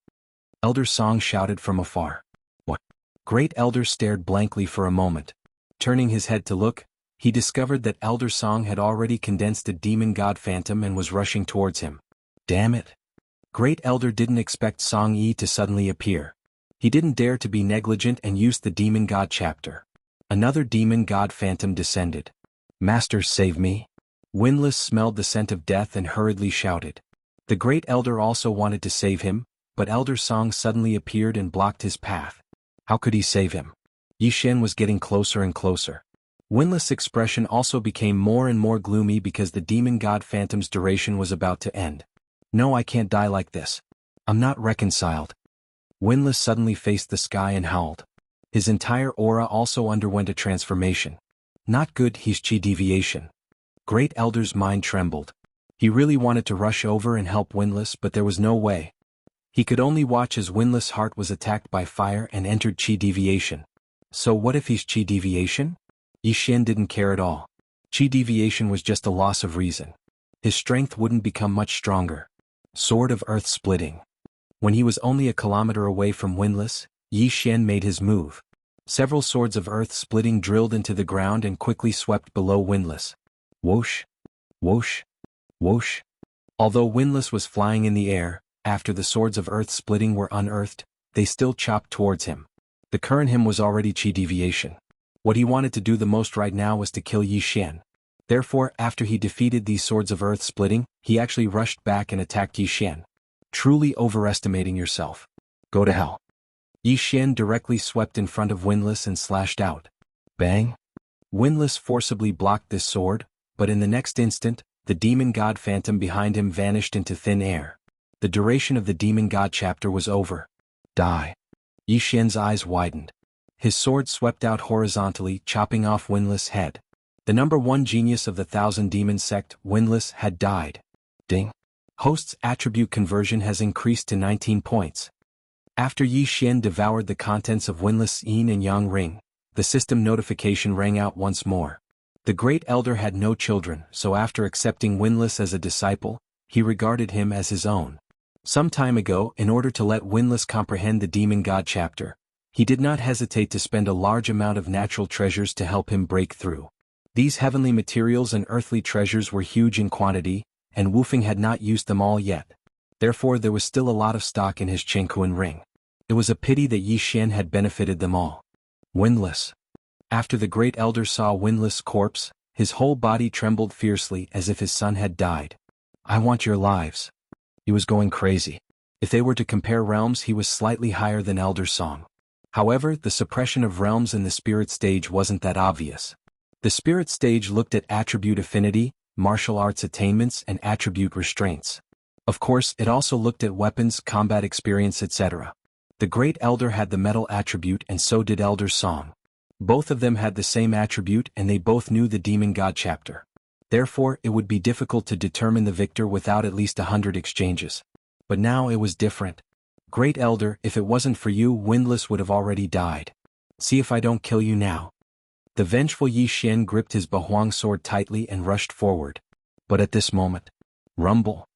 Elder Song shouted from afar. What? Great Elder stared blankly for a moment. Turning his head to look, he discovered that Elder Song had already condensed a demon god phantom and was rushing towards him. Damn it. Great Elder didn't expect Song Yi to suddenly appear. He didn't dare to be negligent and used the demon god chapter. Another demon god phantom descended. Master, save me. Windlass smelled the scent of death and hurriedly shouted. The Great Elder also wanted to save him, but Elder Song suddenly appeared and blocked his path. How could he save him? Yi Xian was getting closer and closer. Windlass' expression also became more and more gloomy because the demon god phantom's duration was about to end. No, I can't die like this. I'm not reconciled. Windlass suddenly faced the sky and howled. His entire aura also underwent a transformation. Not good, he's chi deviation. Great Elder's mind trembled. He really wanted to rush over and help Windlass, but there was no way. He could only watch as Windlass' heart was attacked by fire and entered chi deviation. So what if he's chi deviation? Yi Xian didn't care at all. Chi deviation was just a loss of reason. His strength wouldn't become much stronger. Sword of Earth Splitting. When he was only a kilometer away from Windlass, Yi Xian made his move. Several swords of earth splitting drilled into the ground and quickly swept below Windlass. Whoosh, whoosh, whoosh. Although Windlass was flying in the air, after the swords of earth splitting were unearthed, they still chopped towards him. The current him was already chi deviation. What he wanted to do the most right now was to kill Yi Xian. Therefore, after he defeated these swords of earth splitting, he actually rushed back and attacked Yi Xian. Truly overestimating yourself. Go to hell. Yi Xian directly swept in front of Windlass and slashed out. Bang! Windlass forcibly blocked this sword, but in the next instant, the demon god phantom behind him vanished into thin air. The duration of the demon god chapter was over. Die. Yi Xian's eyes widened. His sword swept out horizontally, chopping off Windlass' head. The number one genius of the Thousand Demon sect, Windlass, had died. Ding. Host's attribute conversion has increased to 19 points. After Yi Xian devoured the contents of Windlass' yin and yang ring, the system notification rang out once more. The Great Elder had no children, so after accepting Windlass as a disciple, he regarded him as his own. Some time ago, in order to let Windlass comprehend the Demon God chapter, he did not hesitate to spend a large amount of natural treasures to help him break through. These heavenly materials and earthly treasures were huge in quantity, and Wu Feng had not used them all yet. Therefore there was still a lot of stock in his Chengkuan ring. It was a pity that Yi Xian had benefited them all. Windlass. After the Great Elder saw Windlass' corpse, his whole body trembled fiercely as if his son had died. I want your lives. He was going crazy. If they were to compare realms, he was slightly higher than Elder Song. However, the suppression of realms in the spirit stage wasn't that obvious. The spirit stage looked at attribute affinity, martial arts attainments, and attribute restraints. Of course, it also looked at weapons, combat experience, etc. The Great Elder had the metal attribute and so did Elder Song. Both of them had the same attribute and they both knew the Demon God chapter. Therefore, it would be difficult to determine the victor without at least 100 exchanges. But now it was different. Great Elder, if it wasn't for you, Windlass would have already died. See if I don't kill you now. The vengeful Yi Xian gripped his Bahuang sword tightly and rushed forward. But at this moment, rumble.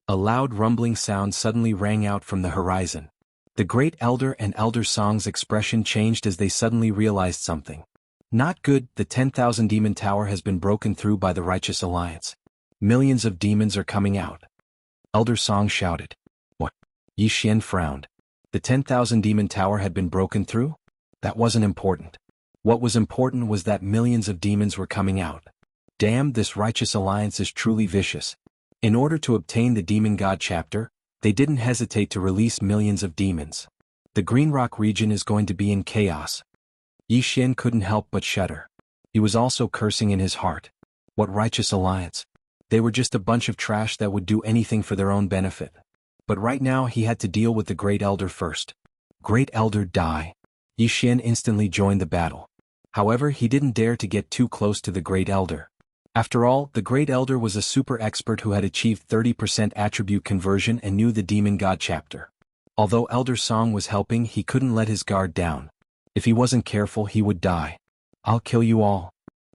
A loud rumbling sound suddenly rang out from the horizon. The Great Elder and Elder Song's expression changed as they suddenly realized something. Not good, the 10,000 demon tower has been broken through by the Righteous Alliance. Millions of demons are coming out. Elder Song shouted. What? Yi Xian frowned. The 10,000 demon tower had been broken through? That wasn't important. What was important was that millions of demons were coming out. Damn, this Righteous Alliance is truly vicious. In order to obtain the Demon God chapter, they didn't hesitate to release millions of demons. The Green Rock region is going to be in chaos. Yi Xian couldn't help but shudder. He was also cursing in his heart. What Righteous Alliance? They were just a bunch of trash that would do anything for their own benefit. But right now he had to deal with the Great Elder first. Great Elder, die. Yi Xian instantly joined the battle. However, he didn't dare to get too close to the Great Elder. After all, the Great Elder was a super expert who had achieved 30% attribute conversion and knew the Demon God chapter. Although Elder Song was helping, he couldn't let his guard down. If he wasn't careful, he would die. I'll kill you all.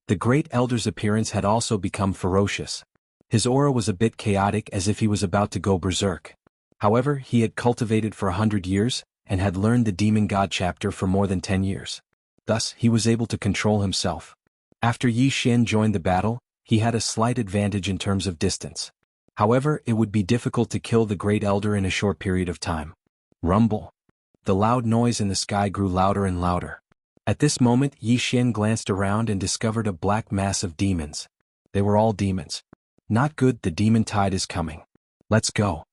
The Great Elder's appearance had also become ferocious. His aura was a bit chaotic, as if he was about to go berserk. However, he had cultivated for 100 years, and had learned the Demon God chapter for more than 10 years. Thus, he was able to control himself. After Yi Xian joined the battle, he had a slight advantage in terms of distance. However, it would be difficult to kill the Great Elder in a short period of time. Rumble. The loud noise in the sky grew louder and louder. At this moment, Yi Xian glanced around and discovered a black mass of demons. They were all demons. Not good, the demon tide is coming. Let's go.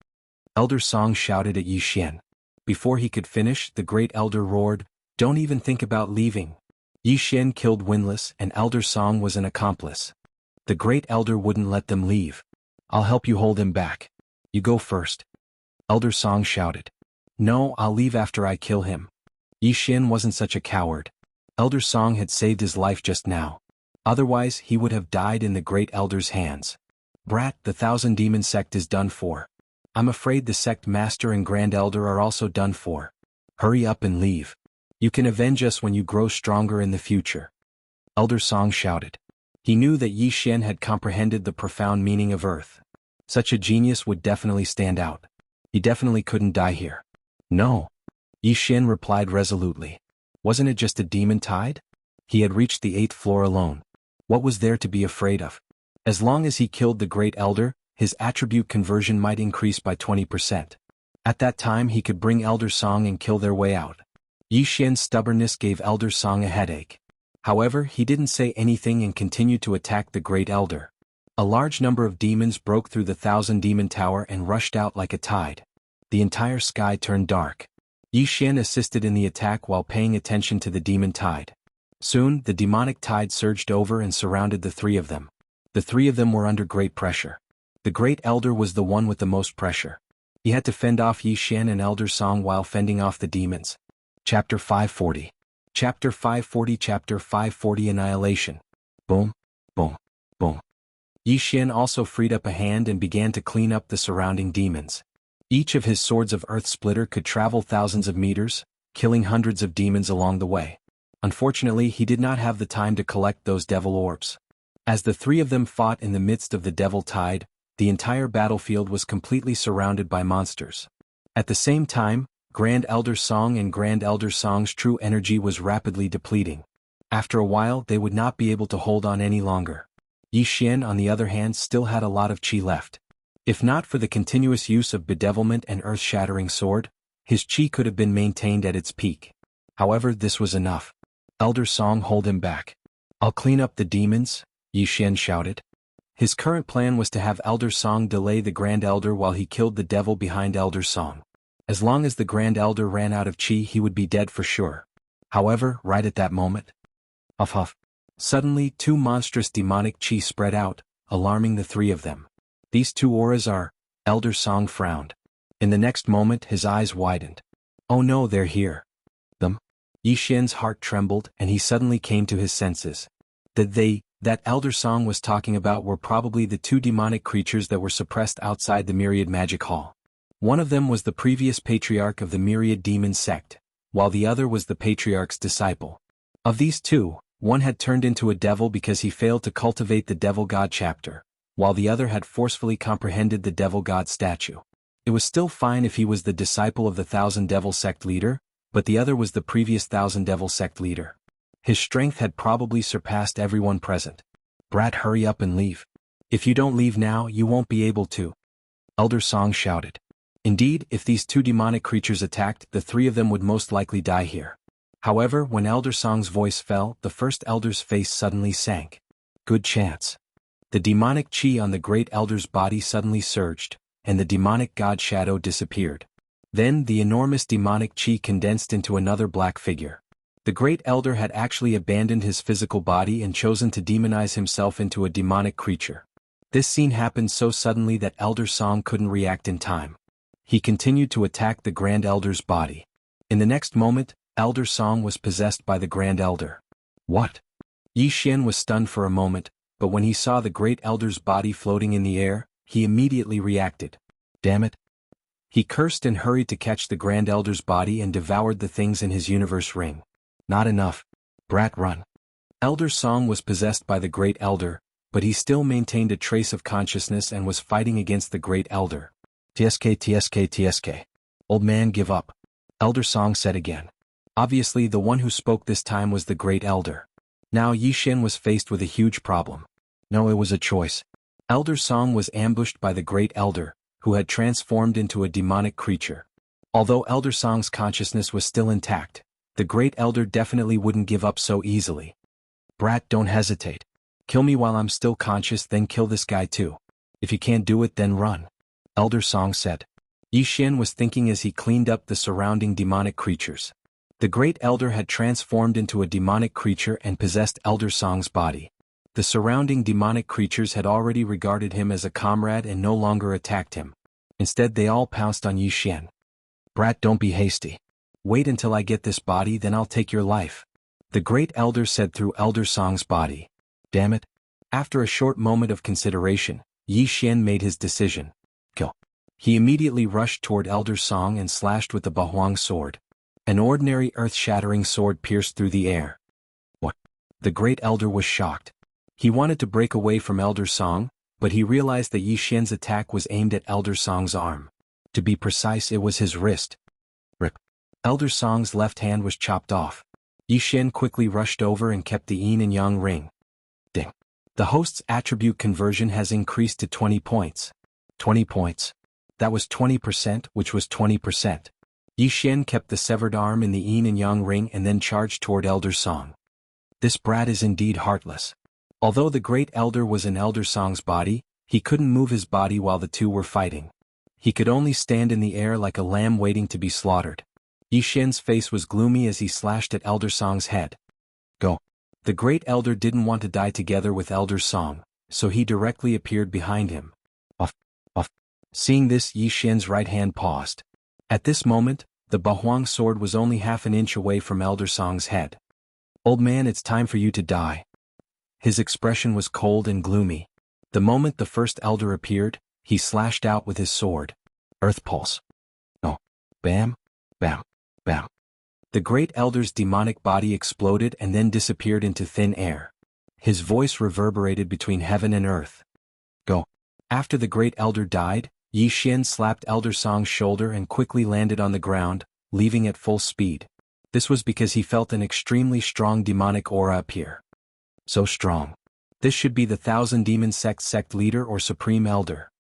Elder Song shouted at Yi Xian. Before he could finish, the Great Elder roared, "Don't even think about leaving." Yi Xian killed Windless and Elder Song was an accomplice. The Great Elder wouldn't let them leave. "I'll help you hold him back. You go first." Elder Song shouted. "No, I'll leave after I kill him." Yi Xian wasn't such a coward. Elder Song had saved his life just now. Otherwise, he would have died in the Great Elder's hands. "Brat, the Thousand Demon sect is done for. I'm afraid the sect master and Grand Elder are also done for. Hurry up and leave. You can avenge us when you grow stronger in the future." Elder Song shouted. He knew that Yi Xian had comprehended the profound meaning of Earth. Such a genius would definitely stand out. He definitely couldn't die here. "No." Yi Xian replied resolutely. Wasn't it just a demon tide? He had reached the 8th floor alone. What was there to be afraid of? As long as he killed the Great Elder, his attribute conversion might increase by 20%. At that time he could bring Elder Song and kill their way out. Yi Xian's stubbornness gave Elder Song a headache. However, he didn't say anything and continued to attack the Great Elder. A large number of demons broke through the Thousand Demon Tower and rushed out like a tide. The entire sky turned dark. Yi Xian assisted in the attack while paying attention to the demon tide. Soon, the demonic tide surged over and surrounded the three of them. The three of them were under great pressure. The Great Elder was the one with the most pressure. He had to fend off Yi Xian and Elder Song while fending off the demons. Chapter 540. Chapter 540 Chapter 540 Annihilation. Boom, boom, boom. Yi Xian also freed up a hand and began to clean up the surrounding demons. Each of his swords of earth splitter could travel thousands of meters, killing hundreds of demons along the way. Unfortunately, he did not have the time to collect those devil orbs. As the three of them fought in the midst of the devil tide, the entire battlefield was completely surrounded by monsters. At the same time, Grand Elder Song and Grand Elder Song's true energy was rapidly depleting. After a while, they would not be able to hold on any longer. Yi Xian, on the other hand, still had a lot of chi left. If not for the continuous use of bedevilment and earth-shattering sword, his chi could have been maintained at its peak. However, this was enough. Elder Song, hold him back. "I'll clean up the demons," Yi Xian shouted. His current plan was to have Elder Song delay the Grand Elder while he killed the devil behind Elder Song. As long as the Grand Elder ran out of chi, he would be dead for sure. However, right at that moment, huff huff, suddenly 2 monstrous demonic chi spread out, alarming the three of them. "These 2 auras are..." Elder Song frowned. In the next moment his eyes widened. "Oh no, they're here." Them? Yi Xian's heart trembled and he suddenly came to his senses. That Elder Song was talking about were probably the 2 demonic creatures that were suppressed outside the Myriad Magic Hall. One of them was the previous patriarch of the Myriad Demon sect, while the other was the patriarch's disciple. Of these 2, one had turned into a devil because he failed to cultivate the Devil God chapter, while the other had forcefully comprehended the Devil God statue. It was still fine if he was the disciple of the Thousand Devil sect leader, but the other was the previous Thousand Devil sect leader. His strength had probably surpassed everyone present. "Brat, hurry up and leave. If you don't leave now, you won't be able to," Elder Song shouted. Indeed, if these 2 demonic creatures attacked, the 3 of them would most likely die here. However, when Elder Song's voice fell, the first elder's face suddenly sank. Good chance. The demonic chi on the Great Elder's body suddenly surged, and the demonic god shadow disappeared. Then the enormous demonic chi condensed into another black figure. The Great Elder had actually abandoned his physical body and chosen to demonize himself into a demonic creature. This scene happened so suddenly that Elder Song couldn't react in time. He continued to attack the Grand Elder's body. In the next moment, Elder Song was possessed by the Grand Elder. What? Yi Xian was stunned for a moment, but when he saw the Great Elder's body floating in the air, he immediately reacted. Damn it. He cursed and hurried to catch the Grand Elder's body and devoured the things in his universe ring. Not enough. Brat, run. Elder Song was possessed by the Great Elder, but he still maintained a trace of consciousness and was fighting against the Great Elder. TSK. Old man, give up. Elder Song said again. Obviously the one who spoke this time was the Great Elder. Now Yi Xian was faced with a huge problem. No, it was a choice. Elder Song was ambushed by the Great Elder, who had transformed into a demonic creature. Although Elder Song's consciousness was still intact, the Great Elder definitely wouldn't give up so easily. Brat, don't hesitate. Kill me while I'm still conscious, then kill this guy too. If you can't do it, then run. Elder Song said. Yi Xian was thinking as he cleaned up the surrounding demonic creatures. The Great Elder had transformed into a demonic creature and possessed Elder Song's body. The surrounding demonic creatures had already regarded him as a comrade and no longer attacked him. Instead, they all pounced on Yi Xian. Brat, don't be hasty. Wait until I get this body, then I'll take your life. The Great Elder said through Elder Song's body. Damn it. After a short moment of consideration, Yi Xian made his decision. Kill. He immediately rushed toward Elder Song and slashed with the Bahuang sword. An ordinary earth-shattering sword pierced through the air. What? The Great Elder was shocked. He wanted to break away from Elder Song, but he realized that Yi Xian's attack was aimed at Elder Song's arm. To be precise, it was his wrist. Rip. Elder Song's left hand was chopped off. Yi Xian quickly rushed over and kept the yin and yang ring. Ding. The host's attribute conversion has increased to 20 points. 20 points. That was 20%, which was 20%. Yi Xian kept the severed arm in the yin and yang ring and then charged toward Elder Song. This brat is indeed heartless. Although the Great Elder was in Elder Song's body, he couldn't move his body while the two were fighting. He could only stand in the air like a lamb waiting to be slaughtered. Yi Xian's face was gloomy as he slashed at Elder Song's head. Go. The Great Elder didn't want to die together with Elder Song, so he directly appeared behind him. Off. Off. Seeing this, Yi Xian's right hand paused. At this moment, the Bahuang sword was only half an inch away from Elder Song's head. Old man, it's time for you to die. His expression was cold and gloomy. The moment the first elder appeared, he slashed out with his sword. Earth pulse. Oh. Bam. Bam. Bam. The Great Elder's demonic body exploded and then disappeared into thin air. His voice reverberated between heaven and earth. Go. After the Great Elder died, Yi Xian slapped Elder Song's shoulder and quickly landed on the ground, leaving at full speed. This was because he felt an extremely strong demonic aura appear. So strong. This should be the Thousand Demon sect leader or Supreme Elder.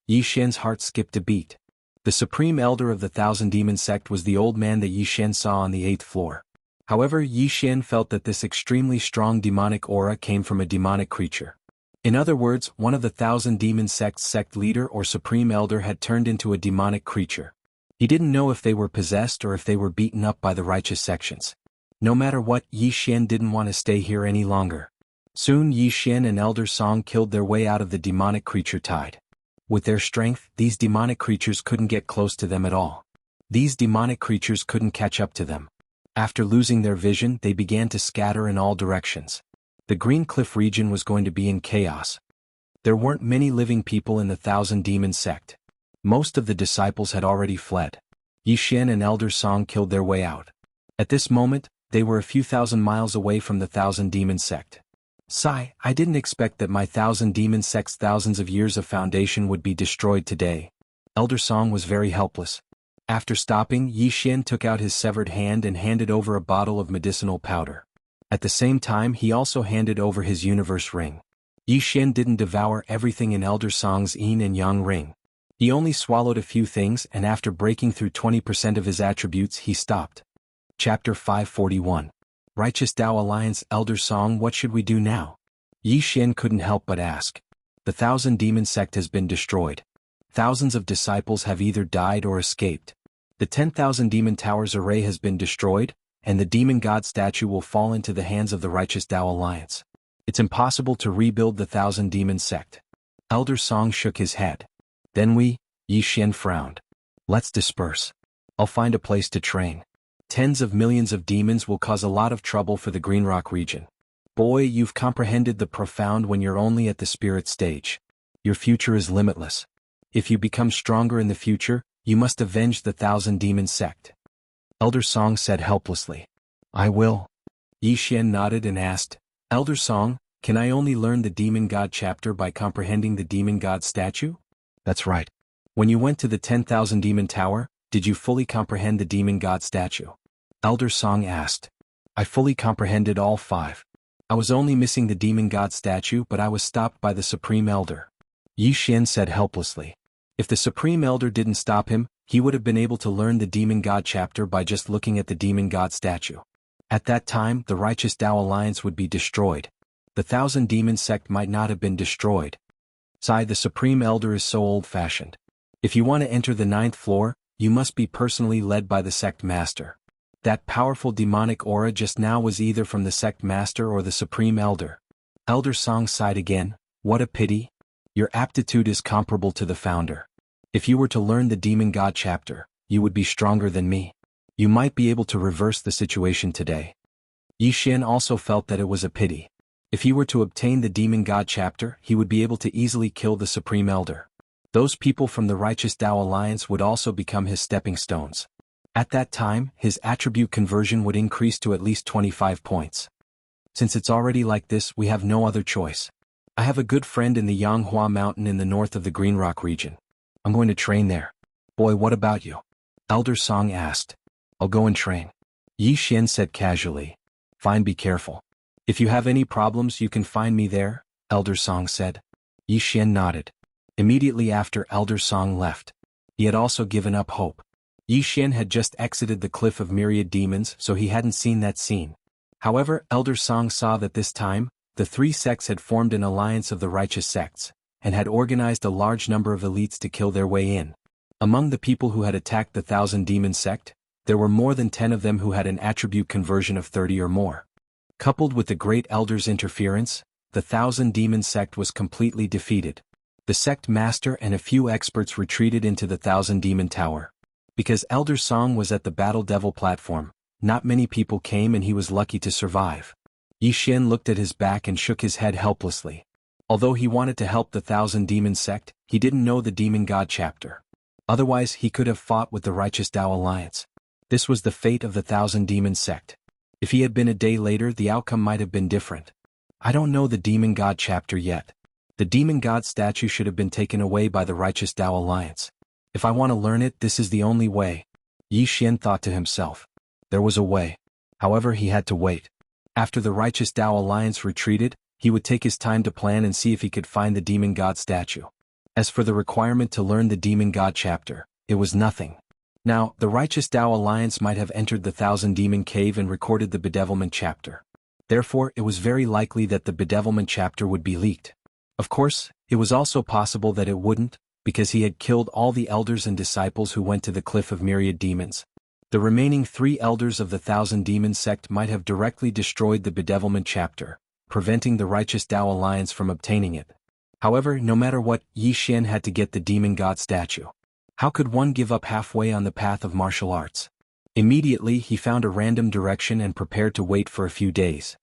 Yi Xian's heart skipped a beat. The Supreme Elder of the Thousand Demon sect was the old man that Yi Xian saw on the 8th floor. However, Yi Xian felt that this extremely strong demonic aura came from a demonic creature. In other words, one of the Thousand Demon sect leader or Supreme Elder had turned into a demonic creature. He didn't know if they were possessed or if they were beaten up by the righteous sections. No matter what, Yi Xian didn't want to stay here any longer. Soon Yi Xian and Elder Song killed their way out of the demonic creature tide. With their strength, these demonic creatures couldn't get close to them at all. These demonic creatures couldn't catch up to them. After losing their vision, they began to scatter in all directions. The Green Cliff region was going to be in chaos. There weren't many living people in the Thousand Demon sect. Most of the disciples had already fled. Yi Xian and Elder Song killed their way out. At this moment, they were a few thousand miles away from the Thousand Demon sect. Sigh, I didn't expect that my Thousand Demon sect's thousands of years of foundation would be destroyed today. Elder Song was very helpless. After stopping, Yi Xian took out his severed hand and handed over a bottle of medicinal powder. At the same time, he also handed over his universe ring. Yi Xian didn't devour everything in Elder Song's yin and yang ring. He only swallowed a few things, and after breaking through 20% of his attributes, he stopped. Chapter 541. Righteous Tao Alliance. Elder Song, what should we do now? Yi Xian couldn't help but ask. The Thousand Demon sect has been destroyed. Thousands of disciples have either died or escaped. The 10,000 Demon Towers array has been destroyed, and the Demon God statue will fall into the hands of the Righteous Tao Alliance. It's impossible to rebuild the Thousand Demon sect. Elder Song shook his head. Then Yi Xian frowned. Let's disperse. I'll find a place to train. Tens of millions of demons will cause a lot of trouble for the Green Rock region. Boy, you've comprehended the profound when you're only at the spirit stage. Your future is limitless. If you become stronger in the future, you must avenge the Thousand Demon sect. Elder Song said helplessly. I will. Yi Xian nodded and asked, Elder Song, can I only learn the Demon God chapter by comprehending the Demon God statue? That's right. When you went to the 10,000 Demon Tower, did you fully comprehend the Demon God statue? Elder Song asked. I fully comprehended all 5. I was only missing the demon god statue, but I was stopped by the Supreme Elder. Yi Xian said helplessly. If the Supreme Elder didn't stop him, he would have been able to learn the demon god chapter by just looking at the demon god statue. At that time, the righteous Tao Alliance would be destroyed. The Thousand Demon sect might not have been destroyed. Sigh, the Supreme Elder is so old-fashioned. If you want to enter the 9th floor, you must be personally led by the sect master. That powerful demonic aura just now was either from the sect master or the Supreme Elder. Elder Song sighed again. What a pity. Your aptitude is comparable to the founder. If you were to learn the demon god chapter, you would be stronger than me. You might be able to reverse the situation today. Yi Xian also felt that it was a pity. If he were to obtain the demon god chapter, he would be able to easily kill the Supreme Elder. Those people from the Righteous Tao Alliance would also become his stepping stones. At that time, his attribute conversion would increase to at least 25 points. Since it's already like this, we have no other choice. I have a good friend in the Yanghua Mountain in the north of the Green Rock region. I'm going to train there. Boy, what about you? Elder Song asked. I'll go and train. Yi Xian said casually. Fine, be careful. If you have any problems, you can find me there, Elder Song said. Yi Xian nodded. Immediately after, Elder Song left. He had also given up hope. Yi Xian had just exited the Cliff of Myriad Demons, so he hadn't seen that scene. However, Elder Song saw that this time, the 3 sects had formed an alliance of the righteous sects, and had organized a large number of elites to kill their way in. Among the people who had attacked the Thousand Demon sect, there were more than 10 of them who had an attribute conversion of 30 or more. Coupled with the Great Elder's interference, the Thousand Demon sect was completely defeated. The sect master and a few experts retreated into the Thousand Demon Tower. Because Elder Song was at the Battle Devil platform, not many people came and he was lucky to survive. Yi Xian looked at his back and shook his head helplessly. Although he wanted to help the Thousand Demon sect, he didn't know the Demon God chapter. Otherwise he could have fought with the Righteous Tao Alliance. This was the fate of the Thousand Demon sect. If he had been a day later, the outcome might have been different. I don't know the Demon God chapter yet. The Demon God statue should have been taken away by the Righteous Tao Alliance. If I want to learn it, this is the only way. Yi Xian thought to himself. There was a way. However, he had to wait. After the Righteous Tao Alliance retreated, he would take his time to plan and see if he could find the Demon God statue. As for the requirement to learn the Demon God chapter, it was nothing. Now, the Righteous Tao Alliance might have entered the Thousand Demon Cave and recorded the Bedevilment chapter. Therefore, it was very likely that the Bedevilment chapter would be leaked. Of course, it was also possible that it wouldn't, because he had killed all the elders and disciples who went to the Cliff of Myriad Demons. The remaining 3 elders of the Thousand Demon sect might have directly destroyed the Bedevilment chapter, preventing the Righteous Tao Alliance from obtaining it. However, no matter what, Yi Xian had to get the Demon God statue. How could one give up halfway on the path of martial arts? Immediately he found a random direction and prepared to wait for a few days.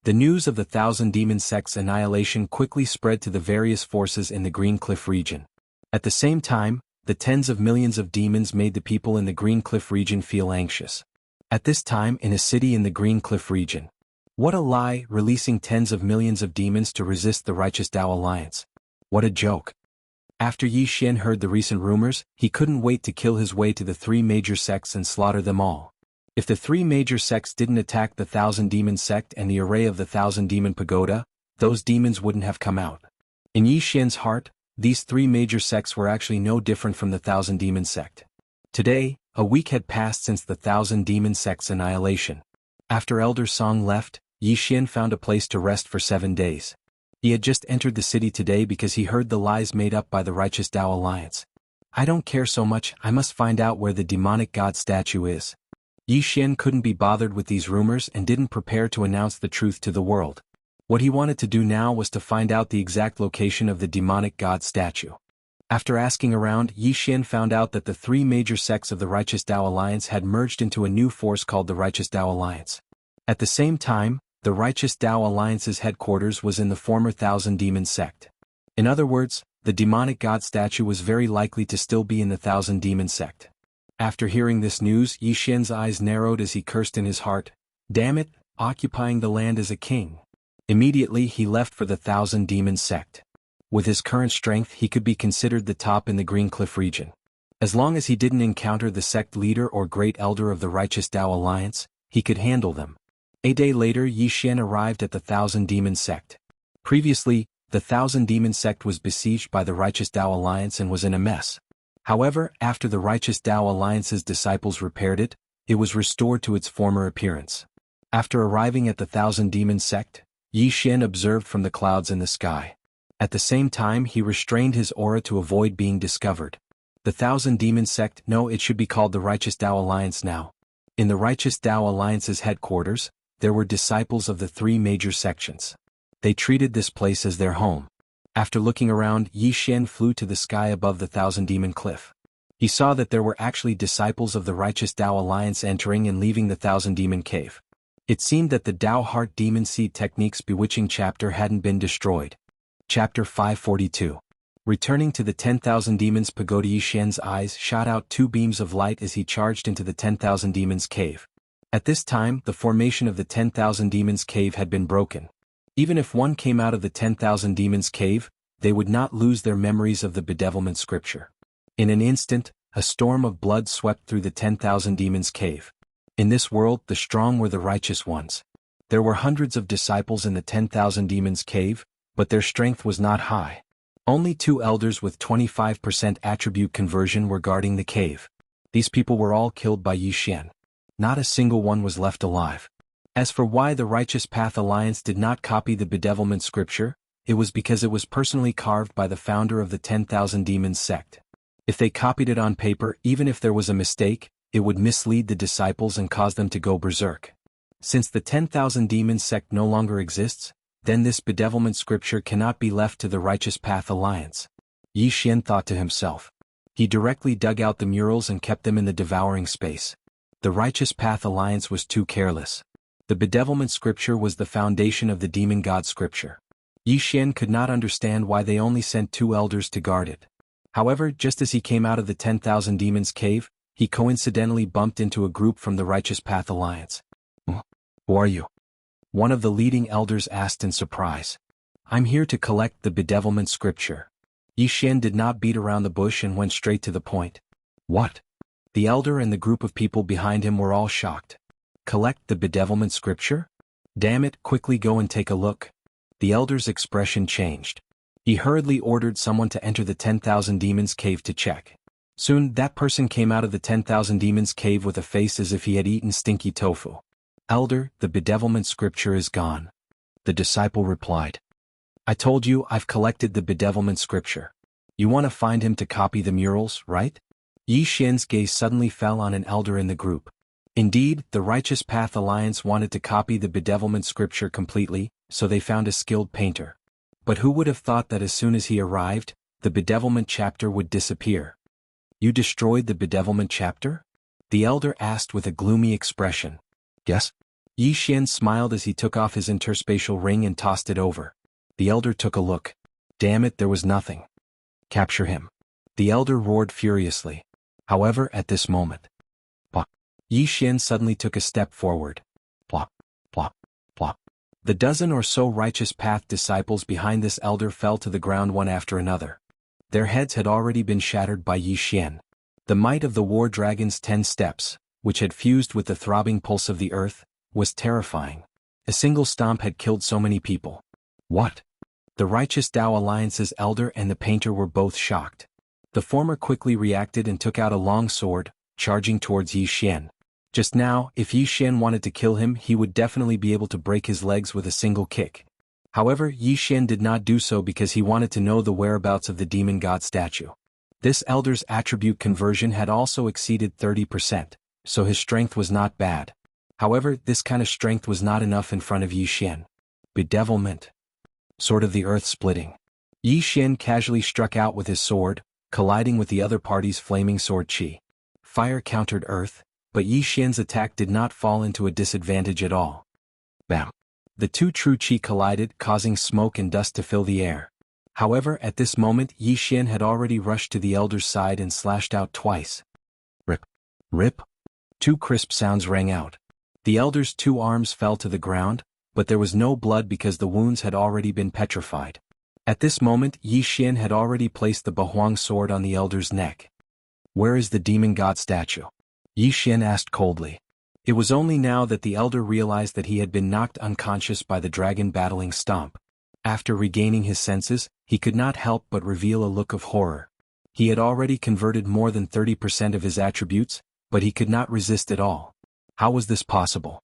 The news of the Thousand Demon sect's annihilation quickly spread to the various forces in the Green Cliff region. At the same time, the tens of millions of demons made the people in the Green Cliff region feel anxious. At this time, in a city in the Green Cliff region. What a lie, releasing tens of millions of demons to resist the Righteous Tao Alliance. What a joke. After Yi Xian heard the recent rumors, he couldn't wait to kill his way to the 3 major sects and slaughter them all. If the 3 major sects didn't attack the Thousand Demon sect and the array of the Thousand Demon Pagoda, those demons wouldn't have come out. In Yi Xian's heart, these 3 major sects were actually no different from the Thousand Demon sect. Today, a week had passed since the Thousand Demon sect's annihilation. After Elder Song left, Yi Xian found a place to rest for 7 days. He had just entered the city today because he heard the lies made up by the Righteous Tao Alliance. I don't care so much, I must find out where the demonic god statue is. Yi Xian couldn't be bothered with these rumors and didn't prepare to announce the truth to the world. What he wanted to do now was to find out the exact location of the demonic god statue. After asking around, Yi Xian found out that the 3 major sects of the Righteous Tao Alliance had merged into a new force called the Righteous Tao Alliance. At the same time, the Righteous Tao Alliance's headquarters was in the former Thousand Demon sect. In other words, the demonic god statue was very likely to still be in the Thousand Demon sect. After hearing this news, Yi Xian's eyes narrowed as he cursed in his heart. Damn it, occupying the land as a king. Immediately he left for the Thousand Demon sect. With his current strength he could be considered the top in the Green Cliff region. As long as he didn't encounter the sect leader or great elder of the Righteous Tao Alliance, he could handle them. A day later Yi Xian arrived at the Thousand Demon Sect. Previously, the Thousand Demon Sect was besieged by the Righteous Tao Alliance and was in a mess. However, after the Righteous Tao Alliance's disciples repaired it, it was restored to its former appearance. After arriving at the Thousand Demon Sect, Yi Xian observed from the clouds in the sky. At the same time he restrained his aura to avoid being discovered. The Thousand Demon Sect, no, it should be called the Righteous Tao Alliance now. In the Righteous Tao Alliance's headquarters, there were disciples of the three major sections. They treated this place as their home. After looking around, Yi Xian flew to the sky above the Thousand Demon Cliff. He saw that there were actually disciples of the Righteous Tao Alliance entering and leaving the Thousand Demon Cave. It seemed that the Tao Heart Demon Seed Technique's bewitching chapter hadn't been destroyed. Chapter 542. Returning to the 10,000 Demons Pagoda, Yi Xian's eyes shot out two beams of light as he charged into the 10,000 Demons Cave. At this time, the formation of the 10,000 Demons Cave had been broken. Even if one came out of the 10,000 Demons Cave, they would not lose their memories of the bedevilment scripture. In an instant, a storm of blood swept through the 10,000 Demons Cave. In this world, the strong were the righteous ones. There were hundreds of disciples in the 10,000 Demons Cave, but their strength was not high. Only two elders with 25% attribute conversion were guarding the cave. These people were all killed by Yi Xian. Not a single one was left alive. As for why the Righteous Path Alliance did not copy the bedevilment scripture, it was because it was personally carved by the founder of the 10,000 Demons Sect. If they copied it on paper, even if there was a mistake, it would mislead the disciples and cause them to go berserk. Since the 10,000 Demons Sect no longer exists, then this bedevilment scripture cannot be left to the Righteous Path Alliance. Yi Xian thought to himself. He directly dug out the murals and kept them in the devouring space. The Righteous Path Alliance was too careless. The bedevilment scripture was the foundation of the demon god scripture. Yi Xian could not understand why they only sent two elders to guard it. However, just as he came out of the 10,000 Demons Cave, he coincidentally bumped into a group from the Righteous Path Alliance. Who are you? One of the leading elders asked in surprise. I'm here to collect the bedevilment scripture. Yi Xian did not beat around the bush and went straight to the point. What? The elder and the group of people behind him were all shocked. Collect the bedevilment scripture? Damn it, quickly go and take a look. The elder's expression changed. He hurriedly ordered someone to enter the 10,000 Demons Cave to check. Soon, that person came out of the 10,000 Demons Cave with a face as if he had eaten stinky tofu. Elder, the bedevilment scripture is gone. The disciple replied. I told you I've collected the bedevilment scripture. You want to find him to copy the murals, right? Yi Xian's gaze suddenly fell on an elder in the group. Indeed, the Righteous Path Alliance wanted to copy the bedevilment scripture completely, so they found a skilled painter. But who would have thought that as soon as he arrived, the bedevilment chapter would disappear? You destroyed the bedevilment chapter? The elder asked with a gloomy expression. Yes? Yi Xian smiled as he took off his interspatial ring and tossed it over. The elder took a look. Damn it, there was nothing. Capture him. The elder roared furiously. However, at this moment, plop. Yi Xian suddenly took a step forward. Plop, plop, plop. The dozen or so Righteous Path disciples behind this elder fell to the ground one after another. Their heads had already been shattered by Yi Xian. The might of the war dragon's 10 steps, which had fused with the throbbing pulse of the earth, was terrifying. A single stomp had killed so many people. What? The Righteous Tao Alliance's elder and the painter were both shocked. The former quickly reacted and took out a long sword, charging towards Yi Xian. Just now, if Yi Xian wanted to kill him, he would definitely be able to break his legs with a single kick. However, Yi Xian did not do so because he wanted to know the whereabouts of the demon god statue. This elder's attribute conversion had also exceeded 30%, so his strength was not bad. However, this kind of strength was not enough in front of Yi Xian. Bedevilment. Sword of the earth splitting. Yi Xian casually struck out with his sword, colliding with the other party's flaming sword chi. Fire countered earth, but Yi Xian's attack did not fall into a disadvantage at all. Bam. The two true chi collided, causing smoke and dust to fill the air. However, at this moment Yi Xian had already rushed to the elder's side and slashed out twice. Rip. Rip. Two crisp sounds rang out. The elder's two arms fell to the ground, but there was no blood because the wounds had already been petrified. At this moment Yi Xian had already placed the Bahuang sword on the elder's neck. Where is the demon god statue? Yi Xian asked coldly. It was only now that the elder realized that he had been knocked unconscious by the dragon battling Stomp. After regaining his senses, he could not help but reveal a look of horror. He had already converted more than 30% of his attributes, but he could not resist at all. How was this possible?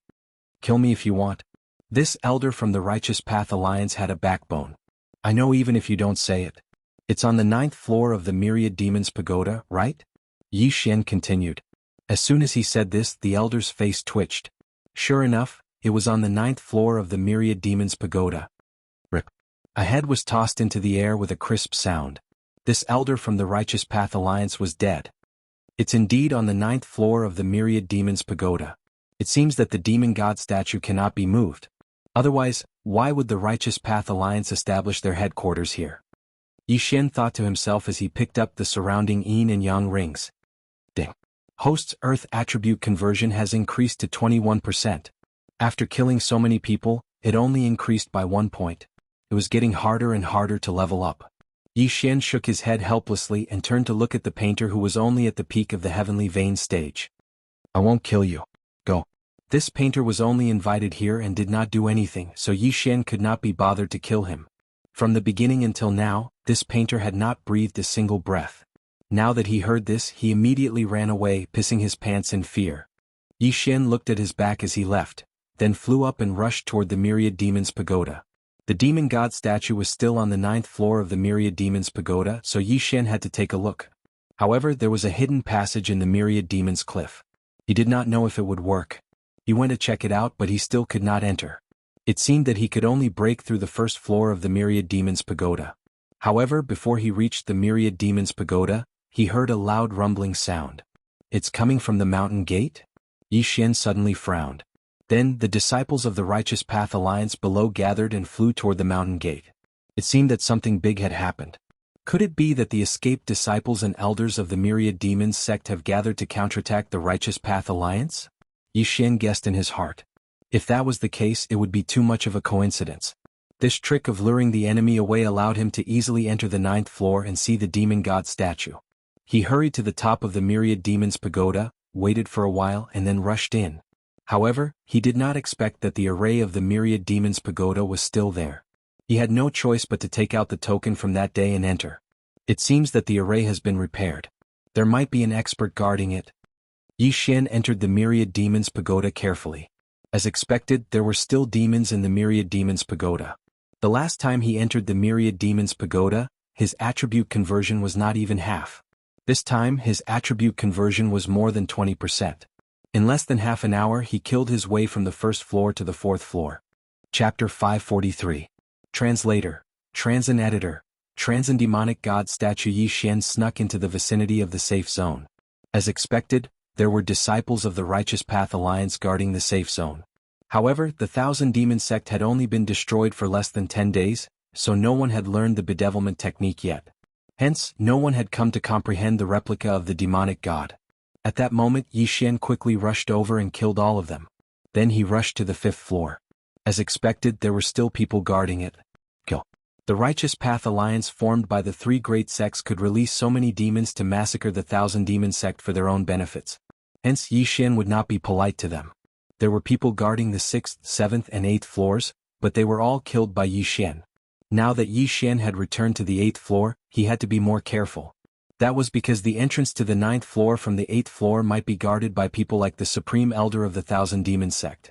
Kill me if you want. This elder from the Righteous Path Alliance had a backbone. I know even if you don't say it. It's on the 9th floor of the Myriad Demons Pagoda, right? Yi Xian continued. As soon as he said this, the elder's face twitched. Sure enough, it was on the 9th floor of the Myriad Demons Pagoda. Rip. A head was tossed into the air with a crisp sound. This elder from the Righteous Path Alliance was dead. It's indeed on the 9th floor of the Myriad Demons Pagoda. It seems that the demon god statue cannot be moved. Otherwise, why would the Righteous Path Alliance establish their headquarters here? Yi Xian thought to himself as he picked up the surrounding yin and yang rings. Ding. Host's Earth attribute conversion has increased to 21%. After killing so many people, it only increased by 1 point. It was getting harder and harder to level up. Yi Xian shook his head helplessly and turned to look at the painter who was only at the peak of the heavenly vein stage. I won't kill you. Go. This painter was only invited here and did not do anything, so Yi Xian could not be bothered to kill him. From the beginning until now, this painter had not breathed a single breath. Now that he heard this, he immediately ran away, pissing his pants in fear. Yi Xian looked at his back as he left, then flew up and rushed toward the Myriad Demons Pagoda. The demon god statue was still on the 9th floor of the Myriad Demons Pagoda, so Yi Xian had to take a look. However, there was a hidden passage in the Myriad Demons Cliff. He did not know if it would work. He went to check it out, but he still could not enter. It seemed that he could only break through the first floor of the Myriad Demons Pagoda. However, before he reached the Myriad Demons Pagoda, he heard a loud rumbling sound. It's coming from the mountain gate? Yi Xian suddenly frowned. Then, the disciples of the Righteous Path Alliance below gathered and flew toward the mountain gate. It seemed that something big had happened. Could it be that the escaped disciples and elders of the Myriad Demons sect have gathered to counterattack the Righteous Path Alliance? Yi Xian guessed in his heart. If that was the case, it would be too much of a coincidence. This trick of luring the enemy away allowed him to easily enter the 9th floor and see the demon god statue. He hurried to the top of the Myriad Demons Pagoda, waited for a while and then rushed in. However, he did not expect that the array of the Myriad Demons Pagoda was still there. He had no choice but to take out the token from that day and enter. It seems that the array has been repaired. There might be an expert guarding it. Yi Xian entered the Myriad Demons Pagoda carefully. As expected, there were still demons in the Myriad Demons Pagoda. The last time he entered the Myriad Demons Pagoda, his attribute conversion was not even half. This time, his attribute conversion was more than 20%. In less than half an hour, he killed his way from the 1st floor to the 4th floor. Chapter 543. Translator, Transin Editor, Transin Demonic God Statue. Yi Xian snuck into the vicinity of the safe zone. As expected, there were disciples of the Righteous Path Alliance guarding the safe zone. However, the Thousand Demon sect had only been destroyed for less than 10 days, so no one had learned the bedevilment technique yet. Hence, no one had come to comprehend the replica of the demonic god. At that moment, Yi Xian quickly rushed over and killed all of them. Then he rushed to the 5th floor. As expected, there were still people guarding it. Kill. The Righteous Path Alliance formed by the 3 great sects could release so many demons to massacre the Thousand Demon sect for their own benefits. Hence, Yi Xian would not be polite to them. There were people guarding the 6th, 7th and 8th floors, but they were all killed by Yi Xian. Now that Yi Xian had returned to the 8th floor, he had to be more careful. That was because the entrance to the 9th floor from the 8th floor might be guarded by people like the Supreme Elder of the Thousand Demon sect.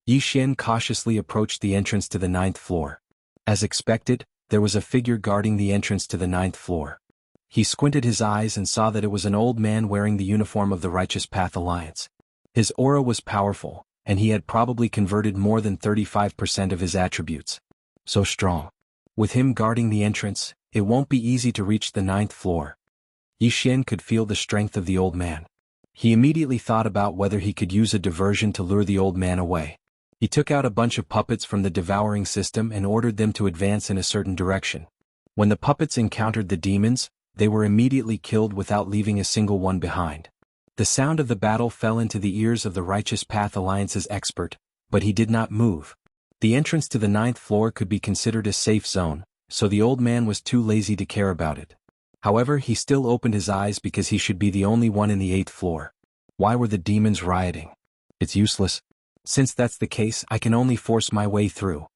Yi Xian cautiously approached the entrance to the 9th floor. As expected, there was a figure guarding the entrance to the 9th floor. He squinted his eyes and saw that it was an old man wearing the uniform of the Righteous Path Alliance. His aura was powerful, and he had probably converted more than 35% of his attributes. So strong. With him guarding the entrance, it won't be easy to reach the 9th floor. Yi Xian could feel the strength of the old man. He immediately thought about whether he could use a diversion to lure the old man away. He took out a bunch of puppets from the devouring system and ordered them to advance in a certain direction. When the puppets encountered the demons, they were immediately killed without leaving a single one behind. The sound of the battle fell into the ears of the Righteous Path Alliance's expert, but he did not move. The entrance to the 9th floor could be considered a safe zone, so the old man was too lazy to care about it. However, he still opened his eyes because he should be the only one in the 8th floor. Why were the demons rioting? It's useless. Since that's the case, I can only force my way through.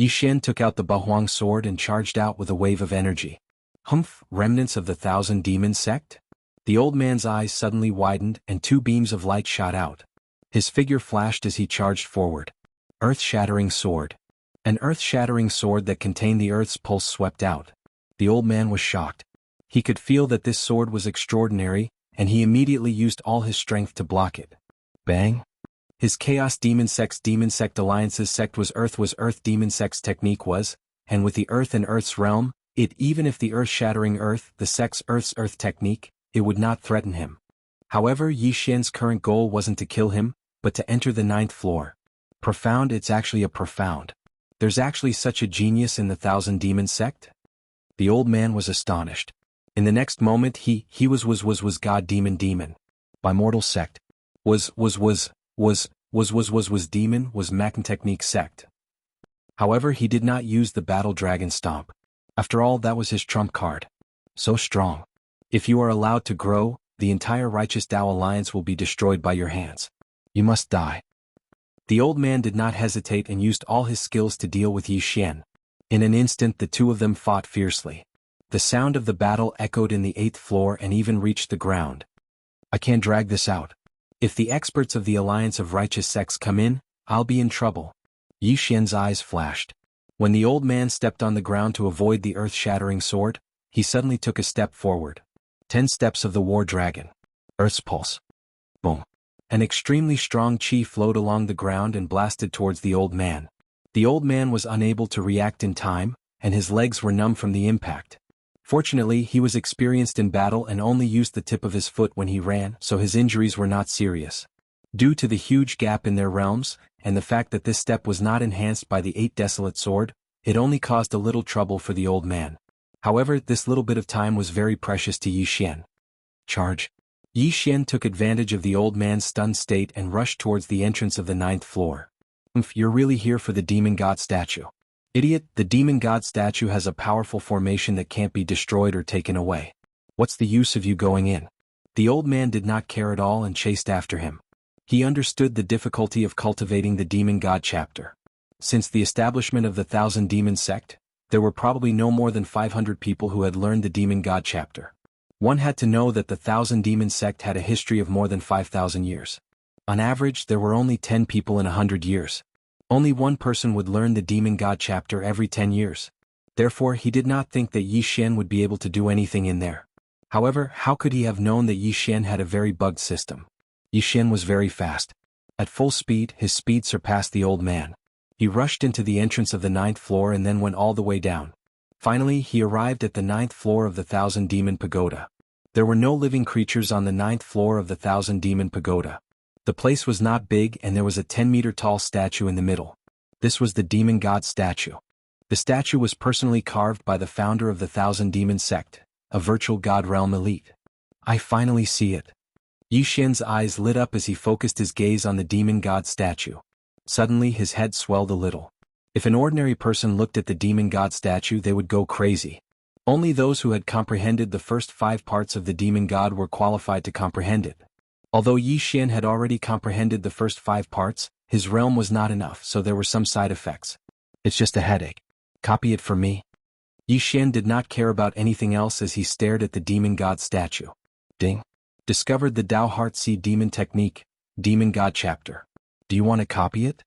Yixian took out the Bahuang sword and charged out with a wave of energy. Humph, remnants of the Thousand Demon sect? The old man's eyes suddenly widened and two beams of light shot out. His figure flashed as he charged forward. Earth-shattering sword. An earth-shattering sword that contained the earth's pulse swept out. The old man was shocked. He could feel that this sword was extraordinary, and he immediately used all his strength to block it. Bang! His Chaos Demon Sect Alliance's sect was Earth Demon Sect's technique was, and with the Earth and Earth's realm, even if the earth-shattering Earth, the sect's Earth technique, it would not threaten him. However, Yixian's current goal wasn't to kill him, but to enter the 9th floor. Profound, it's actually a profound. There's actually such a genius in the Thousand Demon sect? The old man was astonished. In the next moment he was God Demon. By mortal sect. Was demon was Machin technique sect. However, he did not use the battle dragon stomp. After all, that was his trump card. So strong. If you are allowed to grow, the entire Righteous Tao Alliance will be destroyed by your hands. You must die. The old man did not hesitate and used all his skills to deal with Yixian. In an instant the two of them fought fiercely. The sound of the battle echoed in the 8th floor and even reached the ground. I can't drag this out. If the experts of the Alliance of Righteous Sects come in, I'll be in trouble. Yixian's eyes flashed. When the old man stepped on the ground to avoid the earth-shattering sword, he suddenly took a step forward. 10 steps of the War Dragon. Earth's pulse. Boom. An extremely strong chi flowed along the ground and blasted towards the old man. The old man was unable to react in time, and his legs were numb from the impact. Fortunately, he was experienced in battle and only used the tip of his foot when he ran, so his injuries were not serious. Due to the huge gap in their realms, and the fact that this step was not enhanced by the 8 Desolate Sword, it only caused a little trouble for the old man. However, this little bit of time was very precious to Yixian. Charge. Yixian took advantage of the old man's stunned state and rushed towards the entrance of the 9th floor. You're really here for the Demon God statue. Idiot, the Demon God statue has a powerful formation that can't be destroyed or taken away. What's the use of you going in? The old man did not care at all and chased after him. He understood the difficulty of cultivating the Demon God chapter. Since the establishment of the Thousand Demon sect, there were probably no more than 500 people who had learned the Demon God chapter. One had to know that the Thousand Demon sect had a history of more than 5,000 years. On average, there were only 10 people in 100 years. Only one person would learn the Demon God chapter every 10 years. Therefore, he did not think that Yixian would be able to do anything in there. However, how could he have known that Yixian had a very bugged system? Yixian was very fast. At full speed, his speed surpassed the old man. He rushed into the entrance of the 9th floor and then went all the way down. Finally, he arrived at the 9th floor of the Thousand Demon Pagoda. There were no living creatures on the 9th floor of the Thousand Demon Pagoda. The place was not big and there was a 10-meter-tall statue in the middle. This was the Demon God statue. The statue was personally carved by the founder of the Thousand Demon sect, a virtual god realm elite. I finally see it. Yixian's eyes lit up as he focused his gaze on the Demon God statue. Suddenly his head swelled a little. If an ordinary person looked at the Demon God statue, they would go crazy. Only those who had comprehended the first 5 parts of the Demon God were qualified to comprehend it. Although Yixian had already comprehended the first 5 parts, his realm was not enough, so there were some side effects. It's just a headache. Copy it for me. Yixian did not care about anything else as he stared at the Demon God statue. Ding. Discovered the Tao Heart Seed Demon Technique, Demon God Chapter. Do you want to copy it?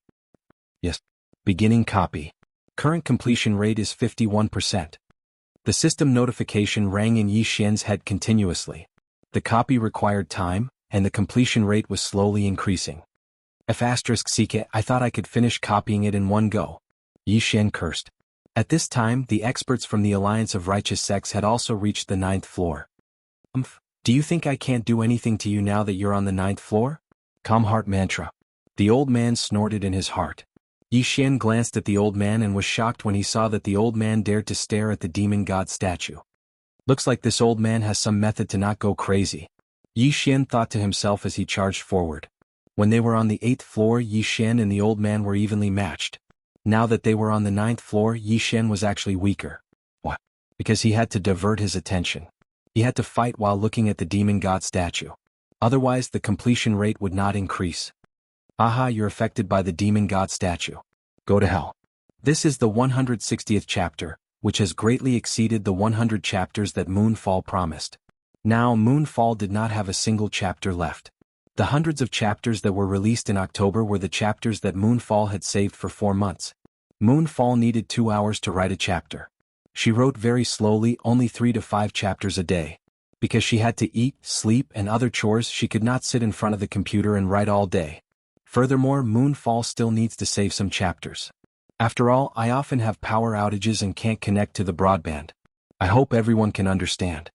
Yes. Beginning copy. Current completion rate is 51%. The system notification rang in Yixian's head continuously. The copy required time, and the completion rate was slowly increasing. F***CK, I thought I could finish copying it in one go. Yixian cursed. At this time, the experts from the Alliance of Righteous Sects had also reached the 9th floor. Do you think I can't do anything to you now that you're on the 9th floor? Calm heart mantra. The old man snorted in his heart. Yixian glanced at the old man and was shocked when he saw that the old man dared to stare at the Demon God statue. Looks like this old man has some method to not go crazy. Yixian thought to himself as he charged forward. When they were on the 8th floor, Yixian and the old man were evenly matched. Now that they were on the 9th floor, Yixian was actually weaker. What? Because he had to divert his attention. He had to fight while looking at the Demon God statue. Otherwise, the completion rate would not increase. Aha, you're affected by the demon god statue. Go to hell. This is the 160th chapter, which has greatly exceeded the 100 chapters that Moonfall promised. Now Moonfall did not have a single chapter left. The hundreds of chapters that were released in October were the chapters that Moonfall had saved for 4 months. Moonfall needed 2 hours to write a chapter. She wrote very slowly, only 3 to 5 chapters a day. Because she had to eat, sleep, and other chores, she could not sit in front of the computer and write all day. Furthermore, Moonfall still needs to save some chapters. After all, I often have power outages and can't connect to the broadband. I hope everyone can understand.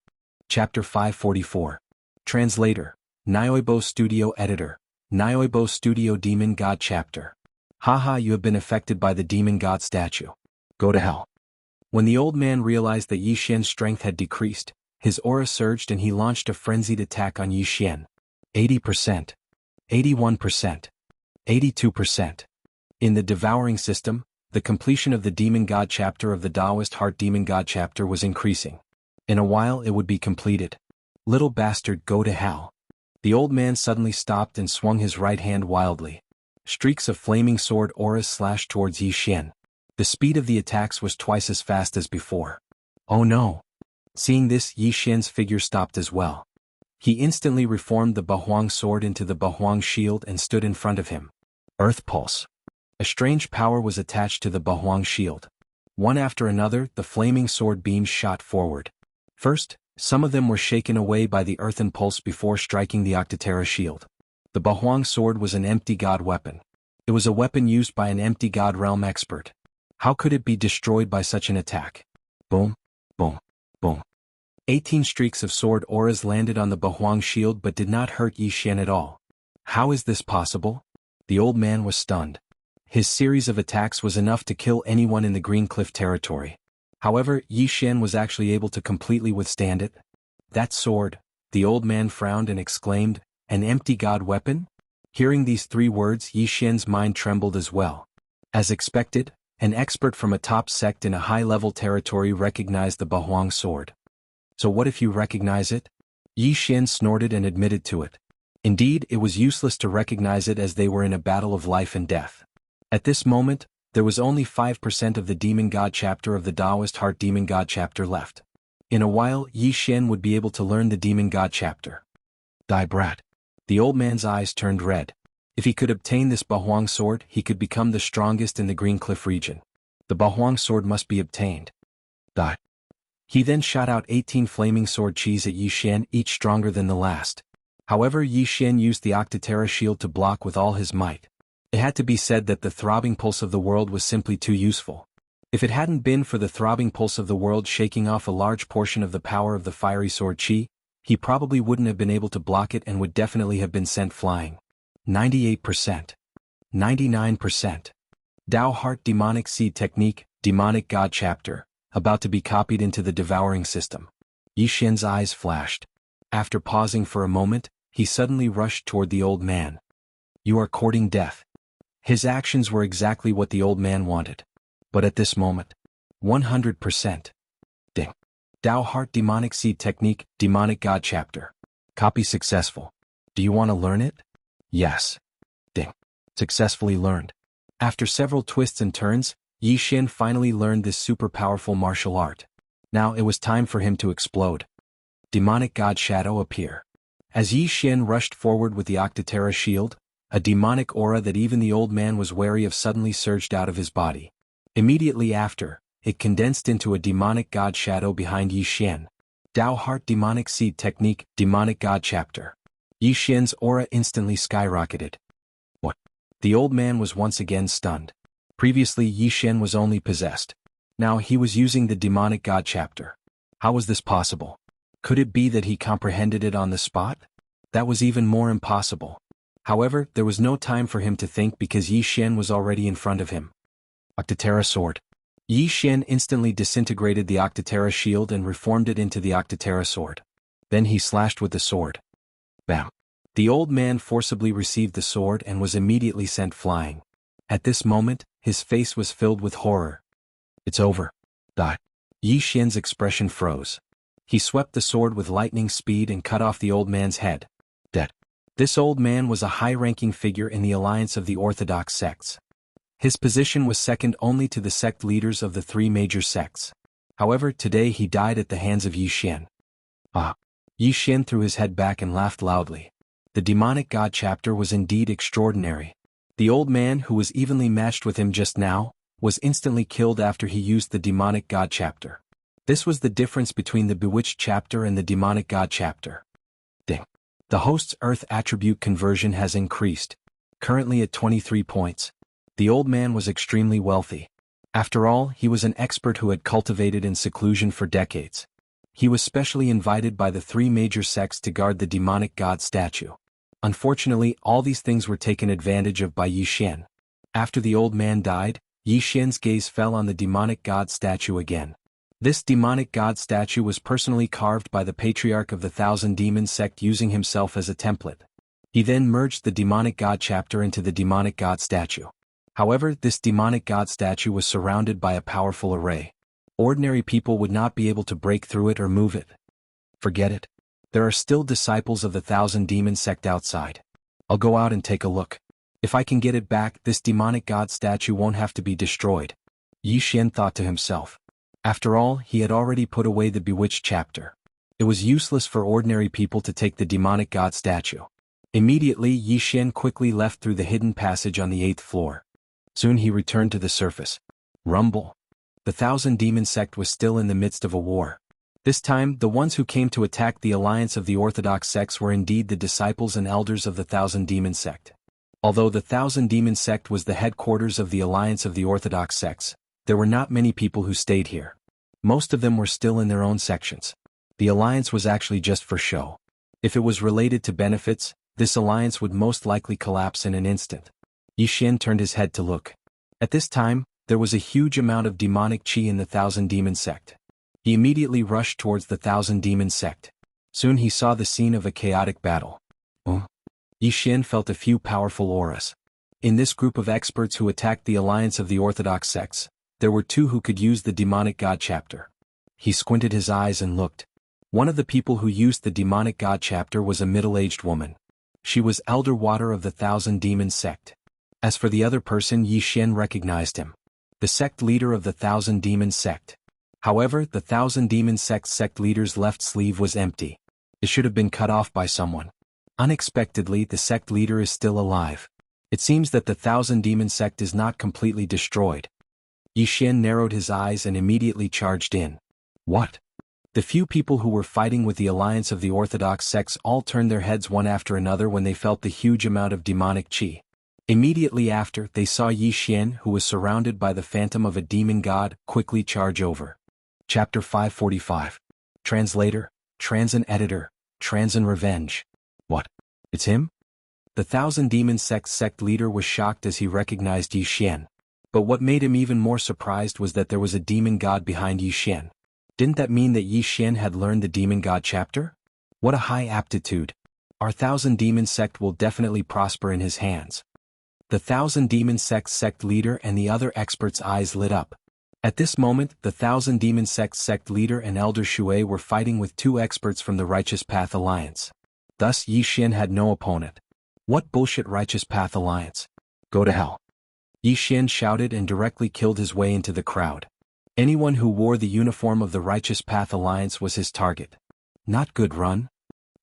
Chapter 544. Translator. Nyoibo Studio Editor. Nyoibo Studio Demon God Chapter. Haha, you have been affected by the demon god statue. Go to hell. When the old man realized that Yixian's strength had decreased, his aura surged and he launched a frenzied attack on Yixian. 80%. 81%. 82%. In the devouring system, the completion of the demon god chapter of the Taoist heart demon god chapter was increasing. In a while it would be completed. Little bastard, go to hell. The old man suddenly stopped and swung his right hand wildly. Streaks of flaming sword auras slashed towards Yixian. The speed of the attacks was twice as fast as before. Oh no! Seeing this, Yixian's figure stopped as well. He instantly reformed the Bahuang sword into the Bahuang shield and stood in front of him. Earth Pulse. A strange power was attached to the Bahuang shield. One after another, the flaming sword beams shot forward. First, some of them were shaken away by the earthen pulse before striking the Octotera shield. The Bahuang sword was an empty god weapon. It was a weapon used by an empty god realm expert. How could it be destroyed by such an attack? Boom, boom, boom. 18 streaks of sword auras landed on the Bahuang shield but did not hurt Yixian at all. How is this possible? The old man was stunned. His series of attacks was enough to kill anyone in the Green Cliff territory. However, Yixian was actually able to completely withstand it. That sword, the old man frowned and exclaimed, an empty god weapon? Hearing these 3 words, Yixian's mind trembled as well. As expected, an expert from a top sect in a high-level territory recognized the Bahuang sword. So what if you recognize it? Yixian snorted and admitted to it. Indeed, it was useless to recognize it as they were in a battle of life and death. At this moment, there was only 5% of the Demon God chapter of the Taoist Heart Demon God chapter left. In a while, Yixian would be able to learn the Demon God chapter. Die brat. The old man's eyes turned red. If he could obtain this Bahuang sword, he could become the strongest in the Green Cliff region. The Bahuang sword must be obtained. Die. He then shot out 18 flaming sword chis at Yixian, each stronger than the last. However, Yixian used the Octotera shield to block with all his might. It had to be said that the throbbing pulse of the world was simply too useful. If it hadn't been for the throbbing pulse of the world shaking off a large portion of the power of the fiery sword chi, he probably wouldn't have been able to block it and would definitely have been sent flying. 98%. 99%. Tao Heart Demonic Seed Technique, Demonic God Chapter, about to be copied into the devouring system. Yixian's eyes flashed. After pausing for a moment, he suddenly rushed toward the old man. You are courting death. His actions were exactly what the old man wanted. But at this moment, 100%. Ding. Tao Heart Demonic Seed Technique, Demonic God Chapter. Copy successful. Do you want to learn it? Yes. Ding. Successfully learned. After several twists and turns, Yixian finally learned this super powerful martial art. Now it was time for him to explode. Demonic God Shadow appear. As Yixian rushed forward with the Octotera shield, a demonic aura that even the old man was wary of suddenly surged out of his body. Immediately after, it condensed into a demonic god shadow behind Yixian. Tao Heart Demonic Seed Technique, Demonic God Chapter. Yixian's aura instantly skyrocketed. What? The old man was once again stunned. Previously Yixian was only possessed. Now he was using the Demonic God Chapter. How was this possible? Could it be that he comprehended it on the spot? That was even more impossible. However, there was no time for him to think because Yixian was already in front of him. Octotera Sword. Yixian instantly disintegrated the Octotera shield and reformed it into the Octotera sword. Then he slashed with the sword. Bam. The old man forcibly received the sword and was immediately sent flying. At this moment, his face was filled with horror. It's over. Die. Yixian's expression froze. He swept the sword with lightning speed and cut off the old man's head. Dead. This old man was a high-ranking figure in the alliance of the orthodox sects. His position was second only to the sect leaders of the three major sects. However, today he died at the hands of Yi Xian. Ah! Yi Xian threw his head back and laughed loudly. The demonic god chapter was indeed extraordinary. The old man who was evenly matched with him just now was instantly killed after he used the demonic god chapter. This was the difference between the bewitched chapter and the demonic god chapter. Ding. The host's earth attribute conversion has increased, currently at 23 points. The old man was extremely wealthy. After all, he was an expert who had cultivated in seclusion for decades. He was specially invited by the three major sects to guard the demonic god statue. Unfortunately, all these things were taken advantage of by Yi Xian. After the old man died, Yi Xian's gaze fell on the demonic god statue again. This demonic god statue was personally carved by the patriarch of the Thousand Demons sect using himself as a template. He then merged the demonic god chapter into the demonic god statue. However, this demonic god statue was surrounded by a powerful array. Ordinary people would not be able to break through it or move it. Forget it. There are still disciples of the Thousand Demons sect outside. I'll go out and take a look. If I can get it back, this demonic god statue won't have to be destroyed. Yi Xian thought to himself. After all, he had already put away the bewitched chapter. It was useless for ordinary people to take the demonic god statue. Immediately, Yi Xian quickly left through the hidden passage on the 8th floor. Soon he returned to the surface. Rumble. The Thousand Demons sect was still in the midst of a war. This time, the ones who came to attack the alliance of the orthodox sects were indeed the disciples and elders of the Thousand Demons sect. Although the Thousand Demons sect was the headquarters of the alliance of the orthodox sects, there were not many people who stayed here. Most of them were still in their own sections. The alliance was actually just for show. If it was related to benefits, this alliance would most likely collapse in an instant. Yi Xian turned his head to look. At this time, there was a huge amount of demonic qi in the Thousand Demons sect. He immediately rushed towards the Thousand Demons sect. Soon he saw the scene of a chaotic battle. Yi Xian felt a few powerful auras. In this group of experts who attacked the alliance of the orthodox sects, there were two who could use the demonic god chapter. He squinted his eyes and looked. One of the people who used the demonic god chapter was a middle-aged woman. She was Elder Water of the Thousand Demons sect. As for the other person, Yi Xian recognized him. The sect leader of the Thousand Demons sect. However, the Thousand Demons sect leader's left sleeve was empty. It should have been cut off by someone. Unexpectedly, the sect leader is still alive. It seems that the Thousand Demons sect is not completely destroyed. Yi Xian narrowed his eyes and immediately charged in. What? The few people who were fighting with the alliance of the orthodox sects all turned their heads one after another when they felt the huge amount of demonic qi. Immediately after, they saw Yi Xian, who was surrounded by the phantom of a demon god, quickly charge over. Chapter 545. Translator, Transin Editor, Transin Revenge. What? It's him? The Thousand Demons sect leader was shocked as he recognized Yi Xian. But what made him even more surprised was that there was a demon god behind Yi Xian. Didn't that mean that Yi Xian had learned the demon god chapter? What a high aptitude. Our Thousand Demons sect will definitely prosper in his hands. The Thousand Demons sect leader and the other experts' eyes lit up. At this moment, the Thousand Demons sect leader and Elder Shui were fighting with two experts from the Righteous Path Alliance. Thus, Yi Xian had no opponent. What bullshit Righteous Path Alliance? Go to hell. Yi Xian shouted and directly killed his way into the crowd. Anyone who wore the uniform of the Righteous Path Alliance was his target. Not good run.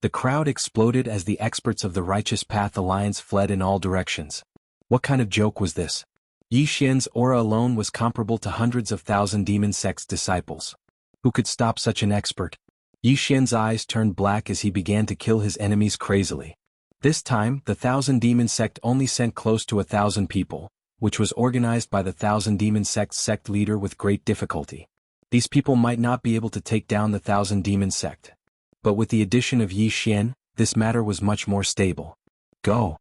The crowd exploded as the experts of the Righteous Path Alliance fled in all directions. What kind of joke was this? Yi Xian's aura alone was comparable to hundreds of Thousand Demons sect's disciples. Who could stop such an expert? Yi Xian's eyes turned black as he began to kill his enemies crazily. This time, the Thousand Demons sect only sent close to 1,000 people, which was organized by the Thousand Demons sect leader with great difficulty. These people might not be able to take down the Thousand Demons sect. But with the addition of Yi Xian, this matter was much more stable. Go.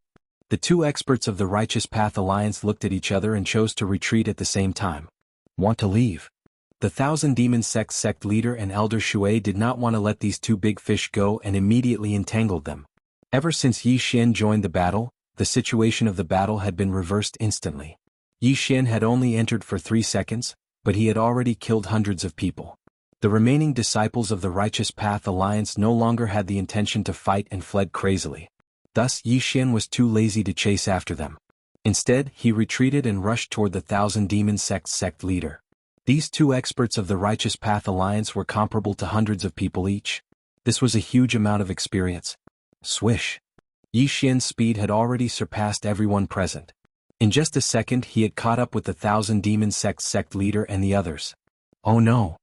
The two experts of the Righteous Path Alliance looked at each other and chose to retreat at the same time. Want to leave? The Thousand Demons sect leader and Elder Shui did not want to let these two big fish go and immediately entangled them. Ever since Yi Xian joined the battle, the situation of the battle had been reversed instantly. Yi Xian had only entered for 3 seconds, but he had already killed hundreds of people. The remaining disciples of the Righteous Path Alliance no longer had the intention to fight and fled crazily. Thus Yi Xian was too lazy to chase after them. Instead, he retreated and rushed toward the Thousand Demon Sect's sect leader. These two experts of the Righteous Path Alliance were comparable to hundreds of people each. This was a huge amount of experience. Swish! Yi Xian's speed had already surpassed everyone present. In just a second he had caught up with the Thousand Demon Sect's sect leader and the others. Oh no!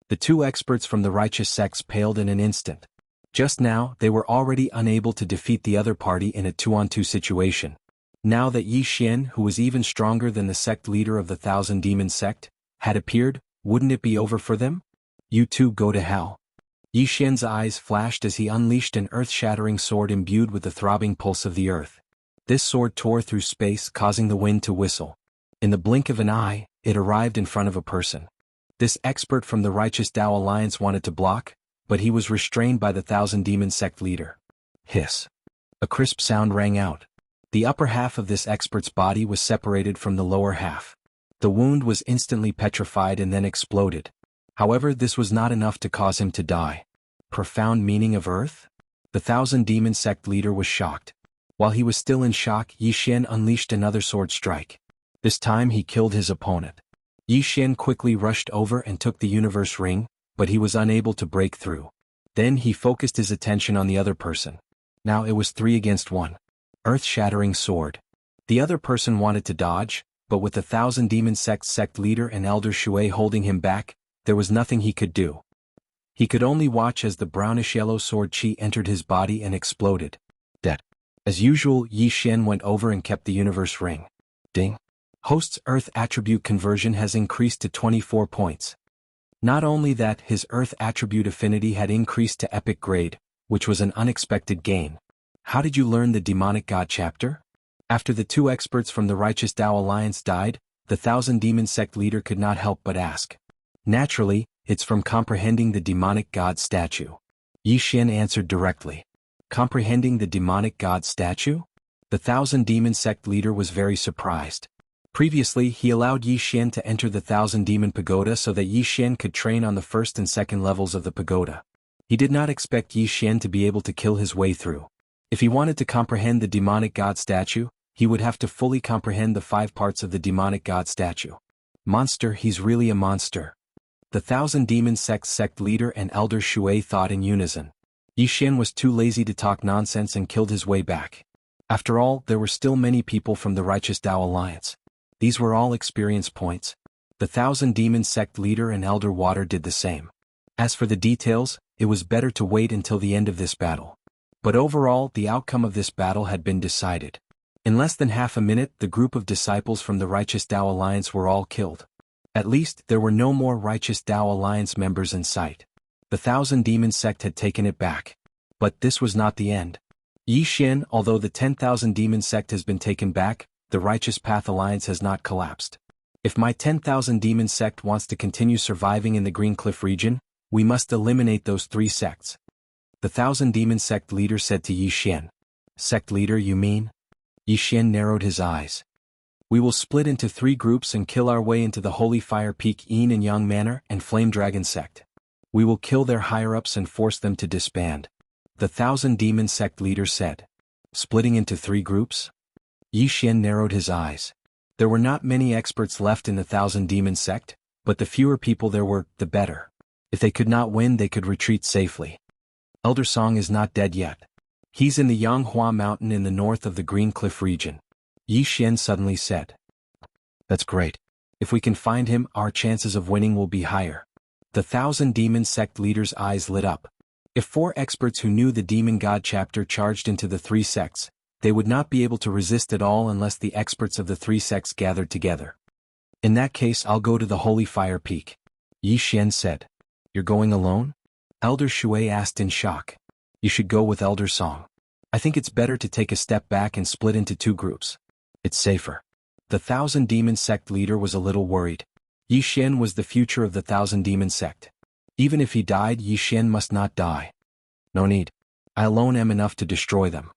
The two experts from the Righteous Sects paled in an instant. Just now, they were already unable to defeat the other party in a 2-on-2 situation. Now that Yi Xian, who was even stronger than the sect leader of the Thousand Demon Sect, had appeared, wouldn't it be over for them? You two go to hell. Yi Xian's eyes flashed as he unleashed an earth-shattering sword imbued with the throbbing pulse of the earth. This sword tore through space, causing the wind to whistle. In the blink of an eye, it arrived in front of a person. This expert from the Righteous Tao Alliance wanted to block, but he was restrained by the Thousand Demon Sect leader. Hiss. A crisp sound rang out. The upper half of this expert's body was separated from the lower half. The wound was instantly petrified and then exploded. However, this was not enough to cause him to die. Profound meaning of Earth? The Thousand Demon Sect leader was shocked. While he was still in shock, Yi Xian unleashed another sword strike. This time he killed his opponent. Yi Xian quickly rushed over and took the universe ring, but he was unable to break through. Then he focused his attention on the other person. Now it was 3 against 1. Earth-shattering sword. The other person wanted to dodge, but with the Thousand Demon Sect's sect leader and Elder Shui holding him back, there was nothing he could do. He could only watch as the brownish-yellow sword chi entered his body and exploded. Dead. As usual, Yi Xian went over and kept the universe ring. Ding. Host's Earth attribute conversion has increased to 24 points. Not only that, his Earth attribute affinity had increased to epic grade, which was an unexpected gain. How did you learn the Demonic God chapter? After the two experts from the Righteous Tao Alliance died, the Thousand Demon Sect leader could not help but ask. Naturally, it's from comprehending the Demonic God statue. Yi Xian answered directly. Comprehending the Demonic God statue? The Thousand Demon Sect leader was very surprised. Previously, he allowed Yi Xian to enter the Thousand Demon Pagoda so that Yi Xian could train on the first and second levels of the pagoda. He did not expect Yi Xian to be able to kill his way through. If he wanted to comprehend the Demonic God statue, he would have to fully comprehend the 5 parts of the Demonic God statue. Monster, he's really a monster. The Thousand Demon Sect's sect leader and Elder Shui thought in unison. Yi Xian was too lazy to talk nonsense and killed his way back. After all, there were still many people from the Righteous Tao Alliance. These were all experience points. The Thousand Demon Sect leader and Elder Water did the same. As for the details, it was better to wait until the end of this battle. But overall, the outcome of this battle had been decided. In less than half a minute, the group of disciples from the Righteous Tao Alliance were all killed. At least, there were no more Righteous Tao Alliance members in sight. The Thousand Demon Sect had taken it back. But this was not the end. Yi Xian, although the 10,000 Demon Sect has been taken back, the Righteous Path Alliance has not collapsed. If my 10,000 Demon Sect wants to continue surviving in the Green Cliff region, we must eliminate those 3 sects. The Thousand Demon Sect leader said to Yi Xian. Sect leader, you mean? Yi Xian narrowed his eyes. We will split into 3 groups and kill our way into the Holy Fire Peak Yin and Yang Manor and Flame Dragon Sect. We will kill their higher-ups and force them to disband. The Thousand Demon Sect leader said. Splitting into 3 groups? Yi Xian narrowed his eyes. There were not many experts left in the Thousand Demon Sect, but the fewer people there were, the better. If they could not win, they could retreat safely. Elder Song is not dead yet. He's in the Yanghua Mountain in the north of the Green Cliff region. Yi Xian suddenly said. That's great. If we can find him, our chances of winning will be higher. The Thousand Demon Sect leader's eyes lit up. If 4 experts who knew the Demon God chapter charged into the 3 sects, they would not be able to resist at all unless the experts of the 3 sects gathered together. In that case, I'll go to the Holy Fire Peak. Yi Xian said. You're going alone? Elder Shui asked in shock. You should go with Elder Song. I think it's better to take a step back and split into 2 groups. It's safer. The Thousand Demon Sect leader was a little worried. Yi Xian was the future of the Thousand Demon Sect. Even if he died, Yi Xian must not die. No need. I alone am enough to destroy them.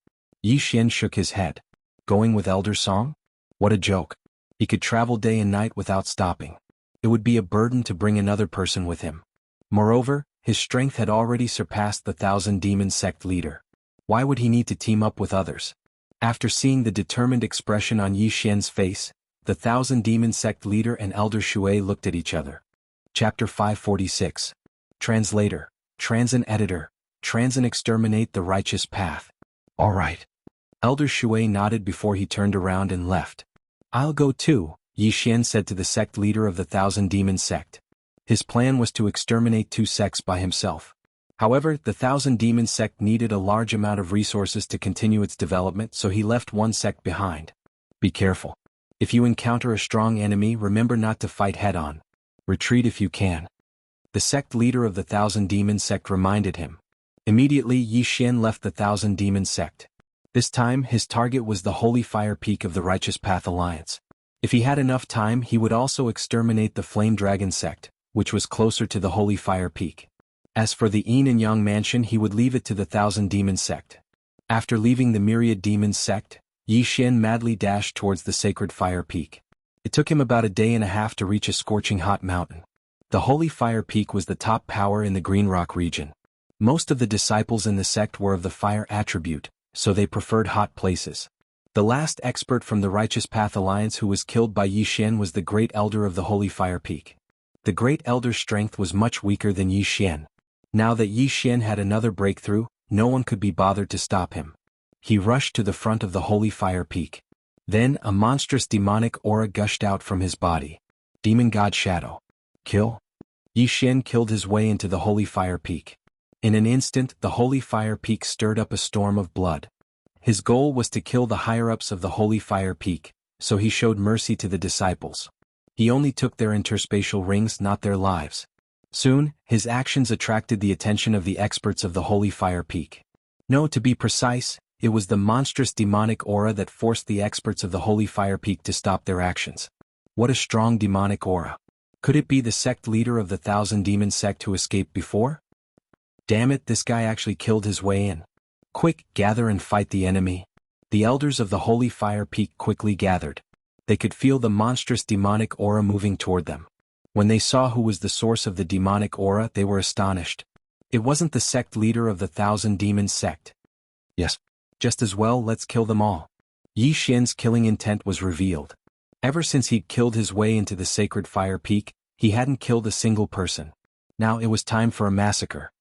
Yi Xian shook his head. Going with Elder Song? What a joke. He could travel day and night without stopping. It would be a burden to bring another person with him. Moreover, his strength had already surpassed the Thousand Demon Sect leader. Why would he need to team up with others? After seeing the determined expression on Yi Xian's face, the Thousand Demon Sect leader and Elder Shui looked at each other. Chapter 546. Translator, Transin Editor, Transin Exterminate the Righteous Path. All right. Elder Shui nodded before he turned around and left. I'll go too, Yi Xian said to the sect leader of the Thousand Demon Sect. His plan was to exterminate 2 sects by himself. However, the Thousand Demon Sect needed a large amount of resources to continue its development, so he left 1 sect behind. Be careful. If you encounter a strong enemy, remember not to fight head-on. Retreat if you can. The sect leader of the Thousand Demon Sect reminded him. Immediately Yi Xian left the Thousand Demon Sect. This time his target was the Holy Fire Peak of the Righteous Path Alliance. If he had enough time, he would also exterminate the Flame Dragon Sect, which was closer to the Holy Fire Peak. As for the Yin and Yang Mansion, he would leave it to the Thousand Demon Sect. After leaving the Myriad Demons Sect, Yi Xian madly dashed towards the Sacred Fire Peak. It took him about a day and a half to reach a scorching hot mountain. The Holy Fire Peak was the top power in the Green Rock region. Most of the disciples in the sect were of the fire attribute, so they preferred hot places. The last expert from the Righteous Path Alliance who was killed by Yi Xian was the Great Elder of the Holy Fire Peak. The Great Elder's strength was much weaker than Yi Xian. Now that Yi Xian had another breakthrough, no one could be bothered to stop him. He rushed to the front of the Holy Fire Peak. Then a monstrous demonic aura gushed out from his body. Demon God Shadow. Kill? Yi Xian killed his way into the Holy Fire Peak. In an instant, the Holy Fire Peak stirred up a storm of blood. His goal was to kill the higher-ups of the Holy Fire Peak, so he showed mercy to the disciples. He only took their interspatial rings, not their lives. Soon, his actions attracted the attention of the experts of the Holy Fire Peak. No, to be precise, it was the monstrous demonic aura that forced the experts of the Holy Fire Peak to stop their actions. What a strong demonic aura. Could it be the sect leader of the Thousand Demon Sect who escaped before? Damn it, this guy actually killed his way in. Quick, gather and fight the enemy. The elders of the Holy Fire Peak quickly gathered. They could feel the monstrous demonic aura moving toward them. When they saw who was the source of the demonic aura, they were astonished. It wasn't the sect leader of the Thousand Demon Sect. Yes. Just as well, let's kill them all. Yi Xian's killing intent was revealed. Ever since he'd killed his way into the Sacred Fire Peak, he hadn't killed a single person. Now it was time for a massacre.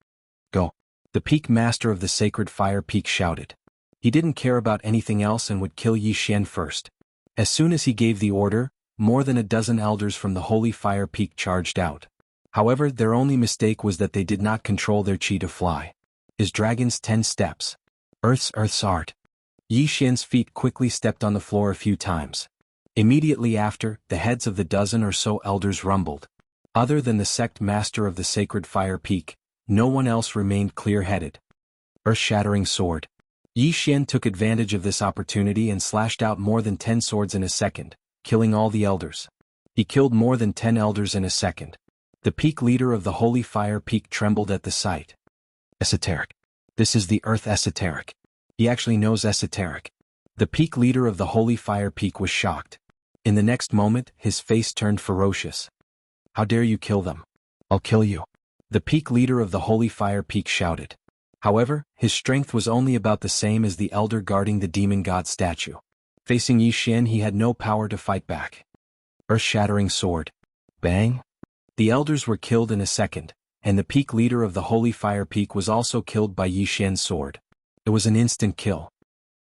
Go. The Peak Master of the Sacred Fire Peak shouted. He didn't care about anything else and would kill Yi Xian first. As soon as he gave the order, more than a dozen elders from the Holy Fire Peak charged out. However, their only mistake was that they did not control their chi to fly. His dragon's 10 steps. Earth's art. Yi Xian's feet quickly stepped on the floor a few times. Immediately after, the heads of the dozen or so elders rumbled. Other than the sect master of the Sacred Fire Peak, no one else remained clear-headed. Earth-shattering sword. Yi Xian took advantage of this opportunity and slashed out more than 10 swords in a second, killing all the elders. He killed more than 10 elders in a second. The peak leader of the Holy Fire Peak trembled at the sight. Esoteric. This is the Earth Esoteric. He actually knows esoteric. The peak leader of the Holy Fire Peak was shocked. In the next moment, his face turned ferocious. How dare you kill them? I'll kill you. The peak leader of the Holy Fire Peak shouted. However, his strength was only about the same as the elder guarding the demon god statue. Facing Yi Xian, he had no power to fight back. Earth-shattering sword. Bang! The elders were killed in a second, and the peak leader of the Holy Fire Peak was also killed by Yi Xian's sword. It was an instant kill.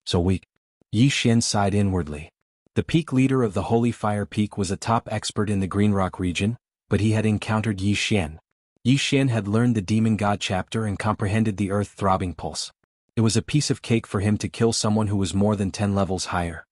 So weak. Yi Xian sighed inwardly. The peak leader of the Holy Fire Peak was a top expert in the Green Rock region, but he had encountered Yi Xian. Yi Xian had learned the Demon God chapter and comprehended the earth-throbbing pulse. It was a piece of cake for him to kill someone who was more than 10 levels higher.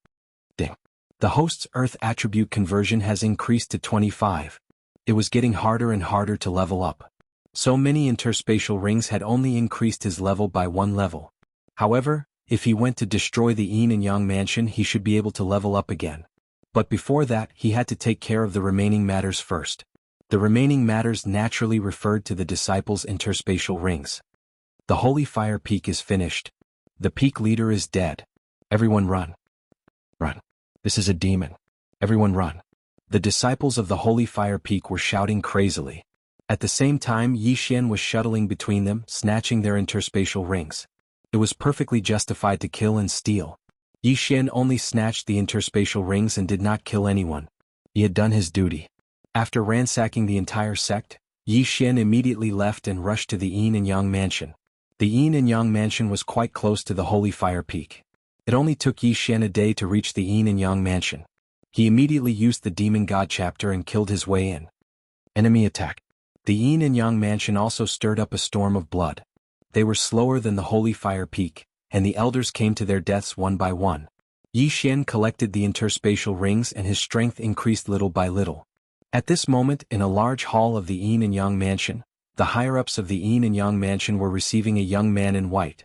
Ding. The host's earth attribute conversion has increased to 25. It was getting harder and harder to level up. So many interspatial rings had only increased his level by 1 level. However, if he went to destroy the Yin and Yang Mansion, he should be able to level up again. But before that, he had to take care of the remaining matters first. The remaining matters naturally referred to the disciples' interspatial rings. The Holy Fire Peak is finished. The peak leader is dead. Everyone run. Run. This is a demon. Everyone run. The disciples of the Holy Fire Peak were shouting crazily. At the same time, Yi Xian was shuttling between them, snatching their interspatial rings. It was perfectly justified to kill and steal. Yi Xian only snatched the interspatial rings and did not kill anyone. He had done his duty. After ransacking the entire sect, Yi Xian immediately left and rushed to the Yin and Yang mansion. The Yin and Yang mansion was quite close to the Holy Fire Peak. It only took Yi Xian a day to reach the Yin and Yang mansion. He immediately used the Demon God chapter and killed his way in. Enemy attack. The Yin and Yang mansion also stirred up a storm of blood. They were slower than the Holy Fire Peak, and the elders came to their deaths one by one. Yi Xian collected the interspatial rings and his strength increased little by little. At this moment, in a large hall of the Yin and Yang mansion, the higher-ups of the Yin and Yang mansion were receiving a young man in white.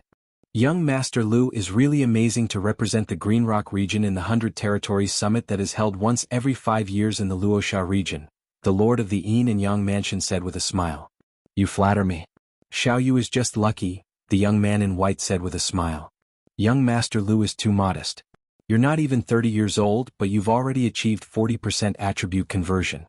Young Master Lu is really amazing to represent the Green Rock region in the 100 Territories Summit that is held once every 5 years in the Luoxia region, the Lord of the Yin and Yang mansion said with a smile. You flatter me. Xiao Yu is just lucky, the young man in white said with a smile. Young Master Lu is too modest. You're not even 30 years old, but you've already achieved 40% attribute conversion.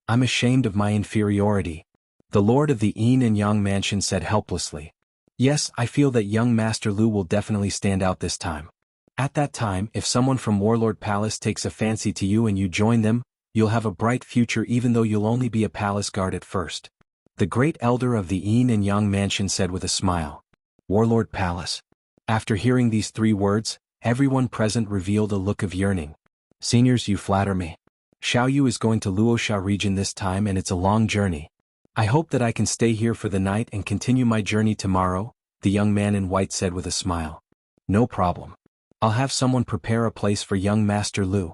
I'm ashamed of my inferiority. The Lord of the Yin and Yang mansion said helplessly. Yes, I feel that young Master Lu will definitely stand out this time. At that time, if someone from Warlord Palace takes a fancy to you and you join them, you'll have a bright future even though you'll only be a palace guard at first. The great elder of the Yin and Yang mansion said with a smile. Warlord Palace. After hearing these 3 words, everyone present revealed a look of yearning. Seniors, you flatter me. Xiao Yu is going to Luoxia region this time and it's a long journey. I hope that I can stay here for the night and continue my journey tomorrow, the young man in white said with a smile. No problem. I'll have someone prepare a place for young Master Lu.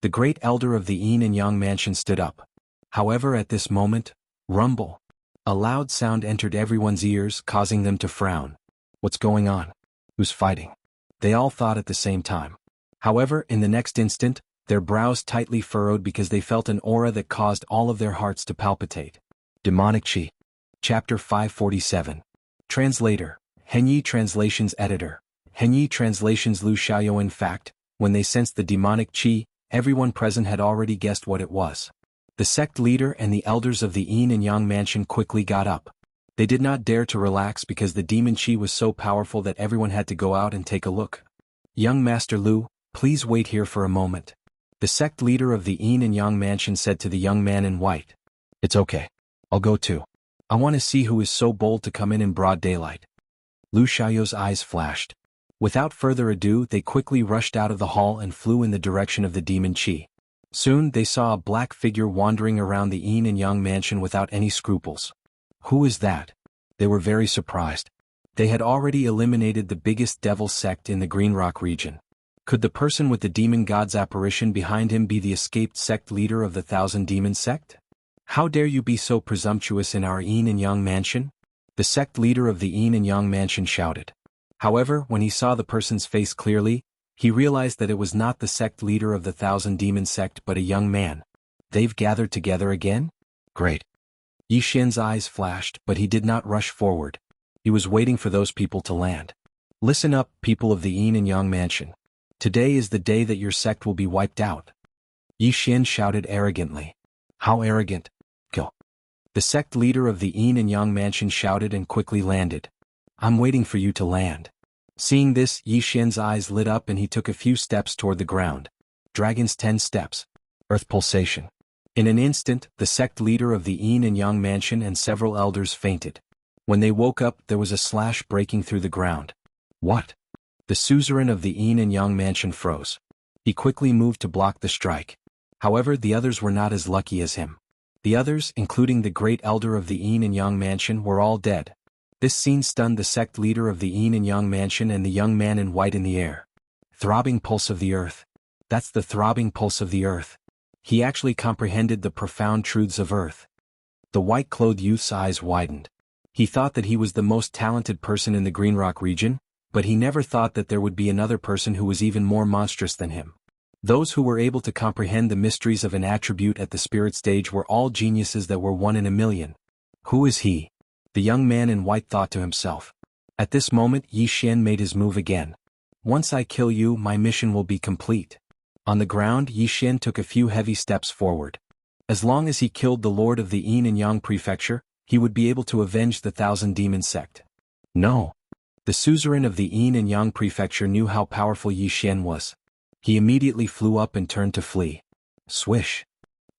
The great elder of the Yin and Yang mansion stood up. However, at this moment, rumble. A loud sound entered everyone's ears, causing them to frown. What's going on? Who's fighting? They all thought at the same time. However, in the next instant, their brows tightly furrowed because they felt an aura that caused all of their hearts to palpitate. Demonic Qi. Chapter 547. Translator. Henyi Translations Editor. Henyi Translations Lu Xiaoyou. In fact, when they sensed the demonic Qi, everyone present had already guessed what it was. The sect leader and the elders of the Yin and Yang mansion quickly got up. They did not dare to relax because the demon Qi was so powerful that everyone had to go out and take a look. Young Master Lu, please wait here for a moment. The sect leader of the Yin and Yang mansion said to the young man in white. It's okay. I'll go too. I want to see who is so bold to come in broad daylight. Lu Xiaoyou's eyes flashed. Without further ado, they quickly rushed out of the hall and flew in the direction of the demon Qi. Soon they saw a black figure wandering around the Yin and Yang mansion without any scruples. Who is that? They were very surprised. They had already eliminated the biggest devil sect in the Green Rock region. Could the person with the demon god's apparition behind him be the escaped sect leader of the Thousand Demon sect? How dare you be so presumptuous in our Yin and Yang mansion? The sect leader of the Yin and Yang mansion shouted. However, when he saw the person's face clearly, he realized that it was not the sect leader of the Thousand Demon sect but a young man. They've gathered together again? Great. Yi Xian's eyes flashed, but he did not rush forward. He was waiting for those people to land. Listen up, people of the Yin and Yang mansion. Today is the day that your sect will be wiped out. Yi Xian shouted arrogantly. How arrogant? Go. The sect leader of the Yin and Yang mansion shouted and quickly landed. I'm waiting for you to land. Seeing this, Yi Xian's eyes lit up and he took a few steps toward the ground. Dragon's 10 steps. Earth pulsation. In an instant, the sect leader of the Yin and Yang mansion and several elders fainted. When they woke up, there was a slash breaking through the ground. What? The suzerain of the Yin and Yang mansion froze. He quickly moved to block the strike. However, the others were not as lucky as him. The others, including the great elder of the Yin and Yang mansion, were all dead. This scene stunned the sect leader of the Yin and Yang mansion and the young man in white in the air. Throbbing pulse of the earth. That's the throbbing pulse of the earth. He actually comprehended the profound truths of earth. The white-clothed youth's eyes widened. He thought that he was the most talented person in the Green Rock region, but he never thought that there would be another person who was even more monstrous than him. Those who were able to comprehend the mysteries of an attribute at the spirit stage were all geniuses that were one in a million. Who is he? The young man in white thought to himself. At this moment, Yi Xian made his move again. Once I kill you, my mission will be complete. On the ground, Yi Xian took a few heavy steps forward. As long as he killed the lord of the Yin and Yang prefecture, he would be able to avenge the Thousand Demon sect. No. The suzerain of the Yin and Yang prefecture knew how powerful Yi Xian was. He immediately flew up and turned to flee. Swish!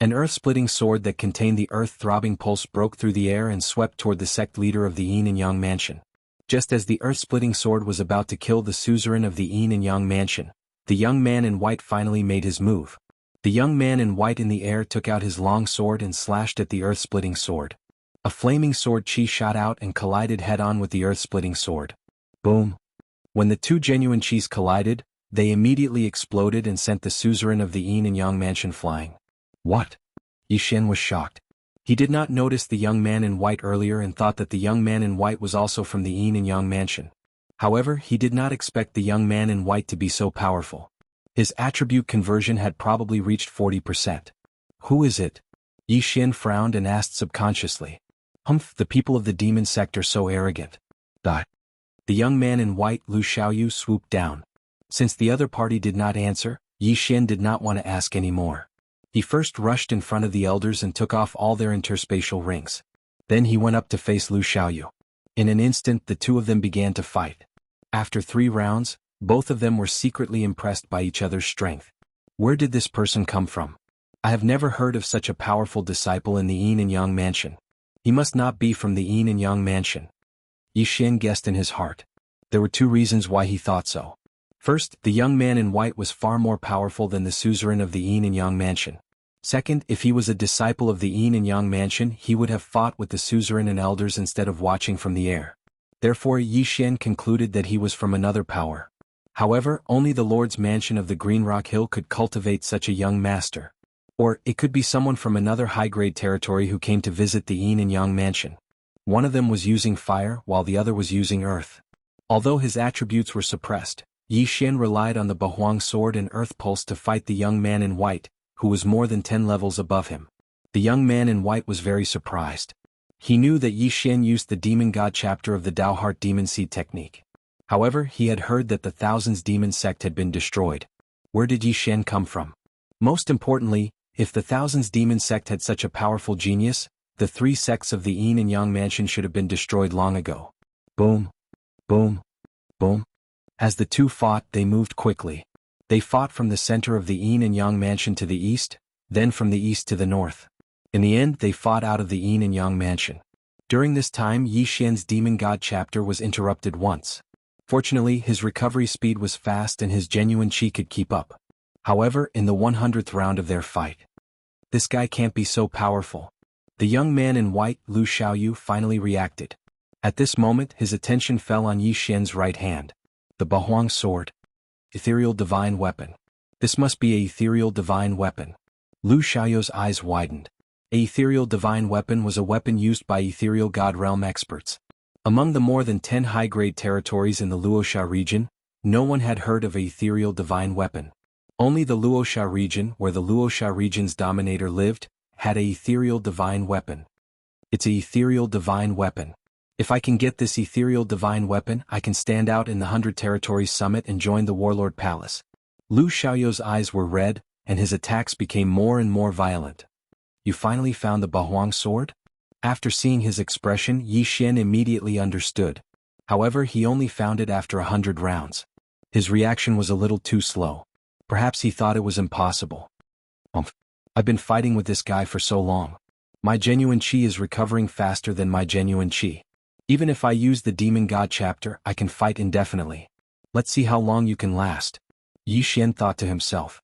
An earth-splitting sword that contained the earth-throbbing pulse broke through the air and swept toward the sect leader of the Yin and Yang mansion. Just as the earth-splitting sword was about to kill the suzerain of the Yin and Yang mansion, the young man in white finally made his move. The young man in white in the air took out his long sword and slashed at the earth-splitting sword. A flaming sword chi shot out and collided head-on with the earth-splitting sword. Boom! When the two genuine chis collided, they immediately exploded and sent the suzerain of the Yin and Yang mansion flying. What? Yi Xian was shocked. He did not notice the young man in white earlier and thought that the young man in white was also from the Yin and Yang mansion. However, he did not expect the young man in white to be so powerful. His attribute conversion had probably reached 40%. Who is it? Yi Xian frowned and asked subconsciously. Humph, the people of the demon sect are so arrogant. The young man in white, Lu Xiaoyu, swooped down. Since the other party did not answer, Yi Xian did not want to ask any more. He first rushed in front of the elders and took off all their interspatial rings. Then he went up to face Lu Xiaoyu. In an instant the two of them began to fight. After 3 rounds, both of them were secretly impressed by each other's strength. Where did this person come from? I have never heard of such a powerful disciple in the Yin and Yang mansion. He must not be from the Yin and Yang mansion. Yi Xian guessed in his heart. There were 2 reasons why he thought so. First, the young man in white was far more powerful than the suzerain of the Yin and Yang mansion. Second, if he was a disciple of the Yin and Yang mansion, he would have fought with the suzerain and elders instead of watching from the air. Therefore, Yi Xian concluded that he was from another power. However, only the Lord's mansion of the Green Rock Hill could cultivate such a young master. Or, it could be someone from another high-grade territory who came to visit the Yin and Yang mansion. One of them was using fire while the other was using earth. Although his attributes were suppressed, Yi Xian relied on the Bahuang sword and earth pulse to fight the young man in white, who was more than 10 levels above him. The young man in white was very surprised. He knew that Yi Xian used the Demon God chapter of the Tao Heart Demon Seed technique. However, he had heard that the Thousands Demon sect had been destroyed. Where did Yi Xian come from? Most importantly, if the Thousands Demon sect had such a powerful genius, the 3 sects of the Yin and Yang mansion should have been destroyed long ago. Boom! Boom! Boom! As the two fought, they moved quickly. They fought from the center of the Yin and Yang mansion to the east, then from the east to the north. In the end, they fought out of the Yin and Yang mansion. During this time, Yi Xian's Demon God chapter was interrupted once. Fortunately, his recovery speed was fast and his genuine chi could keep up. However, in the 100th round of their fight, this guy can't be so powerful. The young man in white, Lu Xiaoyu, finally reacted. At this moment, his attention fell on Yi Xian's right hand. The Bahuang sword. Ethereal divine weapon. This must be a ethereal divine weapon. Lu Xiaoyu's eyes widened. A ethereal divine weapon was a weapon used by ethereal god realm experts. Among the more than 10 high-grade territories in the Luosha region, no one had heard of a ethereal divine weapon. Only the Luosha region, where the Luosha region's dominator lived, had a ethereal divine weapon. It's a ethereal divine weapon. If I can get this ethereal divine weapon, I can stand out in the 100 Territories Summit and join the Warlord Palace. Lu Xiaoyu's eyes were red, and his attacks became more and more violent. You finally found the Bahuang sword? After seeing his expression, Yi Xian immediately understood. However, he only found it after 100 rounds. His reaction was a little too slow. Perhaps he thought it was impossible. I've been fighting with this guy for so long. My genuine chi is recovering faster than my genuine chi. Even if I use the Demon God chapter, I can fight indefinitely. Let's see how long you can last. Yi Xian thought to himself.